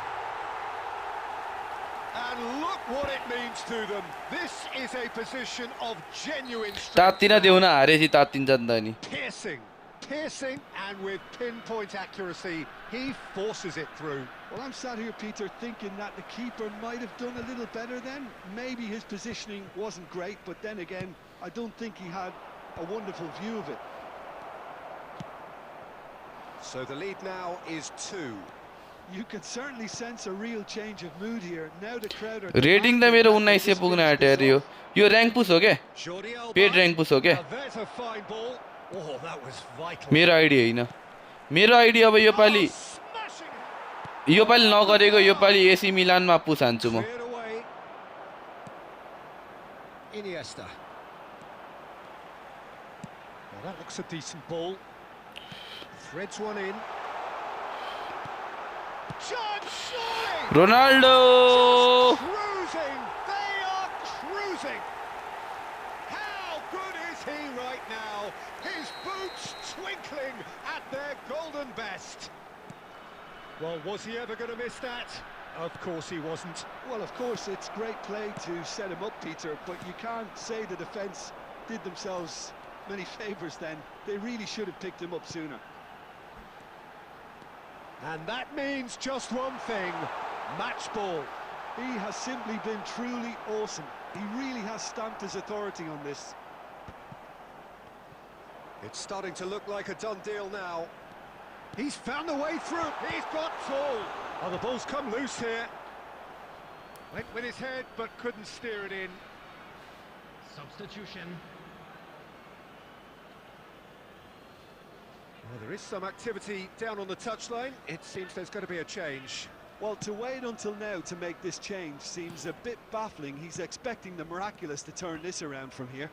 And look what it means to them. This is a position of genuine strength. तात्तिन देउन हारेछि तात्तिन्छ नि त नि Piercing, and with pinpoint accuracy, he forces it through. Well, I'm sat here, Peter, thinking that the keeper might have done a little better then. Maybe his positioning wasn't great, but then again, I don't think he had a wonderful view of it. So the lead now is 2. You can certainly sense a real change of mood here. Now the crowd are... rating त मेरो 1900 पुग्न आँट्यो अरे यो rank पुस हो के Jordi Alba. Paid rank पुस हो के Now there's a fine ball. Oh, that was vital. मेरो आइडी हैन मेरो आइडी अब यो पाली Smashing नगरेको यो पाली एसी मिलानमा पुस हान्छु म cleared away. Iniesta. Well, that looks a decent ball. Threads one in. Chance, surely! Ronaldo Cruising! They are cruising! How good is he right now? His boots twinkling at their golden best. Well, was he ever going to miss that? Of course he wasn't. Well, of course, it's great play to set him up, Peter, but you can't say the defence did themselves many favours then. They really should have picked him up sooner. And that means just one thing, match ball. He has simply been truly awesome. He really has stamped his authority on this. It's starting to look like a done deal now. He's found the way through. He's got full. Oh, the ball's come loose here. Went with his head, but couldn't steer it in. Substitution. Well, there is some activity down on the touchline. It seems there's going to be a change. Well, to wait until now to make this change seems a bit baffling. He's expecting the miraculous to turn this around from here.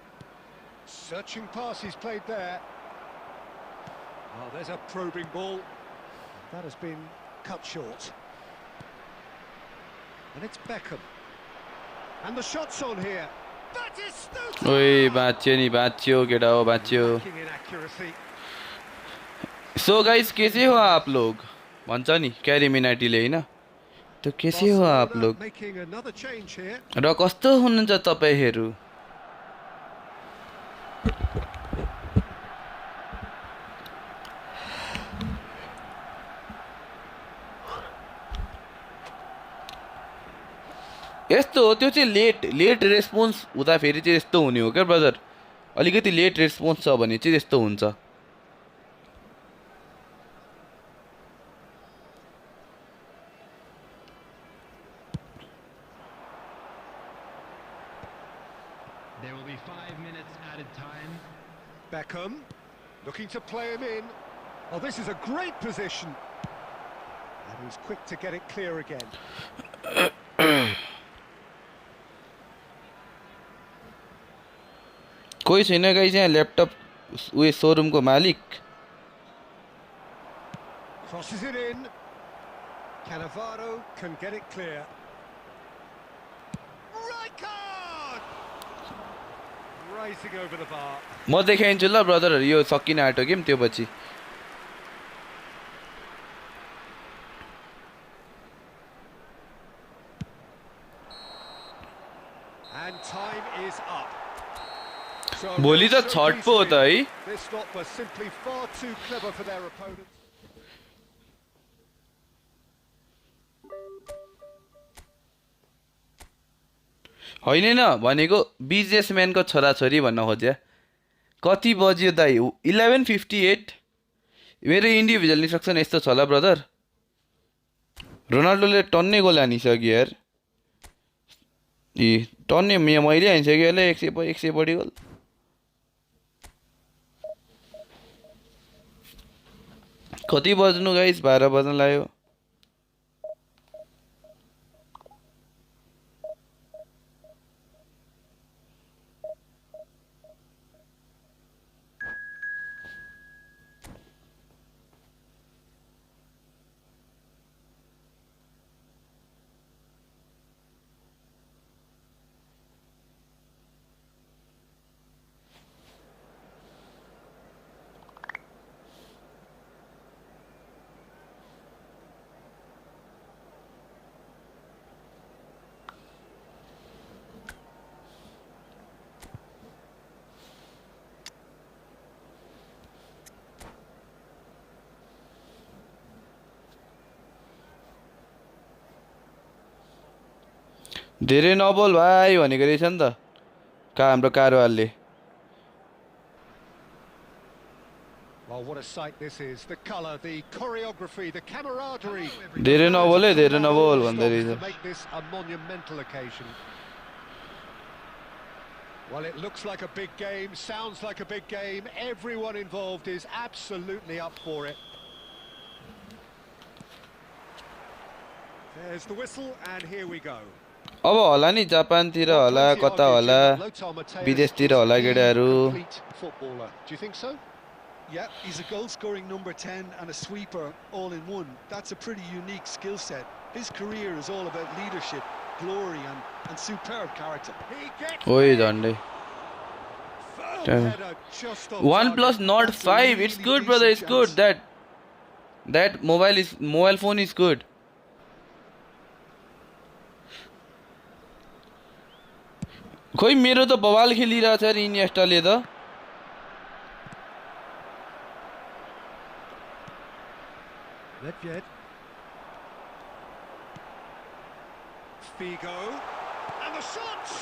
Searching pass he's played there. Oh, there's a probing ball. That has been cut short. And it's Beckham. And the shot's on here. That is Stuta! ओइ बाँच्यो नि बाँच्यो केटा हो बाँच्यो Lacking in accuracy. So guys कैसे हो आप लोग भन्छ नि क्यारी मिनाटीले हैन त कैसे हो आप Barcelona लोग making another change here. र कस्तो हुनुहुन्छ तपाईहरु यस्तो हो त्यो चाहिँ लेट रेस्पोन्स हुँदा फेरि चाहिँ यस्तो हुने हो क्या ब्रदर अलिकति लेट रेस्पोन्स छ भने चाहिँ यस्तो हुन्छ There will be 5 minutes added time. Beckham looking to play him in. Oh, this is a great position. And he's quick to get it clear again. कोही छैन गाइस यहाँ ल्यापटप उयो शोरूमको मालिक Crosses it in. Cannavaro can get it clear. Right card! Racing over the bar. म देखाइन्छु ल ब्रदरहरु यो सकिन आँट्यो game त्यो पछि And time is up. So भोलि त so छठ पो हो त है This lot was simply far too clever for their opponents. होइन न भनेको बिजनेसम्यानको छोराछोरी भन्न खोज्या कति बज्यो दाइ 11:58 मेरो इन्डिभिजुअल इन्स्ट्रक्सन यस्तो छ होला ब्रदर रोनाल्डोले टन्नै गोल हानिसक्यो यार टन्नै मैले हानिसक्यो होला 100 बढी गोल कति बज्नु गाइस 12 बज्न लाग्यो धेरै नबोल भाइ भनेको रहेछ नि त हाम्रो कारवालले Well, what a sight this is. The colour, the choreography, the camaraderie. धेरै नबोल है धेरै नबोल भन्दै To रहेछ make this a monumental occasion. Well, it looks like a big game, sounds like a big game. Everyone involved is absolutely up for it. There's the whistle, and here we go. अब होला नि जापानतिर होला कता होला विदेशतिर होला केटाहरु Footballer. Do you think so? Yeah, he's a goal-scoring number 10 and a sweeper all in one. That's a pretty unique skill set. His career is all about leadership, glory and superb character. He gets ओइ झन्डै header just on 1 plus target. not That's a 5 really it's good brother it's decent good that mobile phone is good खोइ मेरो त बवाल खेलिरहेछ रे इनिएस्टाले त Nedved. Figo. And the shot!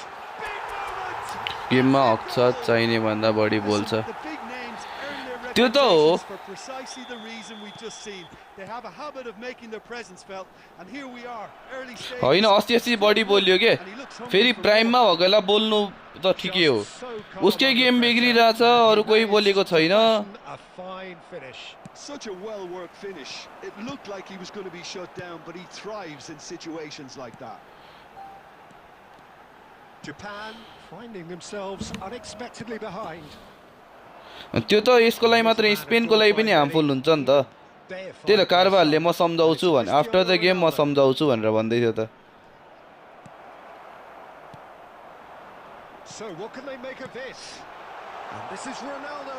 Big moment! गेममा हक छ चाहिने भन्दा बढी बोल्छ The big names earn their त्यो त हो reputations for precisely the reason we just seen. They have a habit of making their presence felt, and here we are, early stages. होइन 80 बढी बोल्यो के फेरि प्राइममा भएकोलाई बोल्नु त ठिकै हो उसकै गेम बिग्रिरहेछ अरु कोही बोलेको छैन A fine finish. Such a well-worked finish. It looked like he was going to be shut down, but he thrives in situations like that. Japan finding themselves unexpectedly behind. त्यो त यसको लागि मात्र स्पेनको लागि पनि हार्मफुल हुन्छ नि त त्यही त कारवारले म सम्झाउँछु भने आफ्टर द गेम म सम्झाउँछु भनेर भन्दै थियो त So what can they make of this? And this is Ronaldo.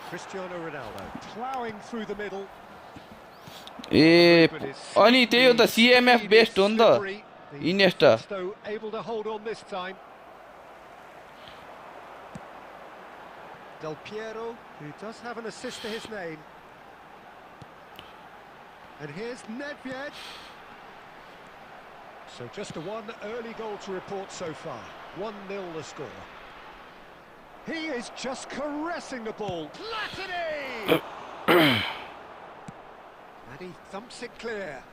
Cristiano Ronaldo ploughing through the middle. ए अनि त्यही हो त CMF बेस्ट हो नि त Iniesta Able to hold on this time. Del Piero, who does have an assist to his name. And here's Nedved. So just a one early goal to report so far. 1-0 the score. He is just caressing the ball. Platini! And he thumps it clear.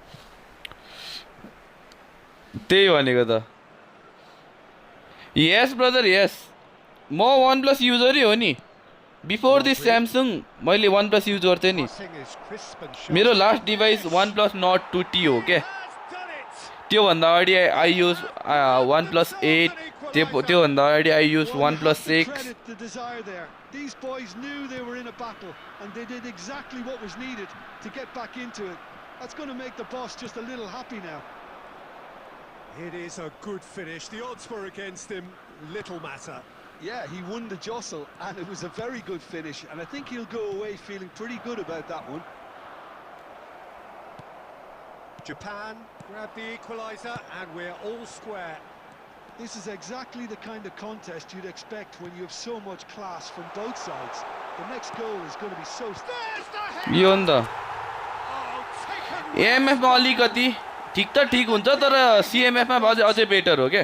त्यही भनेको त yes brother yes म OnePlus युजरै हो नि before this Samsung मैले OnePlus use गर्थेँ नि मेरो last device OnePlus Nord 2T हो के त्योभन्दा अगाडि आई युज OnePlus 8 त्योभन्दा अगाडि आई use OnePlus 6 These boys knew they were in a battle and they did exactly what was needed to get back into it. That's going to make the boss just a little happy now. It is a good finish. The odds were against him. Little matter. Yeah, he won the jostle and it was a very good finish, and I think he'll go away feeling pretty good about that one. Japan grab the equaliser and we're all square. This is exactly the kind of contest you'd expect when you have so much class from both sides. The next goal is going to be so... यो नि त AMF मा अलिकति ठीक त ठीक हुन्छ तर CMF मा अझै बेटर हो के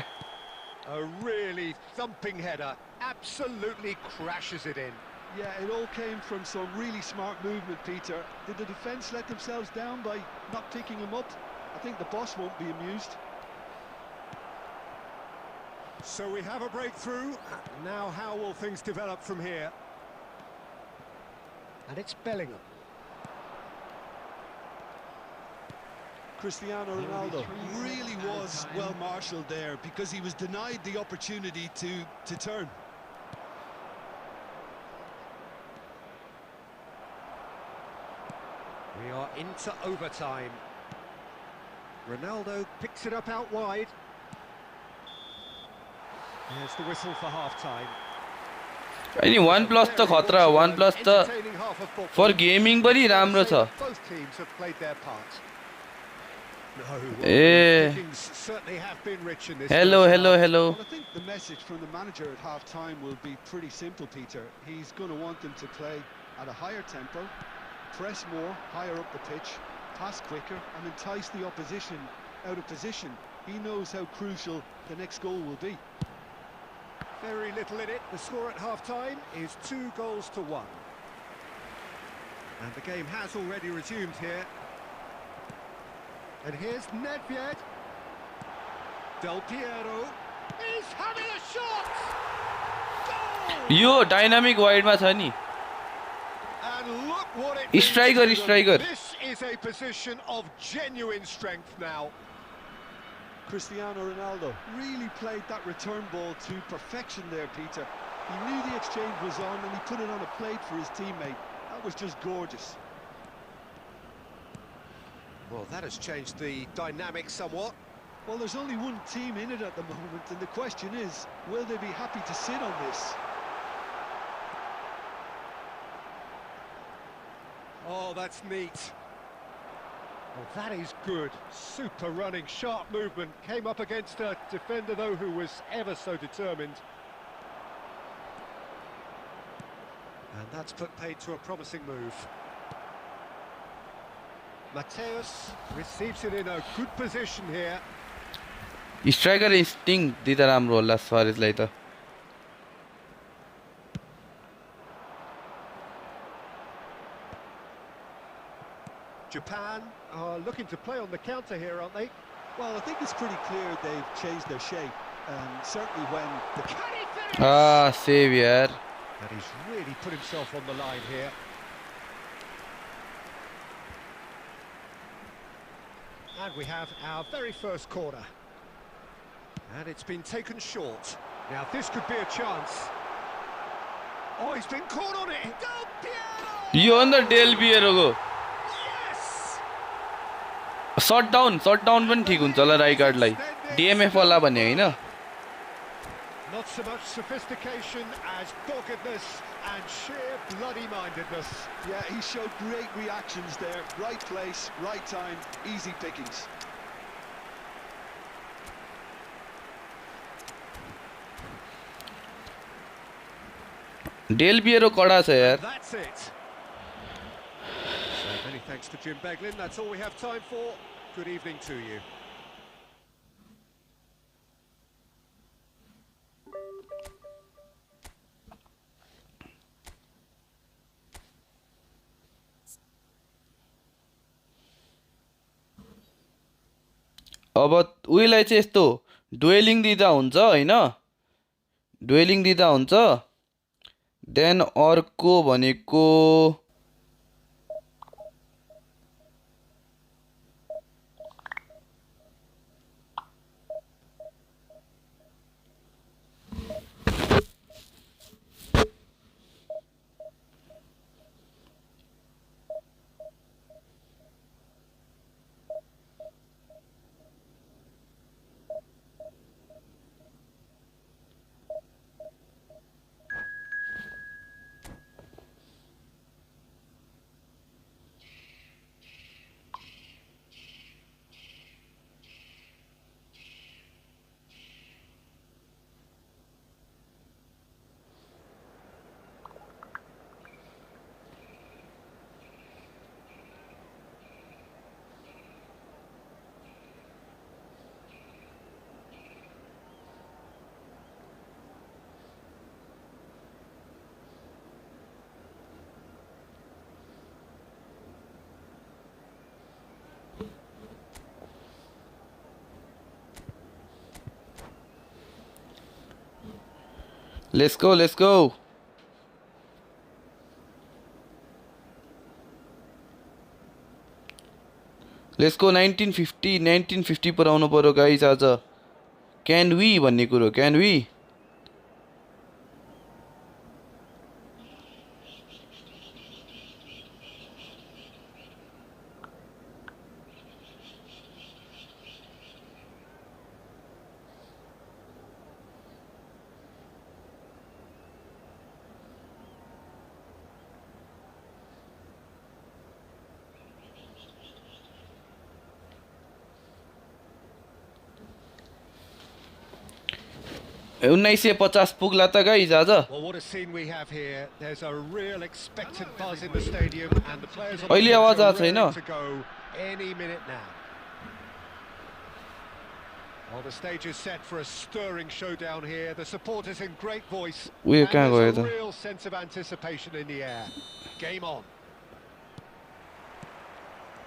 A really thumping header, absolutely crashes it in. Yeah, it all came from some really smart movement, Peter. Did the defence let themselves down by not picking him up? I think the boss won't be amused. So we have a breakthrough. Now how will things develop from here? And it's Bellingham. Cristiano Ronaldo really was well marshalled there because he was denied the opportunity to turn. We are into overtime. Ronaldo picks it up out wide. There's the whistle for half-time. अनि OnePlus त खतरा OnePlus त फर gaming पनि राम्रो छ Both teams have played their part. Certainly have been rich in this. Hello. Well, I think the message from the manager at half-time will be pretty simple, Peter. He's going to want them to play at a higher tempo, press more, higher up the pitch, pass quicker, and entice the opposition out of position. He knows how crucial the next goal will be. Very little in it. The score at half-time is 2-1. And the game has already resumed here. And here's Nedved. Del Piero. He's having a shot! Goal! यो dynamic वाइडमा छ नि And look what it means Striker. This is a position of genuine strength now. Cristiano Ronaldo really played that return ball to perfection there, Peter. He knew the exchange was on and he put it on a plate for his teammate. That was just gorgeous. Well, that has changed the dynamic somewhat. Well, there's only one team in it at the moment, and the question is, will they be happy to sit on this? Oh, that's neat. Well, that is good. Super running, sharp movement. Came up against a defender, though, who was ever so determined. And that's put paid to a promising move. Mateus receives it in a good position here. Striker instinct दिँदा राम्रो होला सुवारेजलाई त Japan are looking to play on the counter here, aren't they? Well, I think it's pretty clear they've changed their shape. Certainly when the... save यार And he's really put himself on the line here. And we have our very first corner. And it's been taken short. Now this could be a chance. Oh, he's been caught on it. Del Piero! यो अन्त del पिएरोको Yes! Shut down पनि ठीक हुन्छ होला राइकार्डलाई DMF वाला भन्ने हैन Not so much sophistication as doggedness and sheer bloody-mindedness. Yeah, he showed great reactions there. Right place, right time, easy pickings. Del Piero कडा छ यार. That's it. So many thanks to Jim Beglin. That's all we have time for. Good evening to you. अब उहीलाई चाहिँ यस्तो डुएलिङ दिँदा हुन्छ हैन, डुएलिङ दिँदा हुन्छ. देन अर्को भनेको Let's go, let's go. Let's go 1950 पर आउनु पर्यो गाइस आज. Can we भन्ने कुरो, can we? Well, what a scene we have here. There's a real expectant buzz in the stadium and the players on the pitch are ready to go any minute now. Well, the stage is set for a stirring showdown here. The supporters in great voice. And there's a real sense of anticipation in the air. Game on.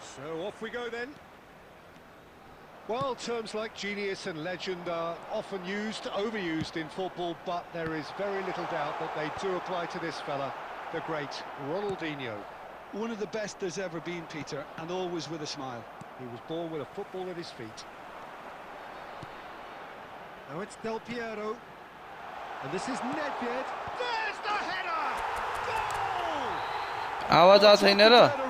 So off we go then. Well, terms like genius and legend are often overused in football, but there is very little doubt that they do apply to this fella, the great Ronaldinho. One of the best there's ever been, Peter, and always with a smile. He was born with a football at his feet. Now it's Del Piero, and this is Nedved. There's the header! Goal! आवाज आ छैन र?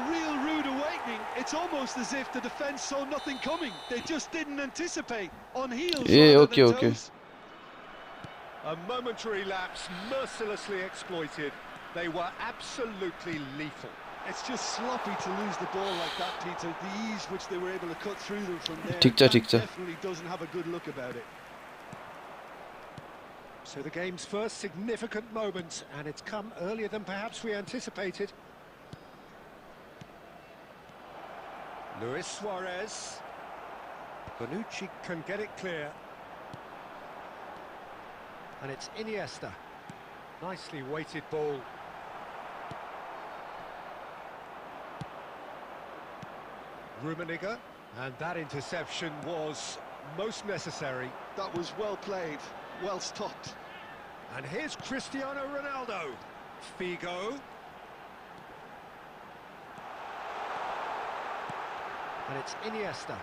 It's almost as if the defence saw nothing coming. They just didn't anticipate on heels. Okay. A momentary lapse, mercilessly exploited. They were absolutely lethal. It's just sloppy to lose the ball like that, Peter. The ease which they were able to cut through them from there definitely doesn't have a good look about it. So the game's first significant moment, and it's come earlier than perhaps we anticipated. Luis Suarez. Bonucci can get it clear. And it's Iniesta. Nicely weighted ball. Rummenigge. And that interception was most necessary. That was well played, well stopped. And here's Cristiano Ronaldo. Figo. And it's Iniesta.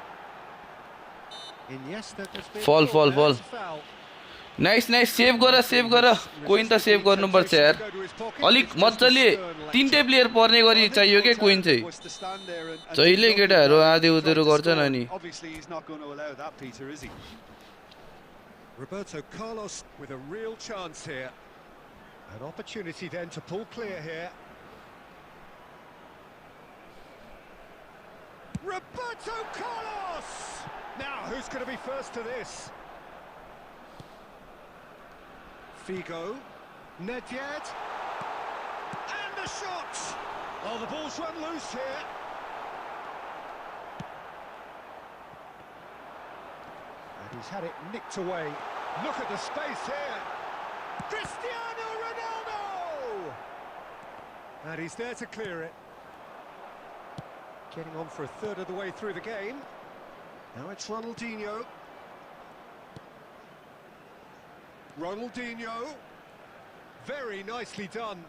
Iniesta just fall. Nice, save गर Quinn त save गर्नुपर्छ यार. अलिक मज्जाले तीनटै player पर्ने गरी चाहियो के क्विन चाहिँ. जहिले केटाहरु आधे उधेरो गर्छन् अनि. Roberto Carlos with a real chance here. An opportunity then to pull clear here. Roberto Carlos! Now, who's going to be first to this? Figo, Nedved, and the shot! Oh, the ball's run loose here. And he's had it nicked away. Look at the space here. Cristiano Ronaldo! And he's there to clear it. Getting on for a third of the way through the game. Now it's Ronaldinho. Ronaldinho. Very nicely done.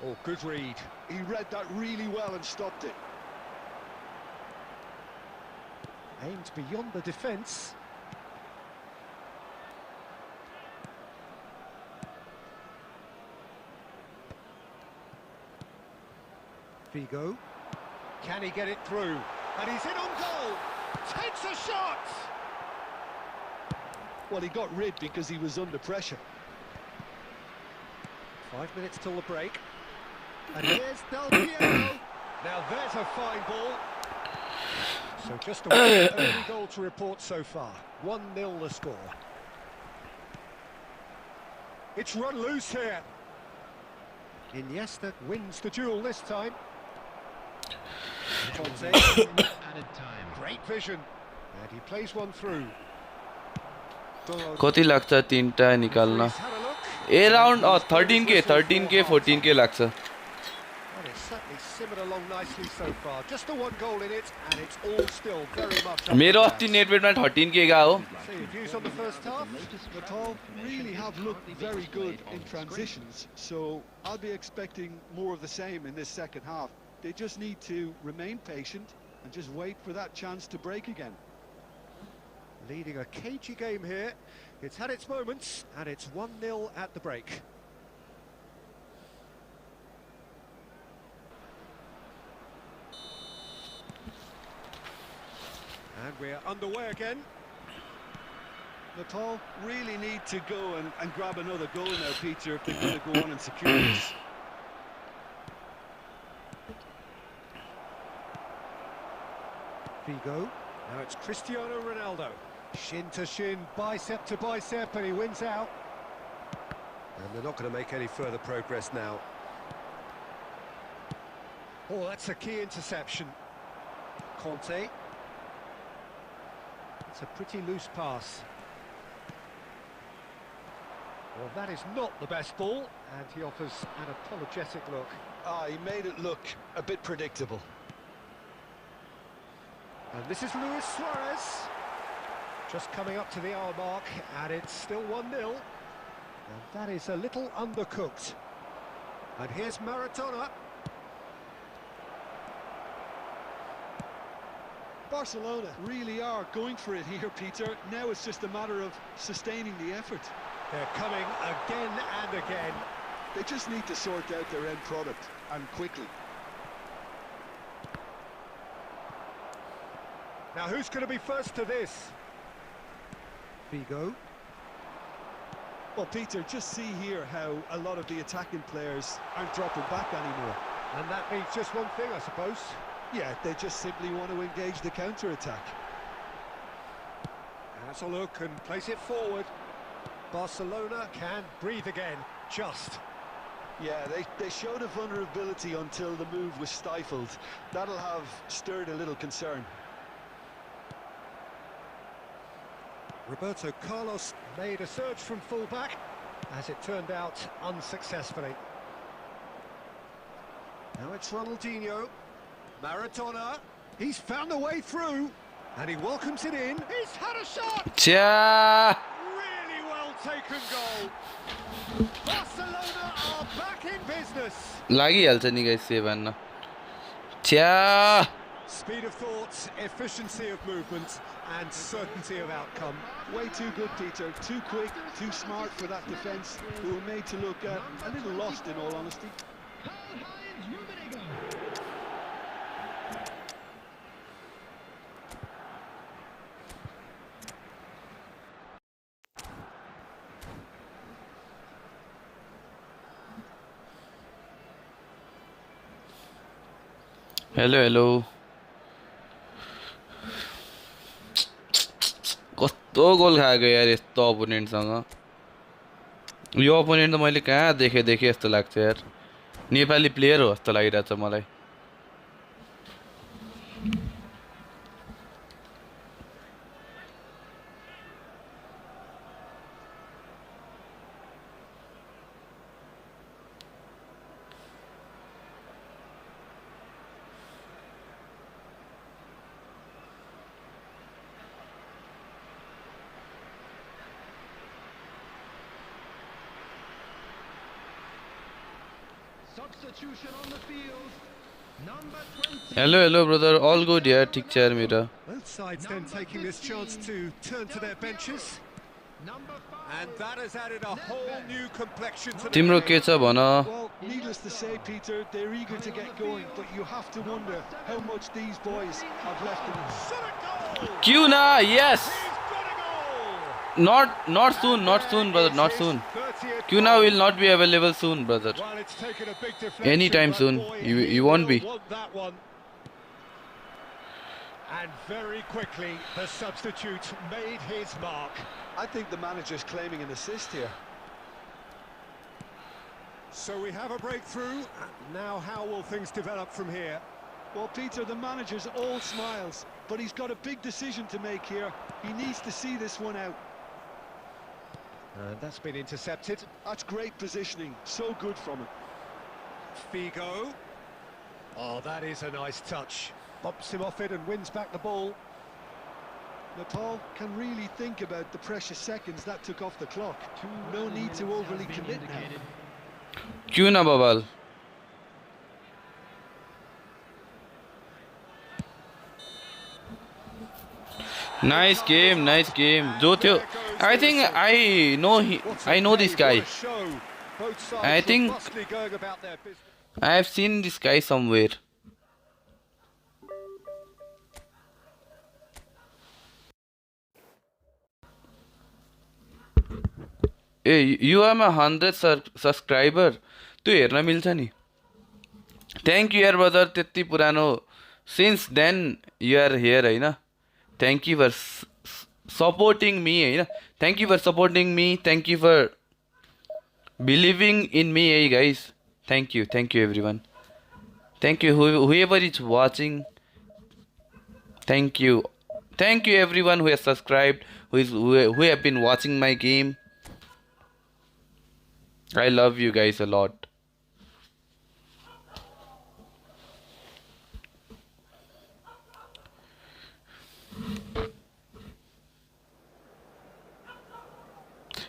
Oh, good read. He read that really well and stopped it. Aimed beyond the defence. Figo. Can he get it through? And he's in on goal! Takes a shot! Well, he got rid because he was under pressure. 5 minutes till the break. And here's Del Piero. Now there's a fine ball. So just a early goal to report so far. 1-0 the score. It's run loose here. Iniesta wins the duel this time. Conte. Added time. Great vision. And he plays one through. कति लाग्छ तीनटा निकाल्न He's had a look. around 13k 14k लाग्छ Well, it's certainly simmered along nicely so far. Just the one goal in it, and it's all still very much up मेरो for अस्ति grabs. नेटवेटमा 13k गएको हो So your views on the first half? Nepal really have looked very good in transitions, so I'll be expecting more of the same in this second half. They just need to remain patient and just wait for that chance to break again. Leading a cagey game here. It's had its moments, and it's 1-0 at the break. And we're underway again. Nepal really need to go and grab another goal now, Peter, if they're going to go on and secure this. Figo. Now it's Cristiano Ronaldo. Shin to shin, bicep to bicep, and he wins out. And they're not going to make any further progress now. Oh, that's a key interception. Conte. It's a pretty loose pass. Well, that is not the best ball, and he offers an apologetic look. Ah, he made it look a bit predictable. And this is Luis Suarez. Just coming up to the hour mark, and it's still 1-0. And that is a little undercooked. And here's Maradona. Barcelona really are going for it here, Peter. Now it's just a matter of sustaining the effort. They're coming again and again. They just need to sort out their end product, and quickly. Now who's going to be first to this? Figo. Well, Peter, just see here how a lot of the attacking players aren't dropping back anymore. And that means just one thing, I suppose. Yeah, they just simply want to engage the counter-attack. Has a look and place it forward. Barcelona can breathe again, just. Yeah, they showed a vulnerability until the move was stifled. That'll have stirred a little concern. Roberto Carlos made a surge from full-back, as it turned out unsuccessfully. Now it's Ronaldinho. Maradona. He's found a way through, and he welcomes it in. He's had a shot! छ्या Really well taken goal. Barcelona are back in business. लागिहाल्छ नि guys save हान्न छ्या Speed of thought, efficiency of movement, and certainty of outcome. Way too good, Peter. Too quick, too smart for that defence, who were made to look a little lost, in all honesty. Hello hello कस्तो गोल खाएको यार यस्तो अपोनेन्टसँग यो opponent त मैले कहाँ देखेँ जस्तो लाग्छ यार नेपाली प्लेयर हो जस्तो लागिरहेछ मलाई Substitution on the field. Number 20. Hello hello brother all good यार ठिक छ यार मेरो Both sides then taking this chance to turn to their benches. Number 5. And that has added a whole new complexion to the तिम्रो game. के छ भन Well, needless to say, Peter, they're eager to get going, but you have to wonder how much these boys have left in them. Shot a goal! Cunha yes He's got a goal! not soon brother not soon Kuna will not be available soon brother Well, it's taken a big deflection, anytime but soon boy, you he won't be will want that one. And very quickly, the substitute made his mark. I think the manager's claiming an assist here. So we have a breakthrough. Now how will things develop from here? Well, Peter, the manager's all smiles, but he's got a big decision to make here. He needs to see this one out. And that's been intercepted. That's great positioning, so good from him. Figo. Oh, that is a nice touch. Bumps him off it and wins back the ball. Nepal can really think about the precious seconds that took off the clock. No need to overly commit now. Kuna babal nice game जो थियो I think I know this guy I think I have seen this guy somewhere A you are my 100 subscriber त्यो हेर्न मिल्छ नि thank you यार brother त्यति पुरानो since then you are here होइन thank you for supporting me होइन thank you for supporting me thank you for believing in me है guys thank you everyone thank you whoever is watching thank you everyone who has subscribed who have been watching my game I love you guys a lot.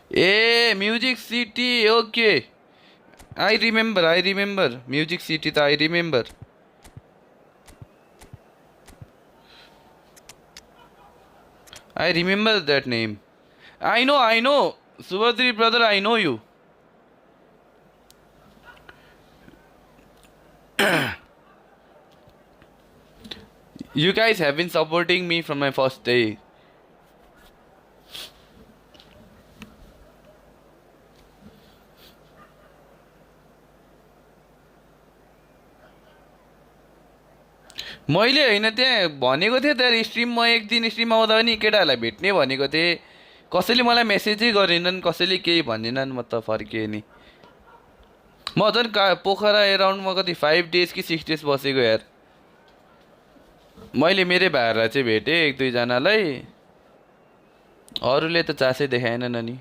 Hey, Music City, okay. I remember. Music City, I remember. I remember that name. I know. Subhadri brother, I know you. You guys have been supporting me from my first day. मैले होइन त्यहाँ भनेको थिएँ तर stream म एक दिन stream आउँदा पनि केटाहरूलाई भेट्ने भनेको थिएँ कसैले मलाई मेसेजै गरेनन् कसैले केही भनेनन् म त फर्किएँ नि म झन् पोखरा एराउन्डमा कति 5 days कि 6 days बसेको यार मैले मेरै भाइहरूलाई चाहिँ भेटेँ एक दुईजनालाई अरूले त चासै देखाएनन् नि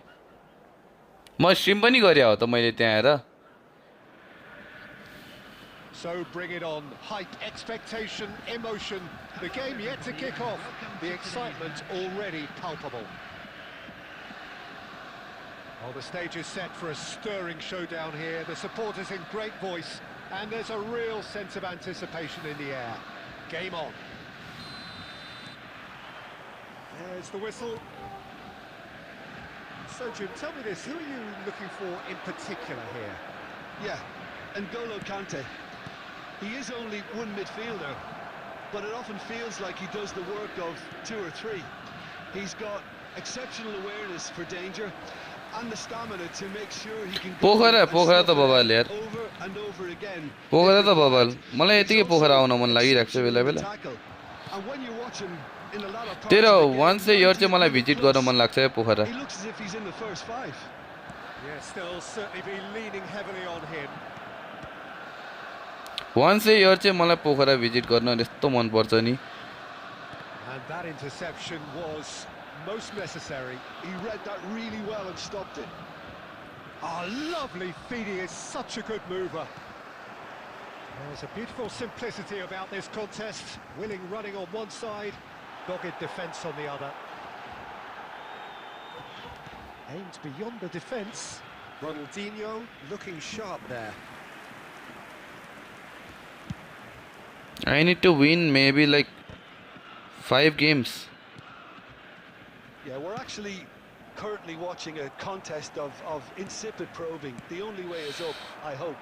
म स्ट्रिम पनि गरे हो त मैले त्यहाँ आएर So bring it on. Hype, expectation, emotion. The game yet to kick off. The excitement already palpable. Well, the stage is set for a stirring showdown here. The supporters in great voice, and there's a real sense of anticipation in the air. Game on. There's the whistle. So, Jim, tell me this. Who are you looking for in particular here? Yeah, N'Golo Kante. He is only one midfielder, but it often feels like he does the work of 2 or 3. He's got exceptional awareness for danger and the stamina to make sure he can go पोखरा त बबाल यार over and over again. पोखरा त bubble मलाई It's यतिकै पोखरा also आउन मन लागिरहेको छ बेला exceptional in the Bela tackle. And when you watch him in a lot of parts तेरो of the game, once a year 90 चाहिँ मलाई minute भिजिट plus, गर्न मन लाग्छ है पोखरा he looks as if he's in the first five. Yeah, still certainly be leaning heavily on him. once a year चाहिँ मलाई पोखरा visit गर्न यस्तो मन पर्छ नि And that interception was most necessary. He read that really well and stopped it. Oh, lovely feed, he is such a good mover. There's a beautiful simplicity about this contest. Willing running on one side, dogged defence on the other. Aimed beyond the defence. Ronaldinho looking sharp there. I need to win maybe like 5 games. Yeah, we're actually currently watching a contest of insipid probing. The only way is up, I hope.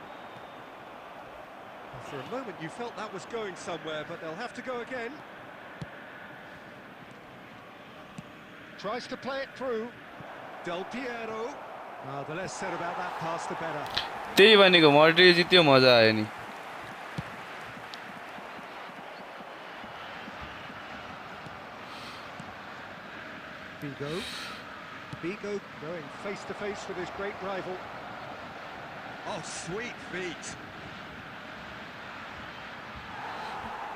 For a moment you felt that was going somewhere, but they'll have to go again. Tries to play it through. Del Piero. The less said about that pass, the better. त्यही भनेको मर्टिज जित्यो मजा आयो नि Vigo going face to face with his great rival. Oh, sweet feet.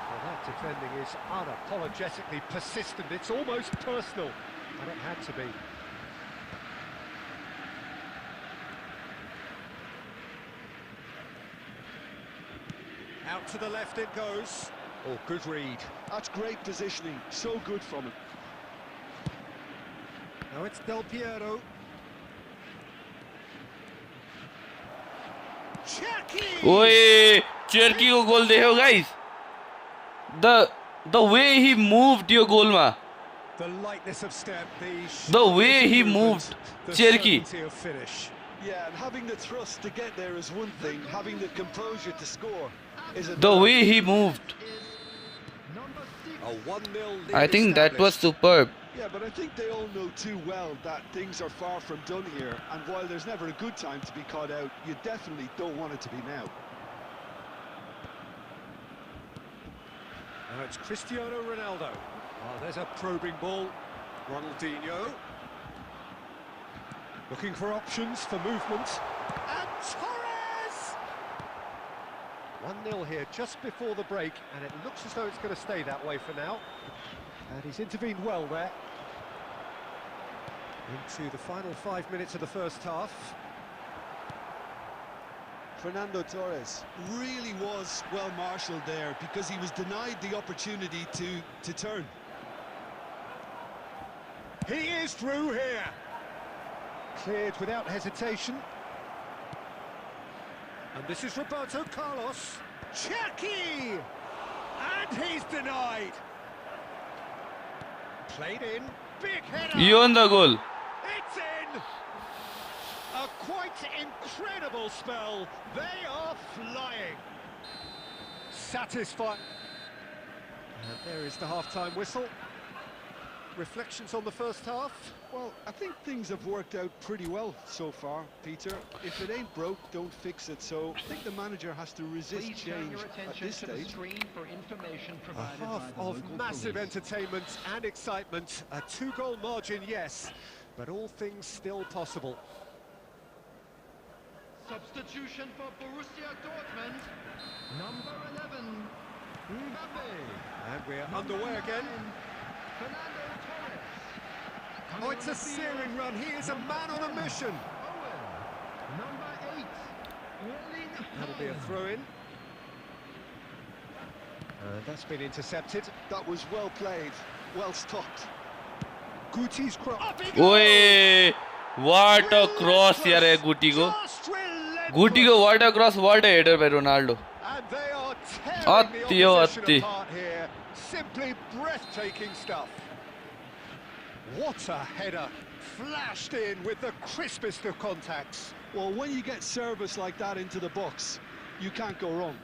Well, that defending is unapologetically persistent. It's almost personal, and it had to be. Out to the left it goes. Oh, good read. That's great positioning, so good from him. Now it's Del Piero. Cherky! ओए Cherki को goal देख्यौ guys the way he moved यो गोलमा The lightness of step, the way he moved Cherky certainty of finish. Yeah, and having the thrust to get there is one thing, having the composure to score is another. the way he moved A 1-0 lead I think that was established. superb Yeah, but I think they all know too well that things are far from done here, and while there's never a good time to be caught out, you definitely don't want it to be now. Now it's Cristiano Ronaldo. Oh, there's a probing ball. Ronaldinho. Looking for options for movement. And Torres! 1-0 here just before the break, and it looks as though it's going to stay that way for now. And he's intervened well there. Into the final 5 minutes of the first half. Fernando Torres really was well marshalled there because he was denied the opportunity to turn. He is through here. Cleared without hesitation. And this is Roberto Carlos. Cherky! And he's denied. Played in. Big header. Yo on the goal It's in. A quite incredible spell. They are flying. Satisfied. And there is the half-time whistle. Reflections on the first half? Well, I think things have worked out pretty well so far, Peter. If it ain't broke, don't fix it. So I think the manager has to resist Please turn change your at attention this to the stage. screen for information A provided half by the of local massive police. entertainment and excitement. A 2-goal margin, yes, but all things still possible. Substitution for Borussia Dortmund, number 11, Mbappe. And we're underway again. Fernando Torres. Oh, it's a searing run. He is a man on a mission. Owen. Number 8, Erling That'll be a Haaland. throw-in. That's been intercepted. That was well played, well stopped. Guti's cross. ओए what a cross यार है गुटी को गुटी को what a cross what a header by Ronaldo And they are tearing Atti the ho, opposition atti. apart here. Simply breathtaking stuff. What a header. Flashed in with the crispest of contacts. Well, when you get service like that into the box, you can't go wrong.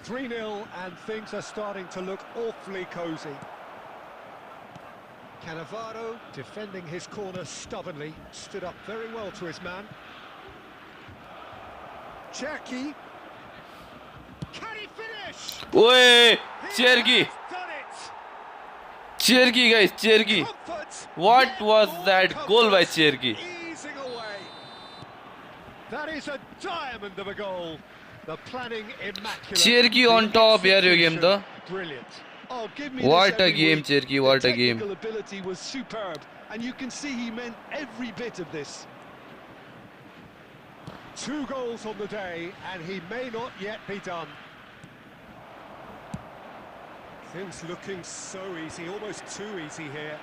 3-0 and things are starting to look awfully cosy. Cannavaro defending his corner stubbornly, stood up very well to his man. Cherky. Can he finish? Oi, He Cherky. has done it. Cherky, guys, Cherky. Comfort, What yet was more that goal by comfort, Cherky? easing away. That is a diamond of a goal. The planning immaculate. Cherky The on top, yaar, yo game execution to. brilliant. Oh, give me What this a every game, week. Cherky, The what a game. technical ability was superb, and you can see he meant every bit of this. 2 goals on the day, and he may not yet be done. Things looking so easy, almost too easy here.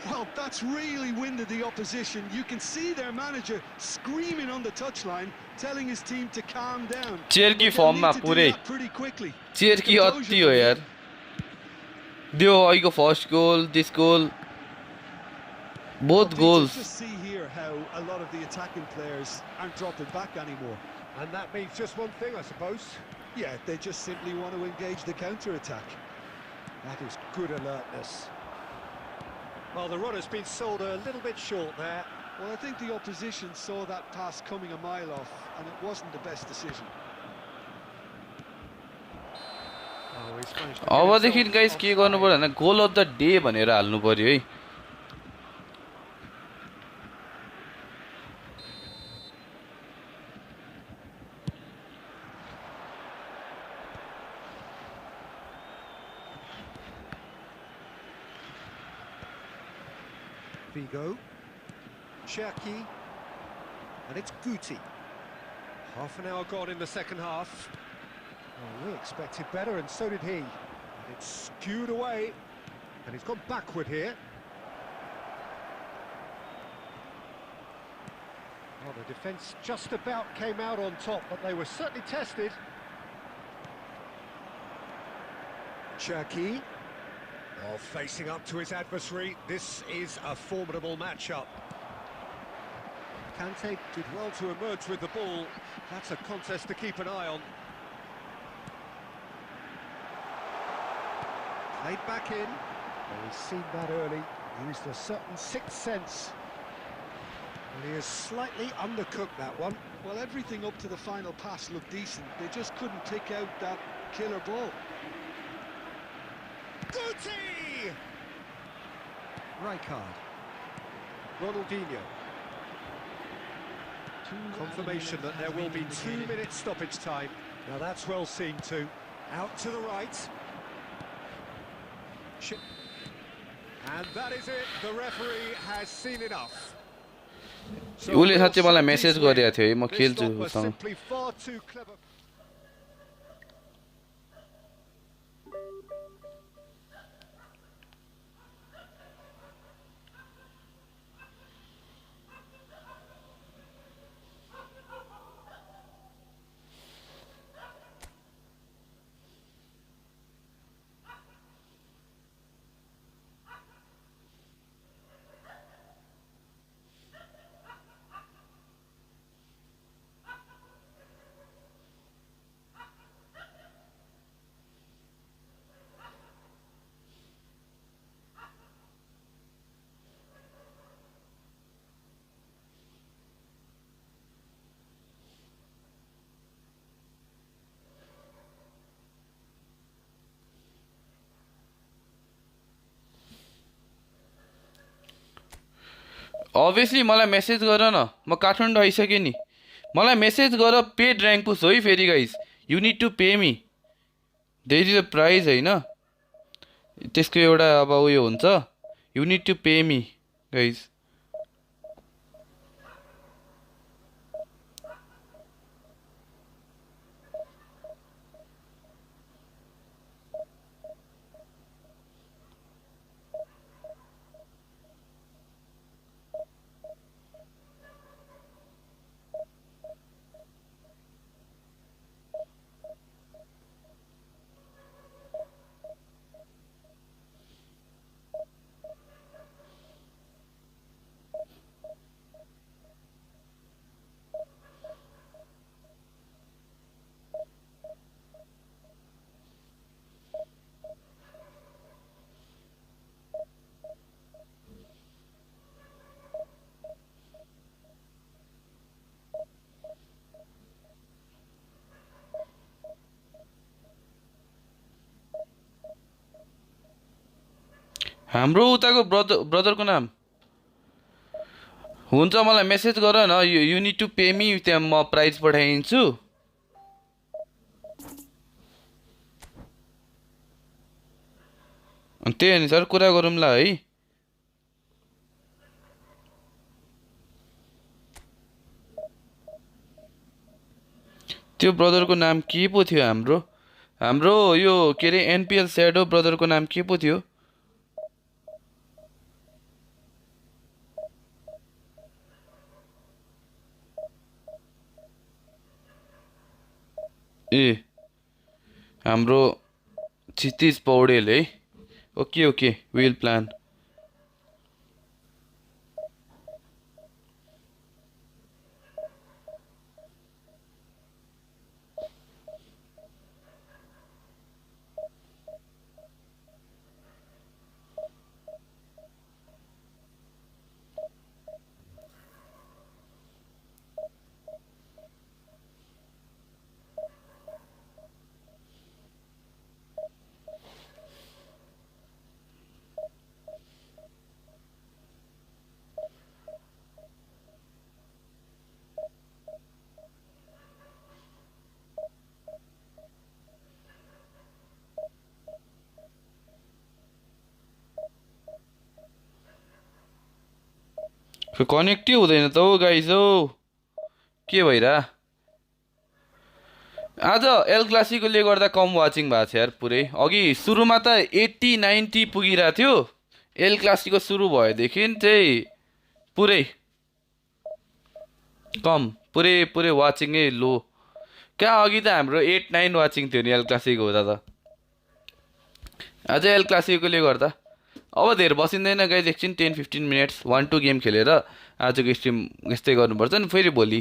Well, that's really winded the opposition. You can see their manager screaming on the touchline, telling his team to calm down. Cherky But they'll form need ma to do पुरै that pretty quickly. Cherky Composure अति हो for me. यार. त्यो अहिलेको first goal, this goal, Well, both Peter, goals. just see here how a lot of the attacking players aren't dropping back anymore. And that means just one thing, I suppose. Yeah, they just simply want to engage the counter-attack. That is good alertness. Well, the run has been sold a little bit short there. Well, I think the opposition saw that pass coming a mile off, and it wasn't the best decision. Oh, he's managed to get अबदेखि himself guys के offside. गर्नु पर्यो भने गोल of the day भनेर हाल्नु पर्यो है. Vigo, Cherky, and it's Guti. Half an hour gone in the second half. Well, we expected better, and so did he. And it's skewed away, and he's gone backward here. Well, the defence just about came out on top, but they were certainly tested. Cherky. Oh, facing up to his adversary, this is a formidable matchup. Kante did well to emerge with the ball. That's a contest to keep an eye on. Played back in. Well, he's seen that early. Used a certain sixth sense. And he has slightly undercooked that one. Well, everything up to the final pass looked decent. They just couldn't pick out that killer ball. Guti! Rijkaard. Ronaldinho. Confirmation that there will be 2 minutes stoppage time. Now that's well seen too. Out to the right. And that is it. The referee has seen enough. उसले साँच्चै मलाई message गरेको थियो है, म खेल्छु This was उसँग. simply far too clever. Obviously मलाई मेसेज गर न, म काठमाडौँ आइसकेँ नि. मलाई मेसेज गर पेड र्याङ्क पुस हो है फेरि guys. You need to pay me. There is a prize हैन. त्यसको एउटा अब उयो हुन्छ. यु need to pay me guys. हाम्रो उताको ब्रदरको नाम हुन्छ मलाई मेसेज गर न यु निड टु पे मी त्यहाँ म प्राइज पठाइदिन्छु त्यही अनुसार कुरा गरौँला है त्यो ब्रदरको नाम के पो थियो हाम्रो यो के अरे एनपिएल स्याडो ब्रदरको नाम के पो थियो ए हाम्रो क्षितिज पौडेल है ओके विल प्लान कनेक्टै हुँदैन त हौ गाइज हौ के भइरा आज एल क्लासिकोले गर्दा कम वाचिङ भएको छ यार पुरै अघि सुरुमा त 80-90 पुगिरहेको थियो एल क्लासिको सुरु भएदेखि चाहिँ पुरै कम पुरै वाचिङै लो कहाँ अघि त हाम्रो 8-9 वाचिङ थियो नि एल क्लासिको हुँदा त आज एल क्लासिकोले गर्दा अब धेरै बसिँदैन गाइज एकछिन 10-15 मिनट्स 1-2 गेम खेलेर आजको स्ट्रिम यस्तै गर्नुपर्छ नि फेरि भोलि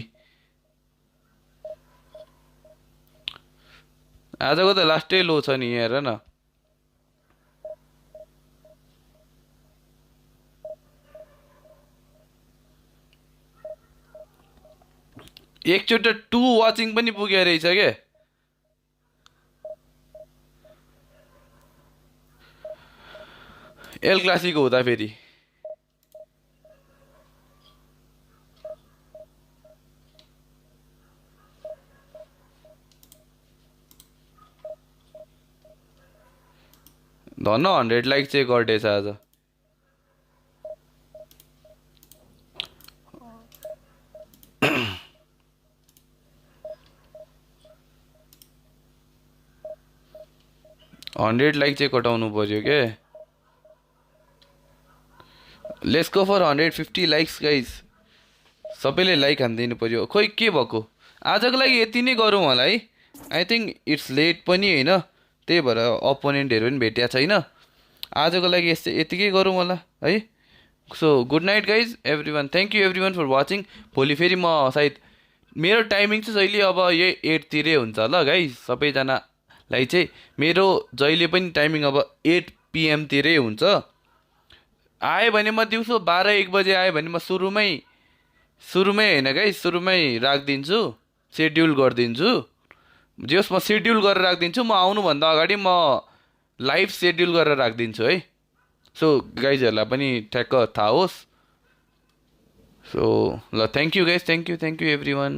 आजको त लास्टै लो छ नि हेर न एकचोटि 2 वाचिङ पनि पुगेको रहेछ के एल क्लासिको हुँदा फेरि धन्न 100 लाइक चाहिँ गर्दैछ आज 100 लाइक चाहिँ कटाउनु पर्यो के let's go for 150 likes guys सबैले लाइक हानिदिनु पर्यो खोइ के भएको आजको लागि यति नै गरौँ होला है आई थिङ्क इट्स लेट पनि होइन त्यही भएर अपोनेन्टहरू पनि भेटिया छैन आजको लागि यतिकै गरौँ होला है so good night guys every one thank you every one for watching भोलि फेरि म सायद मेरो टाइमिङ चाहिँ जहिले अब यही 8 तिरै हुन्छ ल गाइज सबैजनालाई चाहिँ मेरो जहिले पनि टाइमिङ अब 8 PM तिरै हुन्छ आयो भने म दिउँसो 12-1 बजे आयो भने म सुरुमै होइन गाइज सुरुमै राखिदिन्छु सेड्युल गरिदिन्छु जस म सेड्युल गरेर राखिदिन्छु म आउनुभन्दा अगाडि म लाइभ सेड्युल गरेर राखिदिन्छु है सो गाइजहरूलाई पनि ठ्याक्क थाहा होस् सो ल thank you guys thank you every one